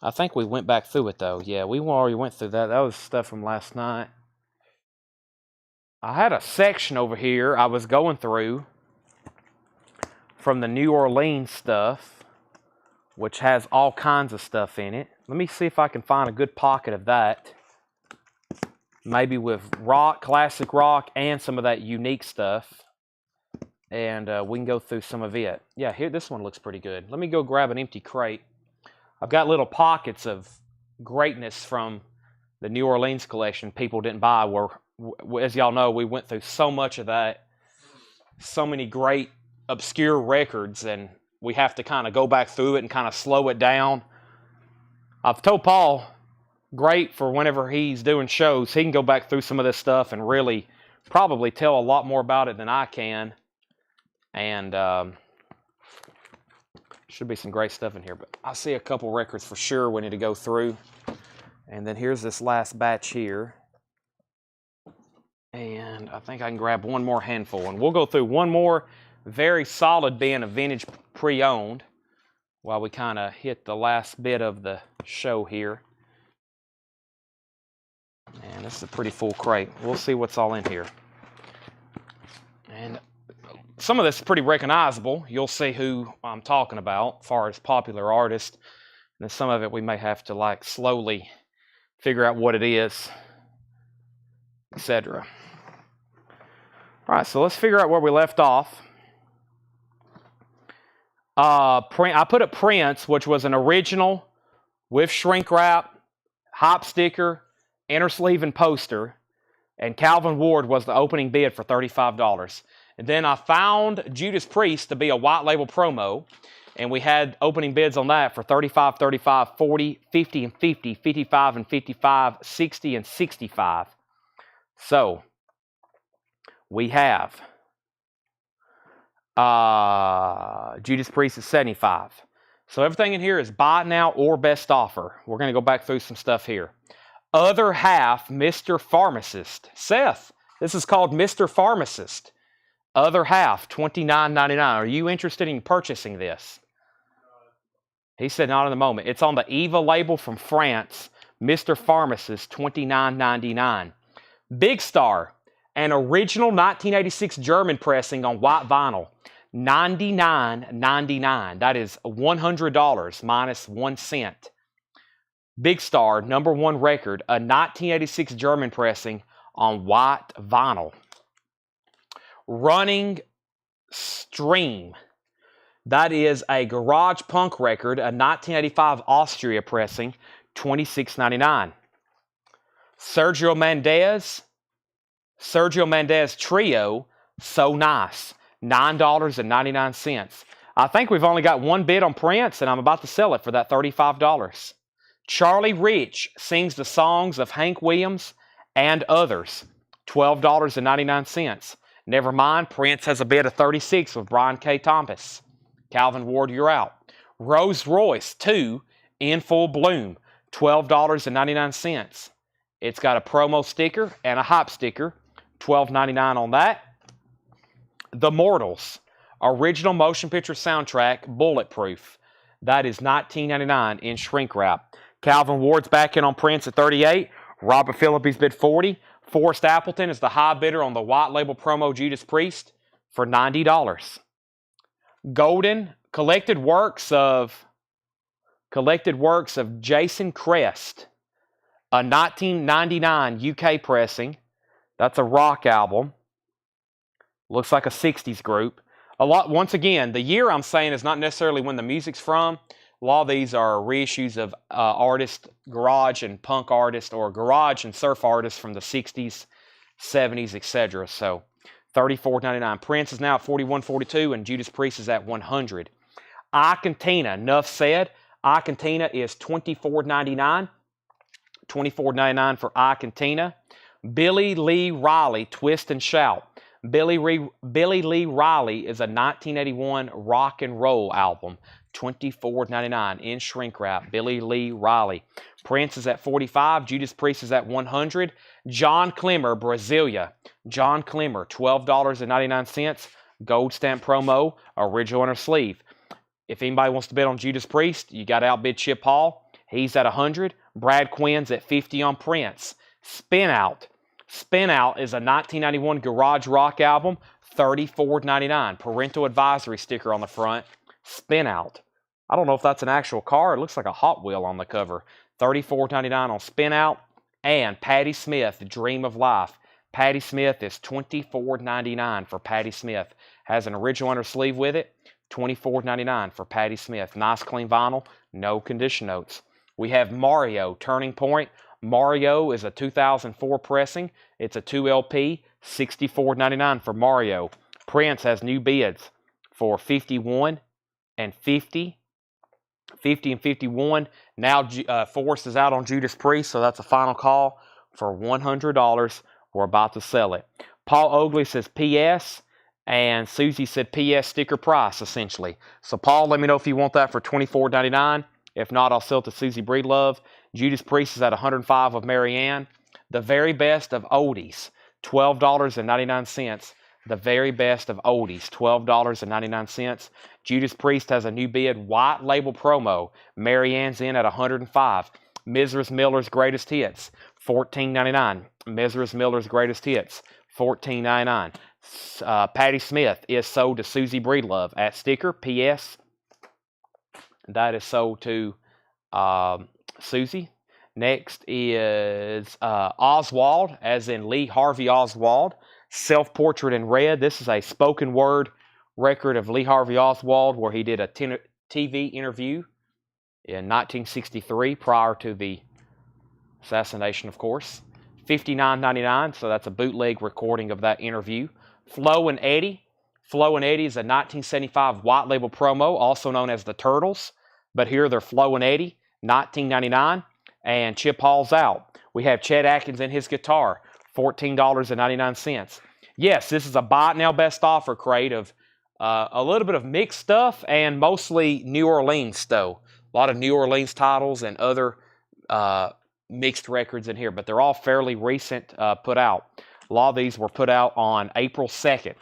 I think we went back through it though. Yeah, we already went through that. That was stuff from last night. I had a section over here I was going through from the New Orleans stuff, which has all kinds of stuff in it. Let me see if I can find a good pocket of that. Maybe with rock, classic rock, and some of that unique stuff. And we can go through some of it. Yeah, here, this one looks pretty good. Let me go grab an empty crate. I've got little pockets of greatness from the New Orleans collection people didn't buy. Where, as y'all know, we went through so much of that. So many great obscure records, and we have to kind of go back through it and kind of slow it down. I've told Paul, great for whenever he's doing shows, he can go back through some of this stuff and really probably tell a lot more about it than I can. And should be some great stuff in here, but I see a couple records for sure we need to go through. And then here's this last batch here. And I think I can grab one more handful, and we'll go through one more very solid bin of vintage pre-owned while we kind of hit the last bit of the show here. And this is a pretty full crate. We'll see what's all in here. And some of this is pretty recognizable. You'll see who I'm talking about as far as popular artists. And then some of it we may have to like slowly figure out what it is, etc. All right, so let's figure out where we left off. I put up Prince, which was an original with shrink wrap, hop sticker, inner sleeve, and poster. And Calvin Ward was the opening bid for $35. And then I found Judas Priest to be a white label promo. And we had opening bids on that for $35, $35, $40, $50, and $50, $55, and $55, $60, and $65. So we have Judas Priest is $75. So everything in here is buy now or best offer. We're going to go back through some stuff here. Other half, Mr. Pharmacist. Seth, this is called Mr. Pharmacist. Other half, $29.99. Are you interested in purchasing this? He said not in the moment. It's on the Eva label from France. Mr. Pharmacist, $29.99. Big Star, an original 1986 German pressing on white vinyl. $99.99. That is $100 minus 1 cent. Big Star, #1 record, a 1986 German pressing on white vinyl. Running Stream. That is a garage punk record, a 1985 Austria pressing, $26.99. Sergio Mendes Trio, So Nice, $9.99. I think we've only got one bid on Prince, and I'm about to sell it for that $35. Charlie Rich sings the songs of Hank Williams and others, $12.99. Never mind, Prince has a bid of $36 with Brian K. Thomas. Calvin Ward, you're out. Rolls Royce 2 in full bloom, $12.99. It's got a promo sticker and a hop sticker, $12.99 on that. The Mortals, original motion picture soundtrack, Bulletproof, That is $19.99 in shrink wrap. Calvin Ward's back in on Prince at $38. Robert Phillippe's bid $40. Forrest Appleton is the high bidder on the white label promo Judas Priest for $90. Golden collected works of Jason Crest, a 1999 UK pressing. That's a rock album. Looks like a 60s group. Once again, the year I'm saying is not necessarily when the music's from. A lot of these are reissues of artists, garage and punk artists, or garage and surf artists from the 60s, 70s, etc. So $34.99. Prince is now at $41.42, and Judas Priest is at $100. Argentina, enough said. Argentina is $24.99. $24.99 for Argentina. Billy Lee Riley, Twist and Shout. Billy Lee Riley is a 1981 rock and roll album. $24.99 in shrink wrap. Billy Lee Riley. Prince is at $45. Judas Priest is at $100. John Clemmer, Brasilia. John Clemmer, $12.99. Gold stamp promo, original inner sleeve. If anybody wants to bet on Judas Priest, you got to outbid Chip Hall. He's at $100. Brad Quinn's at $50 on Prince. Spin Out. Spin Out is a 1991 garage rock album, $34.99. Parental advisory sticker on the front. Spin Out. I don't know if that's an actual car. It looks like a Hot Wheel on the cover. $34.99 on Spin Out. And Patti Smith, Dream of Life. Patti Smith is $24.99 for Patti Smith. Has an original inner sleeve with it. $24.99 for Patti Smith. Nice clean vinyl. No condition notes. We have Mario, Turning Point. Mario is a 2004 pressing. It's a 2 LP, $64.99 for Mario. Prince has new bids for 51 and 50. 50 and 51. Now Forrest is out on Judas Priest, so that's a final call for $100. We're about to sell it. Paul Oakley says PS, and Susie said PS sticker price, essentially. So Paul, let me know if you want that for $24.99. If not, I'll sell it to Susie Breedlove. Judas Priest is at $105 of Marianne. The very best of oldies, $12.99. The very best of oldies, $12.99. Judas Priest has a new bid, white label promo. Marianne's in at $105. Mrs. Miller's Greatest Hits, $14.99. Mrs. Miller's Greatest Hits, $14.99. Patti Smith is sold to Susie Breedlove at sticker, PS. That is sold to Susie. Next is Oswald, as in Lee Harvey Oswald. Self-Portrait in Red. This is a spoken word record of Lee Harvey Oswald where he did a TV interview in 1963 prior to the assassination, of course. $59.99, so that's a bootleg recording of that interview. Flo and Eddie. Flo and Eddie is a 1975 white label promo, also known as the Turtles. But here they're Flo and Eddie, $19.99. And Chip Hall's out. We have Chet Atkins and his guitar, $14.99. Yes, this is a buy it now best offer crate of a little bit of mixed stuff and mostly New Orleans stuff. A lot of New Orleans titles and other mixed records in here, but they're all fairly recent put out. A lot of these were put out on April 2nd.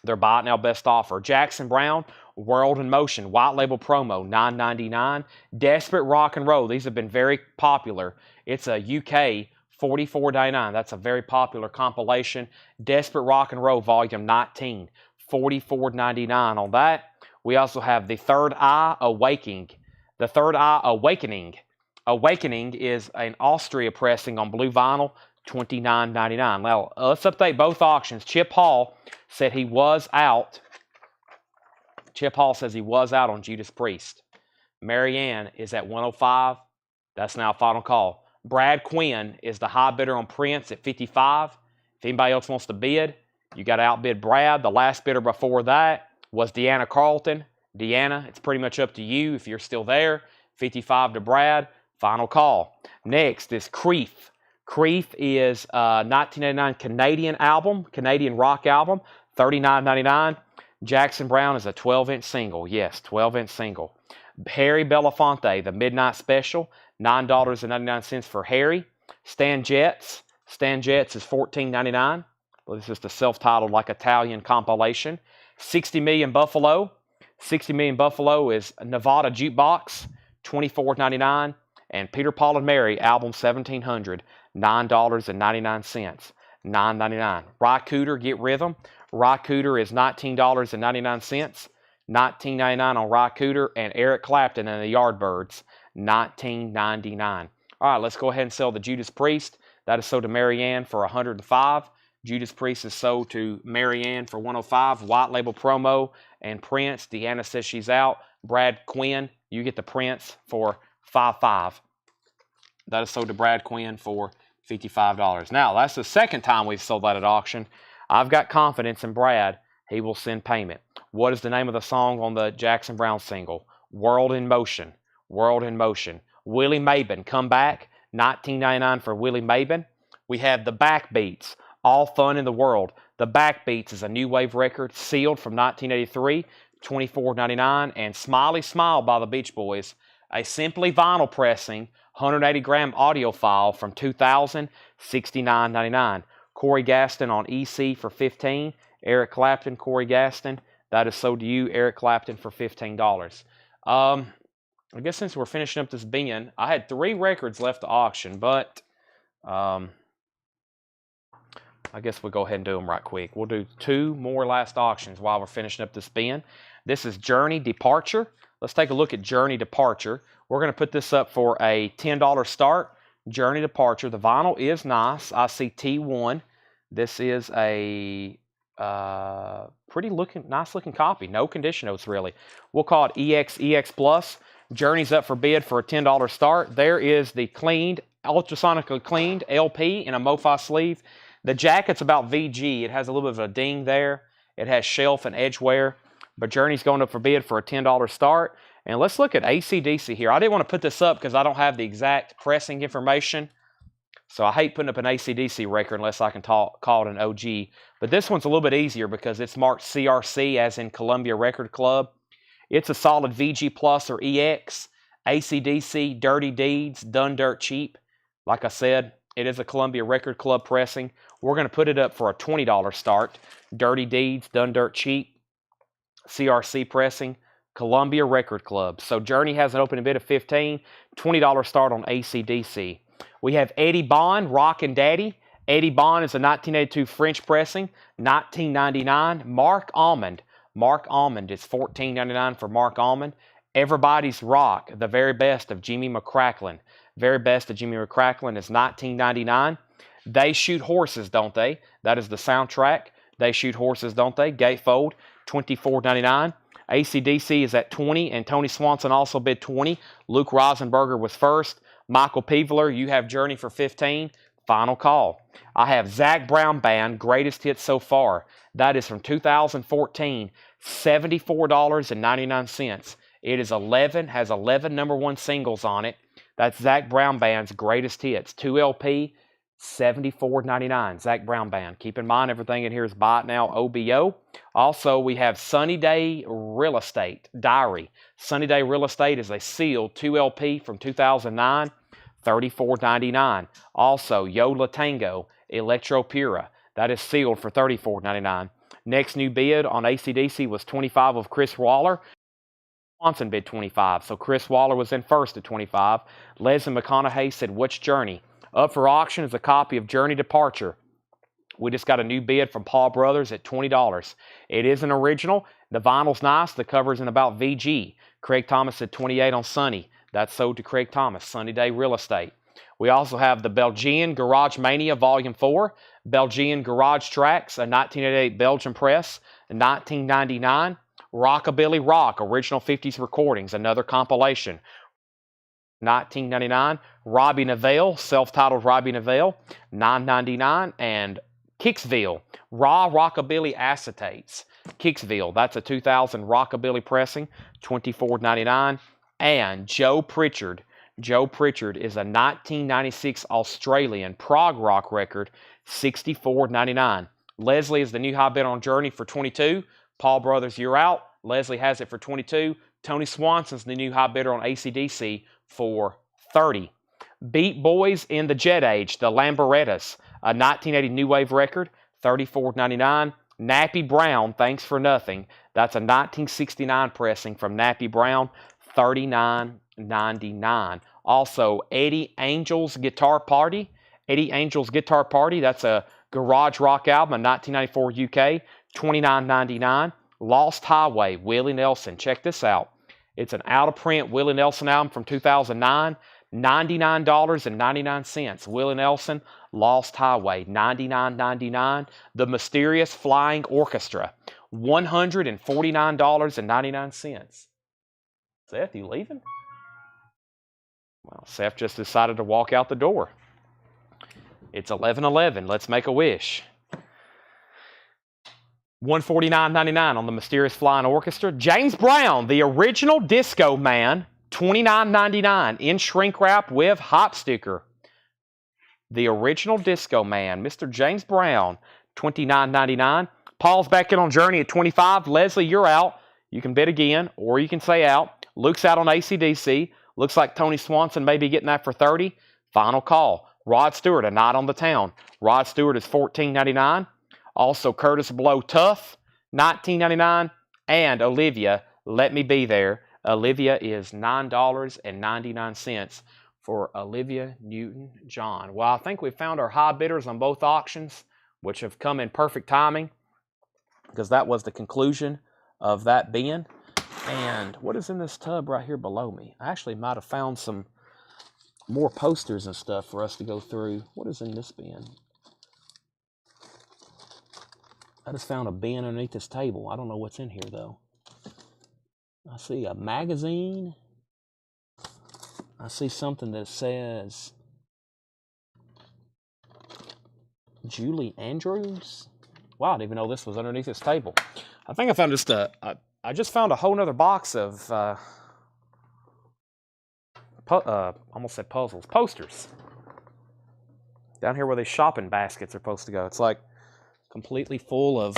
They're buy it now best offer. Jackson Browne, World in Motion, white label promo, $9.99. Desperate Rock and Roll, these have been very popular. It's a UK, $44.99. That's a very popular compilation. Desperate Rock and Roll, volume 19, $44.99 on that. We also have The Third Eye Awakening. The Third Eye Awakening. Awakening is an Austria pressing on blue vinyl, $29.99. Now, let's update both auctions. Chip Hall said he was out. Chip Hall says he was out on Judas Priest. Marianne is at $105. That's now final call. Brad Quinn is the high bidder on Prince at $55. If anybody else wants to bid, you got to outbid Brad. The last bidder before that was Deanna Carlton. Deanna, it's pretty much up to you if you're still there. $55 to Brad. Final call. Next is Creef. Creef is a 1989 Canadian album, Canadian rock album, $39.99. Jackson Browne is a 12-inch single. Yes, 12-inch single. Harry Belafonte, the Midnight Special, $9.99 for Harry. Stan Getz. Stan Getz is $14.99. Well, this is the self-titled like Italian compilation. 60 Million Buffalo. 60 Million Buffalo is Nevada Jukebox, $24.99. And Peter, Paul, and Mary, album 1700, $9.99. $9.99. Rycooter, Get Rhythm. Rycooter is $19.99. $19.99 on Rycooter. And Eric Clapton and the Yardbirds, $19.99. All right, let's go ahead and sell the Judas Priest. That is sold to Marianne for $105. Judas Priest is sold to Marianne for $105. White label promo and Prince. Deanna says she's out. Brad Quinn, you get the Prince for $55. That is sold to Brad Quinn for $55. Now, that's the second time we've sold that at auction. I've got confidence in Brad. He will send payment. What is the name of the song on the Jackson Browne single? World in Motion. World in Motion. Willie Maben, Come Back. $19.99 for Willie Maben. We have the Backbeats. All Fun in the World. The Backbeats is a new wave record, sealed from 1983, $24.99. And Smiley Smile by the Beach Boys, a simply vinyl pressing, 180-gram audio file from 2000, $69.99. Corey Gaston on EC for $15. Eric Clapton, Corey Gaston. That is sold to you, Eric Clapton, for $15. I guess since we're finishing up this bin, I had 3 records left to auction, but I guess we'll go ahead and do them right quick. We'll do 2 more last auctions while we're finishing up this bin. This is Journey Departure. Let's take a look at Journey Departure. We're going to put this up for a $10 start. Journey Departure. The vinyl is nice. I see T1. This is a pretty nice looking copy. No condition notes really. We'll call it EX Plus. Journey's up for bid for a $10 start. There is the cleaned, ultrasonically cleaned LP in a MoFi sleeve. The jacket's about VG. It has a little bit of a ding there. It has shelf and edge wear. But Journey's going up for bid for a $10 start. And let's look at AC/DC here. I didn't want to put this up because I don't have the exact pressing information. So I hate putting up an AC/DC record unless I can call it an OG. But this one's a little bit easier because it's marked CRC, as in Columbia Record Club. It's a solid VG Plus or EX. AC/DC, Dirty Deeds, Done Dirt Cheap. Like I said, it is a Columbia Record Club pressing. We're going to put it up for a $20 start. Dirty Deeds, Done Dirt Cheap. CRC pressing, Columbia Record Club. So Journey has an opening bid of $15, $20 start on AC/DC. We have Eddie Bond, Rockin' Daddy. Eddie Bond is a 1982 French pressing, $19.99. Mark Almond. Mark Almond is $14.99 for Mark Almond. Everybody's Rock, the very best of Jimmy McCracklin. Very best of Jimmy McCracklin is $19.99. They Shoot Horses, Don't They? That is the soundtrack. They Shoot Horses, Don't They? Gatefold, $24.99. AC/DC is at $20, and Tony Swanson also bid $20. Luke Rosenberger was first. Michael Peveler, you have Journey for $15. Final call. I have Zach Brown Band, Greatest Hits So Far. That is from 2014, $74.99. It is has 11 #1 singles on it. That's Zach Brown Band's Greatest Hits. 2 LP, $74.99. Zach Brown Band. Keep in mind, everything in here is buy it now, OBO. Also, we have Sunny Day Real Estate Diary. Sunny Day Real Estate is a sealed 2 LP from 2009, $34.99. Also, Yola Tango Electro Pura. That is sealed for $34.99. Next new bid on AC/DC was 25 of Chris Waller. Swanson bid 25, so Chris Waller was in first at 25. Leslie McConaughey said, "Which Journey?" Up for auction is a copy of Journey Departure. We just got a new bid from Paul Brothers at $20. It is an original. The vinyl's nice. The cover's in about VG. Craig Thomas at $28 on Sunny. That's sold to Craig Thomas, Sunny Day Real Estate. We also have the Belgian Garage Mania Volume 4. Belgian Garage Tracks, a 1988 Belgian press, $19.99. Rockabilly Rock, original 50s recordings, another compilation, $19.99. Robbie Neville, self-titled Robbie Neville, $9.99. And Kicksville, Raw Rockabilly Acetates. Kicksville, that's a 2000 Rockabilly pressing, $24.99. And Joe Pritchard. Joe Pritchard is a 1996 Australian prog rock record, $64.99. Leslie is the new high bid on Journey for $22. Paul Brothers, you're out. Leslie has it for $22. Tony Swanson's the new high bidder on AC/DC for $30. Beat Boys in the Jet Age, the Lamberettas, a 1980 new wave record, $34.99. Nappy Brown, Thanks for Nothing. That's a 1969 pressing from Nappy Brown, $39.99. Also, Eddie Angel's Guitar Party. Eddie Angel's Guitar Party, that's a garage rock album in 1994 UK, $29.99. Lost Highway, Willie Nelson. Check this out. It's an out-of-print Willie Nelson album from 2009, $99.99. Willie Nelson, Lost Highway, $99.99. The Mysterious Flying Orchestra, $149.99. Seth, you leaving? Well, Seth just decided to walk out the door. It's 11:11. Let's make a wish. $149.99 on the Mysterious Flying Orchestra. James Brown, the original Disco Man, $29.99 in shrink wrap with hop sticker. The original Disco Man, Mr. James Brown, $29.99. Paul's back in on Journey at $25. Leslie, you're out. You can bid again, or you can say out. Luke's out on AC/DC. Looks like Tony Swanson may be getting that for $30. Final call. Rod Stewart, A Night on the Town. Rod Stewart is $14.99. Also, Curtis Blow, Tough, $19.99. And Olivia, Let Me Be There. Olivia is $9.99 for Olivia Newton-John. Well, I think we found our high bidders on both auctions, which have come in perfect timing, because that was the conclusion of that bin. And what is in this tub right here below me? I actually might have found some more posters and stuff for us to go through. What is in this bin? I just found a bin underneath this table. I don't know what's in here, though. I see a magazine. I see something that says Julie Andrews. Wow, I didn't even know this was underneath this table. I think I found just I just found a whole nother box of, almost said puzzles, posters. Down here where these shopping baskets are supposed to go. It's like completely full of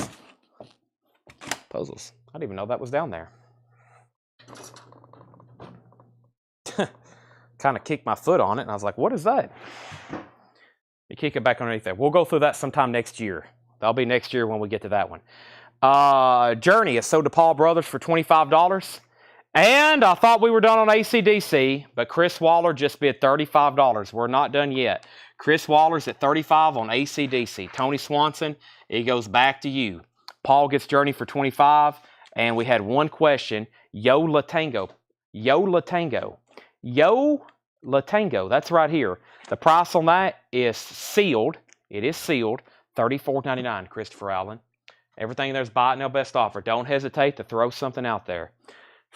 puzzles. I didn't even know that was down there. Kind of kicked my foot on it, and I was like, what is that? You kick it back underneath there. We'll go through that sometime next year. That'll be next year when we get to that one. Journey is sold to Paul Brothers for $25. And I thought we were done on AC/DC, but Chris Waller just bid $35. We're not done yet. Chris Waller's at $35 on AC/DC. Tony Swanson, it goes back to you. Paul gets Journey for $25. And we had one question. Yo La Tango. Yo La Tango. Yo La Tango. That's right here. The price on that is sealed. It is sealed. $34.99, Christopher Allen. Everything there's buy it now, best offer. Don't hesitate to throw something out there.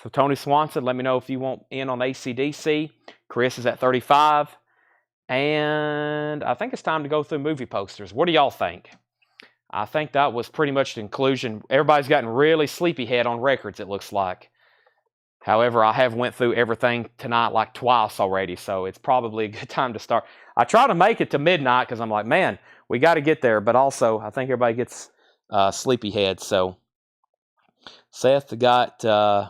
So Tony Swanson, let me know if you want in on AC/DC. Chris is at $35. And I think it's time to go through movie posters. What do y'all think? I think that was pretty much the conclusion. Everybody's gotten really sleepyhead on records, it looks like. However, I have went through everything tonight like twice already, so it's probably a good time to start. I try to make it to midnight because I'm like, man, we got to get there. But also, I think everybody gets sleepyhead. So Seth got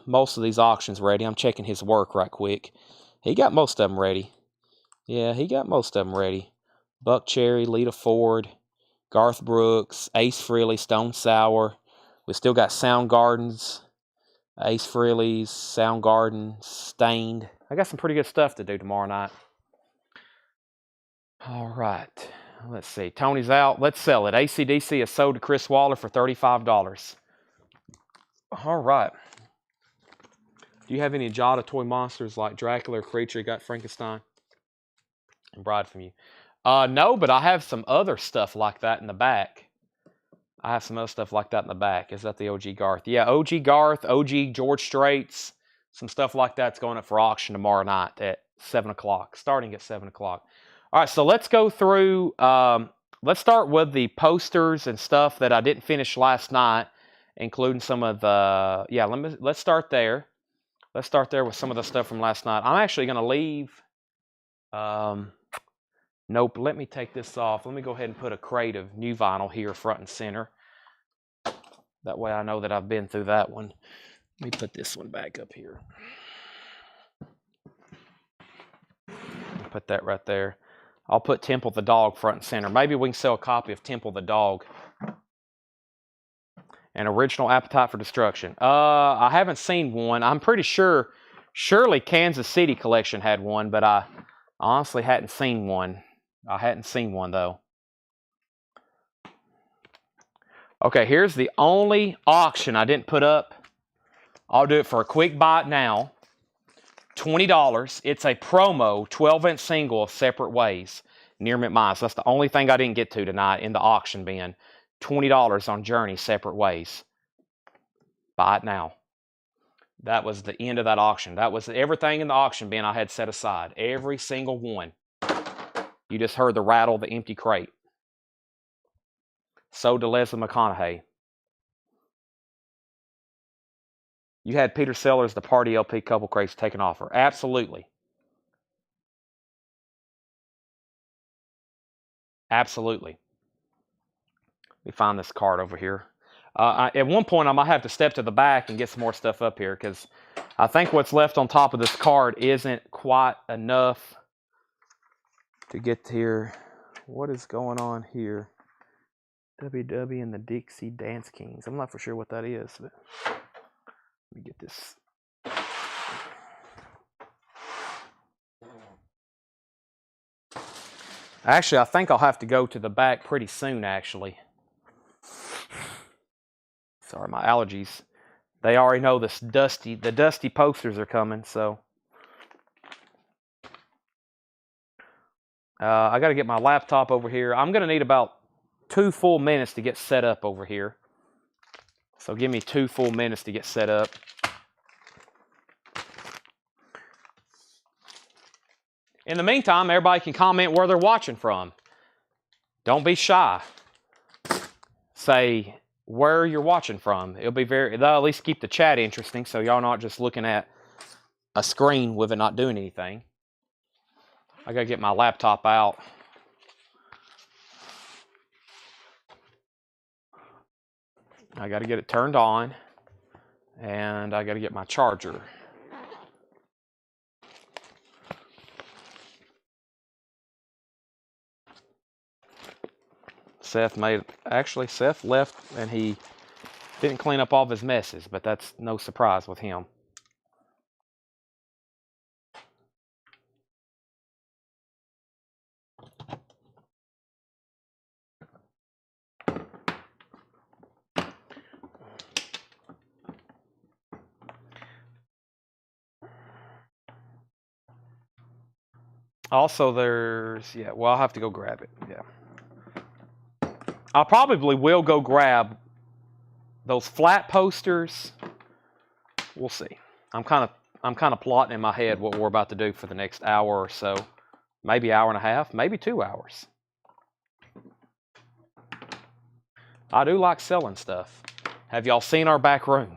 most of these auctions ready. I'm checking his work right quick. He got most of them ready. Yeah, he got most of them ready. Buck Cherry, Lita Ford, Garth Brooks, Ace Frehley, Stone Sour. We still got Soundgardens, Ace Frehley's, Soundgarden, Stained. I got some pretty good stuff to do tomorrow night. All right. Let's see. Tony's out. Let's sell it. AC/DC is sold to Chris Waller for $35. All right. Do you have any Jada toy monsters like Dracula or Creature? You got Frankenstein and Bride from You? No, but I have some other stuff like that in the back. Is that the OG Garth? Yeah, OG Garth, OG George Straits, some stuff like that's going up for auction tomorrow night at 7 o'clock, starting at 7 o'clock. All right, so let's go through, let's start with the posters and stuff that I didn't finish last night, including some of the, let's start there. Let's start there with some of the stuff from last night. I'm actually going to leave, nope, let me take this off. Let me go ahead and put a crate of new vinyl here front and center. That way I know that I've been through that one. Let me put this one back up here. Put that right there. I'll put Temple the Dog front and center. Maybe we can sell a copy of Temple the Dog. An original Appetite for Destruction. I haven't seen one. I'm pretty sure, surely Kansas City collection had one, but I honestly hadn't seen one. I hadn't seen one, though. Okay, here's the only auction I didn't put up. I'll do it for a quick buy now. $20. It's a promo 12-inch single of Separate Ways. Near McMiles. That's the only thing I didn't get to tonight in the auction bin. $20 on Journey Separate Ways. Buy it now. That was the end of that auction. That was everything in the auction bin I had set aside. Every single one. You just heard the rattle of the empty crate. So to Leslie McConaughey. You had Peter Sellers, the Party LP couple crates taken off her. Absolutely. Absolutely. Let me find this card over here. At one point, I might have to step to the back and get some more stuff up here because I think what's left on top of this card isn't quite enough to get here. What is going on here? WW and the Dixie Dance Kings. I'm not for sure what that is, but let me get this. Actually, I think I'll have to go to the back pretty soon, actually. Sorry, my allergies. They already know the dusty posters are coming, so. I got to get my laptop over here. I'm going to need about 2 full minutes to get set up over here. So give me 2 full minutes to get set up. In the meantime, everybody can comment where they're watching from. Don't be shy. Say where you're watching from. They'll at least keep the chat interesting so y'all not just looking at a screen with it not doing anything. I gotta get my laptop out. I gotta get it turned on. And I gotta get my charger. Seth left and he didn't clean up all of his messes, but that's no surprise with him. Also, I'll have to go grab it. Yeah. I probably will go grab those flat posters. We'll see. I'm kind of plotting in my head what we're about to do for the next hour or so. Maybe hour and a half, maybe 2 hours. I do like selling stuff. Have y'all seen our back room?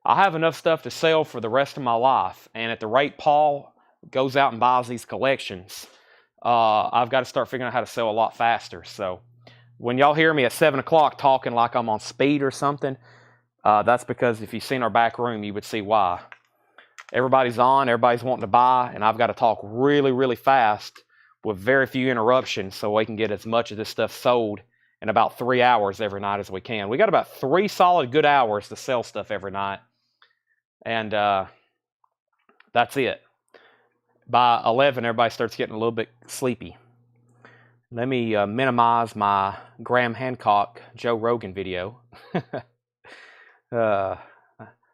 I have enough stuff to sell for the rest of my life, and at the rate Paul goes out and buys these collections, I've got to start figuring out how to sell a lot faster. So when y'all hear me at 7 o'clock talking like I'm on speed or something, that's because if you've seen our back room, you would see why. Everybody's on, everybody's wanting to buy, and I've got to talk really, really fast with very few interruptions so we can get as much of this stuff sold in about 3 hours every night as we can. We got about 3 solid good hours to sell stuff every night. And that's it. By 11, everybody starts getting a little bit sleepy. Let me minimize my Graham Hancock Joe Rogan video. I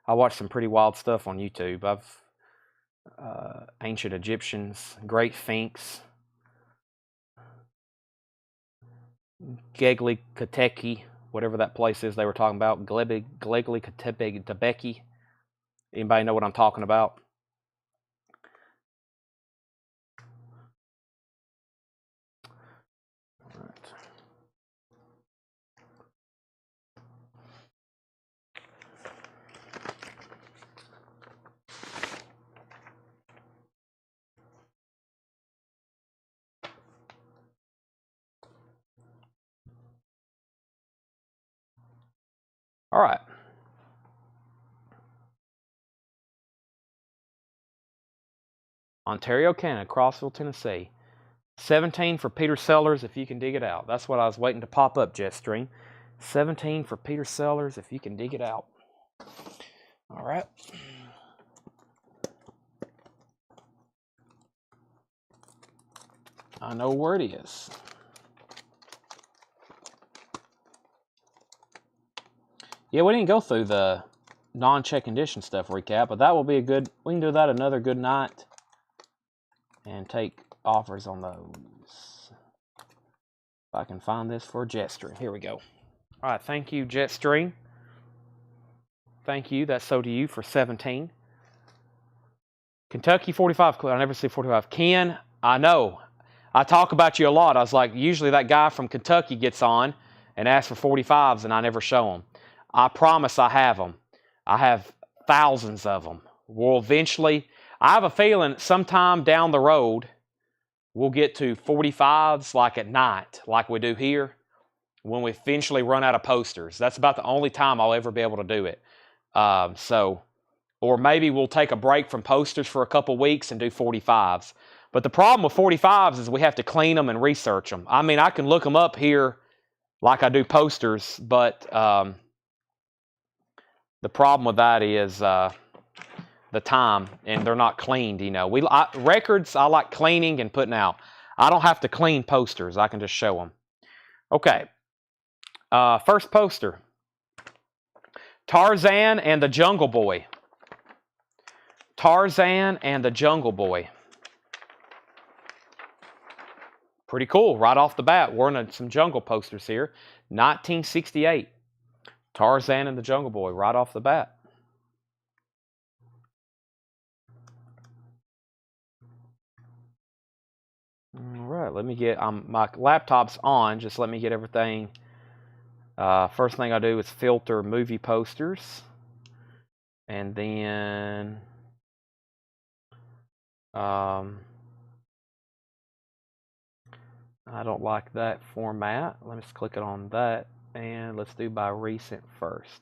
watched some pretty wild stuff on YouTube. Ancient Egyptians, Great Sphinx, Gegli Kateki, whatever that place is they were talking about, Gegli Katebeki. Anybody know what I'm talking about? All right. Ontario, Canada, Crossville, Tennessee. 17 for Peter Sellers, if you can dig it out. That's what I was waiting to pop up, Jetstream. 17 for Peter Sellers, if you can dig it out. All right. I know where it is. Yeah, we didn't go through the non-check condition stuff recap, but that will be a good, we can do that another good night and take offers on those. If I can find this for Jetstream. Here we go. All right, thank you, Jetstream. Thank you. That's so to you for 17. Kentucky 45. I never see 45. Ken, I know. I talk about you a lot. I was like, usually that guy from Kentucky gets on and asks for 45s, and I never show them. I promise I have them. I have thousands of them. We'll eventually, I have a feeling sometime down the road, we'll get to 45s like at night, like we do here, when we eventually run out of posters. That's about the only time I'll ever be able to do it. Or maybe we'll take a break from posters for a couple weeks and do 45s. But the problem with 45s is we have to clean them and research them. I mean, I can look them up here like I do posters, but the problem with that is the time, and they're not cleaned, you know. Records, I like cleaning and putting out. I don't have to clean posters. I can just show them. Okay. First poster. Tarzan and the Jungle Boy. Tarzan and the Jungle Boy. Pretty cool, right off the bat. We're in some jungle posters here. 1968. Tarzan and the Jungle Boy, right off the bat. All right, let me get, my laptop's on. Just let me get everything. First thing I do is filter movie posters. And then I don't like that format. Let me just click it on that, and let's do by recent first.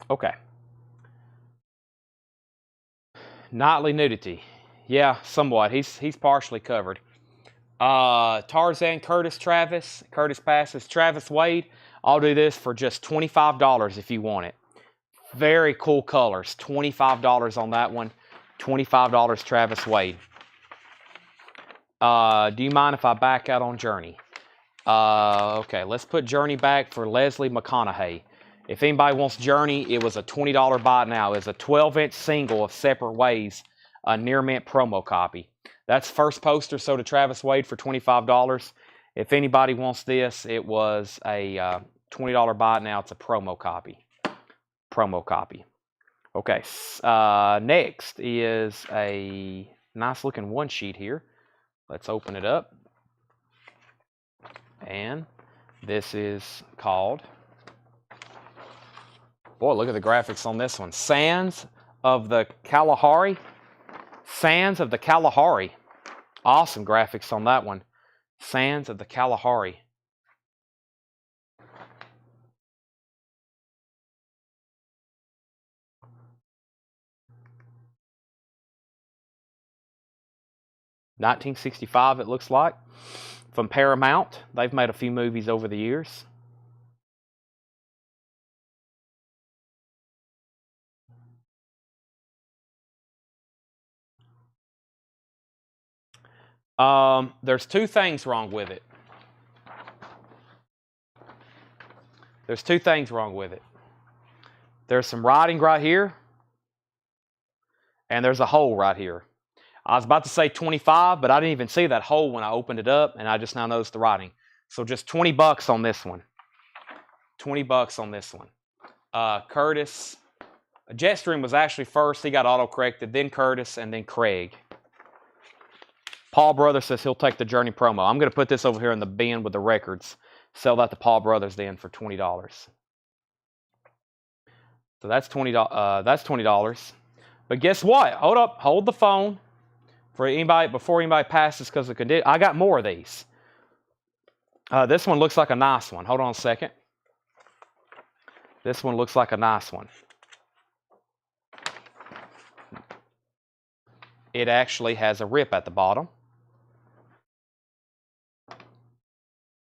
Okay. Nightly nudity. Yeah, somewhat. He's partially covered. Tarzan, Curtis passes Travis Wade. I'll do this for just $25 if you want it. Very cool colors. $25 on that one. $25 Travis Wade. Do you mind if I back out on Journey? Okay, let's put Journey back for Leslie McConaughey. If anybody wants Journey, it was a $20 buy now. It's a 12-inch single of Separate Ways, a near mint promo copy. That's first poster sold to Travis Wade for $25. If anybody wants this, it was a $20 buy now. It's a promo copy. Okay, next is a nice looking one sheet here. Let's open it up. And this is called, boy, look at the graphics on this one. Sands of the Kalahari. Sands of the Kalahari. Awesome graphics on that one. Sands of the Kalahari. $1965, it looks like. From Paramount. They've made a few movies over the years. There's two things wrong with it. There's two things wrong with it. There's some writing right here, and there's a hole right here. I was about to say 25, but I didn't even see that hole when I opened it up, and I just now noticed the writing. So just $20 on this one. $20 on this one. Curtis. Jetstream was actually first. He got auto-corrected. Then Curtis, and then Craig. Paul Brothers says he'll take the Journey promo. I'm going to put this over here in the bin with the records. Sell that to Paul Brothers then for $20. So that's $20. That's $20. But guess what? Hold up. Hold the phone. For anybody, before anybody passes because of condition, I got more of these. This one looks like a nice one. Hold on a second. This one looks like a nice one. it actually has a rip at the bottom.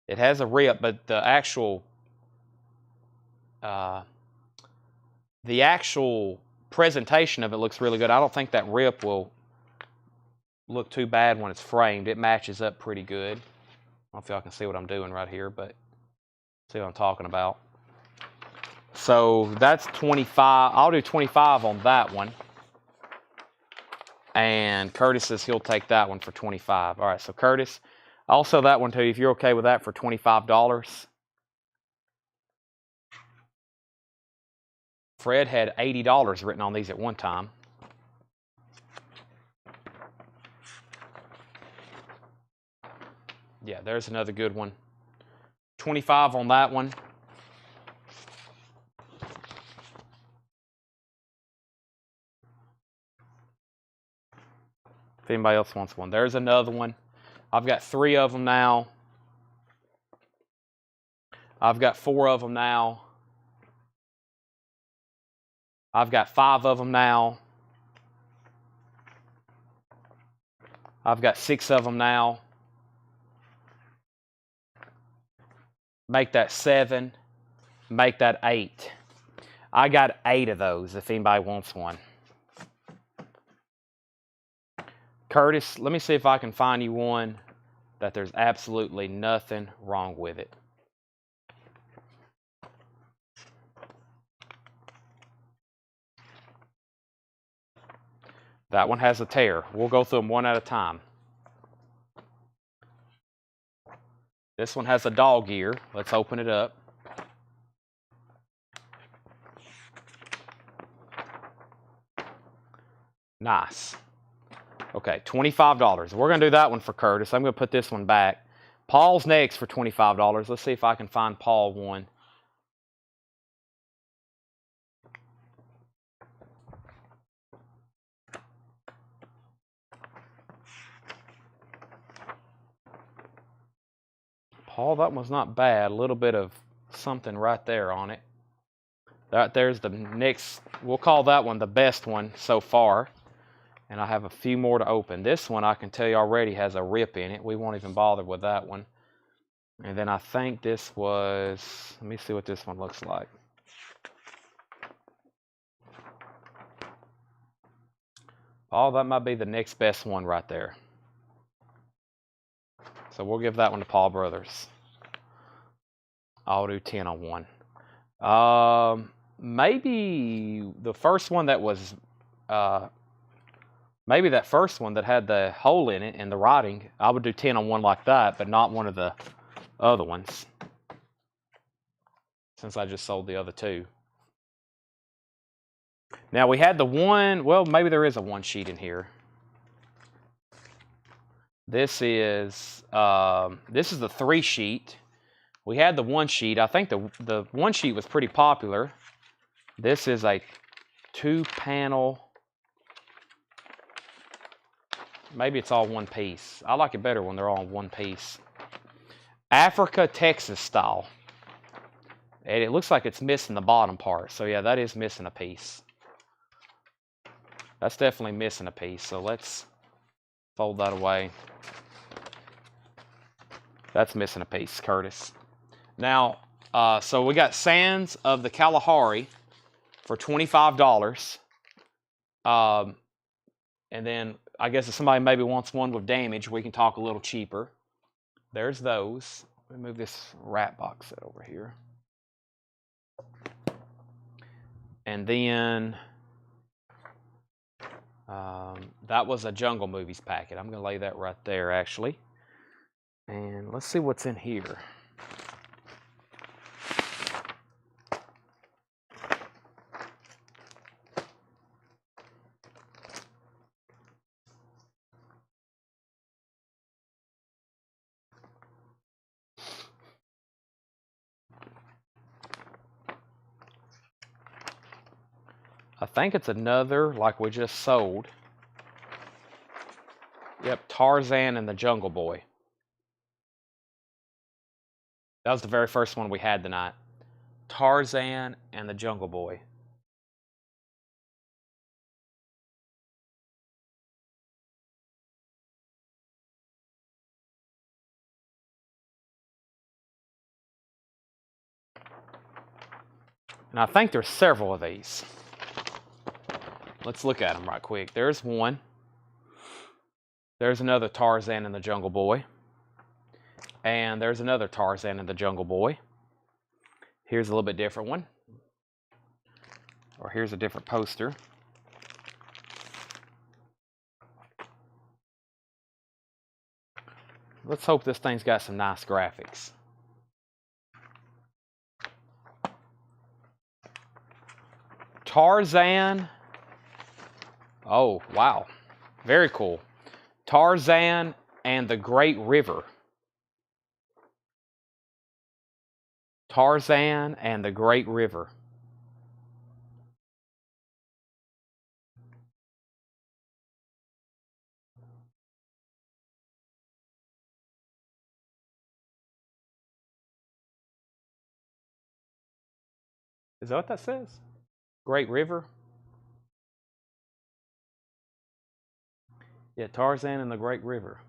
It has a rip, but the actual presentation of it looks really good. I don't think that rip will look too bad when it's framed. It matches up pretty good. I don't know if y'all can see what I'm doing right here, but see what I'm talking about. So that's 25. I'll do 25 on that one. And Curtis says he'll take that one for 25. All right, so Curtis, also that one too, if you're okay with that for $25. Fred had $80 written on these at one time. Yeah, there's another good one. 25 on that one. If anybody else wants one. There's another one. I've got 3 of them now. I've got 4 of them now. I've got 5 of them now. I've got 6 of them now. Make that 7. Make that 8. I got 8 of those if anybody wants one. Curtis, let me see if I can find you one that there's absolutely nothing wrong with it. That one has a tear. We'll go through them one at a time. This one has a dog ear. Let's open it up. Nice. Okay, $25. We're going to do that one for Curtis. I'm going to put this one back. Paul's next for $25. Let's see if I can find Paul one. Paul, that one's not bad. A little bit of something right there on it. That there's the next, we'll call that one the best one so far. And I have a few more to open. This one I can tell you already has a rip in it. We won't even bother with that one. And then I think this was, let me see what this one looks like. Oh, that might be the next best one right there. So we'll give that one to Paul Brothers. I'll do 10 on one. Maybe the first one that was, maybe that first one that had the hole in it and the writing, I would do 10 on one like that, but not one of the other ones, since I just sold the other 2. Now we had the one, well, maybe there is a one sheet in here. This is the 3 sheet. We had the one sheet. I think the one sheet was pretty popular. This is a 2-panel. Maybe it's all one piece. I like it better when they're all in one piece. Africa, Texas style. And it looks like it's missing the bottom part. So yeah, that is missing a piece. That's definitely missing a piece. So let's fold that away. That's missing a piece, Curtis. Now, so we got Sands of the Kalahari for $25. And then I guess if somebody maybe wants one with damage, we can talk a little cheaper. There's those. Let me move this rat box set over here. And then that was a Jungle Movies packet. I'm going to lay that right there, actually. And let's see what's in here. I think it's another, like we just sold. Yep, Tarzan and the Jungle Boy. That was the very first one we had tonight. Tarzan and the Jungle Boy. And I think there's several of these. Let's look at them right quick. There's one. There's another Tarzan and the Jungle Boy. And there's another Tarzan and the Jungle Boy. Here's a little bit different one. Or here's a different poster. Let's hope this thing's got some nice graphics. Tarzan. Oh, wow. Very cool. Tarzan and the Great River. Tarzan and the Great River. Is that what that says? Great River? Yeah, Tarzan and the Great River.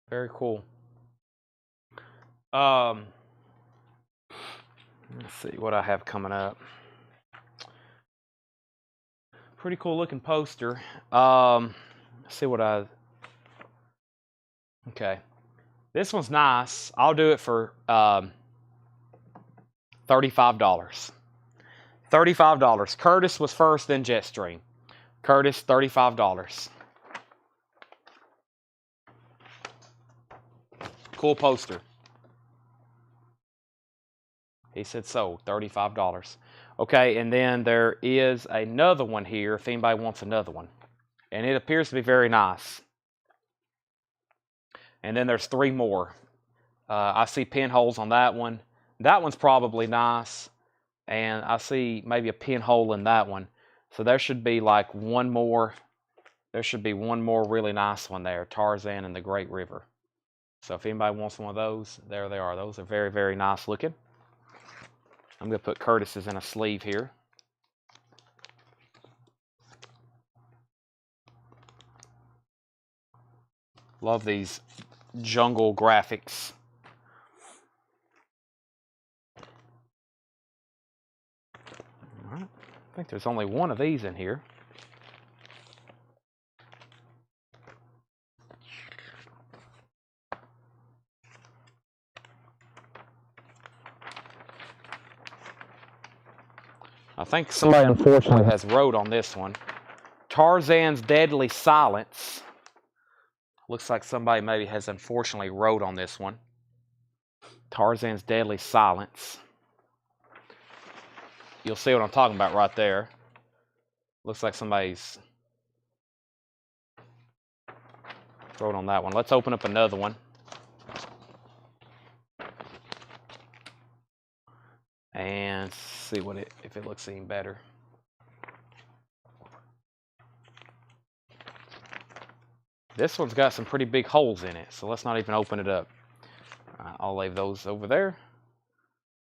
Very cool. Let's see what I have coming up. Pretty cool looking poster. Let's see what I... Okay. This one's nice. I'll do it for $35. $35. Curtis was first, then Jetstream. Curtis, $35. Cool poster. He said sold, $35. Okay, and then there is another one here if anybody wants another one. And it appears to be very nice. And then there's three more. I see pinholes on that one. That one's probably nice. And I see maybe a pinhole in that one. So there should be like one more. There should be one more really nice one there. Tarzan and the Great River. So if anybody wants one of those, there they are. Those are very, very nice looking. I'm going to put Curtis's in a sleeve here. Love these jungle graphics. All right. I think there's only one of these in here. I think somebody unfortunately has wrote on this one. Tarzan's Deadly Silence. Looks like somebody maybe has unfortunately wrote on this one. Tarzan's Deadly Silence. You'll see what I'm talking about right there. Looks like somebody's wrote on that one. Let's open up another one. And see what if it looks any better. This one's got some pretty big holes in it, so let's not even open it up. I'll leave those over there.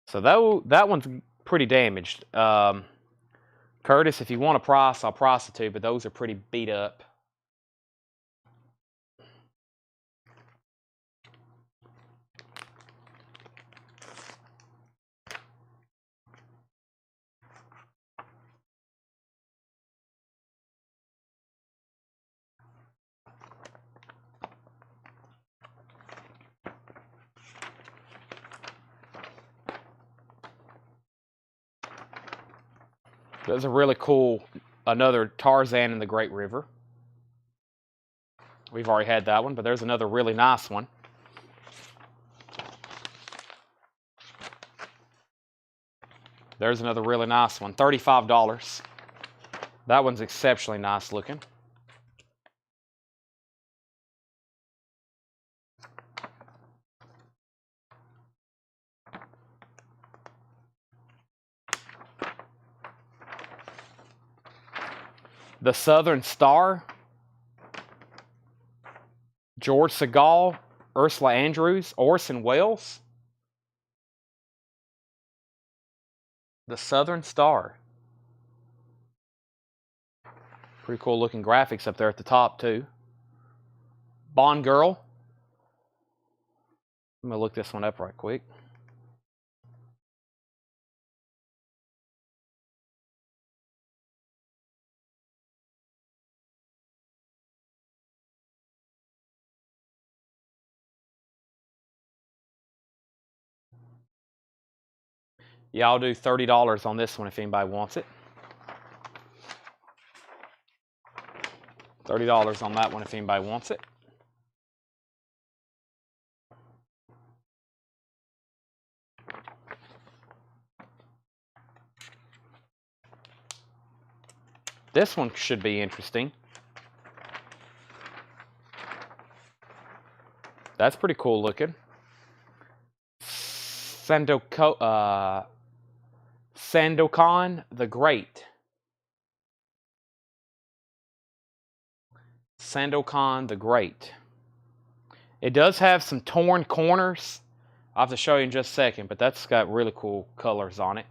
So that one's pretty damaged. Curtis, if you want a price, I'll price it to you, but those are pretty beat up. There's a really cool, another Tarzan in the Great River. We've already had that one, but there's another really nice one. There's another really nice one, $35. That one's exceptionally nice looking. The Southern Star. George Segal, Ursula Andrews, Orson Welles, The Southern Star. Pretty cool looking graphics up there at the top too. Bond Girl. I'm gonna look this one up right quick. Yeah, I'll do $30 on this one if anybody wants it. $30 on that one if anybody wants it. This one should be interesting. That's pretty cool looking. Sandokan the Great. Sandokan the Great. It does have some torn corners. I'll have to show you in just a second, but that's got really cool colors on it.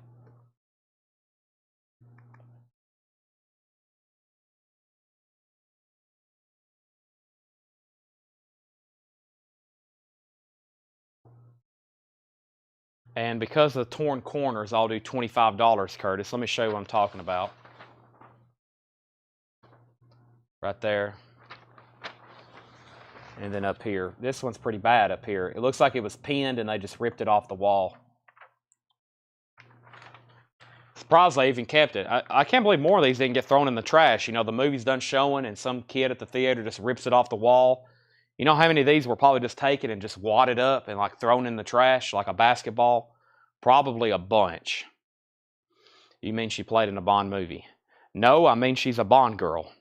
And because of the torn corners, I'll do $25, Curtis. Let me show you what I'm talking about. Right there. And then up here. This one's pretty bad up here. It looks like it was pinned and they just ripped it off the wall. Surprised they even kept it. I can't believe more of these didn't get thrown in the trash. You know, the movie's done showing and some kid at the theater just rips it off the wall. You know how many of these were probably just taken and just wadded up and like thrown in the trash like a basketball? Probably a bunch. You mean she played in a Bond movie? No, I mean she's a Bond girl.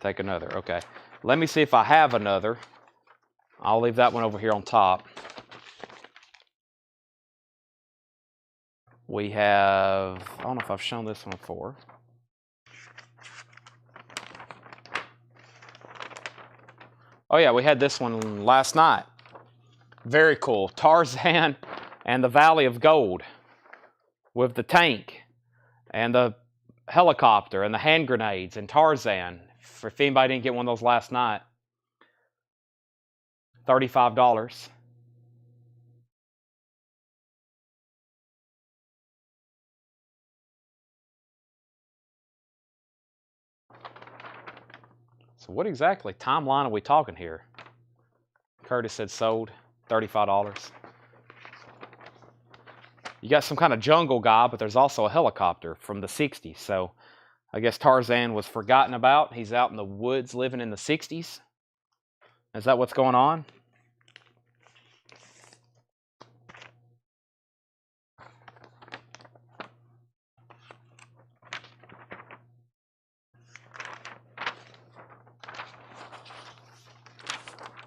Take another. Okay. Let me see if I have another. I'll leave that one over here on top. We have, I don't know if I've shown this one before. Oh yeah, we had this one last night. Very cool. Tarzan and the Valley of Gold with the tank and the helicopter and the hand grenades and Tarzan. If anybody didn't get one of those last night, $35. So what exactly timeline are we talking here? Curtis said sold, $35. You got some kind of jungle guy, but there's also a helicopter from the 60s. So I guess Tarzan was forgotten about. He's out in the woods living in the 60s. Is that what's going on?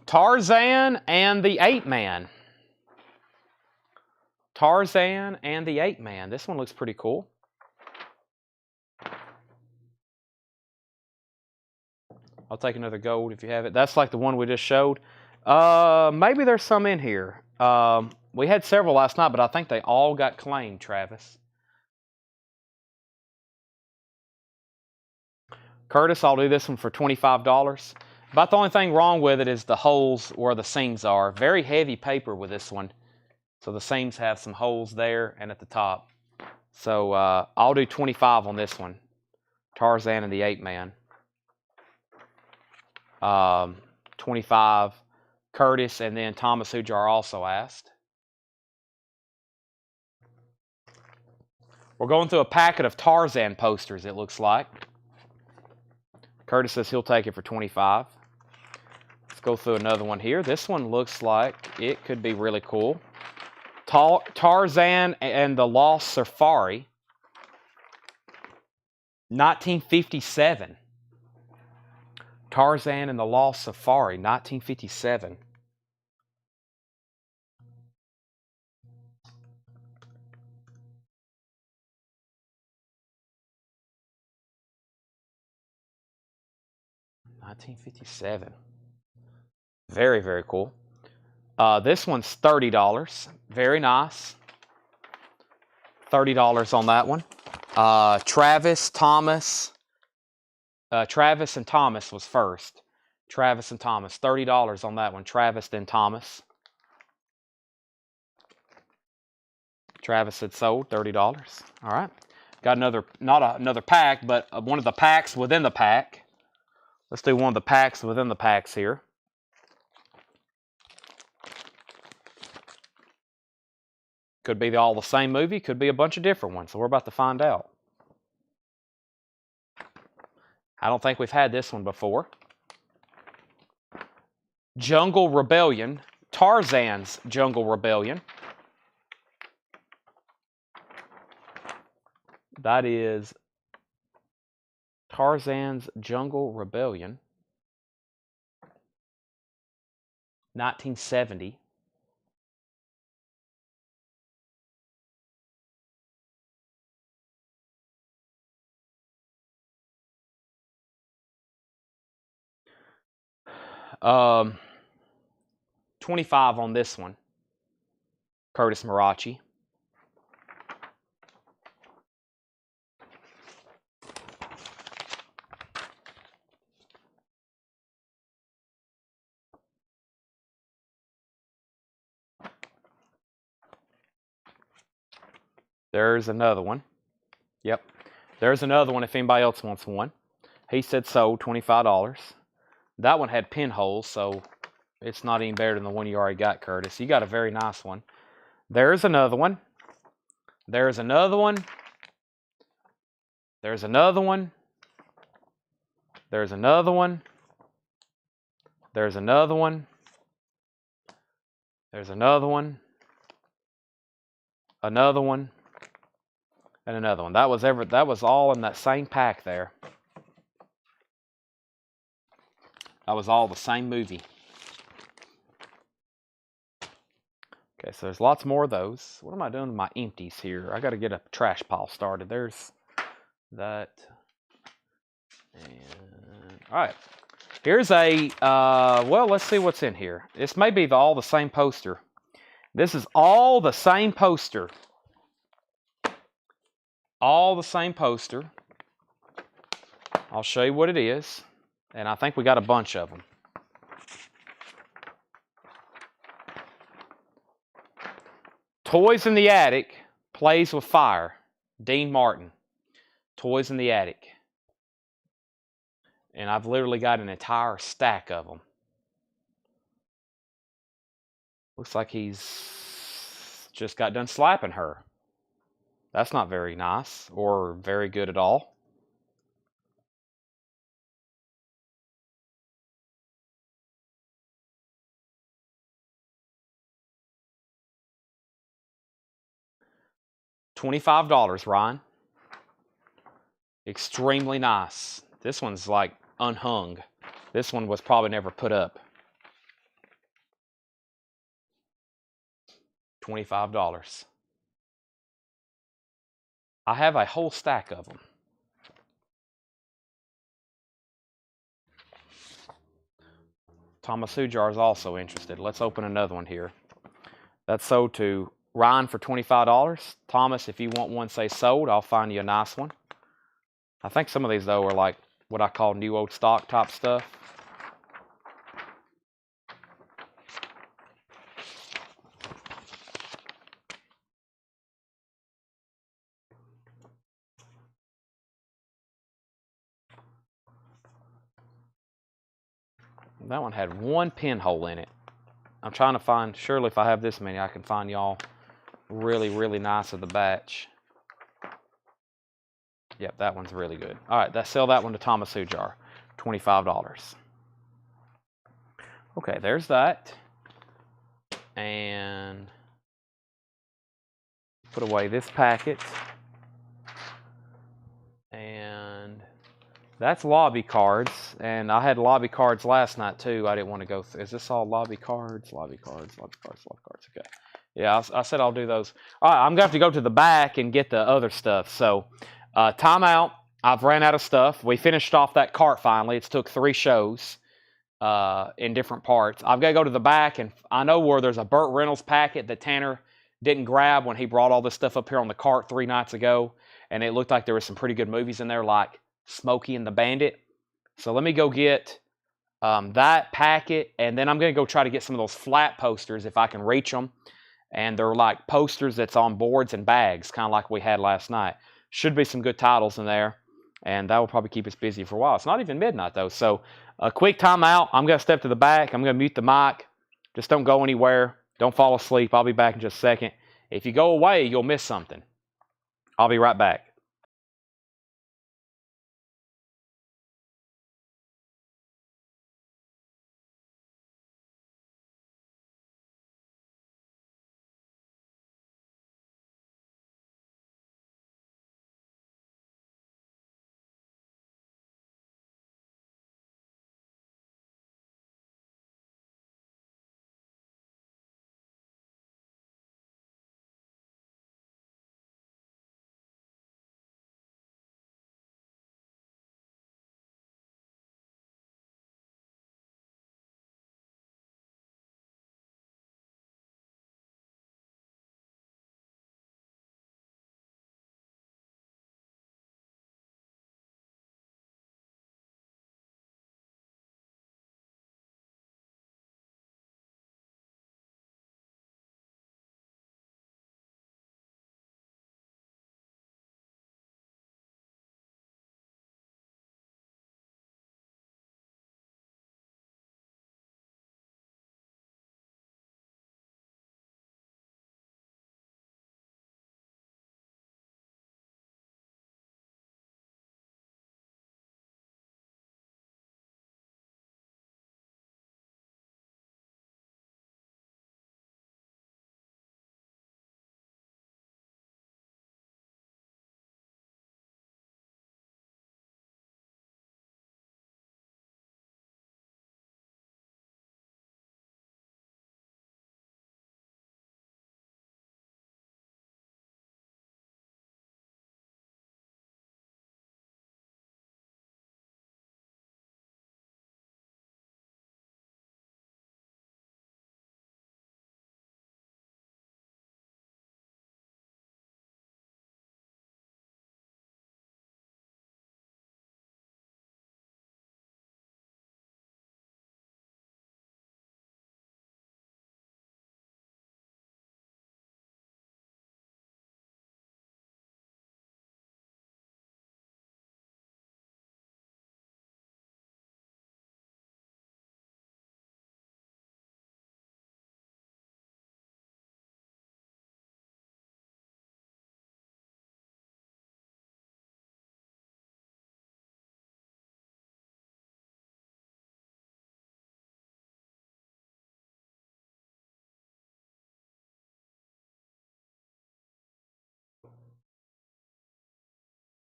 Tarzan and the Ape Man. Tarzan and the Ape Man. This one looks pretty cool. I'll take another gold if you have it. That's like the one we just showed. Maybe there's some in here. We had several last night, but I think they all got claimed, Travis. Curtis, I'll do this one for $25. About the only thing wrong with it is the holes where the seams are. Very heavy paper with this one. So the seams have some holes there and at the top. So I'll do $25 on this one. Tarzan and the Ape Man. 25. Curtis and then Thomas Hujar also asked. We're going through a packet of Tarzan posters, it looks like. Curtis says he'll take it for $25. Let's go through another one here. This one looks like it could be really cool. Tarzan and the Lost Safari. 1957. Tarzan and the Lost Safari, 1957. 1957. Very, very cool. This one's $30. Very nice. $30 on that one. Travis and Thomas was first. Travis and Thomas. $30 on that one. Travis, then Thomas. Travis had sold $30. All right. Got another, not another pack, but one of the packs within the pack. Let's do one of the packs within the packs here. Could be all the same movie, could be a bunch of different ones. So we're about to find out. I don't think we've had this one before. Jungle Rebellion. Tarzan's Jungle Rebellion. That is Tarzan's Jungle Rebellion. 1970. $25 on this one. Curtis Marachi. There's another one. Yep. There's another one if anybody else wants one. He said sold, $25. That one had pinholes, so it's not any better than the one you already got, Curtis. You got a very nice one. There's another one. There's another one. There's another one. There's another one. There's another one. There's another one. Another one. And another one. That was all in that same pack there. That was all the same movie. Okay, so there's lots more of those. What am I doing with my empties here? I got to get a trash pile started. There's that. And, all right. Here's a, well, let's see what's in here. This may be all the same poster. This is all the same poster. All the same poster. I'll show you what it is. And I think we got a bunch of them. Toys in the Attic Plays with Fire. Dean Martin. Toys in the Attic. And I've literally got an entire stack of them. Looks like he's just got done slapping her. That's not very nice or very good at all. $25, Ryan. Extremely nice. This one's like unhung. This one was probably never put up. $25. I have a whole stack of them. Thomas Hujar is also interested. Let's open another one here. That's sold to Ryan for $25. Thomas, if you want one, say sold. I'll find you a nice one. I think some of these, though, are like what I call new old stock type stuff. That one had one pinhole in it. I'm trying to find, surely if I have this many, I can find y'all really, really nice of the batch. Yep, that one's really good. All right, sell that one to Thomas Hujar, $25. Okay, there's that. And put away this packet. And that's lobby cards. And I had lobby cards last night too. I didn't want to go through. Is this all lobby cards? Lobby cards, lobby cards, lobby cards. Okay. Yeah, I said I'll do those. All right, I'm going to have to go to the back and get the other stuff. So, time out. I've ran out of stuff. We finished off that cart finally. It's took 3 shows in different parts. I've got to go to the back, and I know where there's a Burt Reynolds packet that Tanner didn't grab when he brought all this stuff up here on the cart 3 nights ago, and it looked like there was some pretty good movies in there, like Smokey and the Bandit. So let me go get that packet, and then I'm going to go try to get some of those flat posters if I can reach them. And they're like posters that's on boards and bags, kind of like we had last night. Should be some good titles in there, and that will probably keep us busy for a while. It's not even midnight, though, so a quick timeout. I'm going to step to the back. I'm going to mute the mic. Just don't go anywhere. Don't fall asleep. I'll be back in just a second. If you go away, you'll miss something. I'll be right back.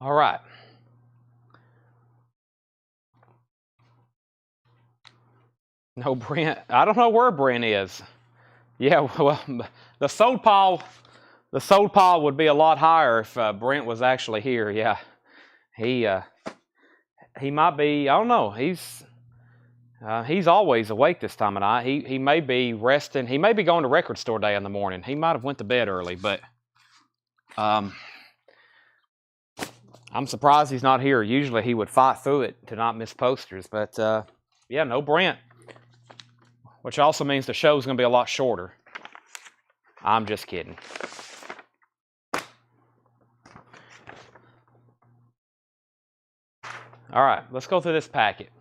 All right. No, Brent. I don't know where Brent is. Yeah, well, the sold pile would be a lot higher if Brent was actually here. Yeah, he might be. I don't know. He's always awake this time of night. He may be resting. He may be going to record store day in the morning. He might have went to bed early, but I'm surprised he's not here. Usually he would fight through it to not miss posters, but yeah, no Brent, which also means the show's going to be a lot shorter. I'm just kidding. All right, let's go through this packet.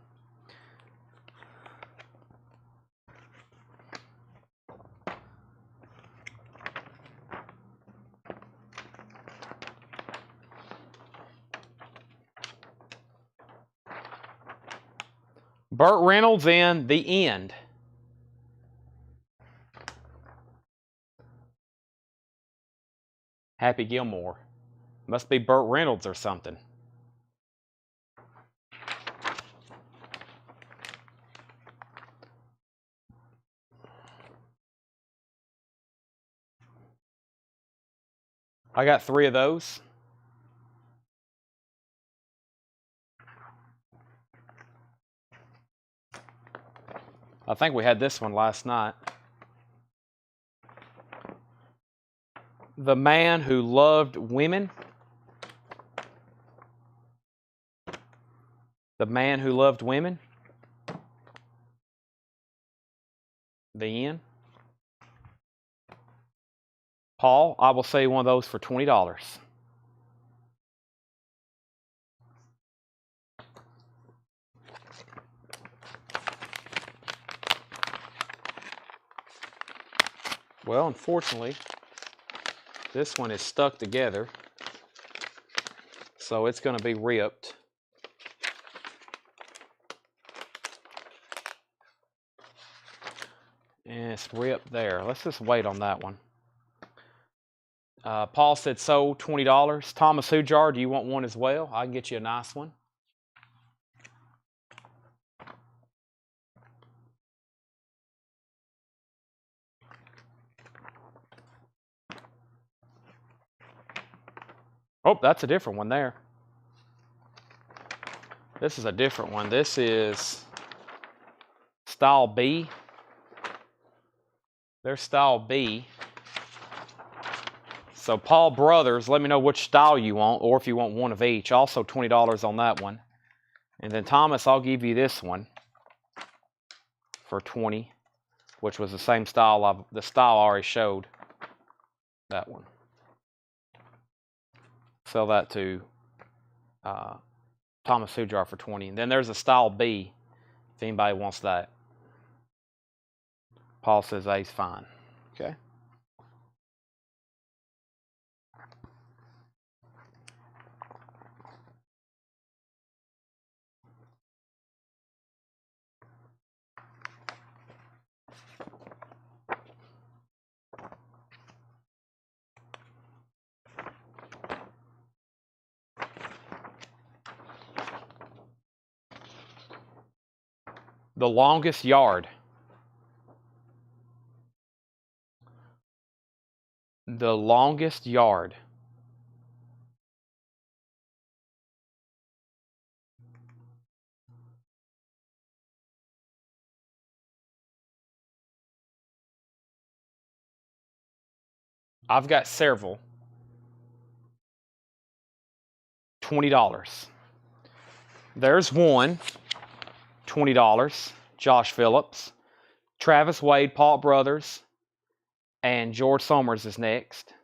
Burt Reynolds in The End. Happy Gilmore. Must be Burt Reynolds or something. I got 3 of those. I think we had this one last night. The Man Who Loved Women. The Man Who Loved Women. The end. Paul, I will say one of those for $20. Well, unfortunately, this one is stuck together, so it's going to be ripped. And it's ripped there. Let's just wait on that one. Paul said sold, $20. Thomas Hujar, do you want one as well? I can get you a nice one. Oh, that's a different one there. This is a different one. This is Style B. There's Style B. So Paul Brothers, let me know which style you want, or if you want one of each. Also $20 on that one. And then Thomas, I'll give you this one for $20, which was the same style, the style I already showed. That one. Sell that to Thomas Hujar for $20. And then there's a Style B, if anybody wants that. Paul says A's fine. Okay. The Longest Yard. The Longest Yard. I've got several. $20. There's one. $20. Josh Phillips. Travis Wade, Paul Brothers, and George Somers is next.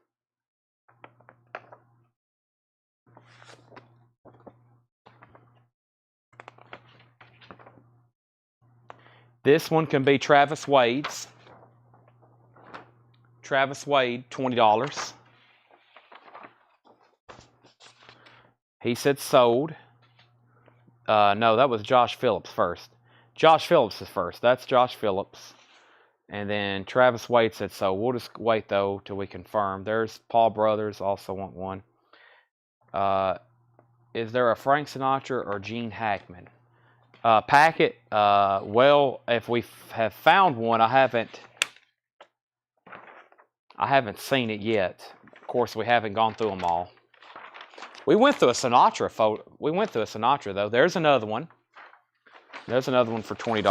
This one can be Travis Wade's. Travis Wade, $20. He said sold. No, that was Josh Phillips first. Josh Phillips is first. That's Josh Phillips. And then Travis Wade said so. We'll just wait, though, till we confirm. There's Paul Brothers. Also want one. Is there a Frank Sinatra or Gene Hackman? Packet. Well, if we have found one, I haven't seen it yet. Of course, we haven't gone through them all. We went through a Sinatra photo. We went through a Sinatra, though. There's another one. There's another one for $20.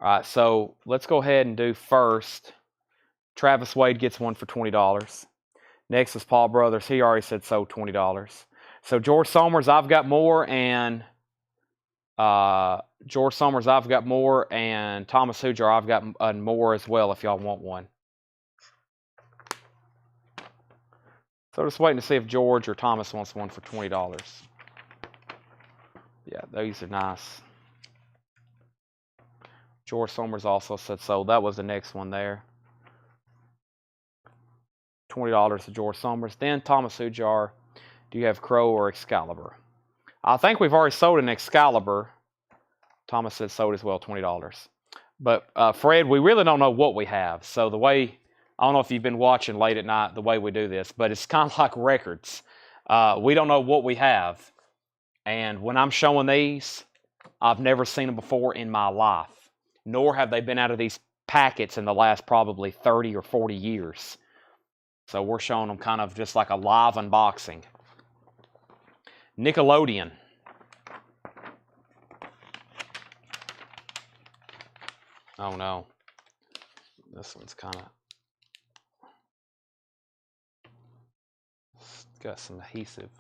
All right, so let's go ahead and do first. Travis Wade gets one for $20. Next is Paul Brothers. He already said so, $20. So George Somers, I've got more, and George Somers, I've got more, and Thomas Hujar, I've got more as well if y'all want one. So just waiting to see if George or Thomas wants one for $20. Yeah, these are nice. George Somers also said so. That was the next one there. $20 to George Somers. Then Thomas Hujar, do you have Crow or Excalibur? I think we've already sold an Excalibur. Thomas said sold as well, $20. But Fred, we really don't know what we have. So the way, I don't know if you've been watching late at night the way we do this, but it's kind of like records. We don't know what we have. And when I'm showing these, I've never seen them before in my life. Nor have they been out of these packets in the last probably 30 or 40 years. So we're showing them kind of just like a live unboxing. Nickelodeon. Oh no. This one's kind of got some adhesive.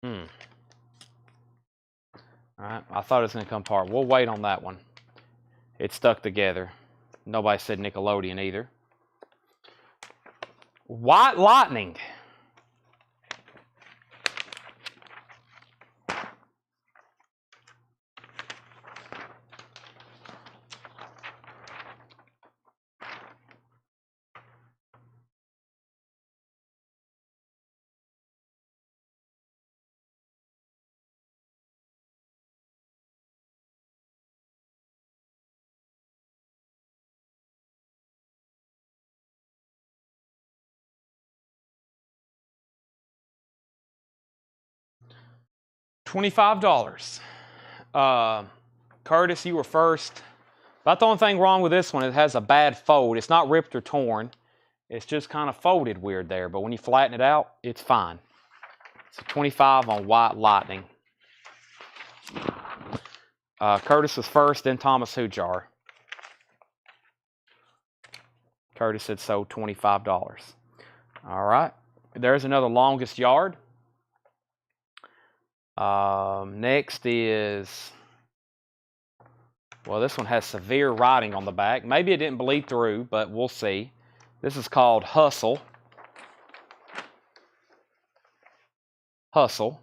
All right, I thought it was going to come apart. We'll wait on that one. It's stuck together. Nobody said Nickelodeon either. White Lightning. $25. Curtis, you were first. About the only thing wrong with this one, it has a bad fold. It's not ripped or torn. It's just kind of folded weird there. But when you flatten it out, it's fine. So 25 on White Lightning. Curtis was first, then Thomas Hujar. Curtis said so, $25. All right. There's another longest yard. Next is, well, this one has severe writing on the back. Maybe it didn't bleed through, but we'll see. This is called Hustle. Hustle.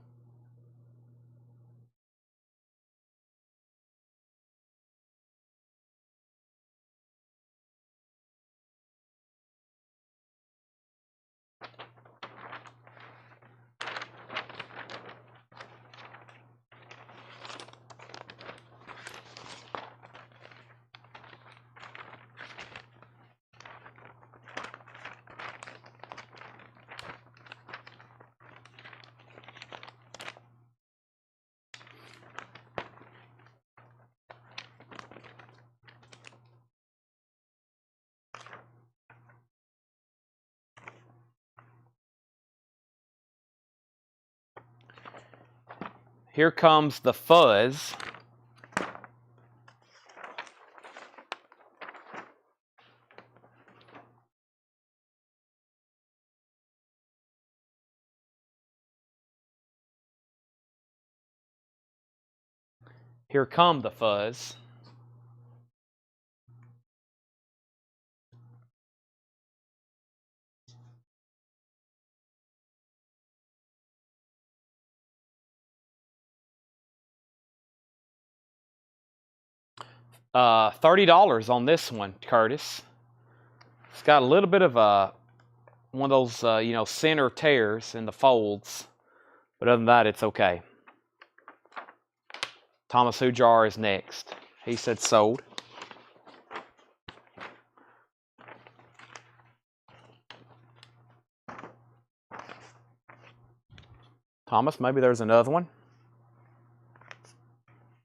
Here comes the fuzz. Here come the fuzz. $30 on this one, Curtis. It's got a little bit of one of those, center tears in the folds. But other than that, it's okay. Thomas Hujar is next. He said sold. Thomas, maybe there's another one.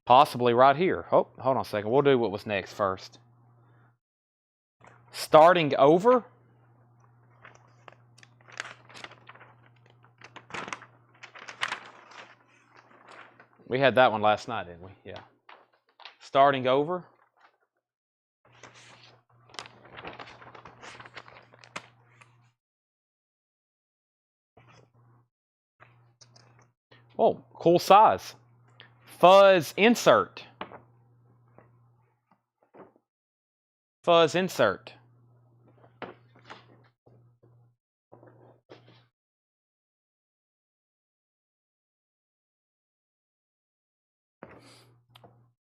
Possibly right here. Oh, hold on a second. We'll do what was next first. Starting over. We had that one last night, didn't we? Yeah. Starting over. Oh, cool size. Fuzz insert. Fuzz insert.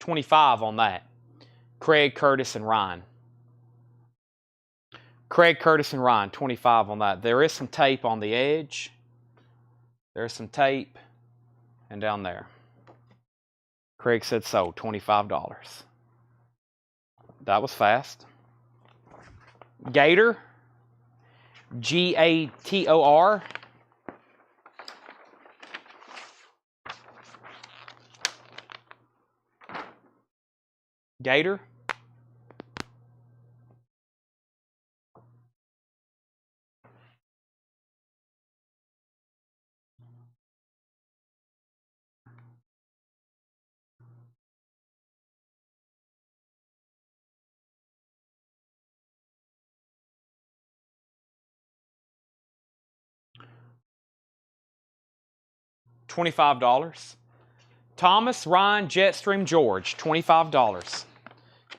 $25 on that. Craig, Curtis, and Ryan. Craig, Curtis, and Ryan, $25 on that. There is some tape on the edge. There's some tape. And down there. Craig said so, $25. That was fast. Gator. Gator. Gator. $25. Thomas, Ryan, Jetstream, George, $25.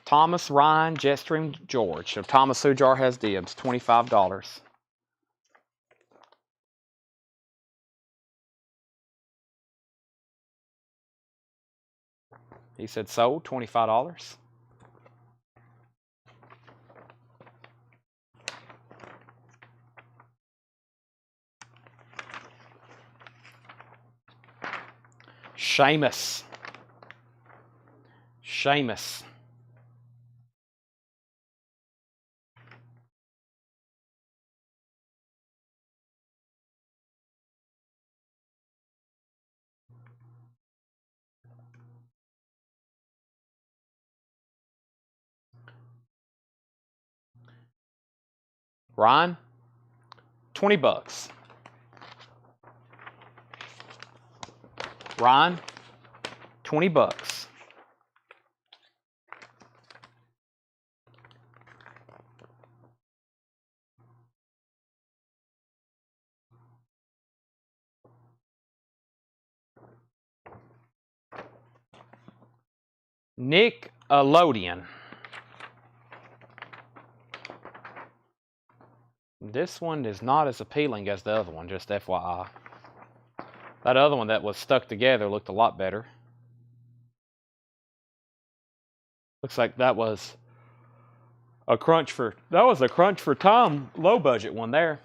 Thomas, Ryan, Jetstream, George. So Thomas Hujar has dibs, $25. He said sold, $25. Seamus. Seamus. Ryan, $20. Ryan, $20. Nick Alodian. This one is not as appealing as the other one, just FYI. That other one that was stuck together looked a lot better. Looks like that was a crunch for Tom. Low budget one there.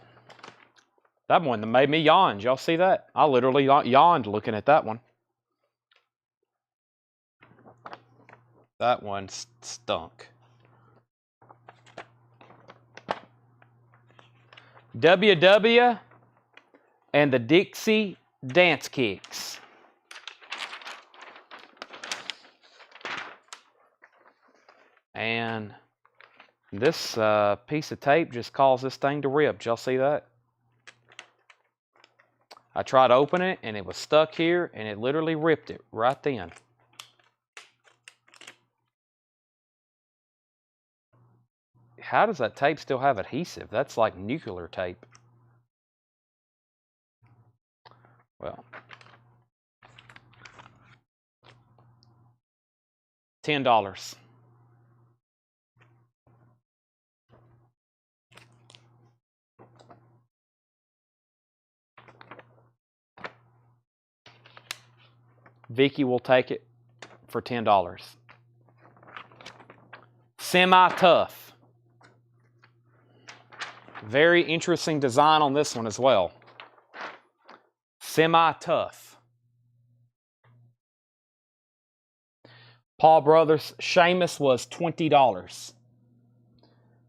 That one that made me yawn. Y'all see that? I literally yawned looking at that one. That one stunk. WW and the Dixie Dance Kicks. And this piece of tape just caused this thing to rip. Did y'all see that? I tried to open it and it was stuck here and it literally ripped it right then. How does that tape still have adhesive? That's like nuclear tape. Well, $10. Vicky will take it for $10. Semi-tough. Very interesting design on this one as well. Semi-tough. Paul Brothers, Seamus was $20.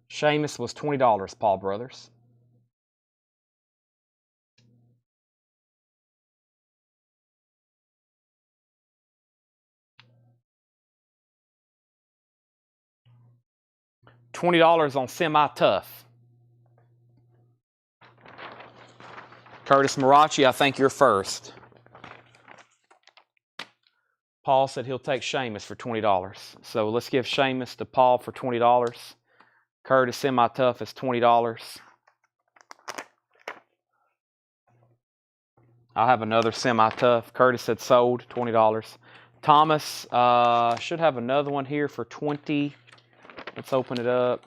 Seamus was $20, Paul Brothers. $20 on semi-tough. Curtis Marachi, I think you're first. Paul said he'll take Seamus for $20. So let's give Seamus to Paul for $20. Curtis semi-tough is $20. I'll have another semi-tough. Curtis said sold, $20. Thomas should have another one here for $20. Let's open it up.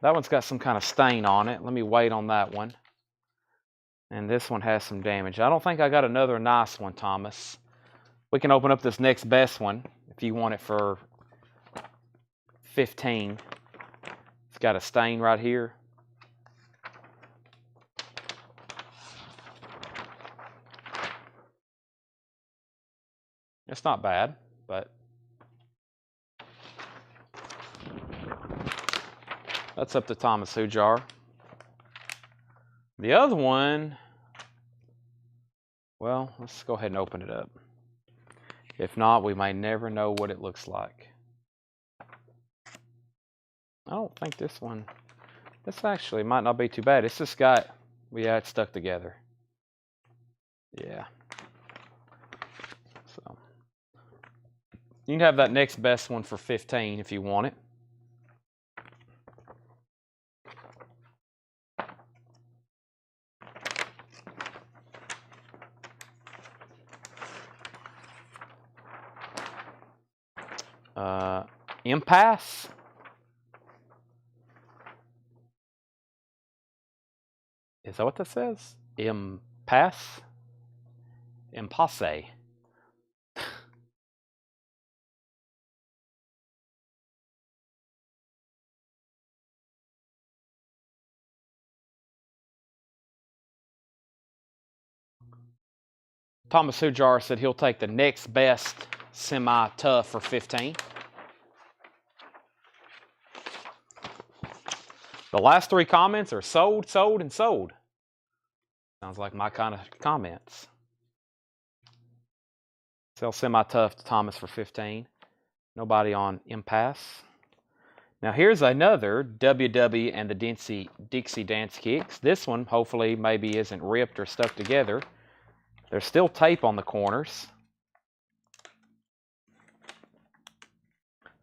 That one's got some kind of stain on it. Let me wait on that one. And this one has some damage. I don't think I got another nice one, Thomas. We can open up this next best one if you want it for $15. It's got a stain right here. It's not bad, but that's up to Thomas Hujar. The other one, well, let's go ahead and open it up. If not, we may never know what it looks like. I don't think this one, this actually might not be too bad. It's just got, yeah, it's stuck together. Yeah. So you can have that next best one for $15 if you want it. Impasse. Is that what that says? Impasse? Impasse. Thomas Hujar said he'll take the next best semi-tough for 15. The last 3 comments are sold, sold, and sold. Sounds like my kind of comments. Sell semi-tough to Thomas for 15. Nobody on Impasse. Now here's another WW and the Dixie Dance Kicks. This one hopefully maybe isn't ripped or stuck together. There's still tape on the corners.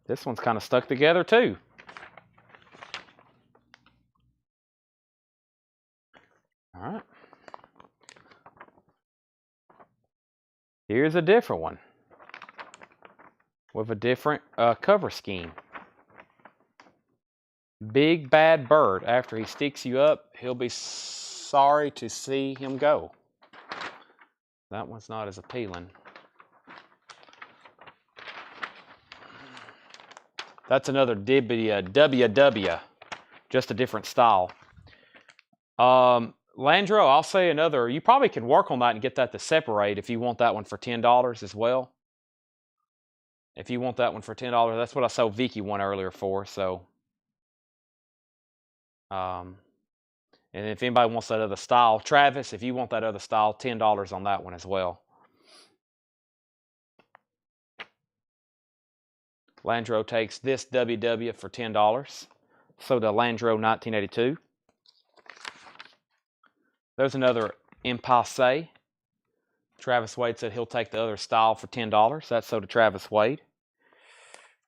This one's kind of stuck together too. All right. Here's a different one with a different cover scheme. Big Bad Bird. After he sticks you up, he'll be sorry to see him go. That one's not as appealing. That's another WW, just a different style. Landro, I'll say another. You probably can work on that and get that to separate if you want that one for $10 as well. If you want that one for $10, that's what I sold Vicky one earlier for. So, and if anybody wants that other style, Travis, if you want that other style, $10 on that one as well. Landro takes this WW for $10. So the Landro 1982. There's another Impasse. Travis Wade said he'll take the other style for $10. That's so to Travis Wade.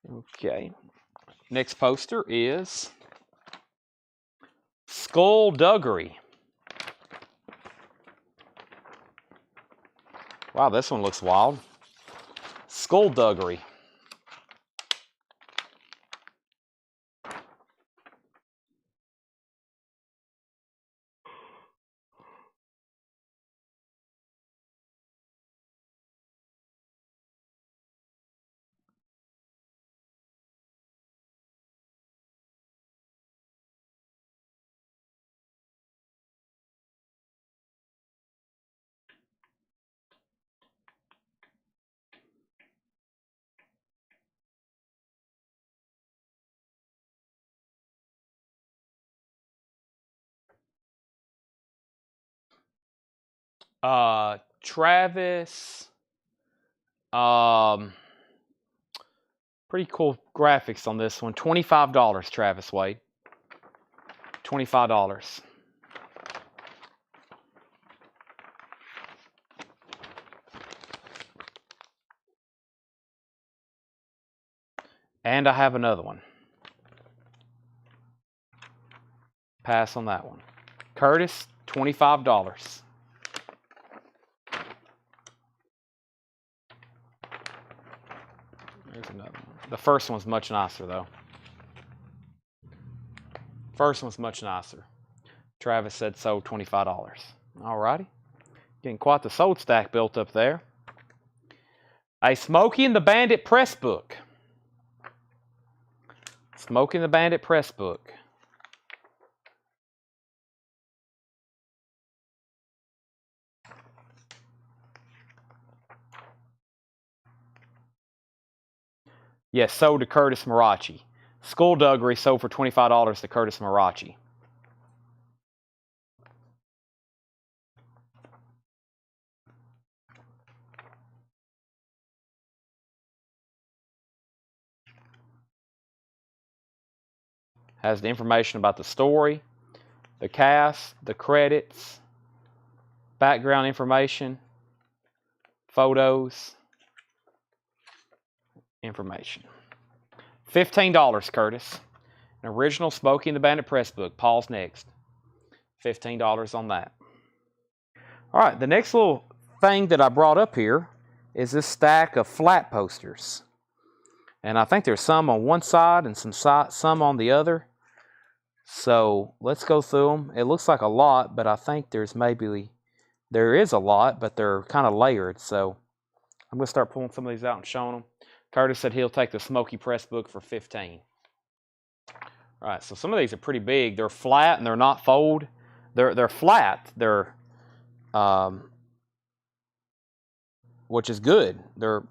Okay. Next poster is Skullduggery. Wow, this one looks wild. Skullduggery. Travis, pretty cool graphics on this one. $25, Travis Wade. $25. And I have another one. Pass on that one. Curtis, $25. There's another one. The first one's much nicer, though. First one's much nicer. Travis said sold $25. Alrighty. Getting quite the sold stack built up there. A Smokey and the Bandit press book. Smokey and the Bandit press book. Yes, sold to Curtis Marachi. Skullduggery sold for $25 to Curtis Marachi. Has the information about the story, the cast, the credits, background information, photos, information. $15, Curtis. An original Smokey and the Bandit press book. Paul's next. $15 on that. All right, the next little thing that I brought up here is this stack of flat posters. And I think there's some on one side and some on the other. So let's go through them. It looks like a lot, but I think there is a lot, but they're kind of layered. So I'm going to start pulling some of these out and showing them. Curtis said he'll take the Smoky Press book for $15. All right, so some of these are pretty big. They're flat and they're not fold. They're flat. They're which is good. They're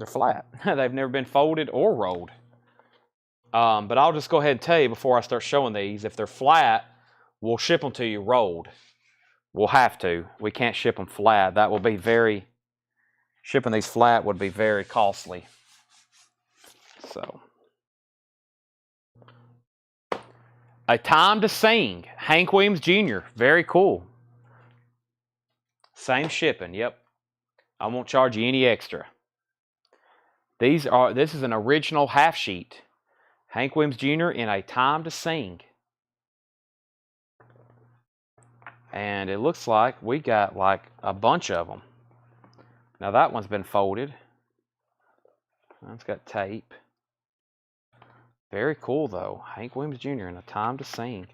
flat. They've never been folded or rolled. But I'll just go ahead and tell you before I start showing these, if they're flat, we'll ship them to you rolled. We'll have to. We can't ship them flat. That will be shipping these flat would be very costly. So, A Time to Sing, Hank Williams Jr., very cool. Same shipping, yep. I won't charge you any extra. This is an original half sheet. Hank Williams Jr. in A Time to Sing. And it looks like we got like a bunch of them. Now that one's been folded. That's got tape. Very cool though. Hank Williams Jr. in A Time to Sing.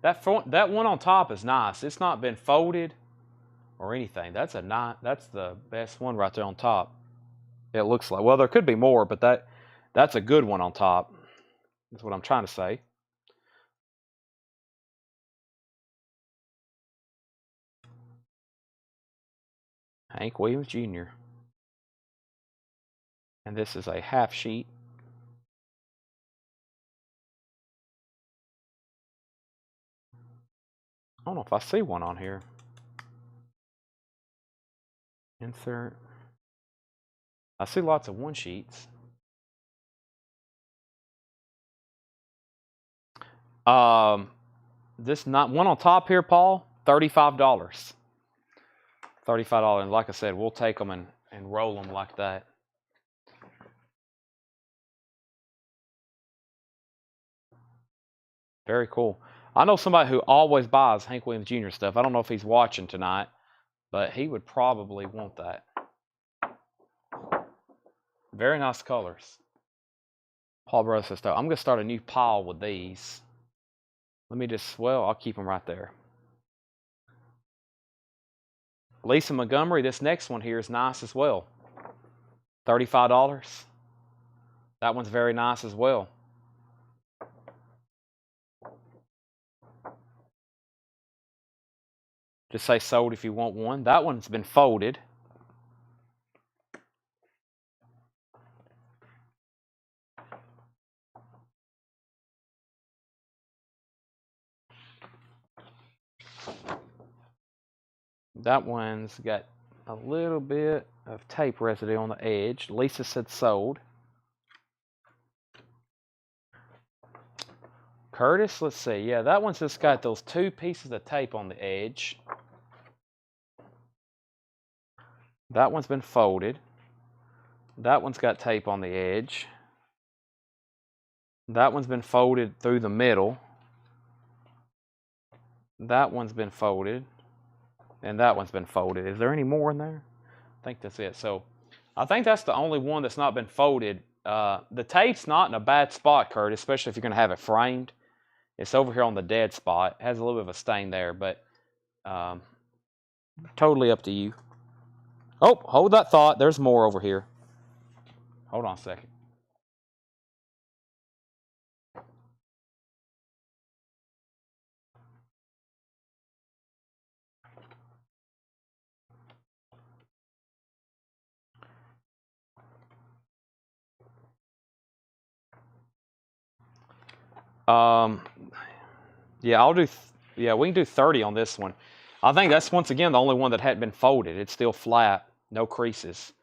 That one on top is nice. It's not been folded or anything. That's the best one right there on top. It looks like. Well, there could be more, but that's a good one on top. That's what I'm trying to say. Hank Williams Jr. And this is a half sheet. I don't know if I see one on here. Insert. I see lots of one sheets. This not one on top here, Paul. $35. $35. And like I said, we'll take them and roll them like that. Very cool. I know somebody who always buys Hank Williams Jr. stuff. I don't know if he's watching tonight, but he would probably want that. Very nice colors. Paul Brothers says, I'm going to start a new pile with these. Let me I'll keep them right there. Lisa Montgomery, this next one here is nice as well. $35. That one's very nice as well. Just say sold if you want one. That one's been folded. That one's got a little bit of tape residue on the edge. Lisa said sold. Curtis, let's see. Yeah, that one's just got those two pieces of tape on the edge. That one's been folded. That one's got tape on the edge. That one's been folded through the middle. That one's been folded. And that one's been folded. Is there any more in there? I think that's it. So I think that's the only one that's not been folded. The tape's not in a bad spot, Curtis, especially if you're going to have it framed. It's over here on the dead spot. It has a little bit of a stain there, but totally up to you. Oh, hold that thought. There's more over here. Hold on a second. Yeah, we can do 30 on this one. I think that's once again the only one that hadn't been folded. It's still flat, no creases.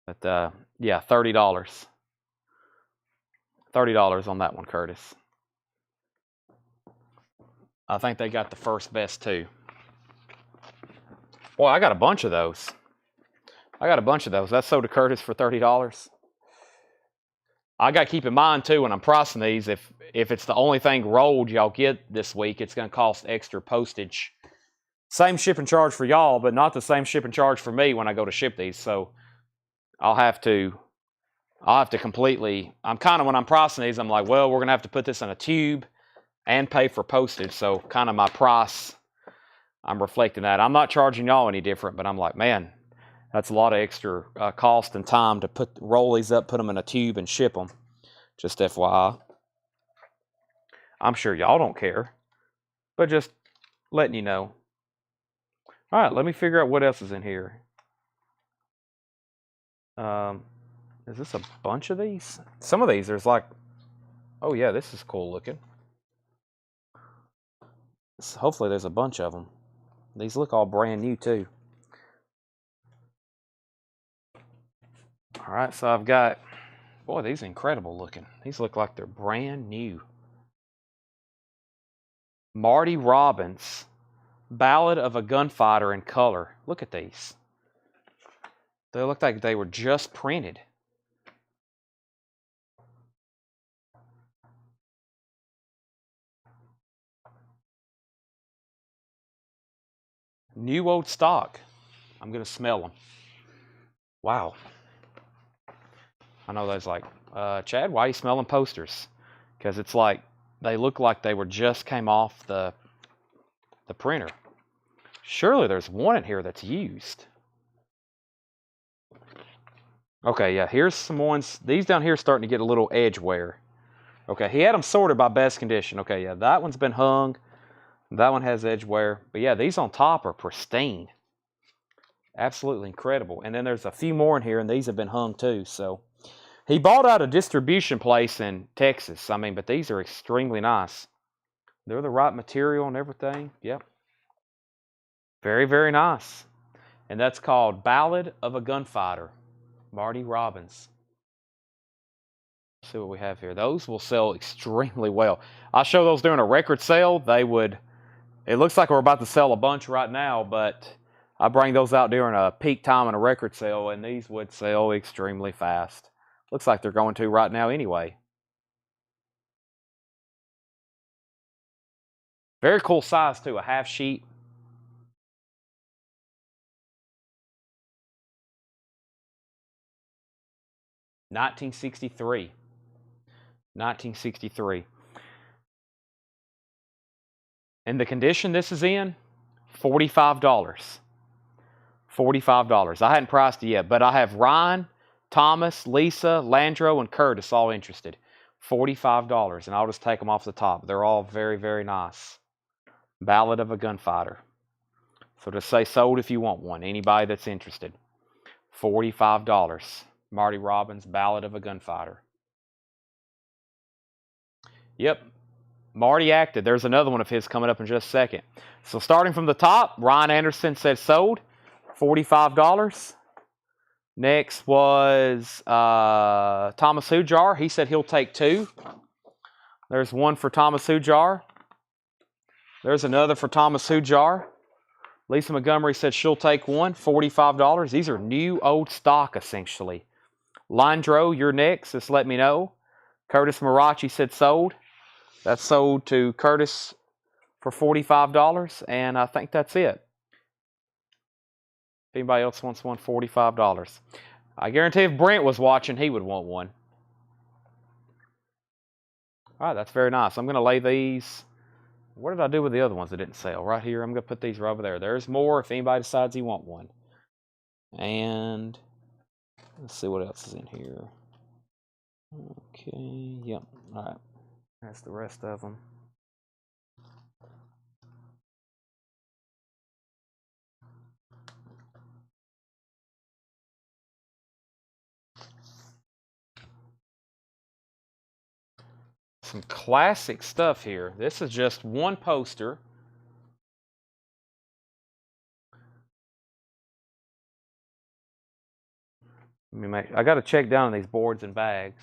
But yeah, $30. $30 on that one, Curtis. I think they got the first best too. Boy, I got a bunch of those. That's sold to Curtis for $30. I got to keep in mind, too, when I'm pricing these, if it's the only thing rolled y'all get this week, it's going to cost extra postage. Same shipping charge for y'all, but not the same shipping charge for me when I go to ship these. So I'll have to completely, I'm kind of, when I'm pricing these, I'm like, well, we're going to have to put this in a tube and pay for postage. So kind of my price, I'm reflecting that. I'm not charging y'all any different, but I'm like, man, that's a lot of extra cost and time to roll these up, put them in a tube, and ship them. Just FYI. I'm sure y'all don't care, but just letting you know. All right, let me figure out what else is in here. Is this a bunch of these? Some of these, there's like, oh yeah, this is cool looking. Hopefully there's a bunch of them. These look all brand new too. All right, so I've got, boy, these are incredible looking. These look like they're brand new. Marty Robbins, Ballad of a Gunfighter in color. Look at these. They look like they were just printed. New old stock. I'm going to smell them. Wow. I know that's like, Chad, why are you smelling posters? Because it's like, they look like they were just came off the printer. Surely there's one in here that's used. Okay, yeah, here's some ones. These down here are starting to get a little edge wear. Okay, he had them sorted by best condition. Okay, yeah, that one's been hung. That one has edge wear. But yeah, these on top are pristine. Absolutely incredible. And then there's a few more in here, and these have been hung too. So he bought out a distribution place in Texas. I mean, but these are extremely nice. They're the right material and everything. Yep. Very, very nice. And that's called Ballad of a Gunfighter. Marty Robbins. Let's see what we have here. Those will sell extremely well. I'll show those during a record sale. They would, it looks like we're about to sell a bunch right now, but I bring those out during a peak time in a record sale, and these would sell extremely fast. Looks like they're going to right now anyway. Very cool size too, a half sheet. $1963. And the condition this is in, $45. $45. I hadn't priced it yet, but I have Ryan, Thomas, Lisa, Landro, and Curtis all interested. $45, and I'll just take them off the top. They're all very, very nice. Ballad of a Gunfighter. So just say sold if you want one. Anybody that's interested. $45. Marty Robbins, Ballad of a Gunfighter. Yep. Marty acted. There's another one of his coming up in just a second. So starting from the top, Ryan Anderson said sold. $45. Next was Thomas Hujar. He said he'll take 2. There's one for Thomas Hujar. There's another for Thomas Hujar. Lisa Montgomery said she'll take 1. $45. These are new old stock, essentially. Landro, you're next. Just let me know. Curtis Marachi said sold. That's sold to Curtis for $45. And I think that's it. If anybody else wants one, $45. I guarantee if Brent was watching, he would want one. All right, that's very nice. I'm going to lay these. What did I do with the other ones that didn't sell? Right here, I'm going to put these right over there. There's more if anybody decides you want one. And let's see what else is in here. Okay, yep. All right, that's the rest of them. Some classic stuff here. This is just one poster. I got to check down on these boards and bags.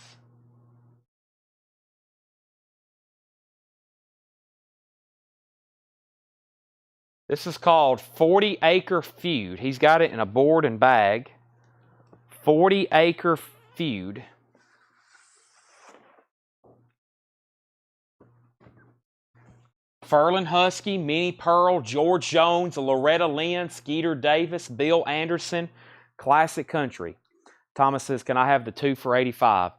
This is called 40 Acre Feud. He's got it in a board and bag. 40 Acre Feud. Ferlin Husky, Minnie Pearl, George Jones, Loretta Lynn, Skeeter Davis, Bill Anderson, Classic Country. Thomas says, can I have the 2 for $85?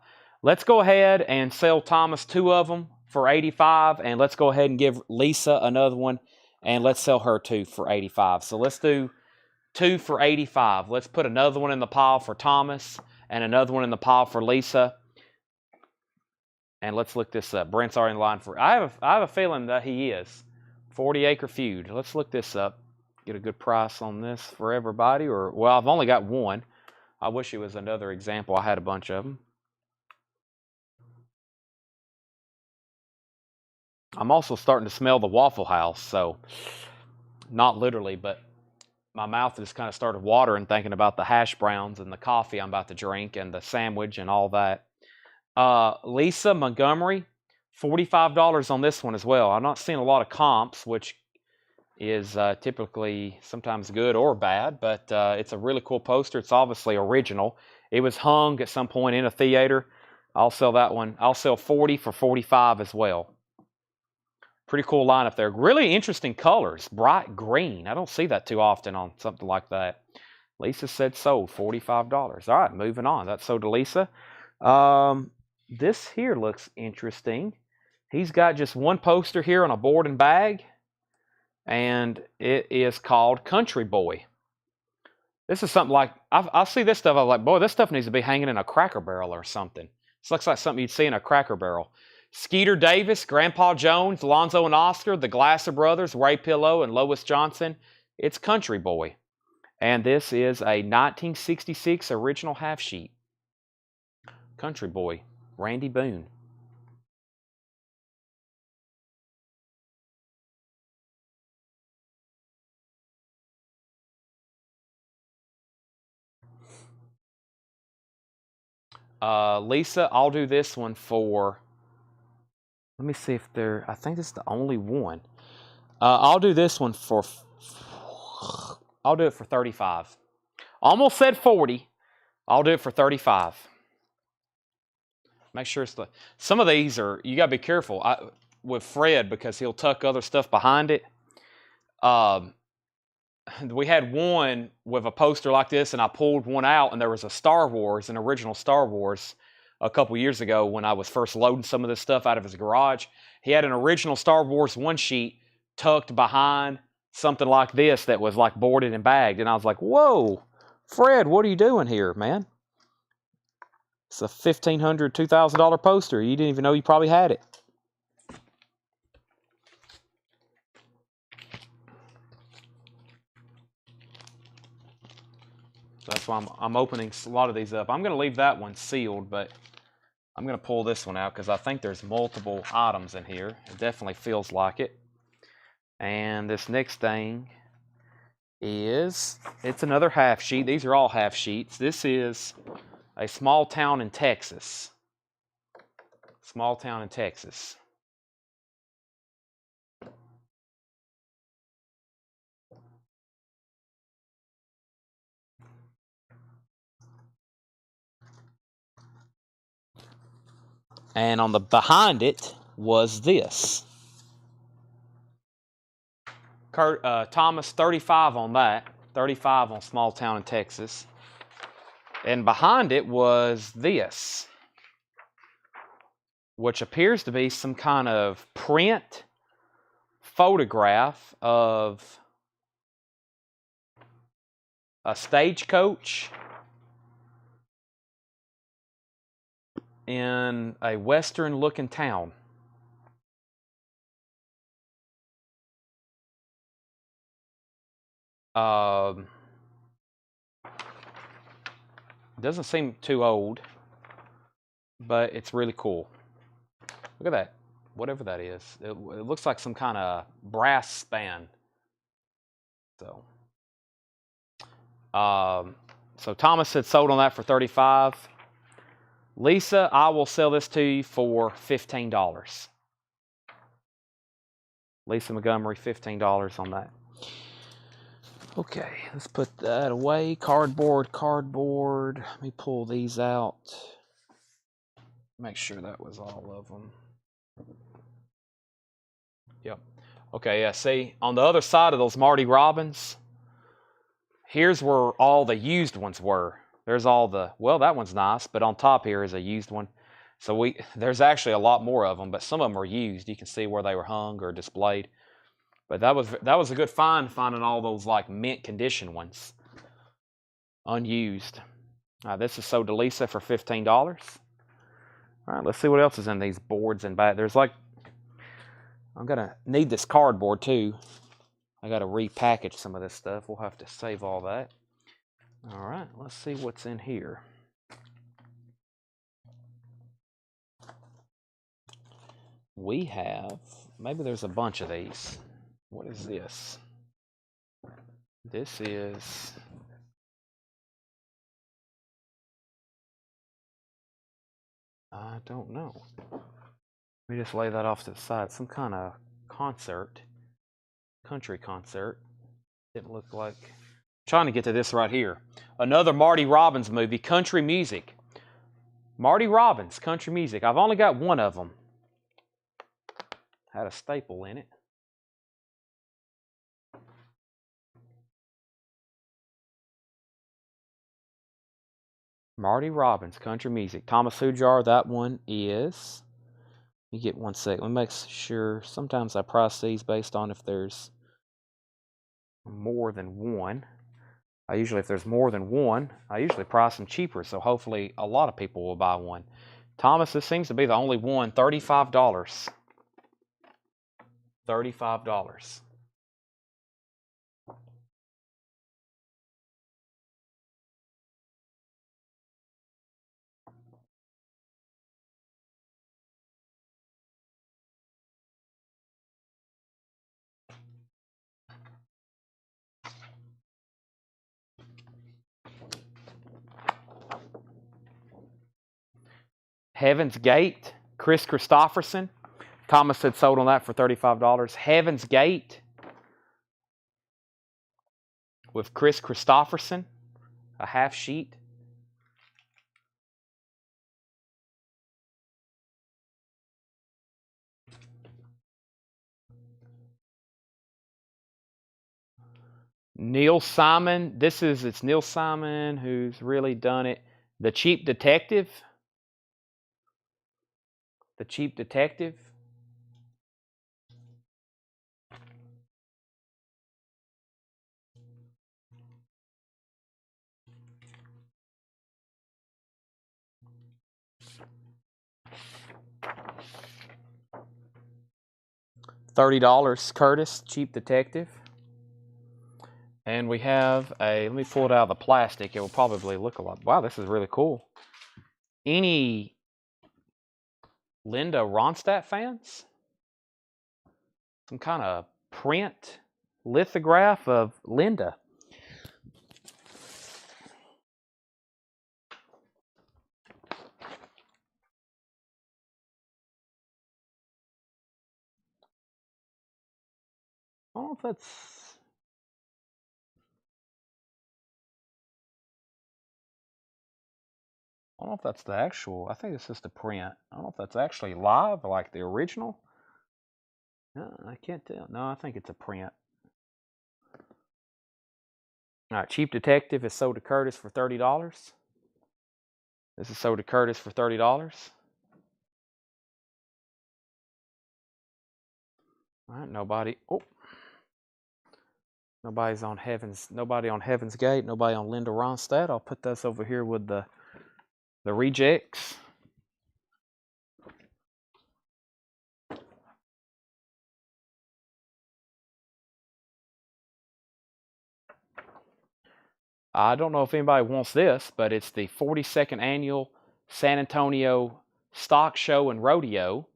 Let's go ahead and sell Thomas 2 of them for $85, and let's go ahead and give Lisa another one, and let's sell her 2 for $85. So let's do 2 for $85. Let's put another one in the pile for Thomas and another one in the pile for Lisa. And let's look this up. Brent's already in line for. I have a feeling that he is. 40 Acre Feud. Let's look this up. Get a good price on this for everybody. Or well, I've only got one. I wish it was another example. I had a bunch of them. I'm also starting to smell the Waffle House. So, not literally, but my mouth has kind of started watering thinking about the hash browns and the coffee I'm about to drink and the sandwich and all that. Lisa Montgomery, $45 on this one as well. I'm not seeing a lot of comps, which is typically sometimes good or bad, but it's a really cool poster. It's obviously original. It was hung at some point in a theater. I'll sell that one. I'll sell 40 for $45 as well. Pretty cool lineup there. Really interesting colors. Bright green. I don't see that too often on something like that. Lisa said sold, $45. All right, moving on. That's sold to Lisa. This here looks interesting. He's got just one poster here on a board and bag, and it is called Country Boy. This is something like, I see this stuff, I'm like, boy, this stuff needs to be hanging in a Cracker Barrel or something. This looks like something you'd see in a Cracker Barrel. Skeeter Davis, Grandpa Jones, Lonzo and Oscar, the Glasser Brothers, Ray Pillow, and Lois Johnson. It's Country Boy. And this is a 1966 original half sheet. Country Boy, Randy Boone. Lisa, I'll do this one for, let me see if they're, I think this is the only one. I'll do this one for, I'll do it for 35. Almost said 40. I'll do it for 35. Make sure it's the, some of these are, you got to be careful with Fred because he'll tuck other stuff behind it. We had one with a poster like this, and I pulled one out, and there was a Star Wars, an original Star Wars, a couple years ago when I was first loading some of this stuff out of his garage. He had an original Star Wars one sheet tucked behind something like this that was like boarded and bagged, and I was like, whoa, Fred, what are you doing here, man? It's a $1,500, $2,000 poster. You didn't even know you probably had it. That's why I'm opening a lot of these up. I'm going to leave that one sealed, but I'm going to pull this one out because I think there's multiple items in here. It definitely feels like it. And this next thing is, it's another half sheet. These are all half sheets. This is a small town in Texas. Small town in Texas. And on the behind it was this. Thomas, 35 on that. 35 on small town in Texas. And behind it was this, which appears to be some kind of print photograph of a stagecoach in a western looking town. Doesn't seem too old, but it's really cool. Look at that, whatever that is. It looks like some kind of brass span. So Thomas said sold on that for 35. Lisa, I will sell this to you for $15. Lisa Montgomery, $15 on that. Okay, let's put that away. Cardboard. Let me pull these out. Make sure that was all of them. Yep. Okay, yeah, see, on the other side of those Marty Robbins, here's where all the used ones were. There's all the, well, that one's nice, but on top here is a used one. So there's actually a lot more of them, but some of them are used. You can see where they were hung or displayed. But that was a good find, finding all those like mint condition ones, unused. This is sold to Lisa for $15. All right, let's see what else is in these boards and back. There's like, I'm gonna need this cardboard too. I gotta repackage some of this stuff. We'll have to save all that. All right, let's see what's in here. We have, maybe there's a bunch of these. What is this? This is, I don't know. Let me just lay that off to the side. Some kind of concert, country concert. Didn't look like, I'm trying to get to this right here. Another Marty Robbins movie, country music. Marty Robbins, country music. I've only got one of them. Had a staple in it. Marty Robbins, country music. Thomas Hujar, that one is. You get 1 second. Let me make sure. Sometimes I price these based on if there's more than one. If there's more than one, I usually price them cheaper. So hopefully a lot of people will buy one. Thomas, this seems to be the only one. $35. $35. Heaven's Gate, Chris Christopherson. Thomas had sold on that for $35. Heaven's Gate with Chris Christopherson, a half sheet. Neil Simon. It's Neil Simon who's really done it. The Cheap Detective. The Cheap Detective. $30, Curtis, Cheap Detective. And we have let me pull it out of the plastic. It will probably look a lot. Wow, this is really cool. Any Linda Ronstadt fans? Some kind of print lithograph of Linda. I don't know if that's... I don't know if that's the actual... I think it's just a print. I don't know if that's actually live, like the original. No, I can't tell. No, I think it's a print. All right, Cheap Detective is sold to Curtis for $30. This is sold to Curtis for $30. All right, nobody. Oh, nobody on Heaven's Gate. Nobody on Linda Ronstadt. I'll put this over here with the rejects. I don't know if anybody wants this, but it's the 42nd annual San Antonio Stock Show and Rodeo.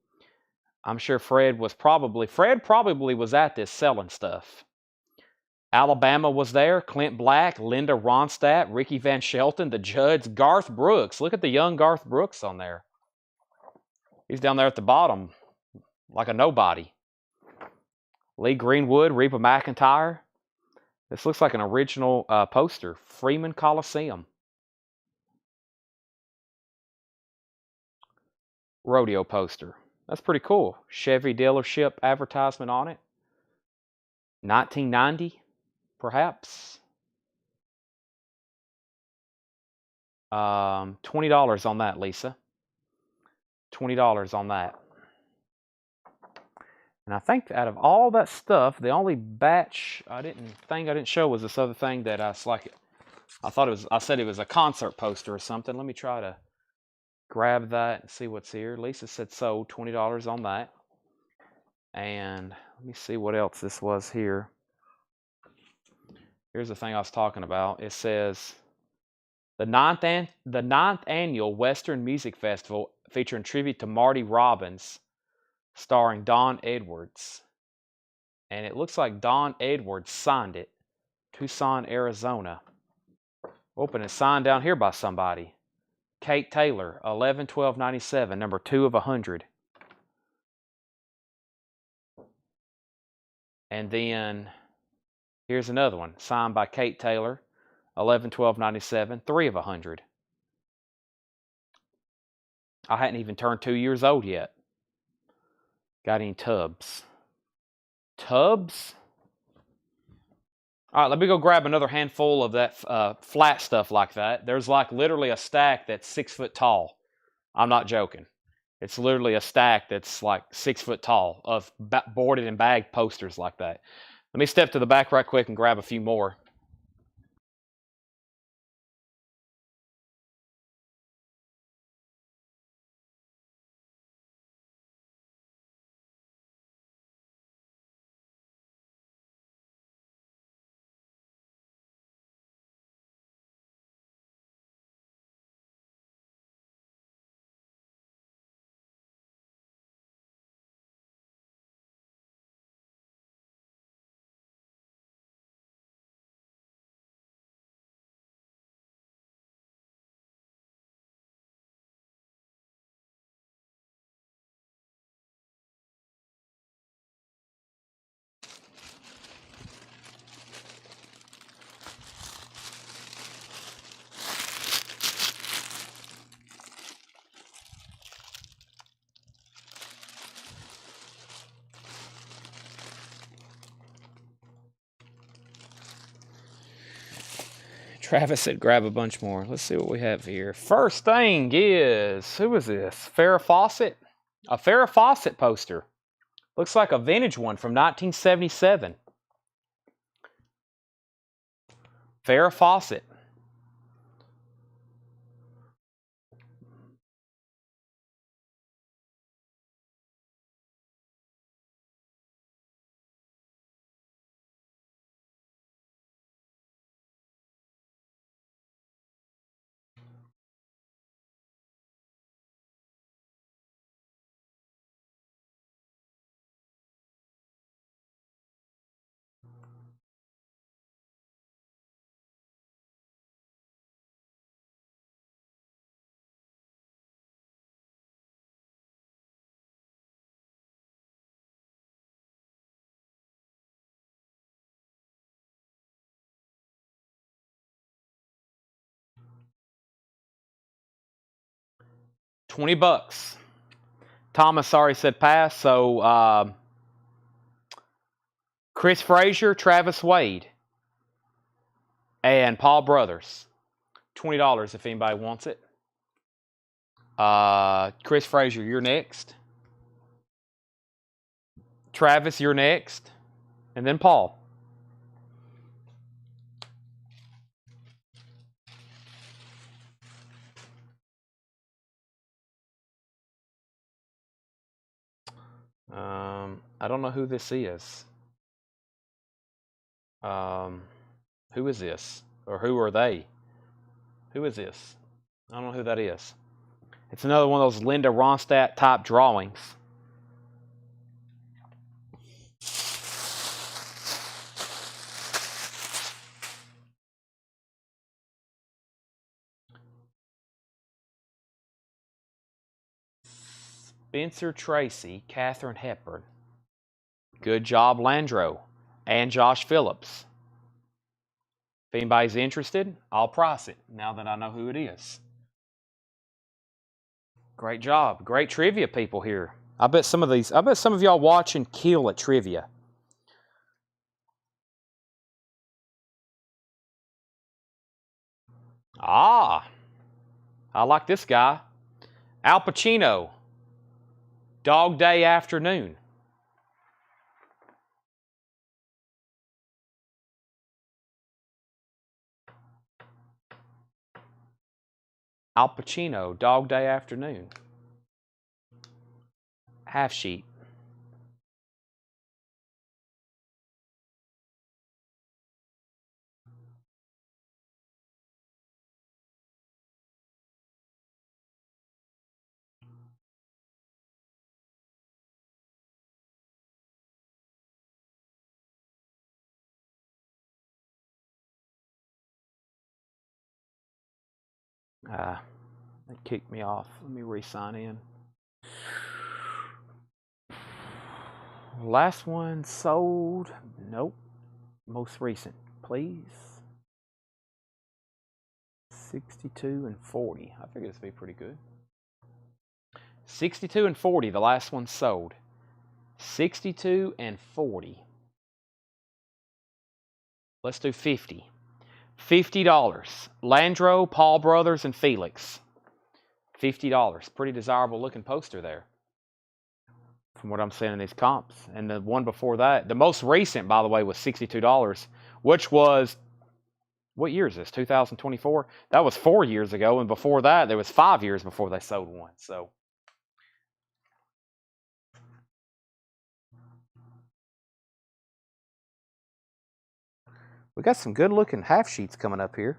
I'm sure Fred probably was at this selling stuff. Alabama was there. Clint Black, Linda Ronstadt, Ricky Van Shelton, the Judds, Garth Brooks. Look at the young Garth Brooks on there. He's down there at the bottom like a nobody. Lee Greenwood, Reba McEntire. This looks like an original poster. Freeman Coliseum. Rodeo poster. That's pretty cool. Chevy dealership advertisement on it. 1990, perhaps. $20 on that, Lisa. $20 on that. And I think out of all that stuff, the only batch I didn't show was this other thing that I said it was a concert poster or something. Let me try to grab that and see what's here. Lisa said sold, $20 on that. And let me see what else this was here. Here's the thing I was talking about. It says the ninth annual Western Music Festival featuring tribute to Marty Robbins, starring Don Edwards. And it looks like Don Edwards signed it. Tucson, Arizona. Open and signed down here by somebody. Kate Taylor, 11/12/97, number 2 of 100. And then here's another one, signed by Kate Taylor, 11/12/97, 3 of 100. I hadn't even turned 2 years old yet. Got any tubs? Tubs? All right, let me go grab another handful of that flat stuff like that. There's like literally a stack that's 6 foot tall. I'm not joking. It's literally a stack that's like 6 foot tall of boarded and bagged posters like that. Let me step to the back right quick and grab a few more. Travis said grab a bunch more. Let's see what we have here. First thing is, who is this? Farrah Fawcett? A Farrah Fawcett poster. Looks like a vintage one from 1977. Farrah Fawcett. $20. Thomas already said pass, so Chris Frazier, Travis Wade, and Paul Brothers. $20 if anybody wants it. Chris Frazier, you're next. Travis, you're next. And then Paul. I don't know who this is. Who is this? Or who are they? Who is this? I don't know who that is. It's another one of those Linda Ronstadt type drawings. Spencer Tracy, Katharine Hepburn. Good job, Landro. And Josh Phillips. If anybody's interested, I'll price it now that I know who it is. Great job. Great trivia people here. I bet some of y'all watch and kill at trivia. Ah, I like this guy. Al Pacino, Dog Day Afternoon. Al Pacino, Dog Day Afternoon. Half sheet. They kicked me off. Let me re-sign in. Last one sold. Nope. Most recent, please. 62 and 40. I figured this would be pretty good. 62 and 40, the last one sold. 62 and 40. Let's do 50. $50. Landro, Paul Brothers, and Felix. $50. Pretty desirable looking poster there, from what I'm seeing in these comps. And the one before that, the most recent, by the way, was $62, which was, what year is this? 2024? That was 4 years ago, and before that, there was 5 years before they sold one. So we got some good looking half sheets coming up here.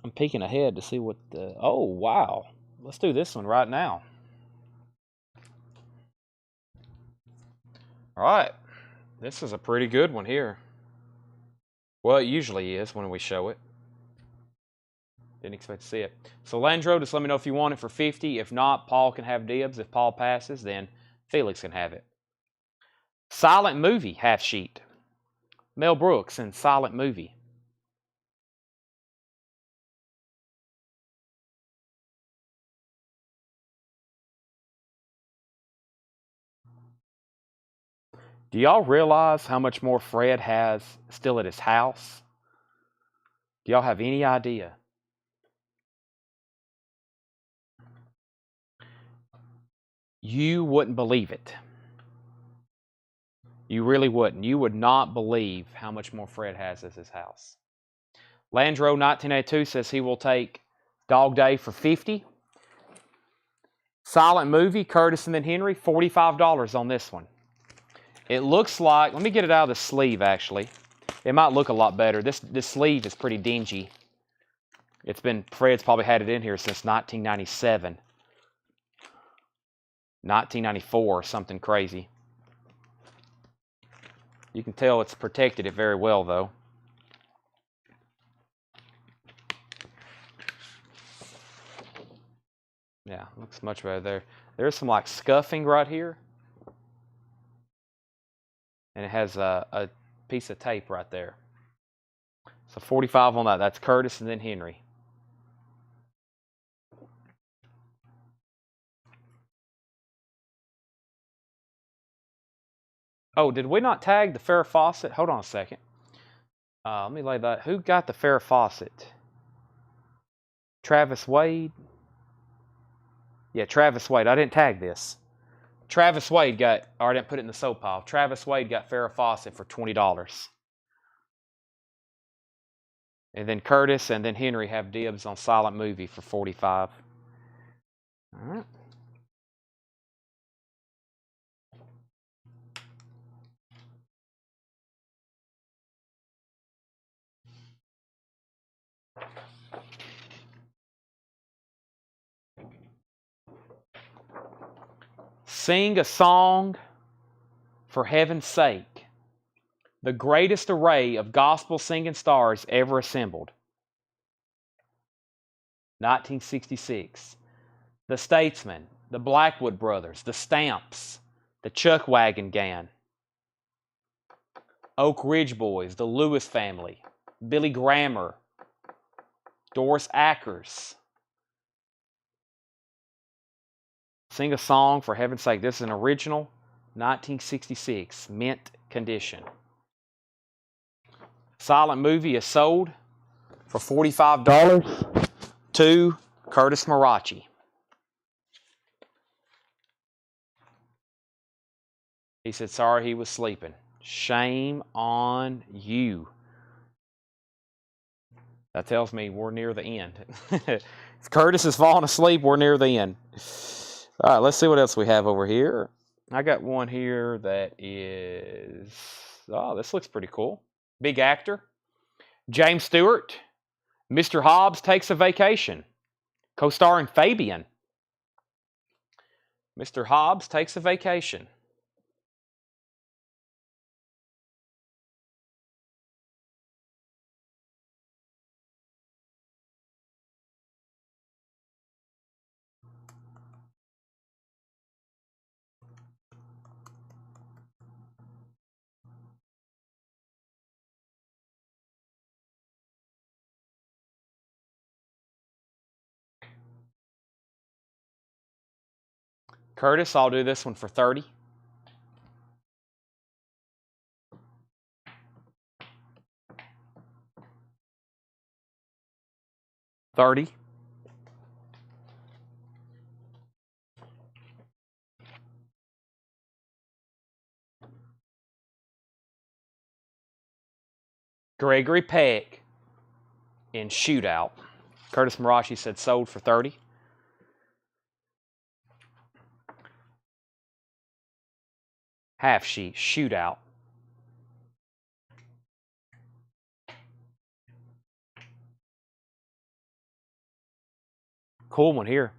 I'm peeking ahead to see what the, oh wow, let's do this one right now. All right, this is a pretty good one here. Well, it usually is when we show it. Didn't expect to see it. So Landro, just let me know if you want it for 50. If not, Paul can have dibs. If Paul passes, then Felix can have it. Silent Movie half sheet. Mel Brooks in Silent Movie. Do y'all realize how much more Fred has still at his house? Do y'all have any idea? You wouldn't believe it. You really wouldn't. You would not believe how much more Fred has at his house. Landro 1982 says he will take Dog Day for 50. Silent Movie, Curtis and then Henry, $45 on this one. It looks like, let me get it out of the sleeve actually. It might look a lot better. This sleeve is pretty dingy. Fred's probably had it in here since 1997. 1994 or something crazy. You can tell it's protected it very well though. Yeah, looks much better there. There's some like scuffing right here. And it has a piece of tape right there. So 45 on that. That's Curtis and then Henry. Oh, did we not tag the Farrah Fawcett? Hold on a second. Let me lay that. Who got the Farrah Fawcett? Travis Wade? Yeah, Travis Wade. I didn't tag this. Travis Wade got, or I didn't put it in the soap pile. Travis Wade got Farrah Fawcett for $20. And then Curtis and then Henry have dibs on Silent Movie for 45. All right. Sing a song for heaven's sake. The greatest array of gospel singing stars ever assembled. 1966. The Statesmen, the Blackwood Brothers, the Stamps, the Chuck Wagon Gang, Oak Ridge Boys, the Lewis family, Billy Grammer, Doris Ackers. Sing a song for heaven's sake. This is an original 1966, mint condition. Silent movie is sold for $45 to Curtis Marachi. He said, sorry, he was sleeping. Shame on you. That tells me we're near the end. If Curtis is falling asleep, we're near the end. All right, let's see what else we have over here. I got one here that is... Oh, this looks pretty cool. Big actor. James Stewart. Mr. Hobbs Takes a Vacation. Co-starring Fabian. Mr. Hobbs Takes a Vacation. Curtis, I'll do this one for 30. $30. Gregory Peck in Shootout. Curtis Marachi said sold for 30. Half sheet, Shootout. Cool one here.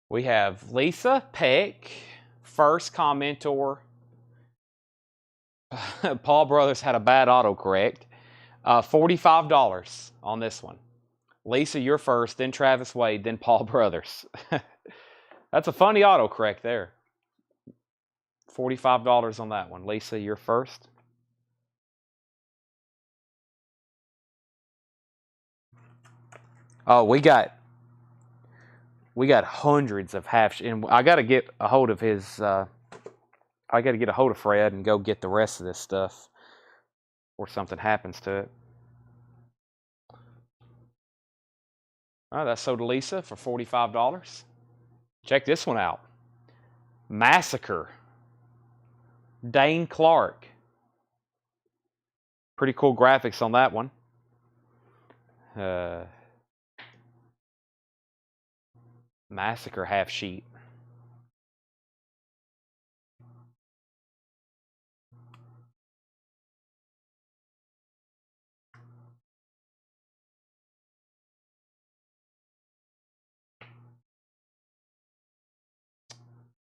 We have Lisa Peck, first commentor. Paul Brothers had a bad autocorrect. $45 on this one. Lisa, you're first, then Travis Wade, then Paul Brothers. That's a funny autocorrect there. $45 on that one. Lisa, you're first. Oh, we got hundreds of half, and I got to get a hold of his. I got to get a hold of Fred and go get the rest of this stuff, or something happens to it. All right, that's sold to Lisa for $45. Check this one out. Massacre. Dane Clark. Pretty cool graphics on that one. Massacre half sheet.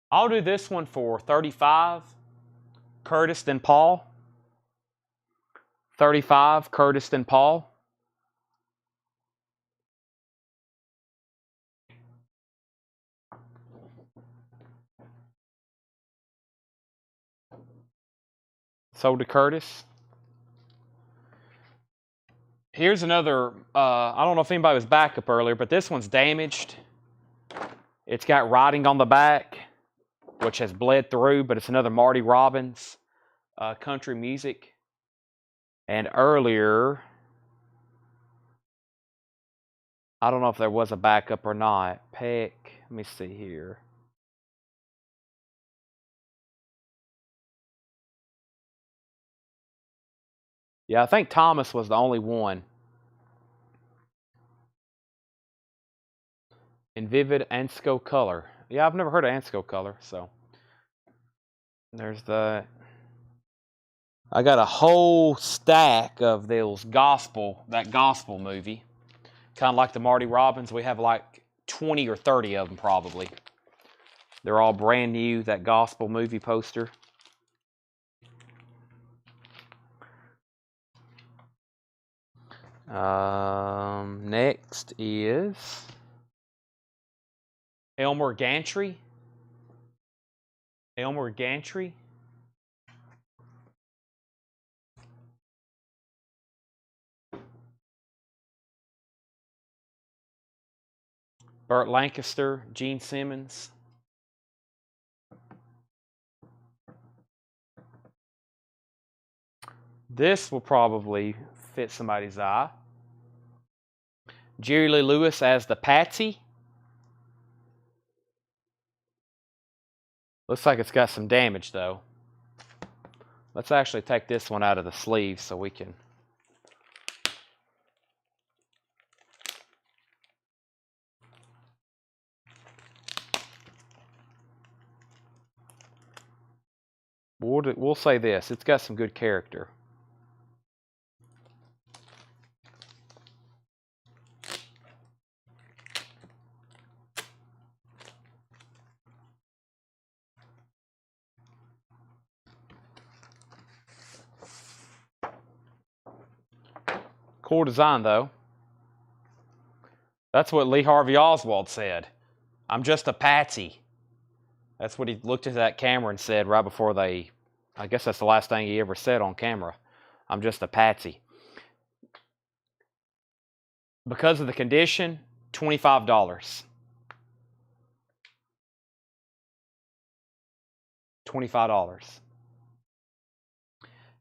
I'll do this one for 35. Curtis then Paul. 35, Curtis then Paul. Sold to Curtis. Here's another, I don't know if anybody was back up earlier, but this one's damaged. It's got writing on the back, which has bled through, but it's another Marty Robbins country music. And earlier, I don't know if there was a backup or not. Peck, let me see here. Yeah, I think Thomas was the only one. In vivid Ansco color. Yeah, I've never heard of Ansco color, so there's that. I got a whole stack of those that gospel movie. Kind of like the Marty Robbins. We have like 20 or 30 of them probably. They're all brand new, that gospel movie poster. Next is Elmer Gantry. Elmer Gantry. Burt Lancaster, Gene Simmons. This will probably fit somebody's eye. Jerry Lee Lewis as the Patsy. Looks like it's got some damage though. Let's actually take this one out of the sleeve so we can. We'll say this, it's got some good character. Cool design though. That's what Lee Harvey Oswald said. I'm just a patsy. That's what he looked at that camera and said right before they, I guess that's the last thing he ever said on camera. I'm just a patsy. Because of the condition, $25. $25.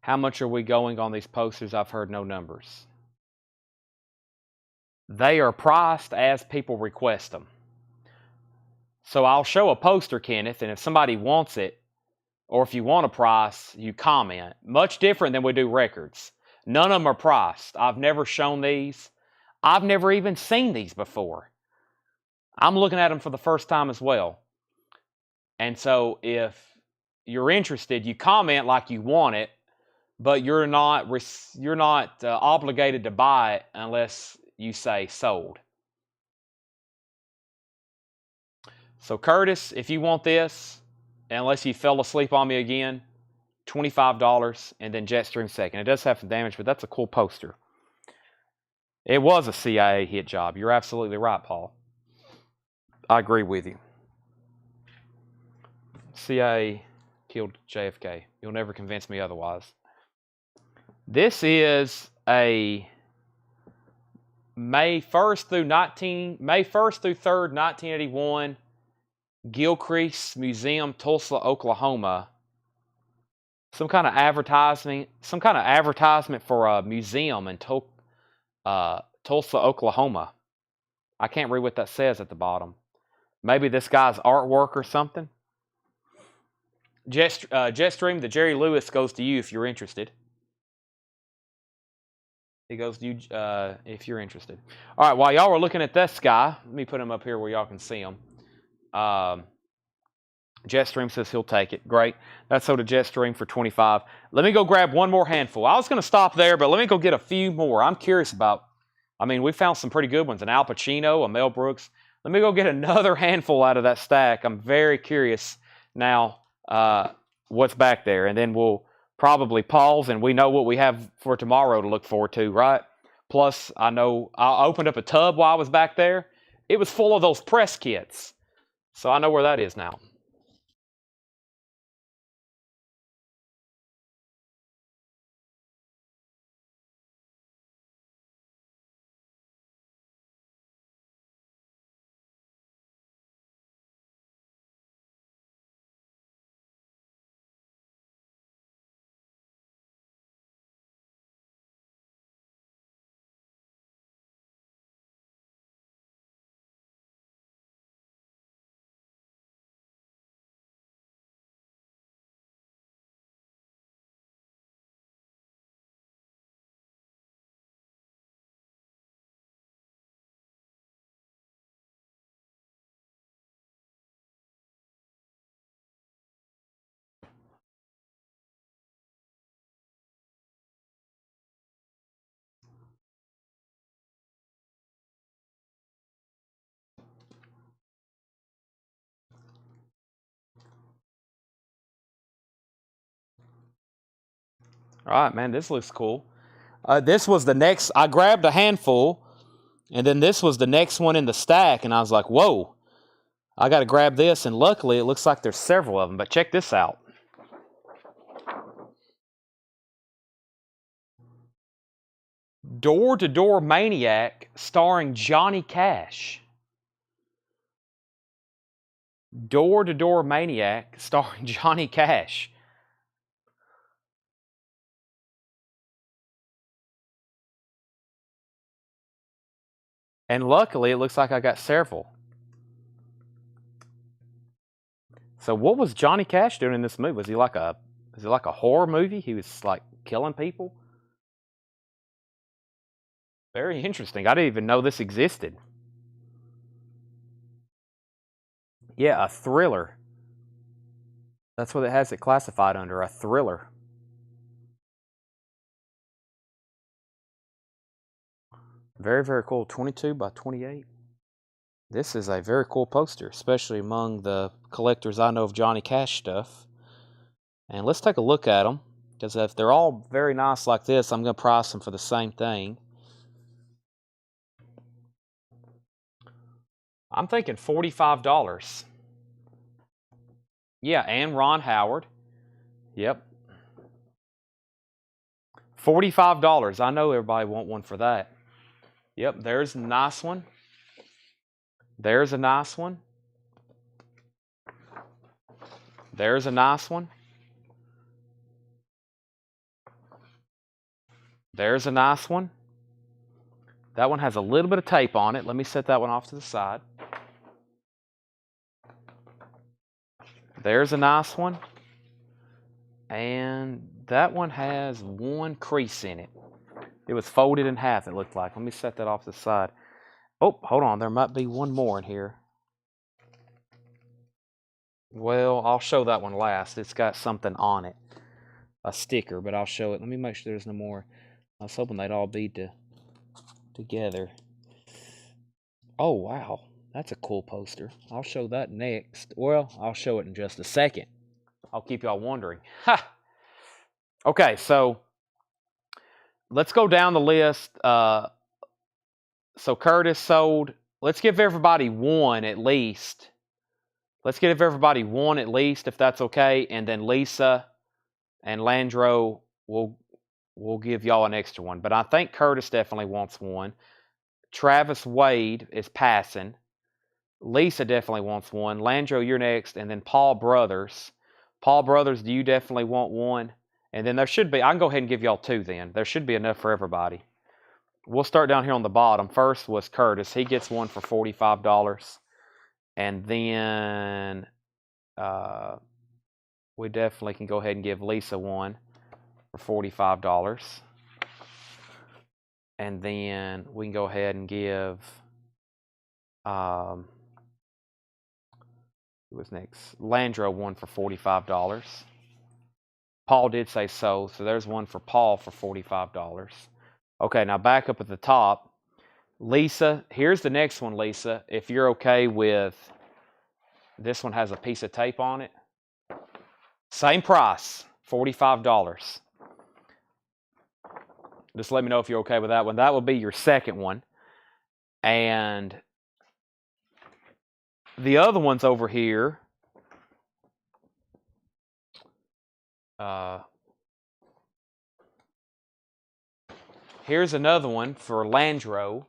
How much are we going on these posters? I've heard no numbers. They are priced as people request them. So I'll show a poster, Kenneth, and if somebody wants it, or if you want a price, you comment. Much different than we do records. None of them are priced. I've never shown these. I've never even seen these before. I'm looking at them for the first time as well. And so if you're interested, you comment like you want it, but you're not obligated to buy it unless you say sold. So Curtis, if you want this, unless you fell asleep on me again, $25, and then Jetstream second. It does have some damage, but that's a cool poster. It was a CIA hit job. You're absolutely right, Paul. I agree with you. CIA killed JFK. You'll never convince me otherwise. This is a May 1st through 3rd, 1981, Gilcrease Museum, Tulsa, Oklahoma. Some kind of advertisement for a museum in Tulsa, Oklahoma. I can't read what that says at the bottom. Maybe this guy's artwork or something. Jetstream, the Jerry Lewis goes to you if you're interested. It goes to you if you're interested. All right, while y'all are looking at this guy, let me put him up here where y'all can see him. Jetstream says he'll take it. Great. That's sold to Jetstream for $25. Let me go grab one more handful. I was going to stop there, but let me go get a few more. I'm curious about, we found some pretty good ones. An Al Pacino, a Mel Brooks. Let me go get another handful out of that stack. I'm very curious now what's back there. And then we'll probably pause, and we know what we have for tomorrow to look forward to, right? Plus, I know I opened up a tub while I was back there. It was full of those press kits. So I know where that is now. All right, man, this looks cool. This was the next, I grabbed a handful, and then this was the next one in the stack, and I was like, whoa, I got to grab this, and luckily it looks like there's several of them, but check this out. Door to Door Maniac starring Johnny Cash. Door-to-Door Maniac starring Johnny Cash. And luckily, it looks like I got several. So what was Johnny Cash doing in this movie? Was he like a horror movie? He was like killing people? Very interesting. I didn't even know this existed. Yeah, a thriller. That's what it has it classified under, a thriller. Very, very cool. 22 by 28. This is a very cool poster, especially among the collectors I know of Johnny Cash stuff. And let's take a look at them, because if they're all very nice like this, I'm going to price them for the same thing. I'm thinking $45. Yeah, and Ron Howard. Yep. $45. I know everybody want one for that. Yep, there's a nice one. There's a nice one. There's a nice one. There's a nice one. That one has a little bit of tape on it. Let me set that one off to the side. There's a nice one. And that one has one crease in it. It was folded in half, it looked like. Let me set that off to the side. Oh, hold on. There might be one more in here. Well, I'll show that one last. It's got something on it. A sticker, but I'll show it. Let me make sure there's no more. I was hoping they'd all be together. Oh, wow. That's a cool poster. I'll show that next. Well, I'll show it in just a second. I'll keep y'all wondering. Ha! Okay, so let's go down the list. So Curtis sold. Let's give everybody one at least. Let's give everybody one at least, if that's okay. And then Lisa and Landro will give y'all an extra one. But I think Curtis definitely wants one. Travis Wade is passing. Lisa definitely wants one. Landro, you're next. And then Paul Brothers. Paul Brothers, do you definitely want one? And then there should be, I can go ahead and give y'all two then. There should be enough for everybody. We'll start down here on the bottom. First was Curtis. He gets one for $45. And then we definitely can go ahead and give Lisa one for $45. And then we can go ahead and give, who was next? Landro one for $45. Paul did say so there's one for Paul for $45. Okay, now back up at the top. Lisa, here's the next one, Lisa. If you're okay with, this one has a piece of tape on it. Same price, $45. Just let me know if you're okay with that one. That will be your second one. And the other ones over here, here's another one for Landro.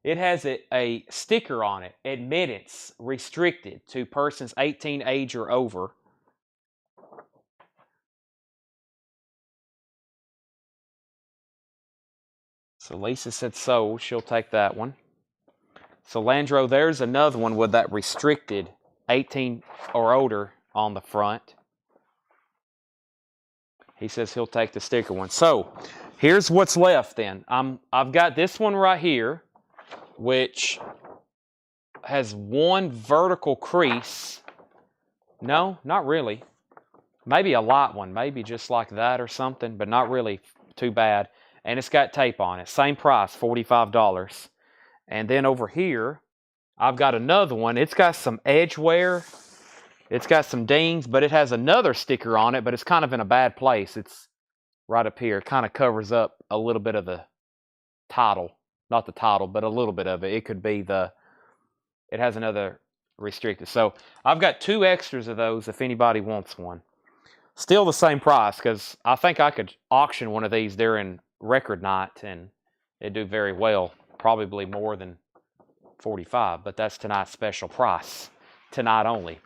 It has a sticker on it, admittance restricted to persons 18 age or over. So Lisa said so, she'll take that one. So Landro, there's another one with that restricted 18 or older on the front. He says he'll take the sticker one. So here's what's left then. I've got this one right here, which has one vertical crease. No, not really. Maybe a light one, maybe just like that or something, but not really too bad. And it's got tape on it. Same price, $45. And then over here, I've got another one. It's got some edge wear. It's got some dings, but it has another sticker on it, but it's kind of in a bad place. It's right up here. It kind of covers up a little bit of the title. Not the title, but a little bit of it. It could be it has another restricted. So I've got two extras of those if anybody wants one. Still the same price, because I think I could auction one of these during record night and it'd do very well. Probably more than $45, but that's tonight's special price. Tonight only.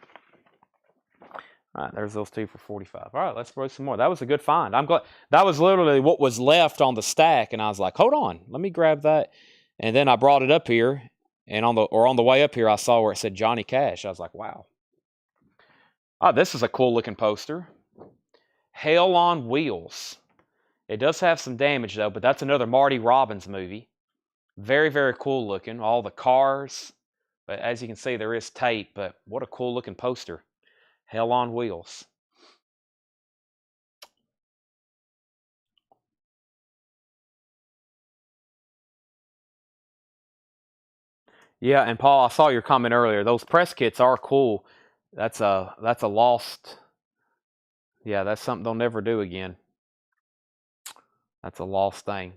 All right, there's those two for 45. All right, let's throw some more. That was a good find. I'm glad that was literally what was left on the stack, and I was like, hold on, let me grab that. And then I brought it up here, and on the way up here, I saw where it said Johnny Cash. I was like, wow. Oh, this is a cool looking poster. Hell on Wheels. It does have some damage though, but that's another Marty Robbins movie. Very, very cool looking. All the cars. But as you can see, there is tape, but what a cool looking poster. Hell on Wheels. Yeah, and Paul, I saw your comment earlier. Those press kits are cool. That's a lost. Yeah, that's something they'll never do again. That's a lost thing.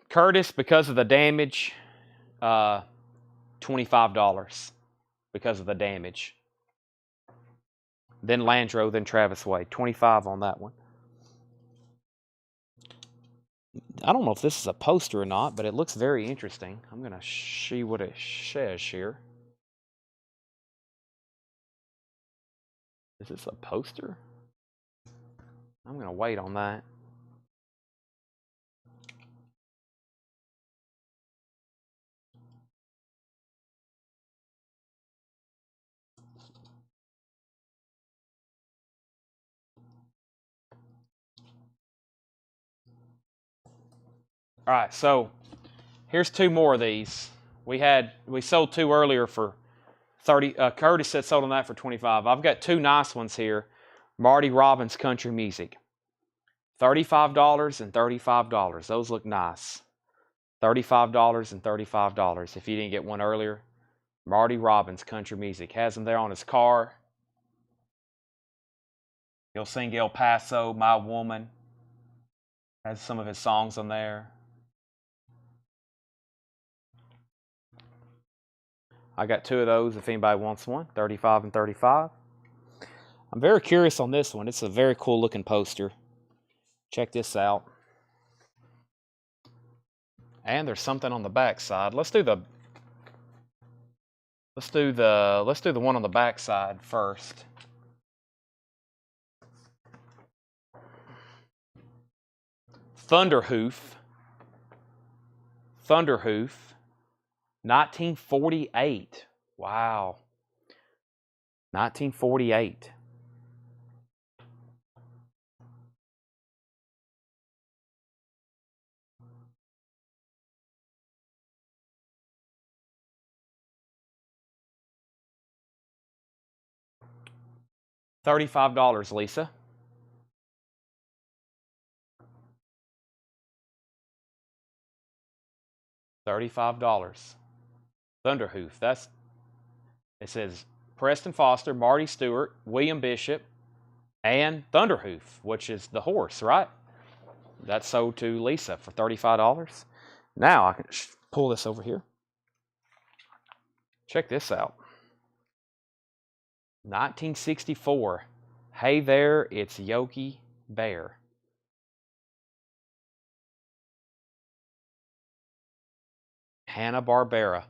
Curtis, because of the damage, $25 because of the damage. Then Landro, then Travis Wade. 25 on that one. I don't know if this is a poster or not, but it looks very interesting. I'm going to see what it says here. Is this a poster? I'm going to wait on that. All right, so here's two more of these. We sold two earlier for 30. Curtis said sold on that for 25. I've got two nice ones here. Marty Robbins Country Music. $35 and $35. Those look nice. $35 and $35. If you didn't get one earlier, Marty Robbins Country Music has them there on his car. He'll sing El Paso, My Woman. Has some of his songs on there. I got two of those if anybody wants one, 35 and 35. I'm very curious on this one. It's a very cool looking poster. Check this out. And there's something on the back side. Let's do the one on the back side first. Thunderhoof, 1948. Wow. 1948. $35, Lisa. $35. Thunderhoof. It says Preston Foster, Marty Stewart, William Bishop, and Thunderhoof, which is the horse, right? That's sold to Lisa for $35. Now I can pull this over here. Check this out. 1964. Hey there, it's Yogi Bear. Hanna-Barbera.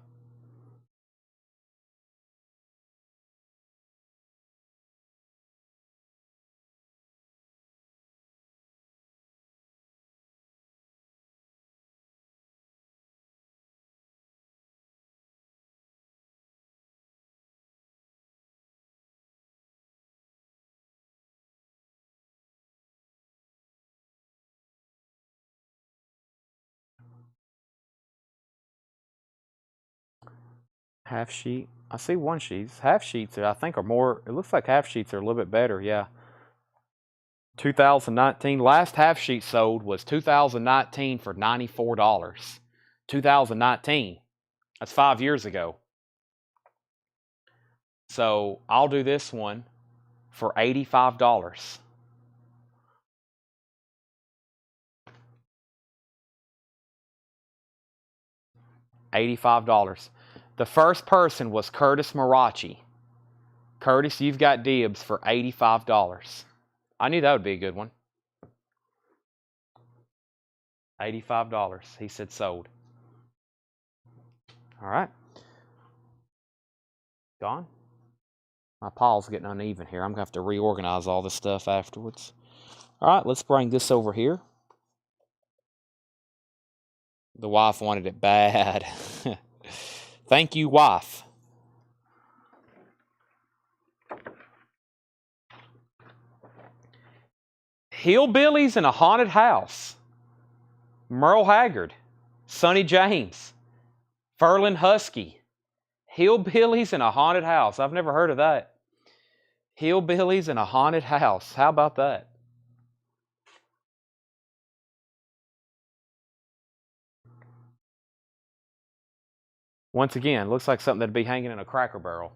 Half sheet. I see one sheet. Half sheets, I think, are more. It looks like half sheets are a little bit better. Yeah. 2019. Last half sheet sold was 2019 for $94. 2019. That's 5 years ago. So I'll do this one for $85. $85. The first person was Curtis Marachi. Curtis, you've got dibs for $85. I knew that would be a good one. $85. He said sold. All right. Gone? My pile's getting uneven here. I'm going to have to reorganize all this stuff afterwards. All right, let's bring this over here. The wife wanted it bad. Thank you, wife. Hillbillies in a Haunted House. Merle Haggard. Sonny James. Ferlin Husky. Hillbillies in a Haunted House. I've never heard of that. Hillbillies in a Haunted House. How about that? Once again, looks like something that'd be hanging in a Cracker Barrel.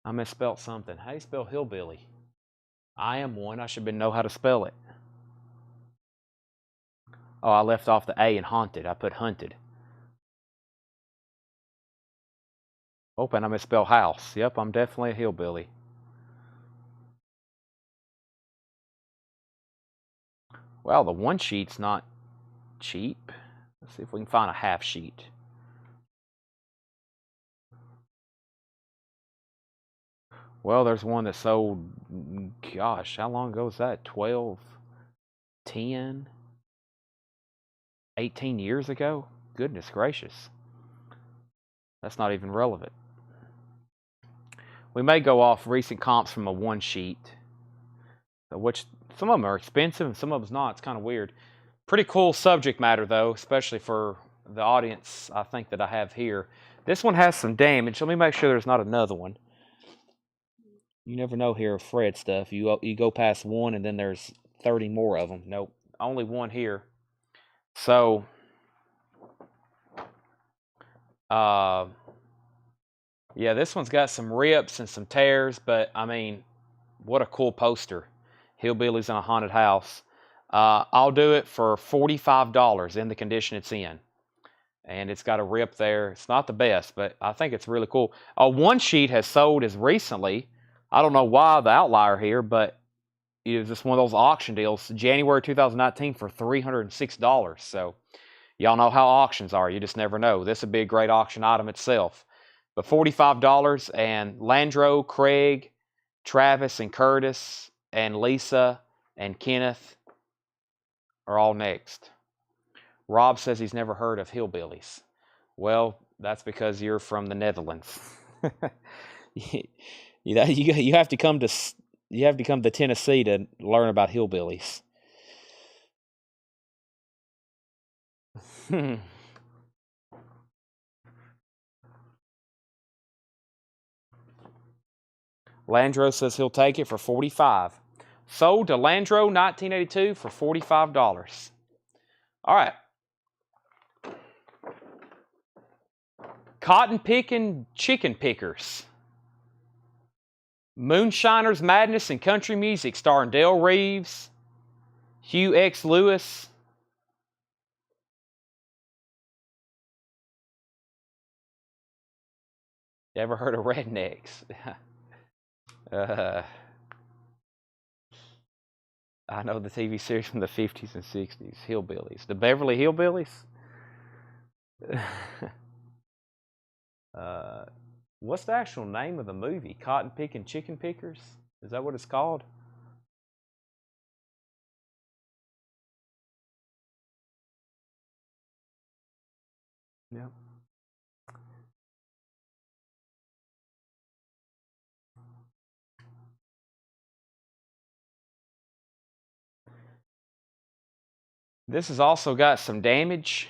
I misspelled something. How do you spell hillbilly? I am one. I should know how to spell it. Oh, I left off the A in haunted. I put hunted. Oh, and I misspelled house. Yep, I'm definitely a hillbilly. Well, the one sheet's not cheap. Let's see if we can find a half sheet. Well, there's one that sold, gosh, how long ago was that? 12, 10, 18 years ago? Goodness gracious. That's not even relevant. We may go off recent comps from a one sheet, which some of them are expensive and some of them's not. It's kind of weird. Pretty cool subject matter, though, especially for the audience I think that I have here. This one has some damage. Let me make sure there's not another one. You never know here with Fred stuff. You go past one and then there's 30 more of them. Nope, only one here. So, yeah, this one's got some rips and some tears, but I mean, what a cool poster. Hillbillies in a Haunted House. I'll do it for $45 in the condition it's in. And it's got a rip there. It's not the best, but I think it's really cool. One sheet has sold as recently. I don't know why the outlier here, but it was just one of those auction deals. January 2019 for $306. So y'all know how auctions are. You just never know. This would be a great auction item itself. But $45, and Landro, Craig, Travis, and Curtis, and Lisa, and Kenneth are all next. Rob says he's never heard of hillbillies. Well, that's because you're from the Netherlands. you have to come to Tennessee to learn about hillbillies. Landro says he'll take it for $45. Sold to Landro 1982 for $45. All right. Cotton picking chicken pickers. Moonshiners Madness and Country Music starring Dale Reeves, Hugh X. Lewis. You ever heard of Rednecks? I know the TV series from the 50s and 60s, Hillbillies. The Beverly Hillbillies? What's the actual name of the movie? Cotton Picking Chicken Pickers? Is that what it's called? Yeah. This has also got some damage.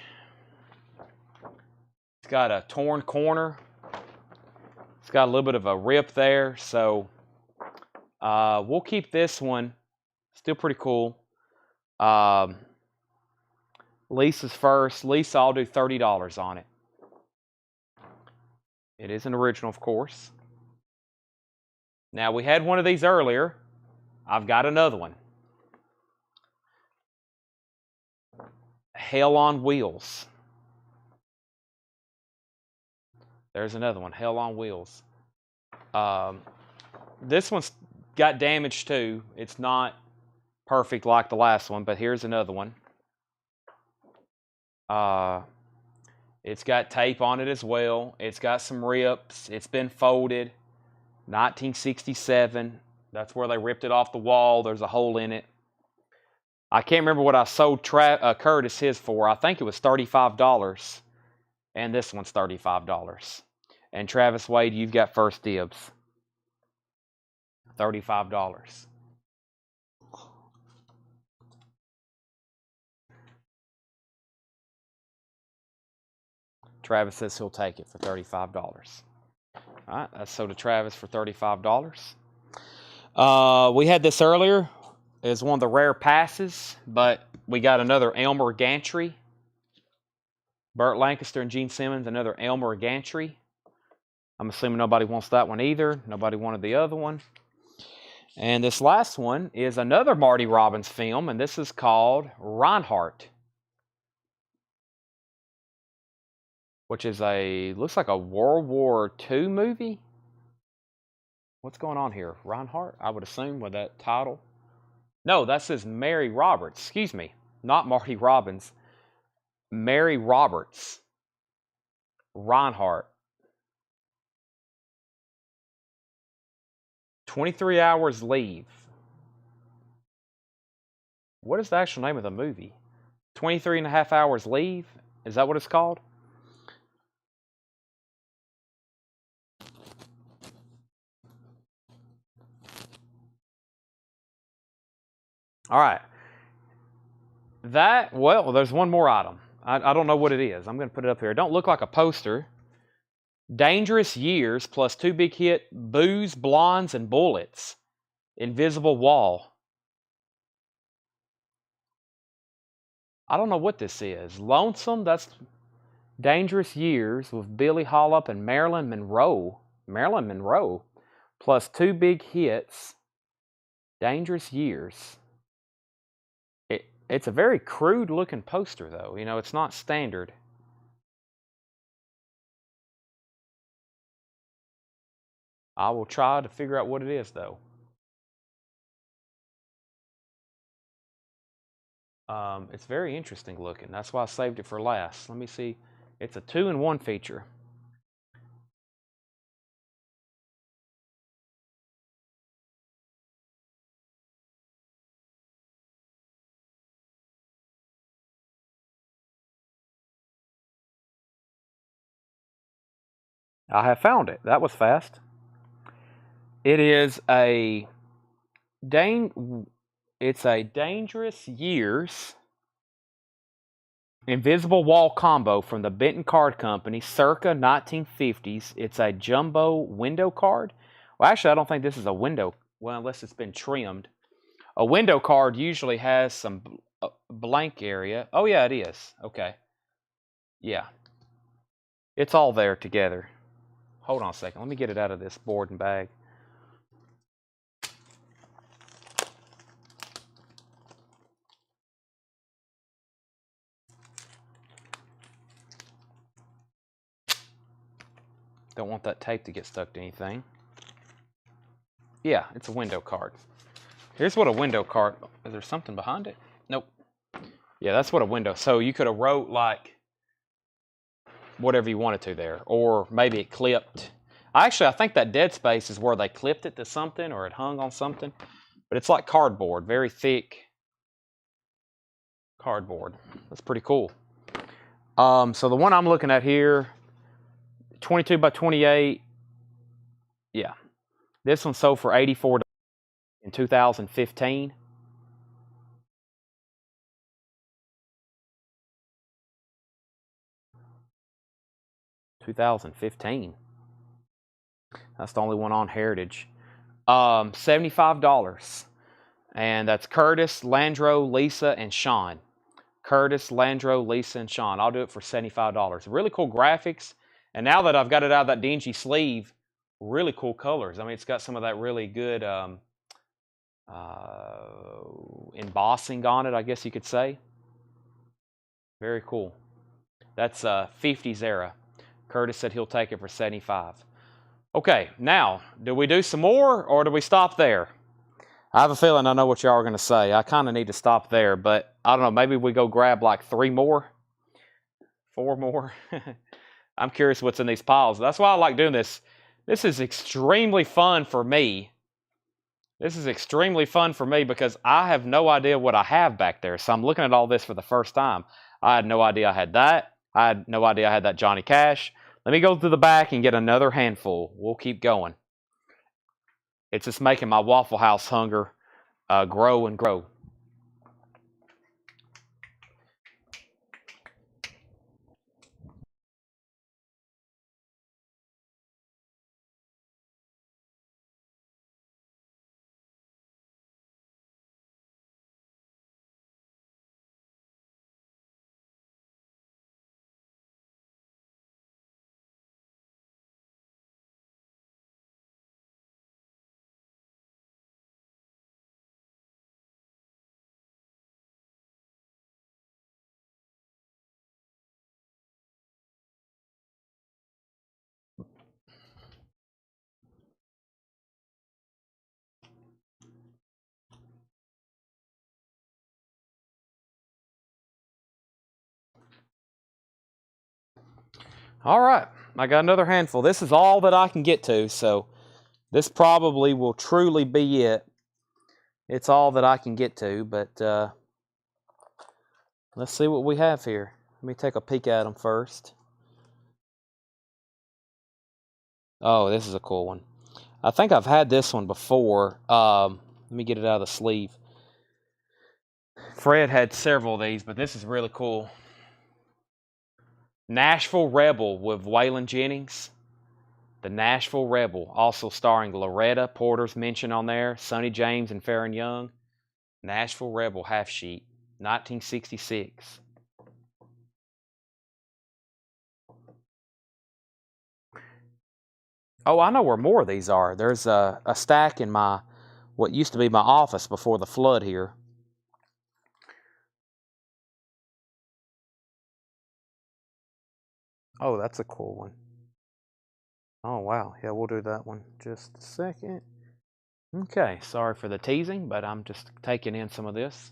It's got a torn corner. It's got a little bit of a rip there, so we'll keep this one. Still pretty cool. Lisa's first. Lisa, I'll do $30 on it. It is an original, of course. Now, we had one of these earlier. I've got another one. Hell on Wheels. There's another one, Hell on Wheels. This one's got damage too. It's not perfect like the last one, but here's another one. It's got tape on it as well. It's got some rips. It's been folded. 1967. That's where they ripped it off the wall. There's a hole in it. I can't remember what I sold Curtis his for. I think it was $35. And this one's $35. And Travis Wade, you've got first dibs. $35. Travis says he'll take it for $35. All right, that's sold to Travis for $35. We had this earlier. It's one of the rare passes, but we got another Elmer Gantry. Burt Lancaster and Gene Simmons, another Elmer Gantry. I'm assuming nobody wants that one either. Nobody wanted the other one. And this last one is another Marty Robbins film, and this is called Reinhardt, which is looks like a World War II movie. What's going on here? Reinhardt, I would assume, with that title. No, that says Mary Roberts. Excuse me, not Marty Robbins. Mary Roberts. Reinhardt. 23 Hours Leave. What is the actual name of the movie? 23 and a half hours leave? Is that what it's called? All right. Well, there's one more item. I don't know what it is. I'm going to put it up here. It don't look like a poster. Dangerous Years plus 2 big hit, Booze, Blondes, and Bullets. Invisible Wall. I don't know what this is. Lonesome, that's Dangerous Years with Billy Hollup and Marilyn Monroe. Marilyn Monroe. Plus 2 big hits. Dangerous Years. It's a very crude looking poster though. You know, it's not standard. I will try to figure out what it is though. It's very interesting looking. That's why I saved it for last. Let me see. It's a 2-in-1 feature. I have found it. That was fast. It is it's a Dangerous Years Invisible Wall combo from the Benton Card Company, circa 1950s. It's a jumbo window card. Well, actually, I don't think this is a window. Well, unless it's been trimmed. A window card usually has some blank area. Oh, yeah, it is. Okay. Yeah. It's all there together. Hold on a second. Let me get it out of this board and bag. Don't want that tape to get stuck to anything. Yeah, it's a window card. Here's what a window card... Is there something behind it? Nope. Yeah, that's what a window... So you could have wrote like whatever you wanted to there. Or maybe it clipped. Actually, I think that dead space is where they clipped it to something or it hung on something. But it's like cardboard. Very thick cardboard. That's pretty cool. So the one I'm looking at here, 22 by 28. Yeah. This one sold for $84 in 2015. That's the only one on Heritage. $75. And that's Curtis, Landro, Lisa, and Sean. Curtis, Landro, Lisa, and Sean. I'll do it for $75. Really cool graphics. And now that I've got it out of that dingy sleeve, really cool colors. I mean, it's got some of that really good embossing on it, I guess you could say. Very cool. That's 50s era. Curtis said he'll take it for $75. Okay, now, do we do some more or do we stop there? I have a feeling I know what y'all are going to say. I kind of need to stop there, but I don't know. Maybe we go grab like 3 more, 4 more. I'm curious what's in these piles. That's why I like doing this. This is extremely fun for me. This is extremely fun for me because I have no idea what I have back there. So I'm looking at all this for the first time. I had no idea I had that. I had no idea I had that Johnny Cash. Let me go to the back and get another handful. We'll keep going. It's just making my Waffle House hunger grow and grow. All right, I got another handful. This is all that I can get to, so this probably will truly be it. It's all that I can get to, but let's see what we have here. Let me take a peek at them first. Oh, this is a cool one. I think I've had this one before. Let me get it out of the sleeve. Fred had several of these, but this is really cool. Nashville Rebel with Waylon Jennings. The Nashville Rebel, also starring Loretta Porter's mentioned on there, Sonny James and Farron Young. Nashville Rebel half sheet, 1966. Oh, I know where more of these are. There's a stack in what used to be my office before the flood here. Oh, that's a cool one. Oh, wow. Yeah, we'll do that one. Just a second. Okay, sorry for the teasing, but I'm just taking in some of this.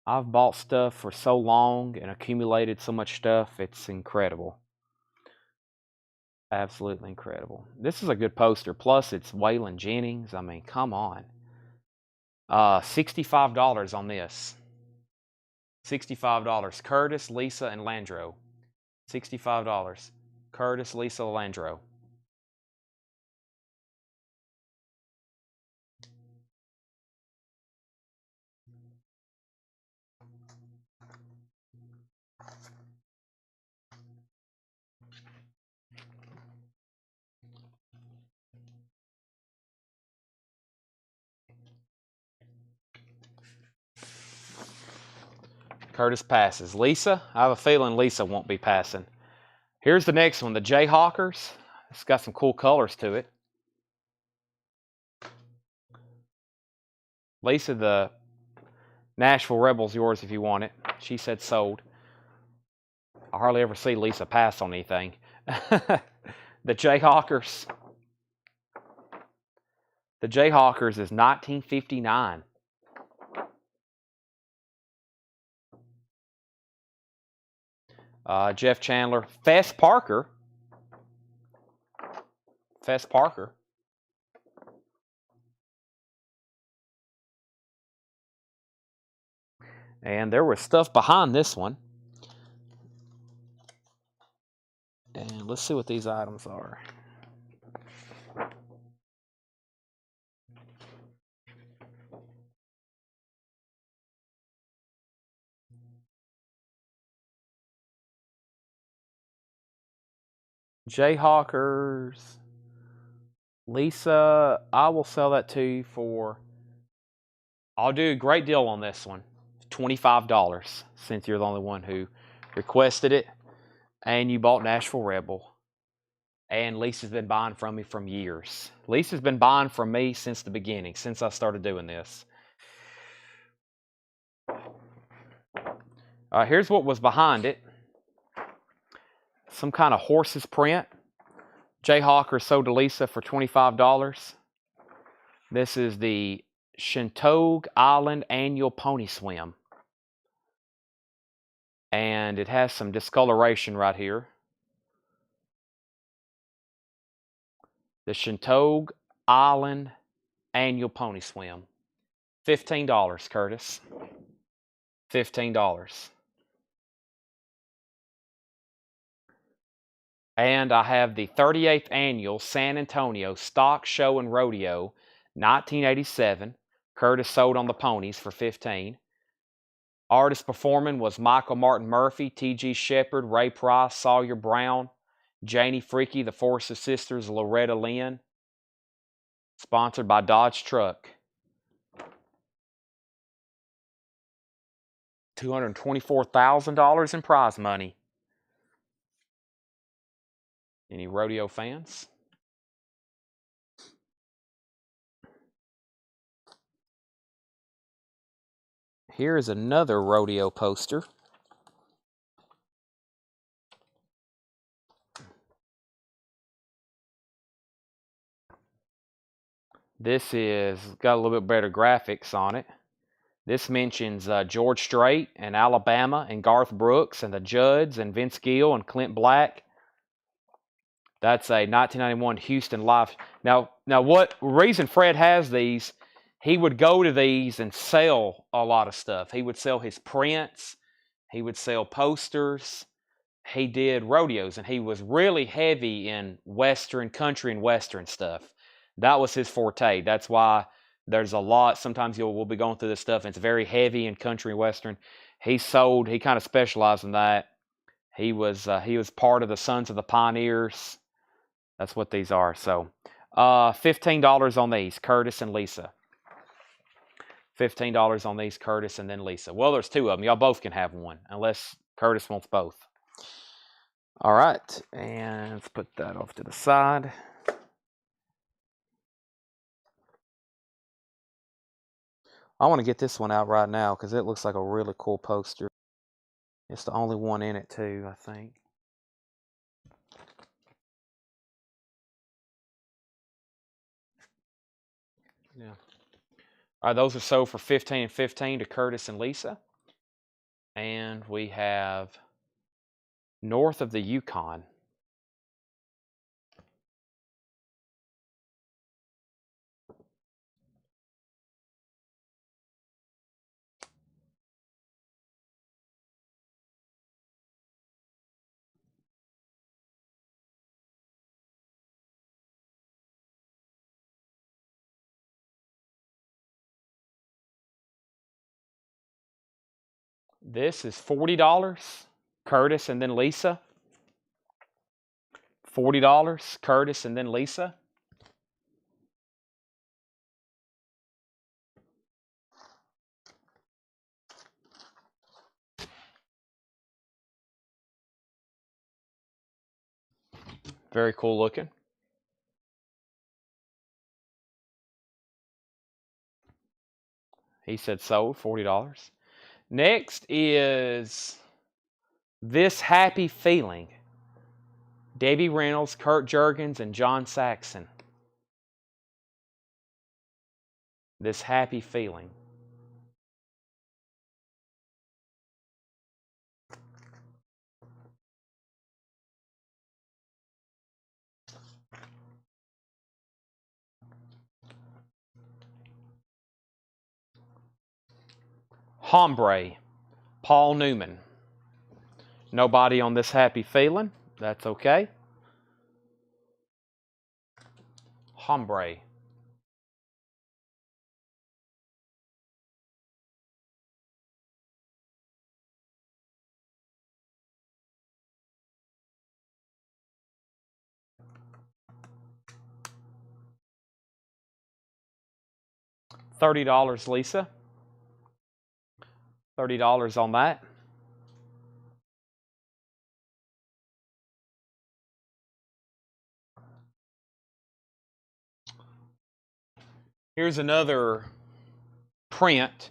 I've bought stuff for so long and accumulated so much stuff, it's incredible. Absolutely incredible. This is a good poster. Plus, it's Waylon Jennings. I mean, come on. $65 on this. $65. Curtis, Lisa, and Landro. $65. Curtis, Lisa, Landro. Curtis passes. Lisa, I have a feeling Lisa won't be passing. Here's the next one, the Jayhawkers. It's got some cool colors to it. Lisa, the Nashville Rebel's yours if you want it. She said sold. I hardly ever see Lisa pass on anything. The Jayhawkers. The Jayhawkers is 1959. Jeff Chandler. Fess Parker. Fess Parker. And there was stuff behind this one. And let's see what these items are. Jayhawkers. Lisa, I will sell that to you for... I'll do a great deal on this one. $25, since you're the only one who requested it. And you bought Nashville Rebel. And Lisa's been buying from me from years. Lisa's been buying from me since the beginning, since I started doing this. Here's what was behind it. Some kind of horse's print. Jayhawker sold to Lisa for $25. This is the Shintogue Island Annual Pony Swim. And it has some discoloration right here. The Shintogue Island Annual Pony Swim. $15, Curtis. $15. And I have the 38th Annual San Antonio Stock Show and Rodeo, 1987. Curtis sold on the ponies for $15. Artist performing was Michael Martin Murphey, T.G. Shepard, Ray Price, Sawyer Brown, Janie Freaky, the Forces Sisters, Loretta Lynn. Sponsored by Dodge Truck. $224,000 in prize money. Any rodeo fans? Here is another rodeo poster. This is got a little bit better graphics on it. This mentions George Strait and Alabama and Garth Brooks and the Judds and Vince Gill and Clint Black. That's a 1991 Houston Live. Now what reason Fred has these, he would go to these and sell a lot of stuff. He would sell his prints. He would sell posters. He did rodeos, and he was really heavy in Western, country and Western stuff. That was his forte. That's why there's a lot. Sometimes we'll be going through this stuff, and it's very heavy in country and Western. He kind of specialized in that. He was part of the Sons of the Pioneers. That's what these are. So $15 on these, Curtis and Lisa. $15 on these, Curtis and then Lisa. Well, there's two of them. Y'all both can have one, unless Curtis wants both. All right, and let's put that off to the side. I want to get this one out right now because it looks like a really cool poster. It's the only one in it too, I think. Yeah. All right, those are sold for $15 and $15 to Curtis and Lisa. And we have North of the Yukon. This is $40, Curtis and then Lisa. $40, Curtis and then Lisa. Very cool looking. He said sold, $40. Next is This Happy Feeling. Debbie Reynolds, Kurt Jurgens, and John Saxon. This Happy Feeling. Hombre, Paul Newman. Nobody on This Happy Feeling. That's okay. Hombre. $30, Lisa. $30 on that. Here's another print.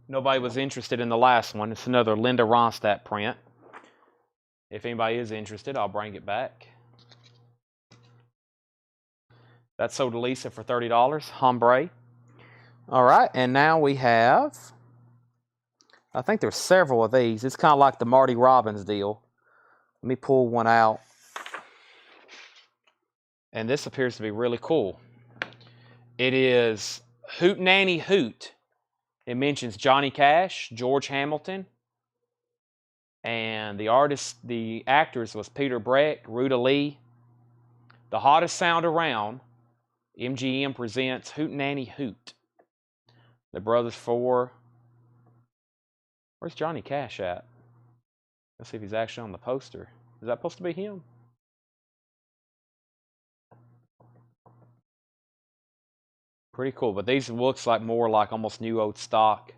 Nobody was interested in the last one. It's another Linda Ronstadt print. If anybody is interested, I'll bring it back. That sold to Lisa for $30. Hombre. All right, and now we have, I think there's several of these. It's kind of like the Marty Robbins deal. Let me pull one out. And this appears to be really cool. It is Hootenanny Hoot. It mentions Johnny Cash, George Hamilton, and the actors was Peter Breck, Ruta Lee. The hottest sound around, MGM presents Hootenanny Hoot. The Brothers Four. Where's Johnny Cash at? Let's see if he's actually on the poster. Is that supposed to be him? Pretty cool, but these looks like more like almost new old stock.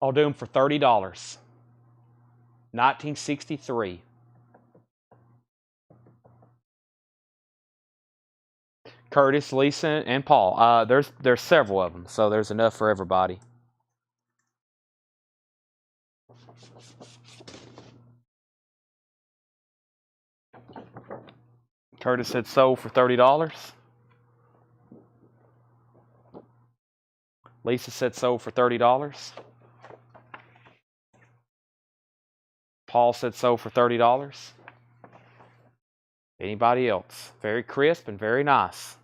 I'll do them for $30. 1963. Curtis, Lisa, and Paul. There's several of them, so there's enough for everybody. Curtis said sold for $30. Lisa said sold for $30. Paul said sold for $30. Anybody else? Very crisp and very nice.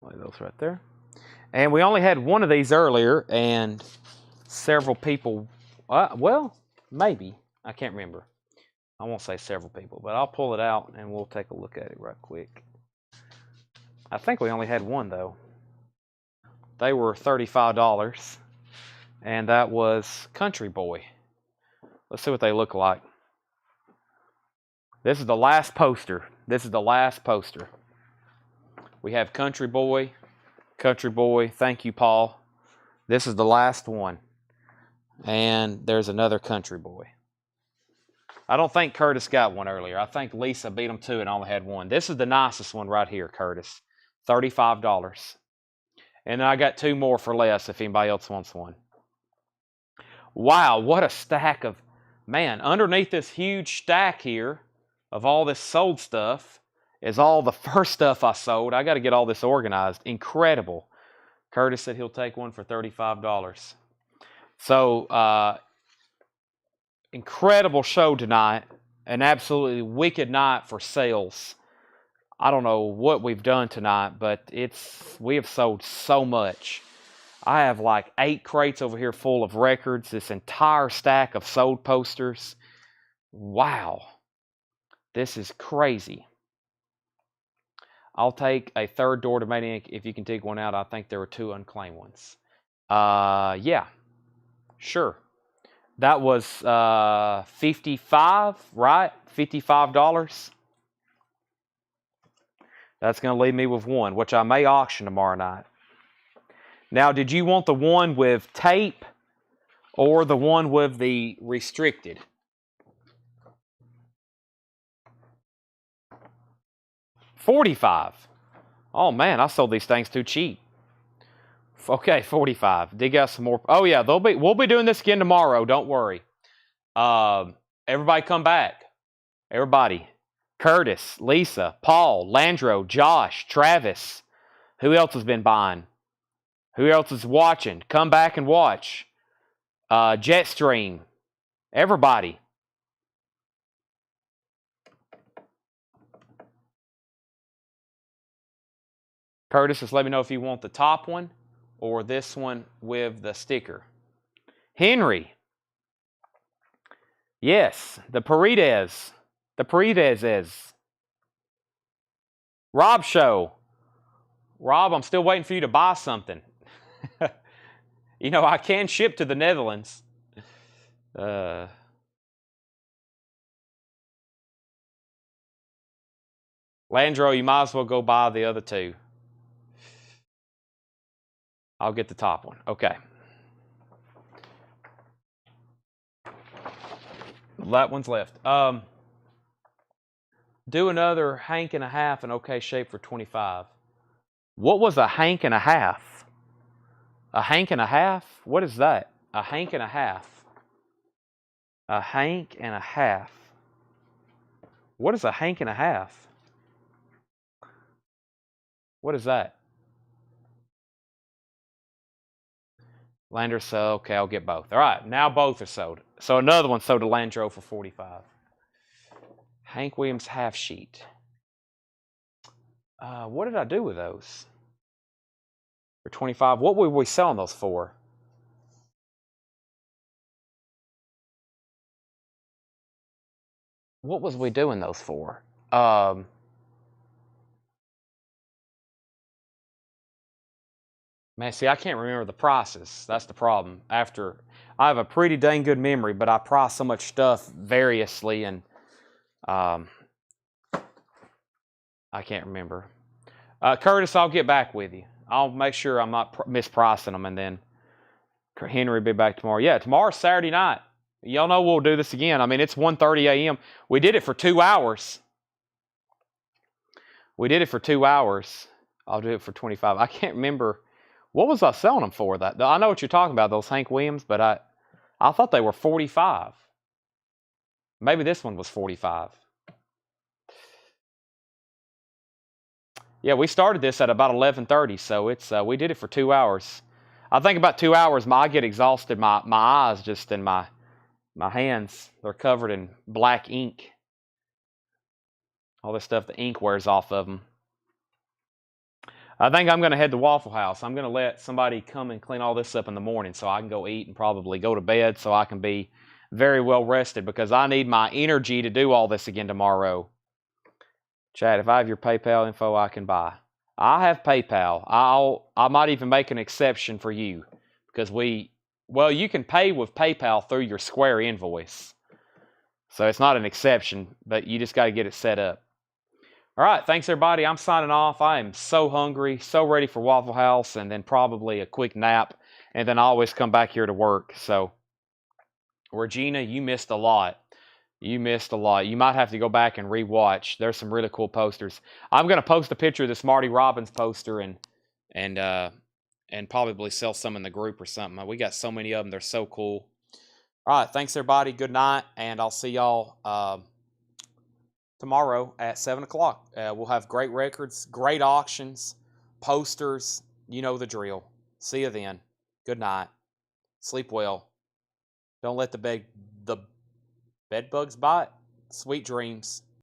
Lay those right there. And we only had one of these earlier, and several people, well, maybe. I can't remember. I won't say several people, but I'll pull it out and we'll take a look at it right quick. I think we only had one, though. They were $35, and that was Country Boy. Let's see what they look like. This is the last poster. This is the last poster. We have Country Boy. Country Boy. Thank you, Paul. This is the last one. And there's another Country Boy. I don't think Curtis got one earlier. I think Lisa beat him to it and only had one. This is the nicest one right here, Curtis. $35. And then I got two more for less if anybody else wants one. Wow, what a stack of... Man, underneath this huge stack here of all this sold stuff is all the first stuff I sold. I got to get all this organized. Incredible. Curtis said he'll take one for $35. So, incredible show tonight. An absolutely wicked night for sales. I don't know what we've done tonight, but we have sold so much. I have like 8 crates over here full of records. This entire stack of sold posters. Wow. This is crazy. I'll take a third door to Maniac if you can dig one out. I think there were 2 unclaimed ones. Yeah. Sure. That was $55, right? $55. That's going to leave me with one, which I may auction tomorrow night. Now, did you want the one with tape or the one with the restricted? $45. Oh, man, I sold these things too cheap. Okay, $45. Dig out some more. Oh, yeah, we'll be doing this again tomorrow. Don't worry. Everybody come back. Everybody. Curtis, Lisa, Paul, Landro, Josh, Travis. Who else has been buying? Who else is watching? Come back and watch. Jetstream. Everybody. Curtis, just let me know if you want the top one or this one with the sticker. Henry. Yes, the Paredes. The Paredes. Rob Show. Rob, I'm still waiting for you to buy something. You know, I can ship to the Netherlands. Landro, you might as well go buy the other 2. I'll get the top one. Okay. That one's left. Do another Hank and a half in okay shape for $25. What was a Hank and a half? A hank and a half? What is that? A hank and a half. A hank and a half. What is a hank and a half? What is that? Lander sold. Okay, I'll get both. All right, now both are sold. So another one sold to Landro for 45. Hank Williams half sheet. What did I do with those? For 25. What were we selling those for? What was we doing those for? Man, see, I can't remember the prices. That's the problem. I have a pretty dang good memory, but I price so much stuff variously, and I can't remember. Curtis, I'll get back with you. I'll make sure I'm not mispricing them, and then Henry will be back tomorrow. Yeah, tomorrow's Saturday night. Y'all know we'll do this again. I mean, it's 1:30 a.m. We did it for 2 hours. We did it for 2 hours. I'll do it for 25. I can't remember. What was I selling them for? That I know what you're talking about, those Hank Williams, but I thought they were 45. Maybe this one was 45. Yeah, we started this at about 11:30, so it's we did it for 2 hours. I think about 2 hours, I get exhausted. My eyes just and my hands, they're covered in black ink. All this stuff, the ink wears off of them. I think I'm going to head to Waffle House. I'm going to let somebody come and clean all this up in the morning so I can go eat and probably go to bed so I can be very well rested, because I need my energy to do all this again tomorrow. Chad, if I have your PayPal info, I can buy. I have PayPal. I might even make an exception for you, because you can pay with PayPal through your Square invoice. So it's not an exception, but you just got to get it set up. All right, thanks everybody. I'm signing off. I am so hungry, so ready for Waffle House, and then probably a quick nap, and then I always come back here to work. So, Regina, you missed a lot. You missed a lot. You might have to go back and rewatch. There's some really cool posters. I'm going to post a picture of this Marty Robbins poster and probably sell some in the group or something. We got so many of them. They're so cool. All right, thanks everybody. Good night, and I'll see y'all tomorrow at 7 o'clock. We'll have great records, great auctions, posters. You know the drill. See you then. Good night. Sleep well. Don't let the bed bugs bite. Sweet dreams.